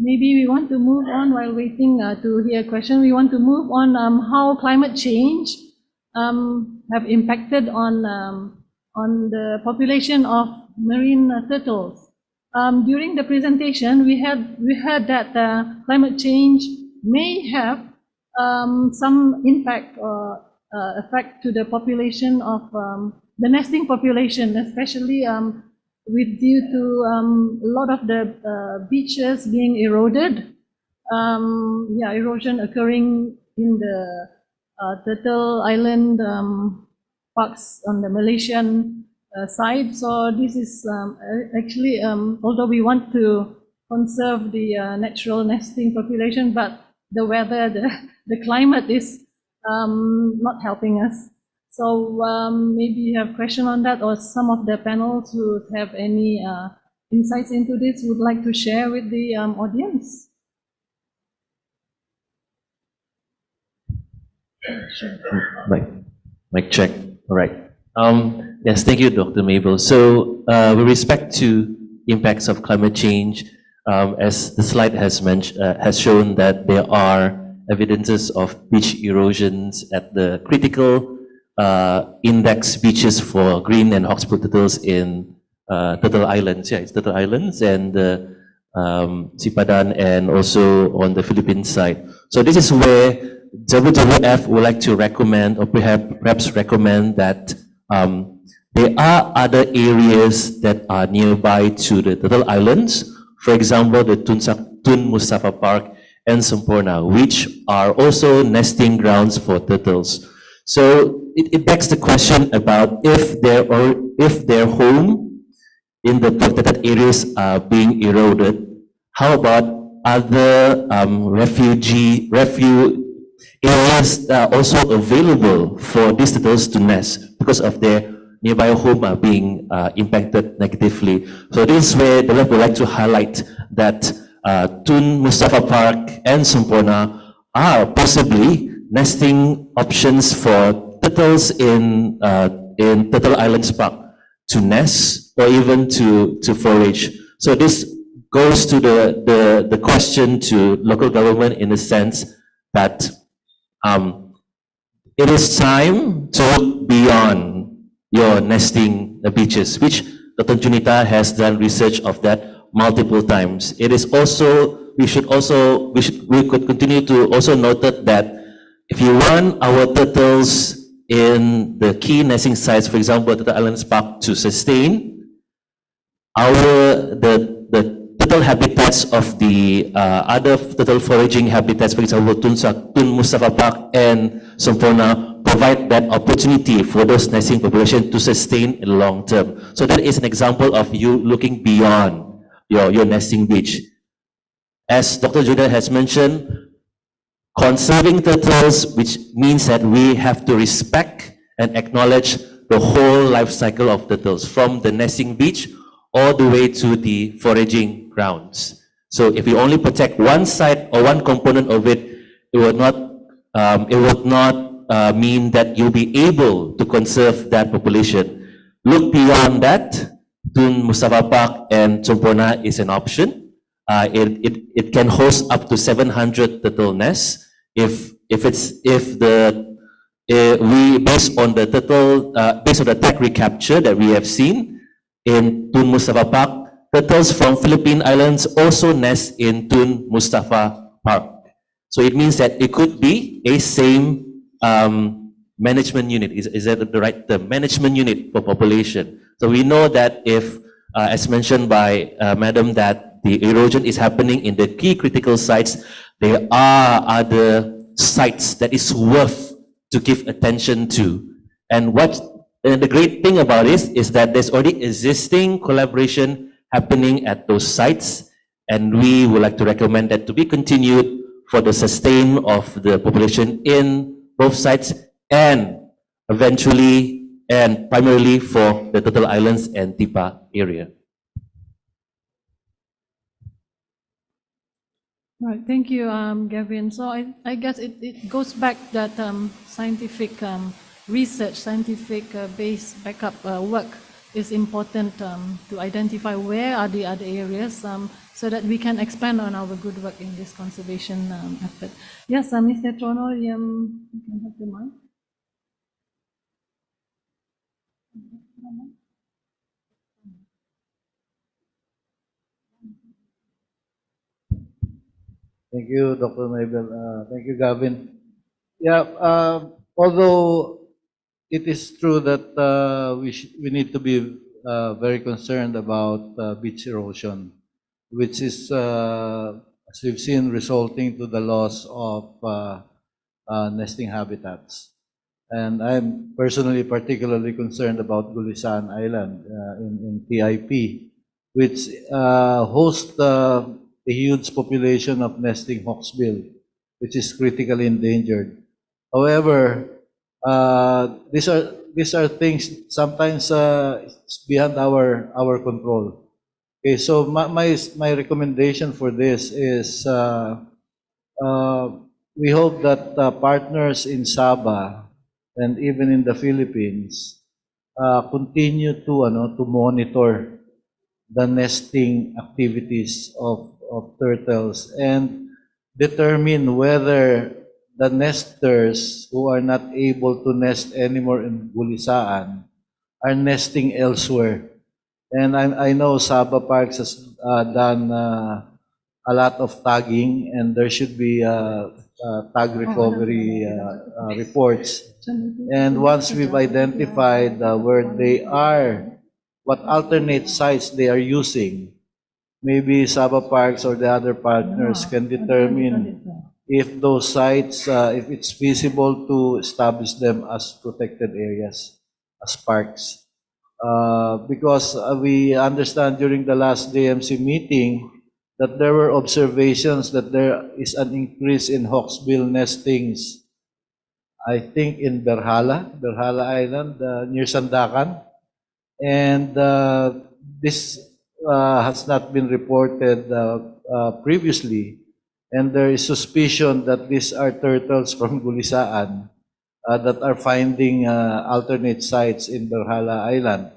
Maybe we want to move on while waiting to hear a question. We want to move on how climate change have impacted on the population of marine turtles. During the presentation, we heard that climate change may have some impact or effect to the population of the nesting population, especially with due to a lot of the beaches being eroded. Erosion occurring in the Turtle Island parks on the Malaysian side. So this is actually, although we want to conserve the natural nesting population, but the weather, the climate is not helping us. So maybe you have a question on that, or some of the panels who have any insights into this would like to share with the audience. Sure. Mic check. All right. Yes, thank you, Dr. Mabel. So with respect to impacts of climate change, as the slide has shown that there are evidences of beach erosions at the critical index beaches for green and hawksbill turtles in Turtle Islands. Yeah, it's Turtle Islands and Sipadan, and also on the Philippines side. So this is where WWF would like to recommend, or perhaps recommend that there are other areas that are nearby to the Turtle Islands. For example, the Tun Mustafa Park and Semporna, which are also nesting grounds for turtles. So it begs the question about if their home in the protected areas are being eroded, how about other refuge areas that are also available for these turtles to nest because of their nearby home are being impacted negatively. So this is where the lab would like to highlight that Tun Mustafa Park and Semporna are possibly nesting options for turtles in Turtle Islands Park to nest or even to forage. So this goes to the question to local government in the sense that it is time to look beyond your nesting beaches, which Dr. Junita has done research of that multiple times. It is also, we could continue to also note that if you want our turtles in the key nesting sites, for example, Turtle Islands Park, to sustain the turtle habitats of the other turtle foraging habitats, for example, Tun Mustafa Park and Semporna, provide that opportunity for those nesting population to sustain in the long term. So that is an example of you looking beyond your nesting beach. As Dr. Judah has mentioned, conserving turtles, which means that we have to respect and acknowledge the whole life cycle of turtles, from the nesting beach all the way to the foraging grounds. So if we only protect one side or one component of it, it will not it would not mean that you'll be able to conserve that population. Look beyond that, Tun Mustafa Park and Sempurna is an option. It can host up to 700 turtle nests we based on the tag recapture that we have seen in Tun Mustafa Park, turtles from Philippine Islands also nest in Tun Mustafa Park. So it means that it could be a same management unit. Is that the right term? Management unit for population. So we know that if, as mentioned by Madam, that the erosion is happening in the key critical sites, there are other sites that is worth to give attention to. And the great thing about this is that there's already existing collaboration happening at those sites, and we would like to recommend that to be continued for the sustain of the population in both sites, and eventually and primarily for the Turtle Islands and Tihpa area. Right, thank you, Gavin. So I guess it goes back that scientific research, scientific base backup work is important to identify where are the other areas so that we can expand on our good work in this conservation effort. Yes, Mr. Trono, you can have the mic. Thank you, Dr. Mabel. Thank you, Gavin. Yeah, although it is true that we need to be very concerned about beach erosion, which is, as we've seen, resulting to the loss of nesting habitats. And I'm personally particularly concerned about Gulistan Island in TIP, which hosts a huge population of nesting hawksbill, which is critically endangered. However, these are things sometimes it's beyond our control. Okay, so my recommendation for this is we hope that partners in Sabah and even in the Philippines continue to monitor the nesting activities of turtles and determine whether the nesters who are not able to nest anymore in Gulisaan are nesting elsewhere. And I know Sabah Parks has done a lot of tagging, and there should be tag recovery reports. And once we've identified where they are, what alternate sites they are using, maybe Sabah Parks or the other partners can determine if those sites, if it's feasible to establish them as protected areas, as parks. Because we understand during the last DMC meeting that there were observations that there is an increase in hawksbill nestings, I think in Berhala Island, near Sandakan. And this has not been reported previously, and there is suspicion that these are turtles from Gulisaan that are finding alternate sites in Berhala Island.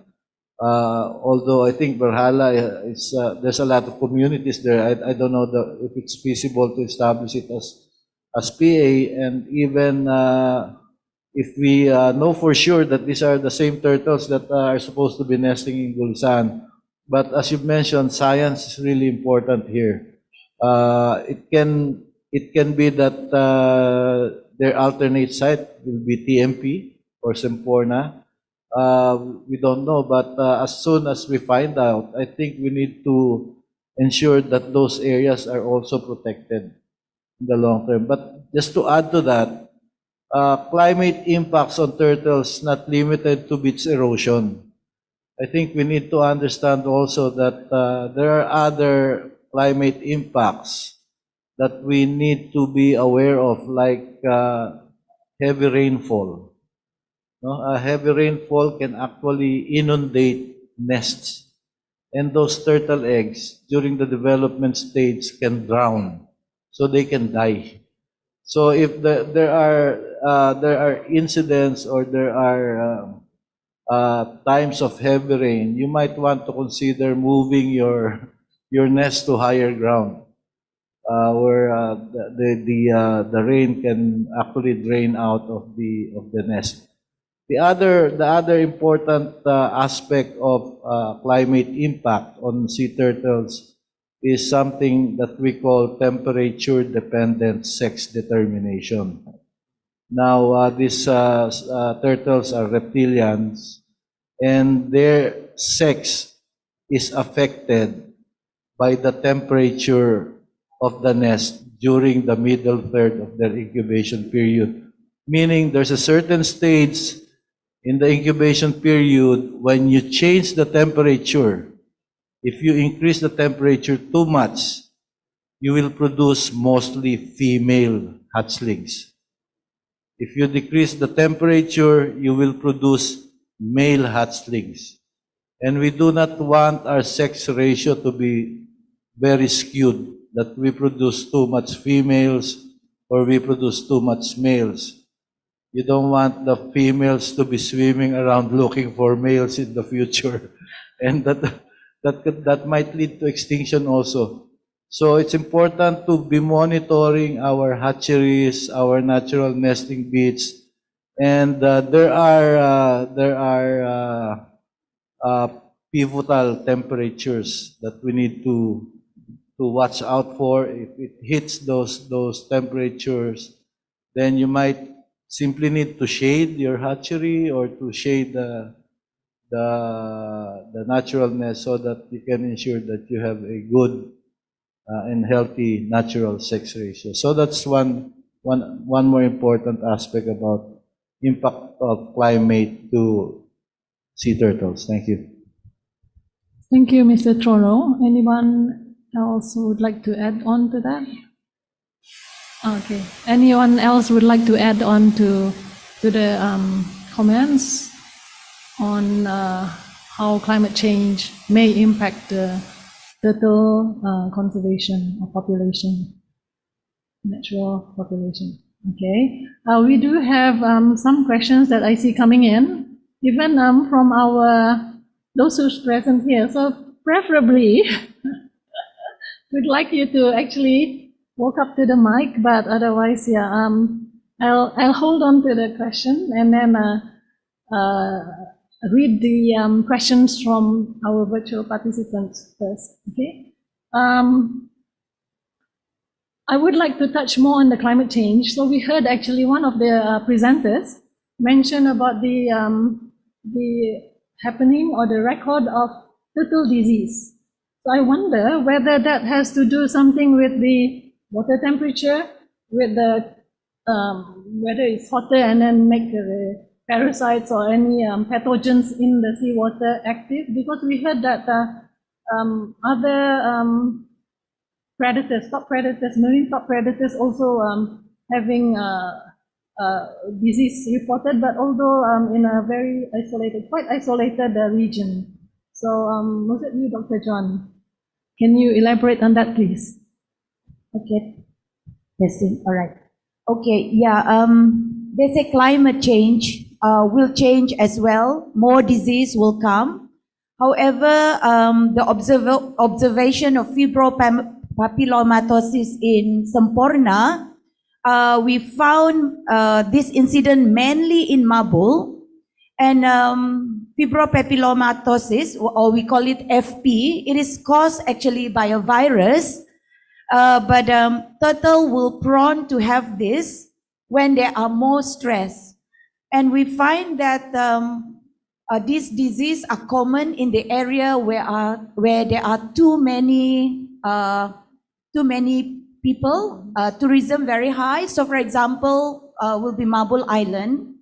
Although I think Berhala is there's a lot of communities there. I don't know if it's feasible to establish it as PA, and even if we know for sure that these are the same turtles that are supposed to be nesting in Gulisaan. But as you've mentioned, science is really important here. It can be that their alternate site will be TMP or Sempurna. We don't know, but as soon as we find out, I think we need to ensure that those areas are also protected in the long term. But just to add to that, climate impacts on turtles not limited to beach erosion. I think we need to understand also that there are other climate impacts that we need to be aware of, like heavy rainfall. A heavy rainfall can actually inundate nests, and those turtle eggs during the development stage can drown, so they can die. So if there are incidents or there are times of heavy rain, you might want to consider moving your nest to higher ground, where the rain can actually drain out of the nest. The other important aspect of climate impact on sea turtles is something that we call temperature-dependent sex determination. Now, these turtles are reptilians, and their sex is affected by the temperature of the nest during the middle third of their incubation period. Meaning there's a certain stage in the incubation period when you change the temperature. If you increase the temperature too much, you will produce mostly female hatchlings. If you decrease the temperature, you will produce male hatchlings. And we do not want our sex ratio to be very skewed, that we produce too much females or we produce too much males. You don't want the females to be swimming around looking for males in the future. And that might lead to extinction also. So it's important to be monitoring our hatcheries, our natural nesting beats, and there are pivotal temperatures that we need to watch out for. If it hits those temperatures, then you might simply need to shade your hatchery or to shade the natural nest so that you can ensure that you have a good and healthy natural sex ratio. So that's one more important aspect about impact of climate to sea turtles. Thank you. Thank you, Mr. Troro. Anyone else who would like to add on to that? Okay. Anyone else would like to add on to the comments on how climate change may impact the turtle conservation or population, natural population? Okay. We do have some questions that I see coming in, even from those who's present here. So preferably, we'd like you to actually walk up to the mic, but otherwise, yeah, I'll hold on to the question and then read the questions from our virtual participants first. Okay. I would like to touch more on the climate change. So we heard actually one of the presenters mention about the happening or the record of turtle disease. So I wonder whether that has to do something with the water temperature, with the whether it's hotter and then make the parasites or any pathogens in the seawater active, because we heard that other predators, top predators, marine top predators also having disease reported, but although in a very isolated, quite isolated region. So was it you, Dr. John? Can you elaborate on that, please? Okay. Yes, all right. Okay, yeah, they say climate change will change as well. More disease will come. However, the observation of fibropapillomatosis in Semporna, we found this incident mainly in Mabul, and fibropapillomatosis, or we call it FP, it is caused actually by a virus, but turtle will prone to have this when they are more stressed. And we find that these diseases are common in the area where there are too many people, tourism very high. So for example, will be Mabul Island.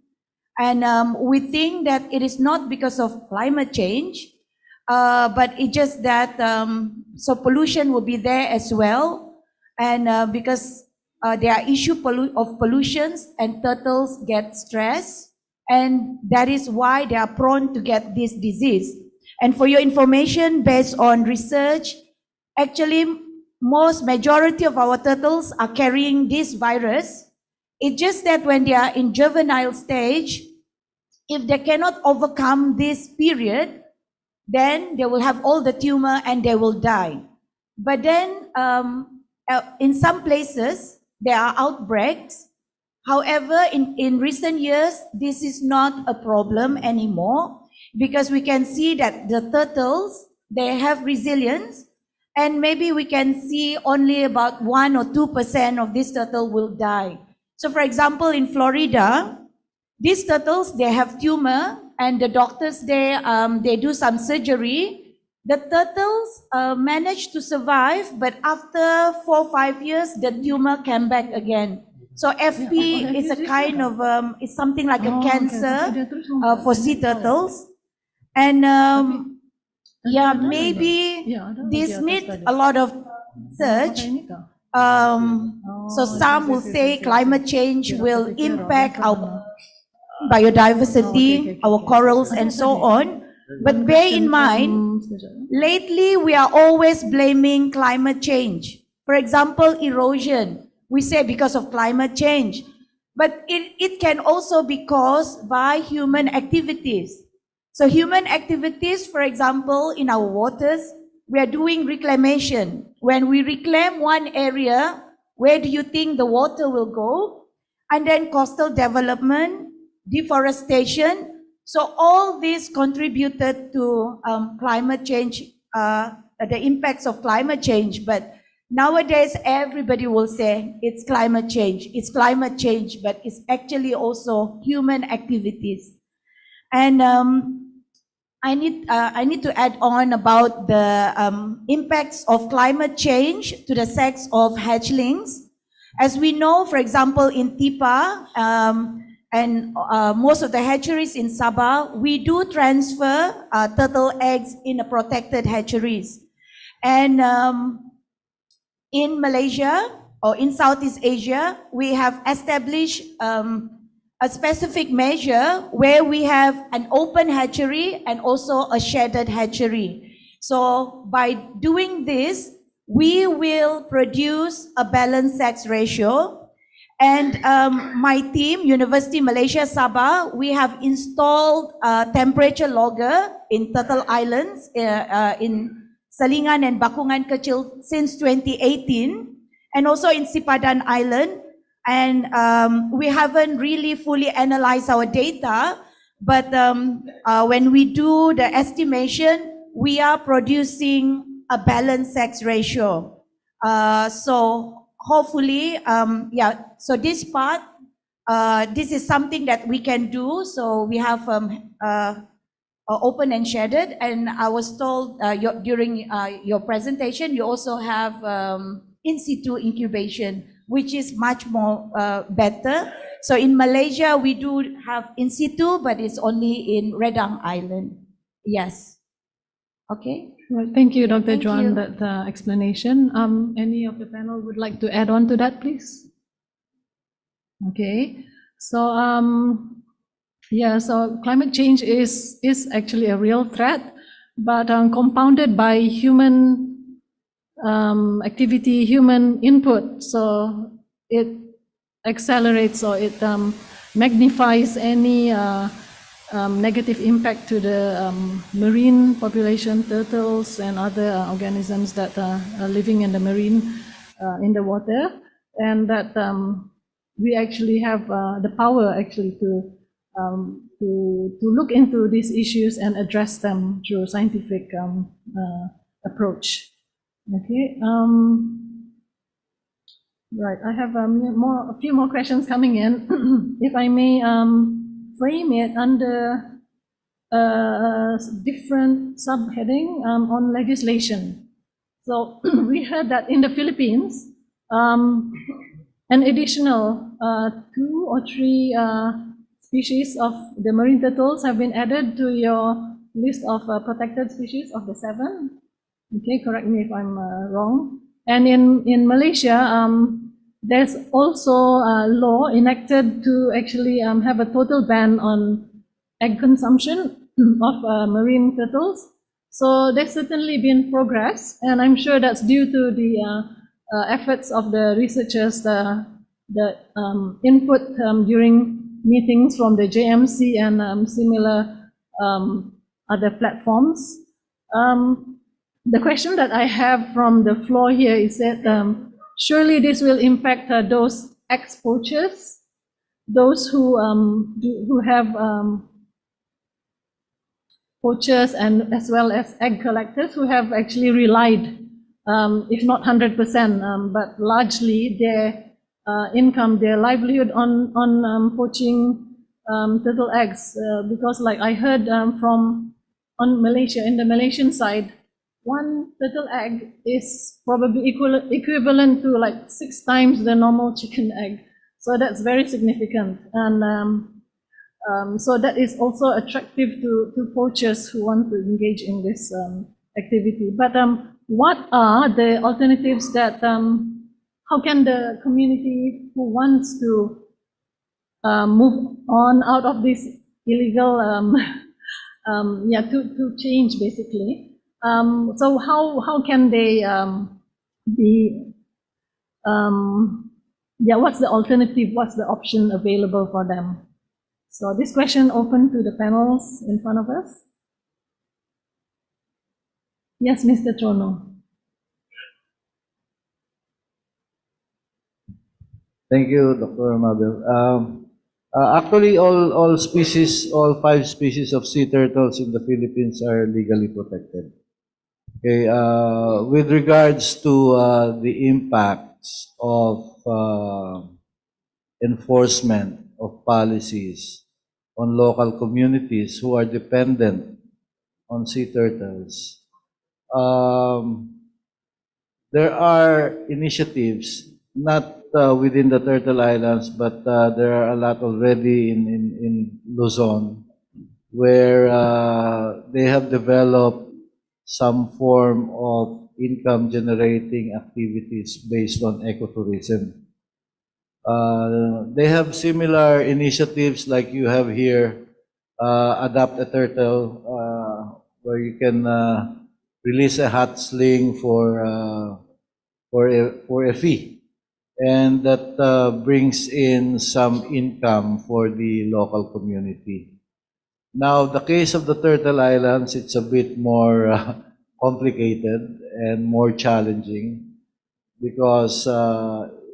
And we think that it is not because of climate change, but it's just that so pollution will be there as well. And because there are issues of pollutions and turtles get stressed, and that is why they are prone to get this disease. And for your information, based on research, actually majority of our turtles are carrying this virus, It's just that when they are in juvenile stage, if they cannot overcome this period, then they will have all the tumor and they will die. But then in some places, there are outbreaks. However, in recent years, this is not a problem anymore because we can see that the turtles, they have resilience, and maybe we can see only about 1 or 2% of this turtle will die. So for example, in Florida, these turtles, they have tumor, and the doctors there, they do some surgery. The turtles managed to survive, but after 4 or 5 years, the tumor came back again. So FP is a kind of, it's something like a cancer for sea turtles. And yeah, maybe this needs a lot of research. So some will say climate change will impact our biodiversity, our corals, and so on. But bear in mind, lately we are always blaming climate change. For example, erosion. We say because of climate change. But it can also be caused by human activities. So human activities, for example, in our waters, we are doing reclamation. When we reclaim one area, where do you think the water will go? And then coastal development, deforestation. So all this contributed to climate change, the impacts of climate change. But nowadays, everybody will say it's climate change, but it's actually also human activities. And I need to add on about the impacts of climate change to the sex of hatchlings. As we know, for example, in Tihpa, and most of the hatcheries in Sabah, we do transfer turtle eggs in a protected hatcheries. And in Malaysia or in Southeast Asia, we have established a specific measure where we have an open hatchery and also a shaded hatchery. So by doing this, we will produce a balanced sex ratio. And my team, University Malaysia Sabah, we have installed a temperature logger in Turtle Islands in Selingan and Bakungan Kecil since 2018, and also in Sipadan Island. And we haven't really fully analyzed our data, but when we do the estimation, we are producing a balanced sex ratio. So hopefully, so this part, this is something that we can do. So we have open and shaded, and I was told during your presentation, you also have in situ incubation, which is much more better. So in Malaysia, we do have in situ, but it's only in Redang Island. Yes. Okay. Well, thank you, Dr. Joan, that explanation. Any of the panel would like to add on to that, please? Okay. So, yeah, so climate change is actually a real threat, but compounded by human activity, human input. So it accelerates or it magnifies any negative impact to the marine population, turtles and other organisms that are living in the marine, in the water, and that we actually have the power actually to look into these issues and address them through scientific approach. Okay. Right. I have a few more questions coming in. If I may frame it under a different subheading on legislation. So we heard that in the Philippines, an additional 2 or 3 species of the marine turtles have been added to your list of protected species of the 7. Okay, correct me if I'm wrong. And in Malaysia, there's also a law enacted to actually have a total ban on egg consumption of marine turtles. So there's certainly been progress, and I'm sure that's due to the efforts of the researchers the input during meetings from the JMC and similar other platforms. The question that I have from the floor here is that surely this will impact those ex-poachers, those who have poachers and as well as egg collectors who have actually relied, if not 100%, but largely their income, their livelihood on poaching turtle eggs. Because like I heard from on Malaysia, in the Malaysian side, one turtle egg is probably equivalent to like 6 times the normal chicken egg. So that's very significant. And so that is also attractive to poachers who want to engage in this activity. But what are the alternatives that, how can the community who wants to move on out of this illegal, to change basically? So how can they what's the alternative, what's the option available for them? So this question open to the panels in front of us. Yes, Mr. Trono. Thank you, Dr. Mabel. Actually, all 5 species of sea turtles in the Philippines are legally protected. Okay, with regards to the impacts of enforcement of policies on local communities who are dependent on sea turtles, there are initiatives, not within the Turtle Islands, but there are a lot already in Luzon, where they have developed some form of income generating activities based on ecotourism. They have similar initiatives like you have here, Adopt a Turtle, where you can release a hatchling for a fee, and that brings in some income for the local community. Now, the case of the Turtle Islands, it's a bit more complicated and more challenging because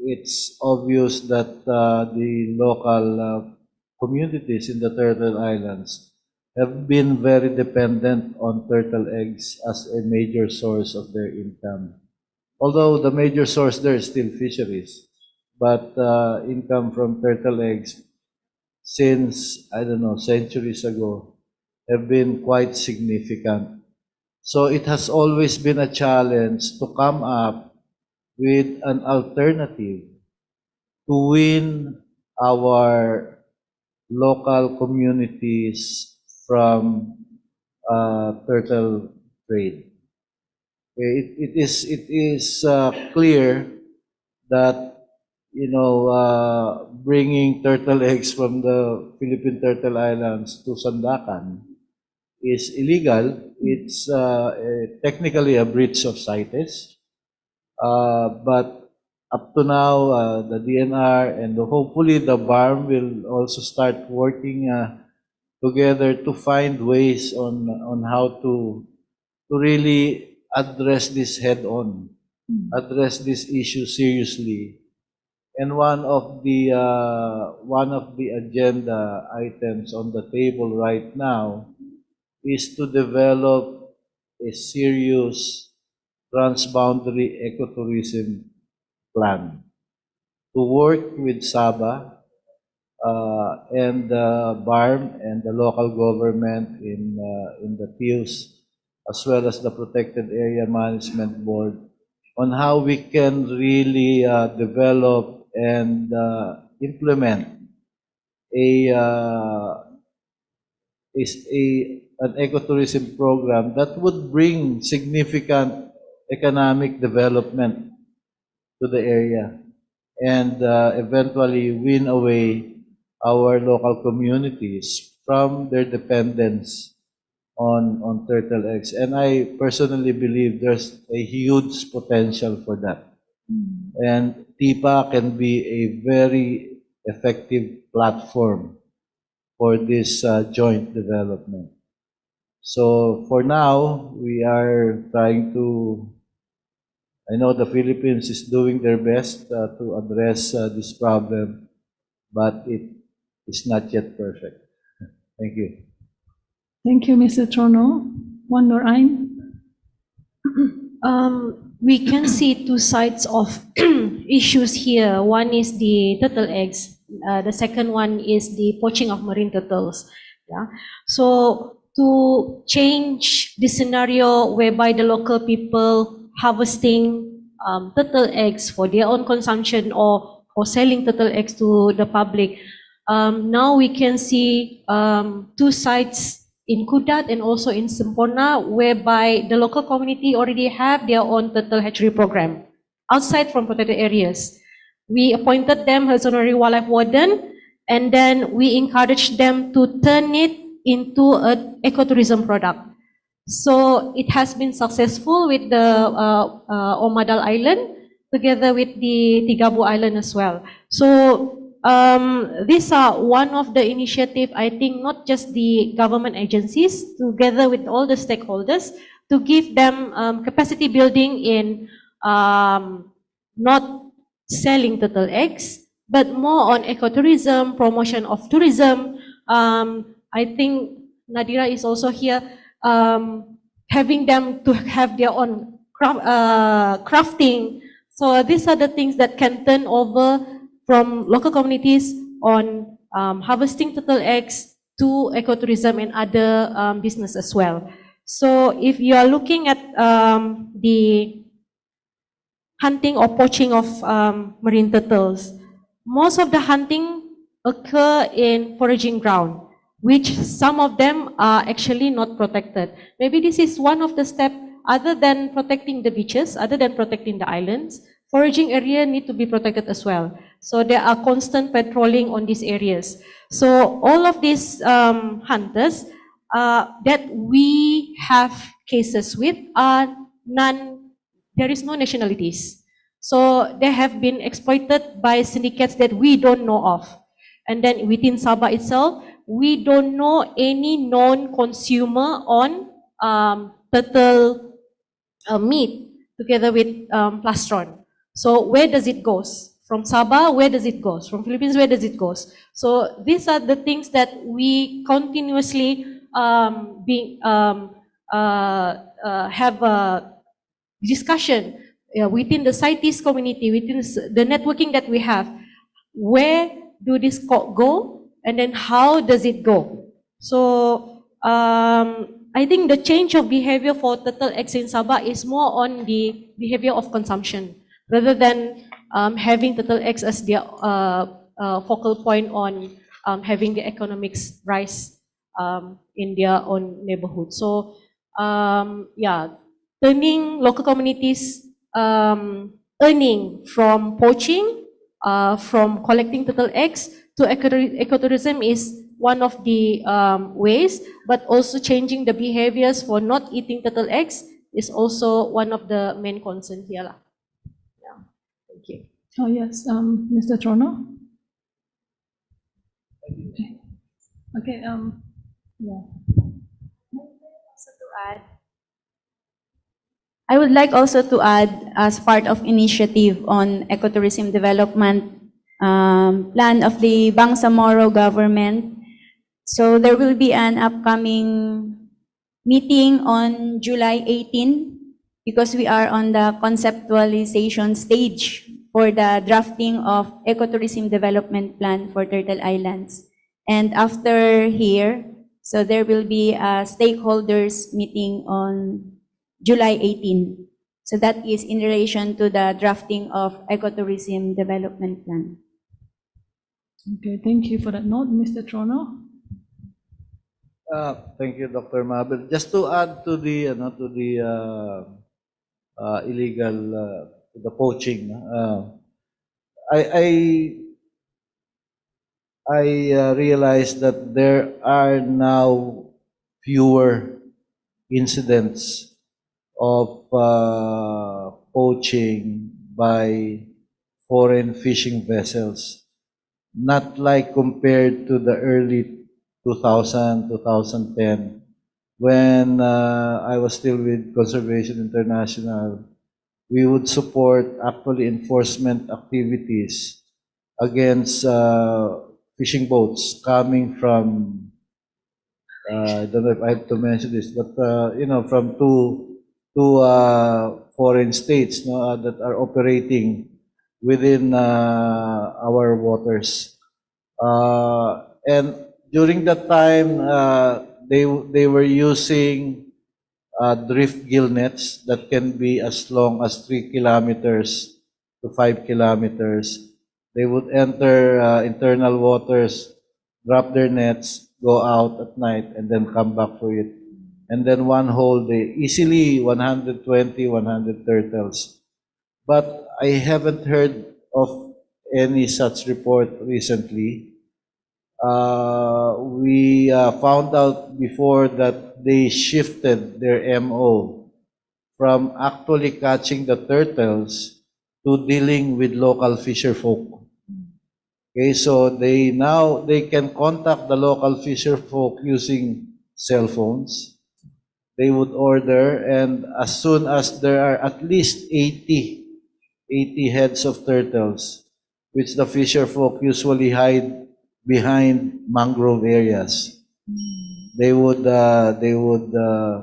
it's obvious that the local communities in the Turtle Islands have been very dependent on turtle eggs as a major source of their income. Although the major source there is still fisheries, but income from turtle eggs since, I don't know, centuries ago have been quite significant. So it has always been a challenge to come up with an alternative to win our local communities from turtle trade. It is clear that bringing turtle eggs from the Philippine Turtle Islands to Sandakan is illegal. It's technically a breach of CITES, but up to now, the DNR and hopefully the BARM will also start working together to find ways on how to really address this head on, address this issue seriously. And one of the agenda items on the table right now is to develop a serious transboundary ecotourism plan to work with Sabah and BARM and the local government in the fields, as well as the Protected Area Management Board, on how we can really develop and implement an ecotourism program that would bring significant economic development to the area and eventually win away our local communities from their dependence on turtle eggs. And I personally believe there's a huge potential for that. And Tihpa can be a very effective platform for this joint development. So for now, we are trying to, I know the Philippines is doing their best to address this problem, but it is not yet perfect. Thank you. Thank you, Mr. Trono. One more line. We can see two sides of issues here. One is the turtle eggs. The second one is the poaching of marine turtles. Yeah. So to change the scenario whereby the local people harvesting turtle eggs for their own consumption or for selling turtle eggs to the public, now we can see two sides in Kudat and also in Semporna, whereby the local community already have their own turtle hatchery program outside from protected areas. We appointed them as honorary wildlife warden, and then we encouraged them to turn it into an ecotourism product. So it has been successful with the Omadal Island, together with the Tigabu Island as well. So these are one of the initiative, I think, not just the government agencies, together with all the stakeholders, to give them capacity building in not selling turtle eggs, but more on ecotourism, promotion of tourism. I think Nadira is also here, having them to have their own crafting. So these are the things that can turn over from local communities on harvesting turtle eggs to ecotourism and other business as well. So if you are looking at the hunting or poaching of marine turtles, most of the hunting occur in foraging ground, which some of them are actually not protected. Maybe this is one of the steps, other than protecting the beaches, other than protecting the islands, foraging area need to be protected as well. So there are constant patrolling on these areas. So all of these hunters that we have cases with are there is no nationalities. So they have been exploited by syndicates that we don't know of. And then within Sabah itself, we don't know any known consumer on turtle meat together with plastron. So where does it go? From Sabah, where does it go? From Philippines, where does it go? So these are the things that we continuously have a discussion within the CITES community, within the networking that we have. Where do this go? And then how does it go? So I think the change of behavior for turtle eggs in Sabah is more on the behavior of consumption, rather than having turtle eggs as their focal point on having the economics rise in their own neighborhood. So yeah, turning local communities earning from poaching, from collecting turtle eggs to ecotourism is one of the ways, but also changing the behaviors for not eating turtle eggs is also one of the main concerns here. Yeah. Thank you. Oh yes, Mr. Trono. Okay. Yeah. I would like also to add, as part of initiative on ecotourism development plan of the Bangsamoro government. So there will be an upcoming meeting on July 18, because we are on the conceptualization stage for the drafting of ecotourism development plan for Turtle Islands. And after here, so there will be a stakeholders meeting on July 18. So that is in relation to the drafting of ecotourism development plan. Okay, thank you for that note, Mr. Trono. Thank you, Dr. Mabel. Just to add to the illegal, the poaching, I realized that there are now fewer incidents of poaching by foreign fishing vessels. Not like compared to the early 2000, 2010, when I was still with Conservation International. We would support actually enforcement activities against fishing boats coming from, I don't know if I have to mention this, but from two foreign states, no, that are operating within our waters. And during that time, they were using drift gill nets that can be as long as 3 kilometers to 5 kilometers. They would enter internal waters, drop their nets, go out at night, and then come back for it. And then one whole day, easily 120, 100 turtles. But I haven't heard of any such report recently. We found out before that they shifted their MO from actually catching the turtles to dealing with local fisher folk. Okay, so they can contact the local fisher folk using cell phones. They would order, and as soon as there are at least 80 heads of turtles, which the fisher folk usually hide behind mangrove areas, they would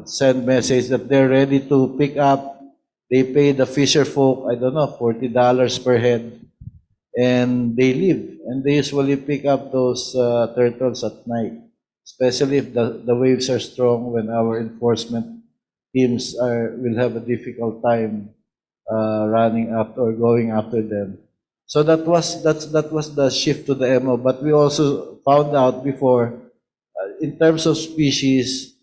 send message that they're ready to pick up. They pay the fisher folk, I don't know, $40 per head, and they leave. And they usually pick up those turtles at night, especially if the waves are strong, when our enforcement teams will have a difficult time running after or going after them. So that was the shift to the MO. But we also found out before, in terms of species,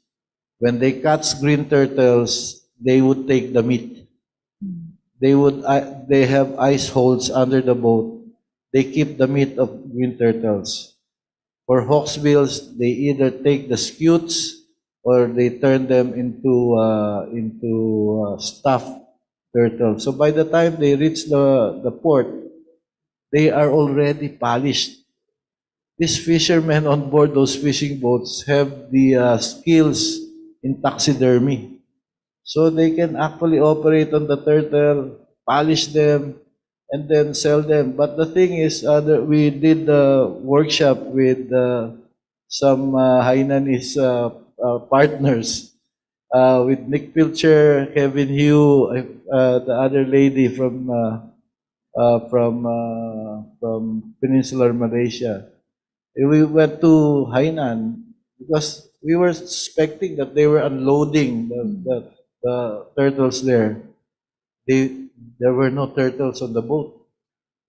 when they catch green turtles, they would take the meat. They have ice holes under the boat. They keep the meat of green turtles. For hawksbills, they either take the scutes or they turn them into stuffed turtles. So by the time they reach the port, they are already polished. These fishermen on board those fishing boats have the skills in taxidermy. So they can actually operate on the turtle, polish them, and then sell them. But the thing is, we did the workshop with some Hainanese partners, with Nick Pilcher, Kevin Liew, the other lady from Peninsular Malaysia. We went to Hainan because we were suspecting that they were unloading the turtles there. There were no turtles on the boat.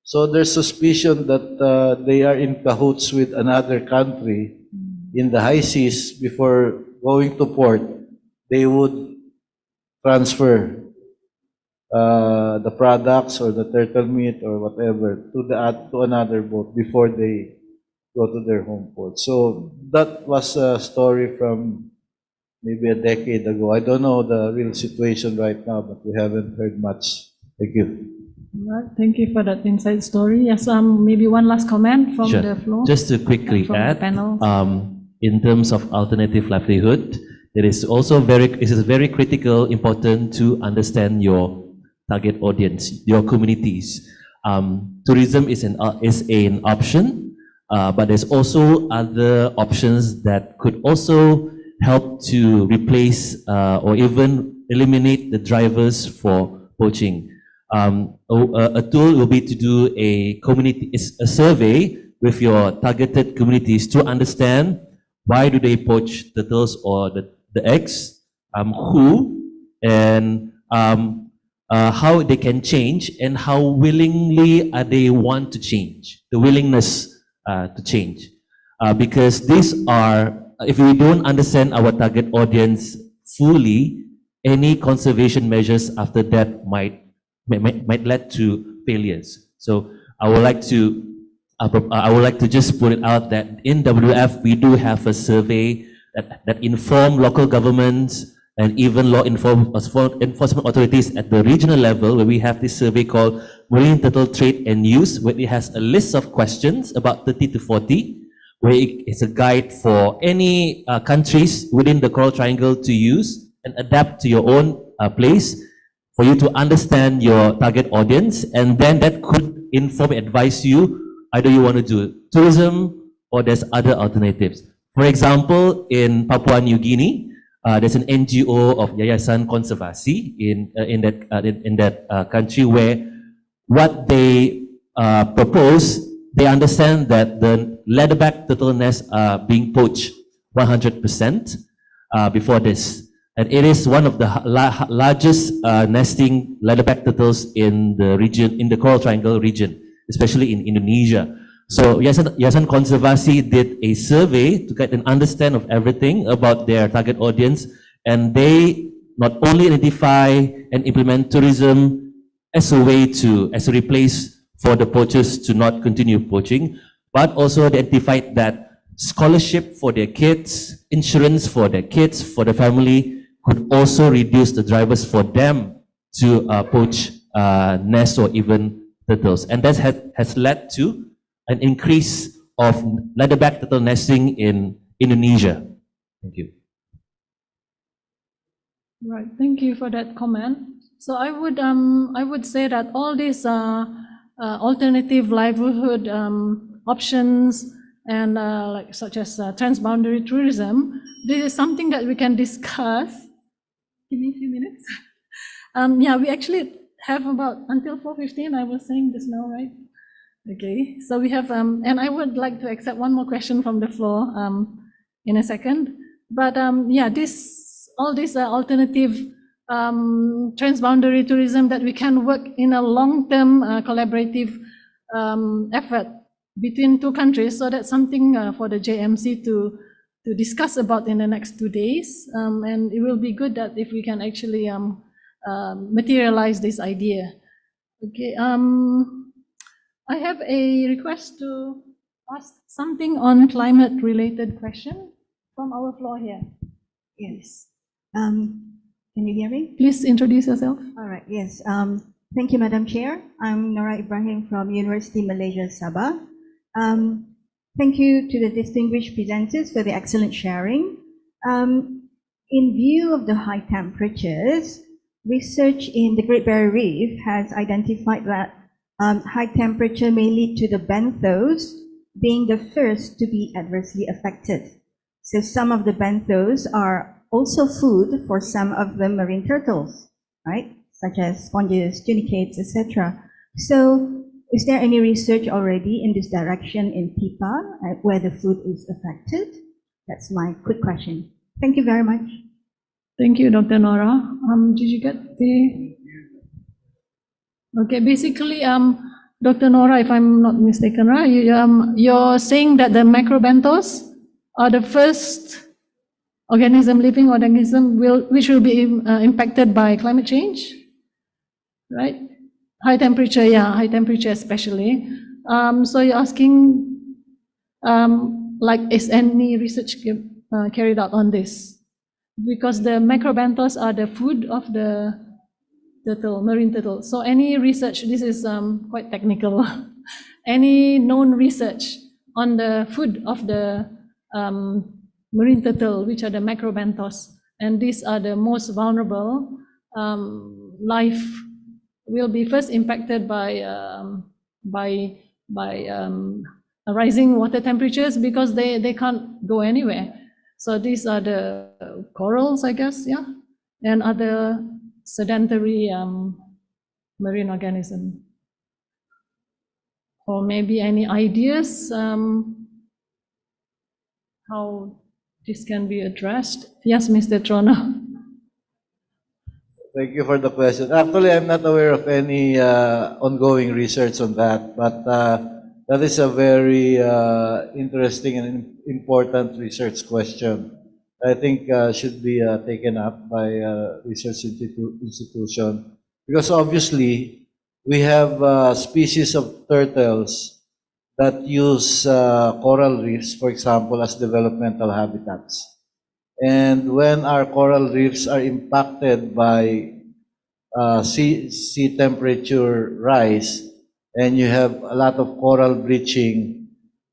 So there's suspicion that they are in cahoots with another country in the high seas. Before going to port, they would transfer the products or the turtle meat or whatever to another boat before they go to their home port. So that was a story from maybe a decade ago. I don't know the real situation right now, but we haven't heard much. Thank you. Right, thank you for that inside story. Yes, maybe one last comment from the floor. Just to quickly add, in terms of alternative livelihood, it is also very critical, important to understand your target audience, your communities. Tourism is an option, but there's also other options that could also help to replace or even eliminate the drivers for poaching. A tool will be to do a survey with your targeted communities to understand why do they poach turtles or the eggs, who, and how they can change, and how willingly they want to change, the willingness to change. Because these are, if we don't understand our target audience fully, any conservation measures after that might lead to failures. So I would like to just put it out that in WF we do have a survey that inform local governments and even law enforcement authorities at the regional level, where we have this survey called marine turtle trade and use, where it has a list of questions, about 30 to 40, where it's a guide for any countries within the Coral Triangle to use and adapt to your own place, for you to understand your target audience, and then that could inform and advise you either you want to do tourism or there's other alternatives. For example, in Papua New Guinea, there's an NGO of Yayasan Konservasi in that country, where what they propose, they understand that the leatherback turtle nests are being poached 100% before this. And it is one of the largest nesting leatherback turtles in the region, in the Coral Triangle region, especially in Indonesia. So Yayasan Konservasi did a survey to get an understand of everything about their target audience, and they not only identify and implement tourism as a way to, as a replace for the poachers to not continue poaching, but also identified that scholarship for their kids, insurance for their kids, for the family, could also reduce the drivers for them to poach nests or even turtles. And that has led to an increase of leatherback turtle nesting in Indonesia. Thank you. Right, thank you for that comment. So I would say that all these alternative livelihood options and like such as transboundary tourism, this is something that we can discuss. Give me a few minutes. Yeah, we actually have about until 4:15. I was saying this now, right? Okay, so we have, and I would like to accept one more question from the floor in a second. But yeah, all these alternative transboundary tourism that we can work in a long-term collaborative effort between two countries. So that's something for the JMC to discuss about in the next 2 days. And it will be good that if we can actually materialize this idea. Okay. I have a request to ask something on climate-related question from our floor here. Yes. Can you hear me? Please introduce yourself. All right. Yes. Thank you, Madam Chair. I'm Nora Ibrahim from University Malaysia, Sabah. Thank you to the distinguished presenters for the excellent sharing. In view of the high temperatures, research in the Great Barrier Reef has identified that high temperature may lead to the benthos being the first to be adversely affected. So some of the benthos are also food for some of the marine turtles, right? Such as sponges, tunicates, etc. So is there any research already in this direction in Tihpa where the food is affected? That's my quick question. Thank you very much. Thank you, Dr. Nora. Did you get the... Okay, basically, Dr. Nora, if I'm not mistaken, right, you're saying that the macrobenthos are the first living organism which will be impacted by climate change, right? High temperature, yeah, high temperature especially. So you're asking, like, is any research carried out on this? Because the macrobenthos are the food of the turtle, marine turtle. So any research, this is quite technical, any known research on the food of the marine turtle, which are the macrobenthos, and these are the most vulnerable, life will be first impacted by rising water temperatures because they can't go anywhere. So these are the corals, I guess, yeah, and other sedentary marine organism. Or maybe any ideas how this can be addressed? Yes, Mr. Trono. Thank you for the question. Actually, I'm not aware of any ongoing research on that, but that is a very interesting and important research question. I think should be taken up by research institution, because obviously we have species of turtles that use coral reefs, for example, as developmental habitats. And when our coral reefs are impacted by sea temperature rise, and you have a lot of coral bleaching,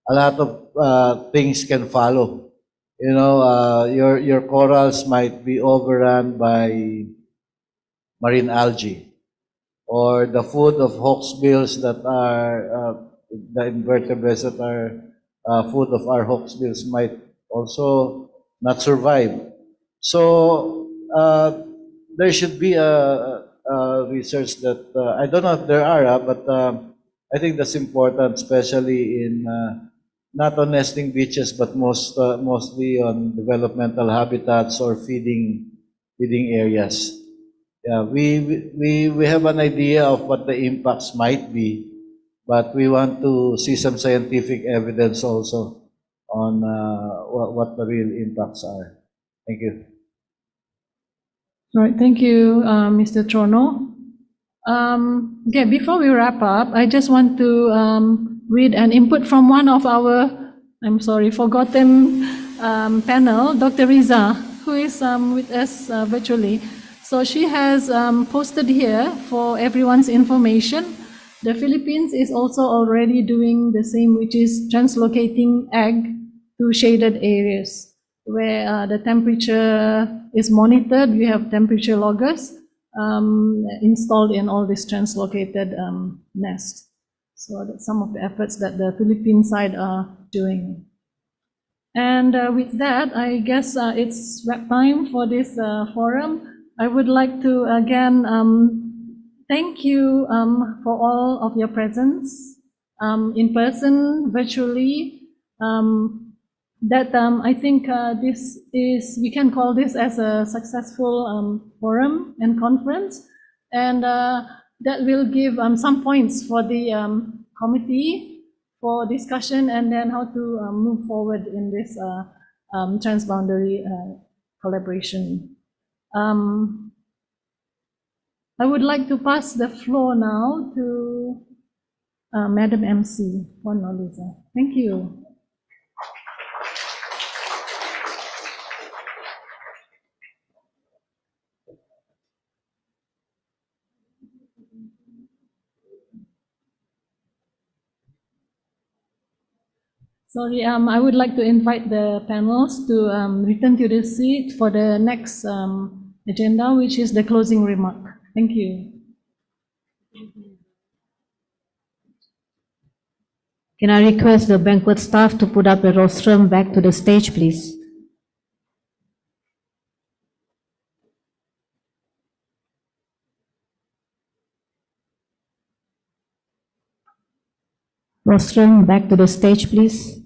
a lot of things can follow. You know, your corals might be overrun by marine algae, or the food of hawksbills that are the invertebrates that are food of our hawksbills might also not survive. So there should be a research that I don't know if there are, but I think that's important, especially in not on nesting beaches, but mostly on developmental habitats or feeding areas. Yeah, we have an idea of what the impacts might be, but we want to see some scientific evidence also on what the real impacts are. Thank you. Right, thank you, Mr. Trono. Okay, before we wrap up, I just want to read an input from one of our, I'm sorry, forgotten panel, Dr. Riza, who is with us virtually. So she has posted here for everyone's information. The Philippines is also already doing the same, which is translocating egg to shaded areas where the temperature is monitored. We have temperature loggers installed in all these translocated nests. So that's some of the efforts that the Philippine side are doing. And with that, I guess it's wrap time for this forum. I would like to again thank you for all of your presence in person, virtually. I think this is, we can call this as a successful forum and conference, and that will give some points for the committee for discussion and then how to move forward in this transboundary collaboration. I would like to pass the floor now to Madam MC, Puan Noliza. Thank you. Sorry, I would like to invite the panels to return to the seat for the next agenda, which is the closing remark. Thank you. Can I request the banquet staff to put up the rostrum back to the stage, please? Rostrum back to the stage, please.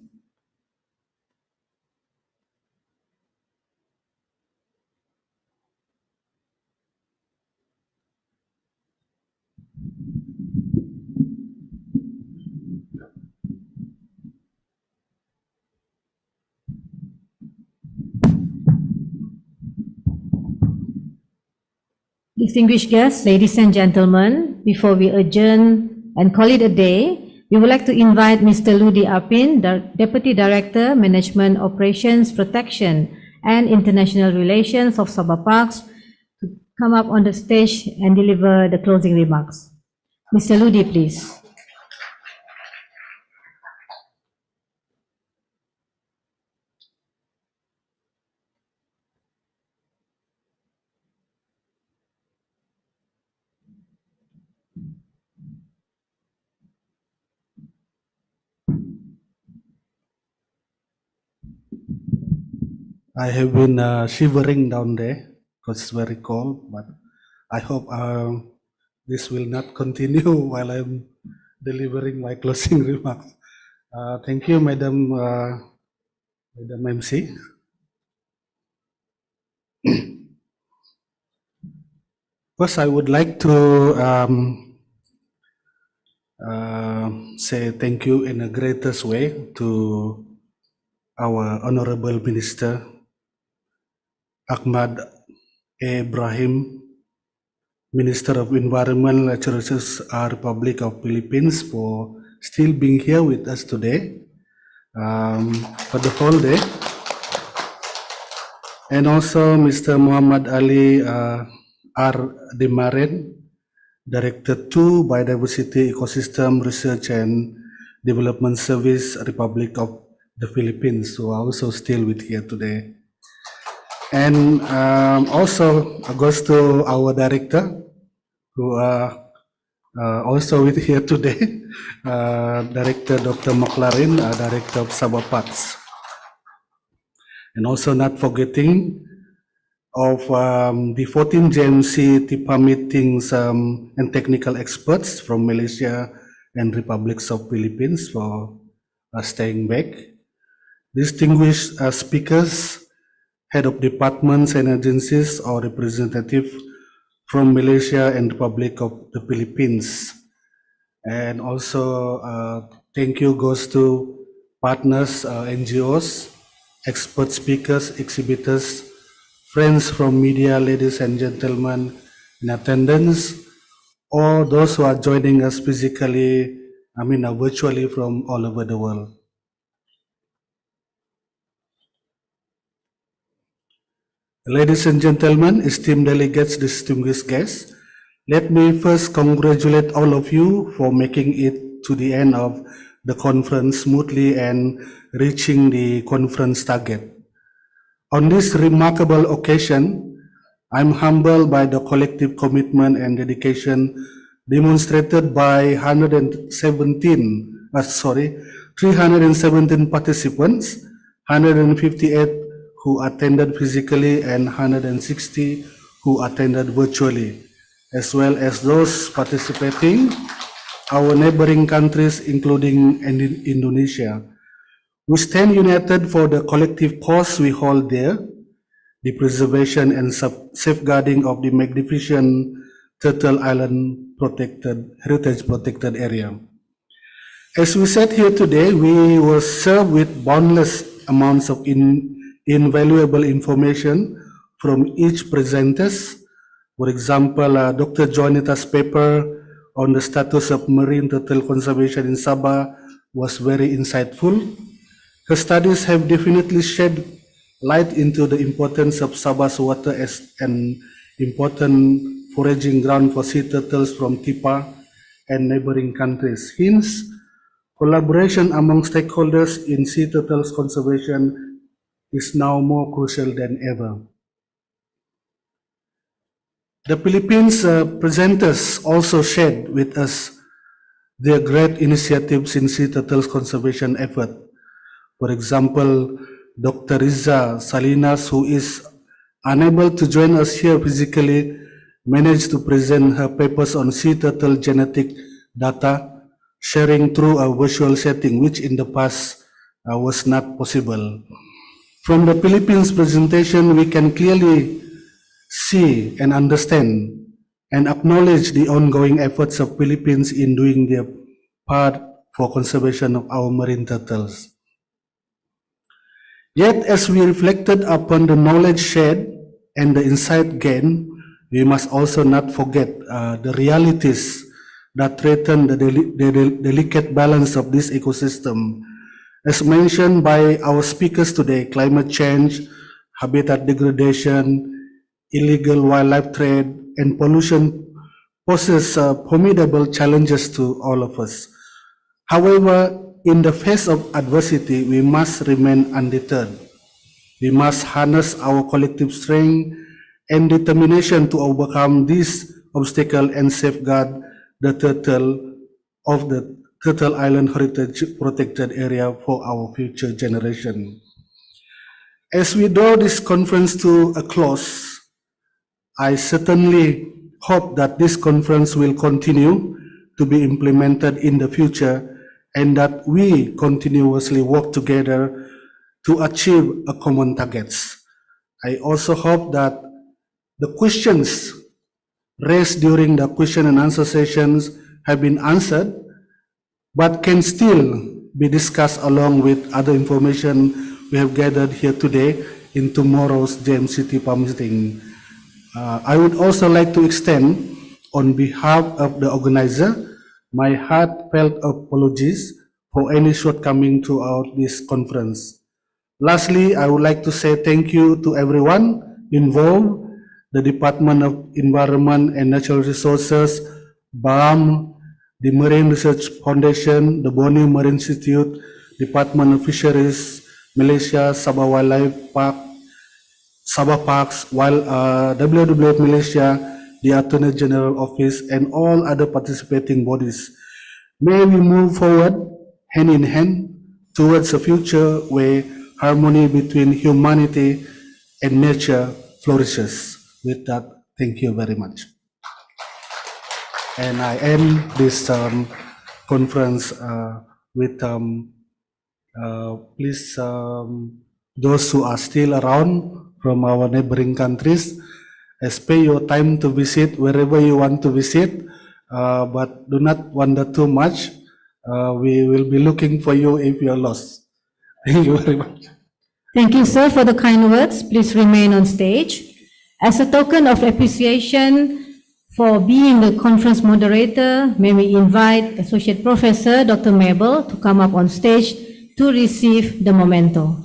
Distinguished guests, ladies and gentlemen, before we adjourn and call it a day, we would like to invite Mr. Ludi Apin, Deputy Director, Management Operations, Protection and International Relations of Sabah Parks, to come up on the stage and deliver the closing remarks. Mr. Ludi, please. I have been shivering down there because it's very cold, but I hope this will not continue while I'm delivering my closing remarks. Thank you, Madam MC. First, I would like to say thank you in the greatest way to our Honorable Minister, Ahmad Ibrahim, Minister of Environment, Resources, Republic of Philippines, for still being here with us today for the whole day. And also Mr. Muhammad Ali R. Demaren, Director 2, Biodiversity Ecosystem Research and Development Service, Republic of the Philippines, who are also still with here today. And also goes to our director, who are also with here today, Director Dr. McLaren, Director of Sabah Parks. And also not forgetting of the 14 JMC Tihpa meetings and technical experts from Malaysia and Republics of Philippines for staying back. Distinguished speakers, head of departments and agencies or representative from Malaysia and Republic of the Philippines. And also thank you goes to partners, NGOs, expert speakers, exhibitors, friends from media, ladies and gentlemen in attendance, all those who are joining us physically, virtually from all over the world. Ladies and gentlemen, esteemed delegates, distinguished guests, let me first congratulate all of you for making it to the end of the conference smoothly and reaching the conference target. On this remarkable occasion, I'm humbled by the collective commitment and dedication demonstrated by 317 participants, 158 who attended physically and 160 who attended virtually, as well as those participating our neighboring countries, including Indonesia. We stand united for the collective cause we hold dear, the preservation and safeguarding of the magnificent Turtle Island Heritage Protected Area. As we sat here today, we were served with boundless amounts of invaluable information from each presenters. For example, Dr. Joanita's paper on the status of marine turtle conservation in Sabah was very insightful. Her studies have definitely shed light into the importance of Sabah's water as an important foraging ground for sea turtles from Tihpa and neighboring countries. Hence, collaboration among stakeholders in sea turtles conservation is now more crucial than ever. The Philippines presenters also shared with us their great initiatives in sea turtles conservation effort. For example, Dr. Riza Salinas, who is unable to join us here physically, managed to present her papers on sea turtle genetic data, sharing through a virtual setting, which in the past was not possible. From the Philippines presentation, we can clearly see and understand and acknowledge the ongoing efforts of Philippines in doing their part for conservation of our marine turtles. Yet, as we reflected upon the knowledge shared and the insight gained, we must also not forget the realities that threaten the delicate balance of this ecosystem. As mentioned by our speakers today, climate change, habitat degradation, illegal wildlife trade, and pollution poses formidable challenges to all of us. However, in the face of adversity, we must remain undeterred. We must harness our collective strength and determination to overcome this obstacle and safeguard the Turtle Island Heritage Protected Area for our future generation. As we draw this conference to a close, I certainly hope that this conference will continue to be implemented in the future and that we continuously work together to achieve a common targets. I also hope that the questions raised during the question and answer sessions have been answered, but can still be discussed along with other information we have gathered here today in tomorrow's JMC Tihpa meeting. I would also like to extend, on behalf of the organizer, my heartfelt apologies for any shortcoming throughout this conference. Lastly, I would like to say thank you to everyone involved, the Department of Environment and Natural Resources, BAM, the Marine Research Foundation, the Boni Marine Institute, Department of Fisheries, Malaysia, Sabah Wildlife Park, Sabah Parks, while WWF Malaysia, the Attorney General Office, and all other participating bodies. May we move forward hand in hand towards a future where harmony between humanity and nature flourishes. With that, thank you very much. And I end this conference with please, those who are still around from our neighboring countries, spare your time to visit wherever you want to visit, but do not wander too much. We will be looking for you if you are lost. Thank you very much. Thank you, sir, for the kind words. Please remain on stage. As a token of appreciation for being the conference moderator, may we invite Associate Professor Dr. Mabel to come up on stage to receive the memento.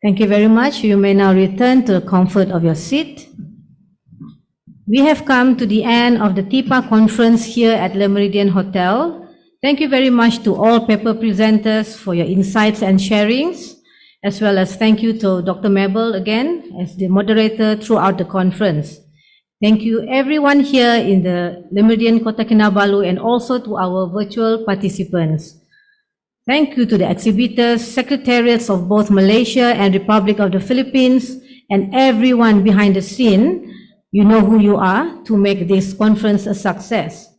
Thank you very much. You may now return to the comfort of your seat. We have come to the end of the Tihpa conference here at Le Méridien Hotel. Thank you very much to all paper presenters for your insights and sharings, as well as thank you to Dr. Mabel again as the moderator throughout the conference. Thank you everyone here in the Le Méridien Kota Kinabalu and also to our virtual participants. Thank you to the exhibitors, secretariats of both Malaysia and Republic of the Philippines, and everyone behind the scene. You know who you are to make this conference a success.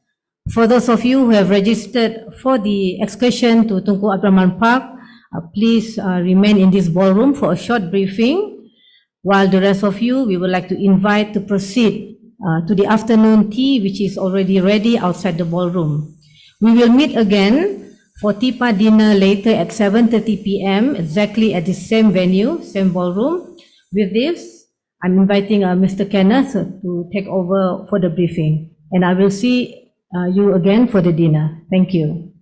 For those of you who have registered for the excursion to Tunku Abdurrahman Park, please remain in this ballroom for a short briefing. While the rest of you, we would like to invite to proceed to the afternoon tea, which is already ready outside the ballroom. We will meet again for Tihpa dinner later at 7:30 p.m. exactly at the same venue, same ballroom. With this, I'm inviting Mr. Kenneth to take over for the briefing, and I will see you again for the dinner. Thank you.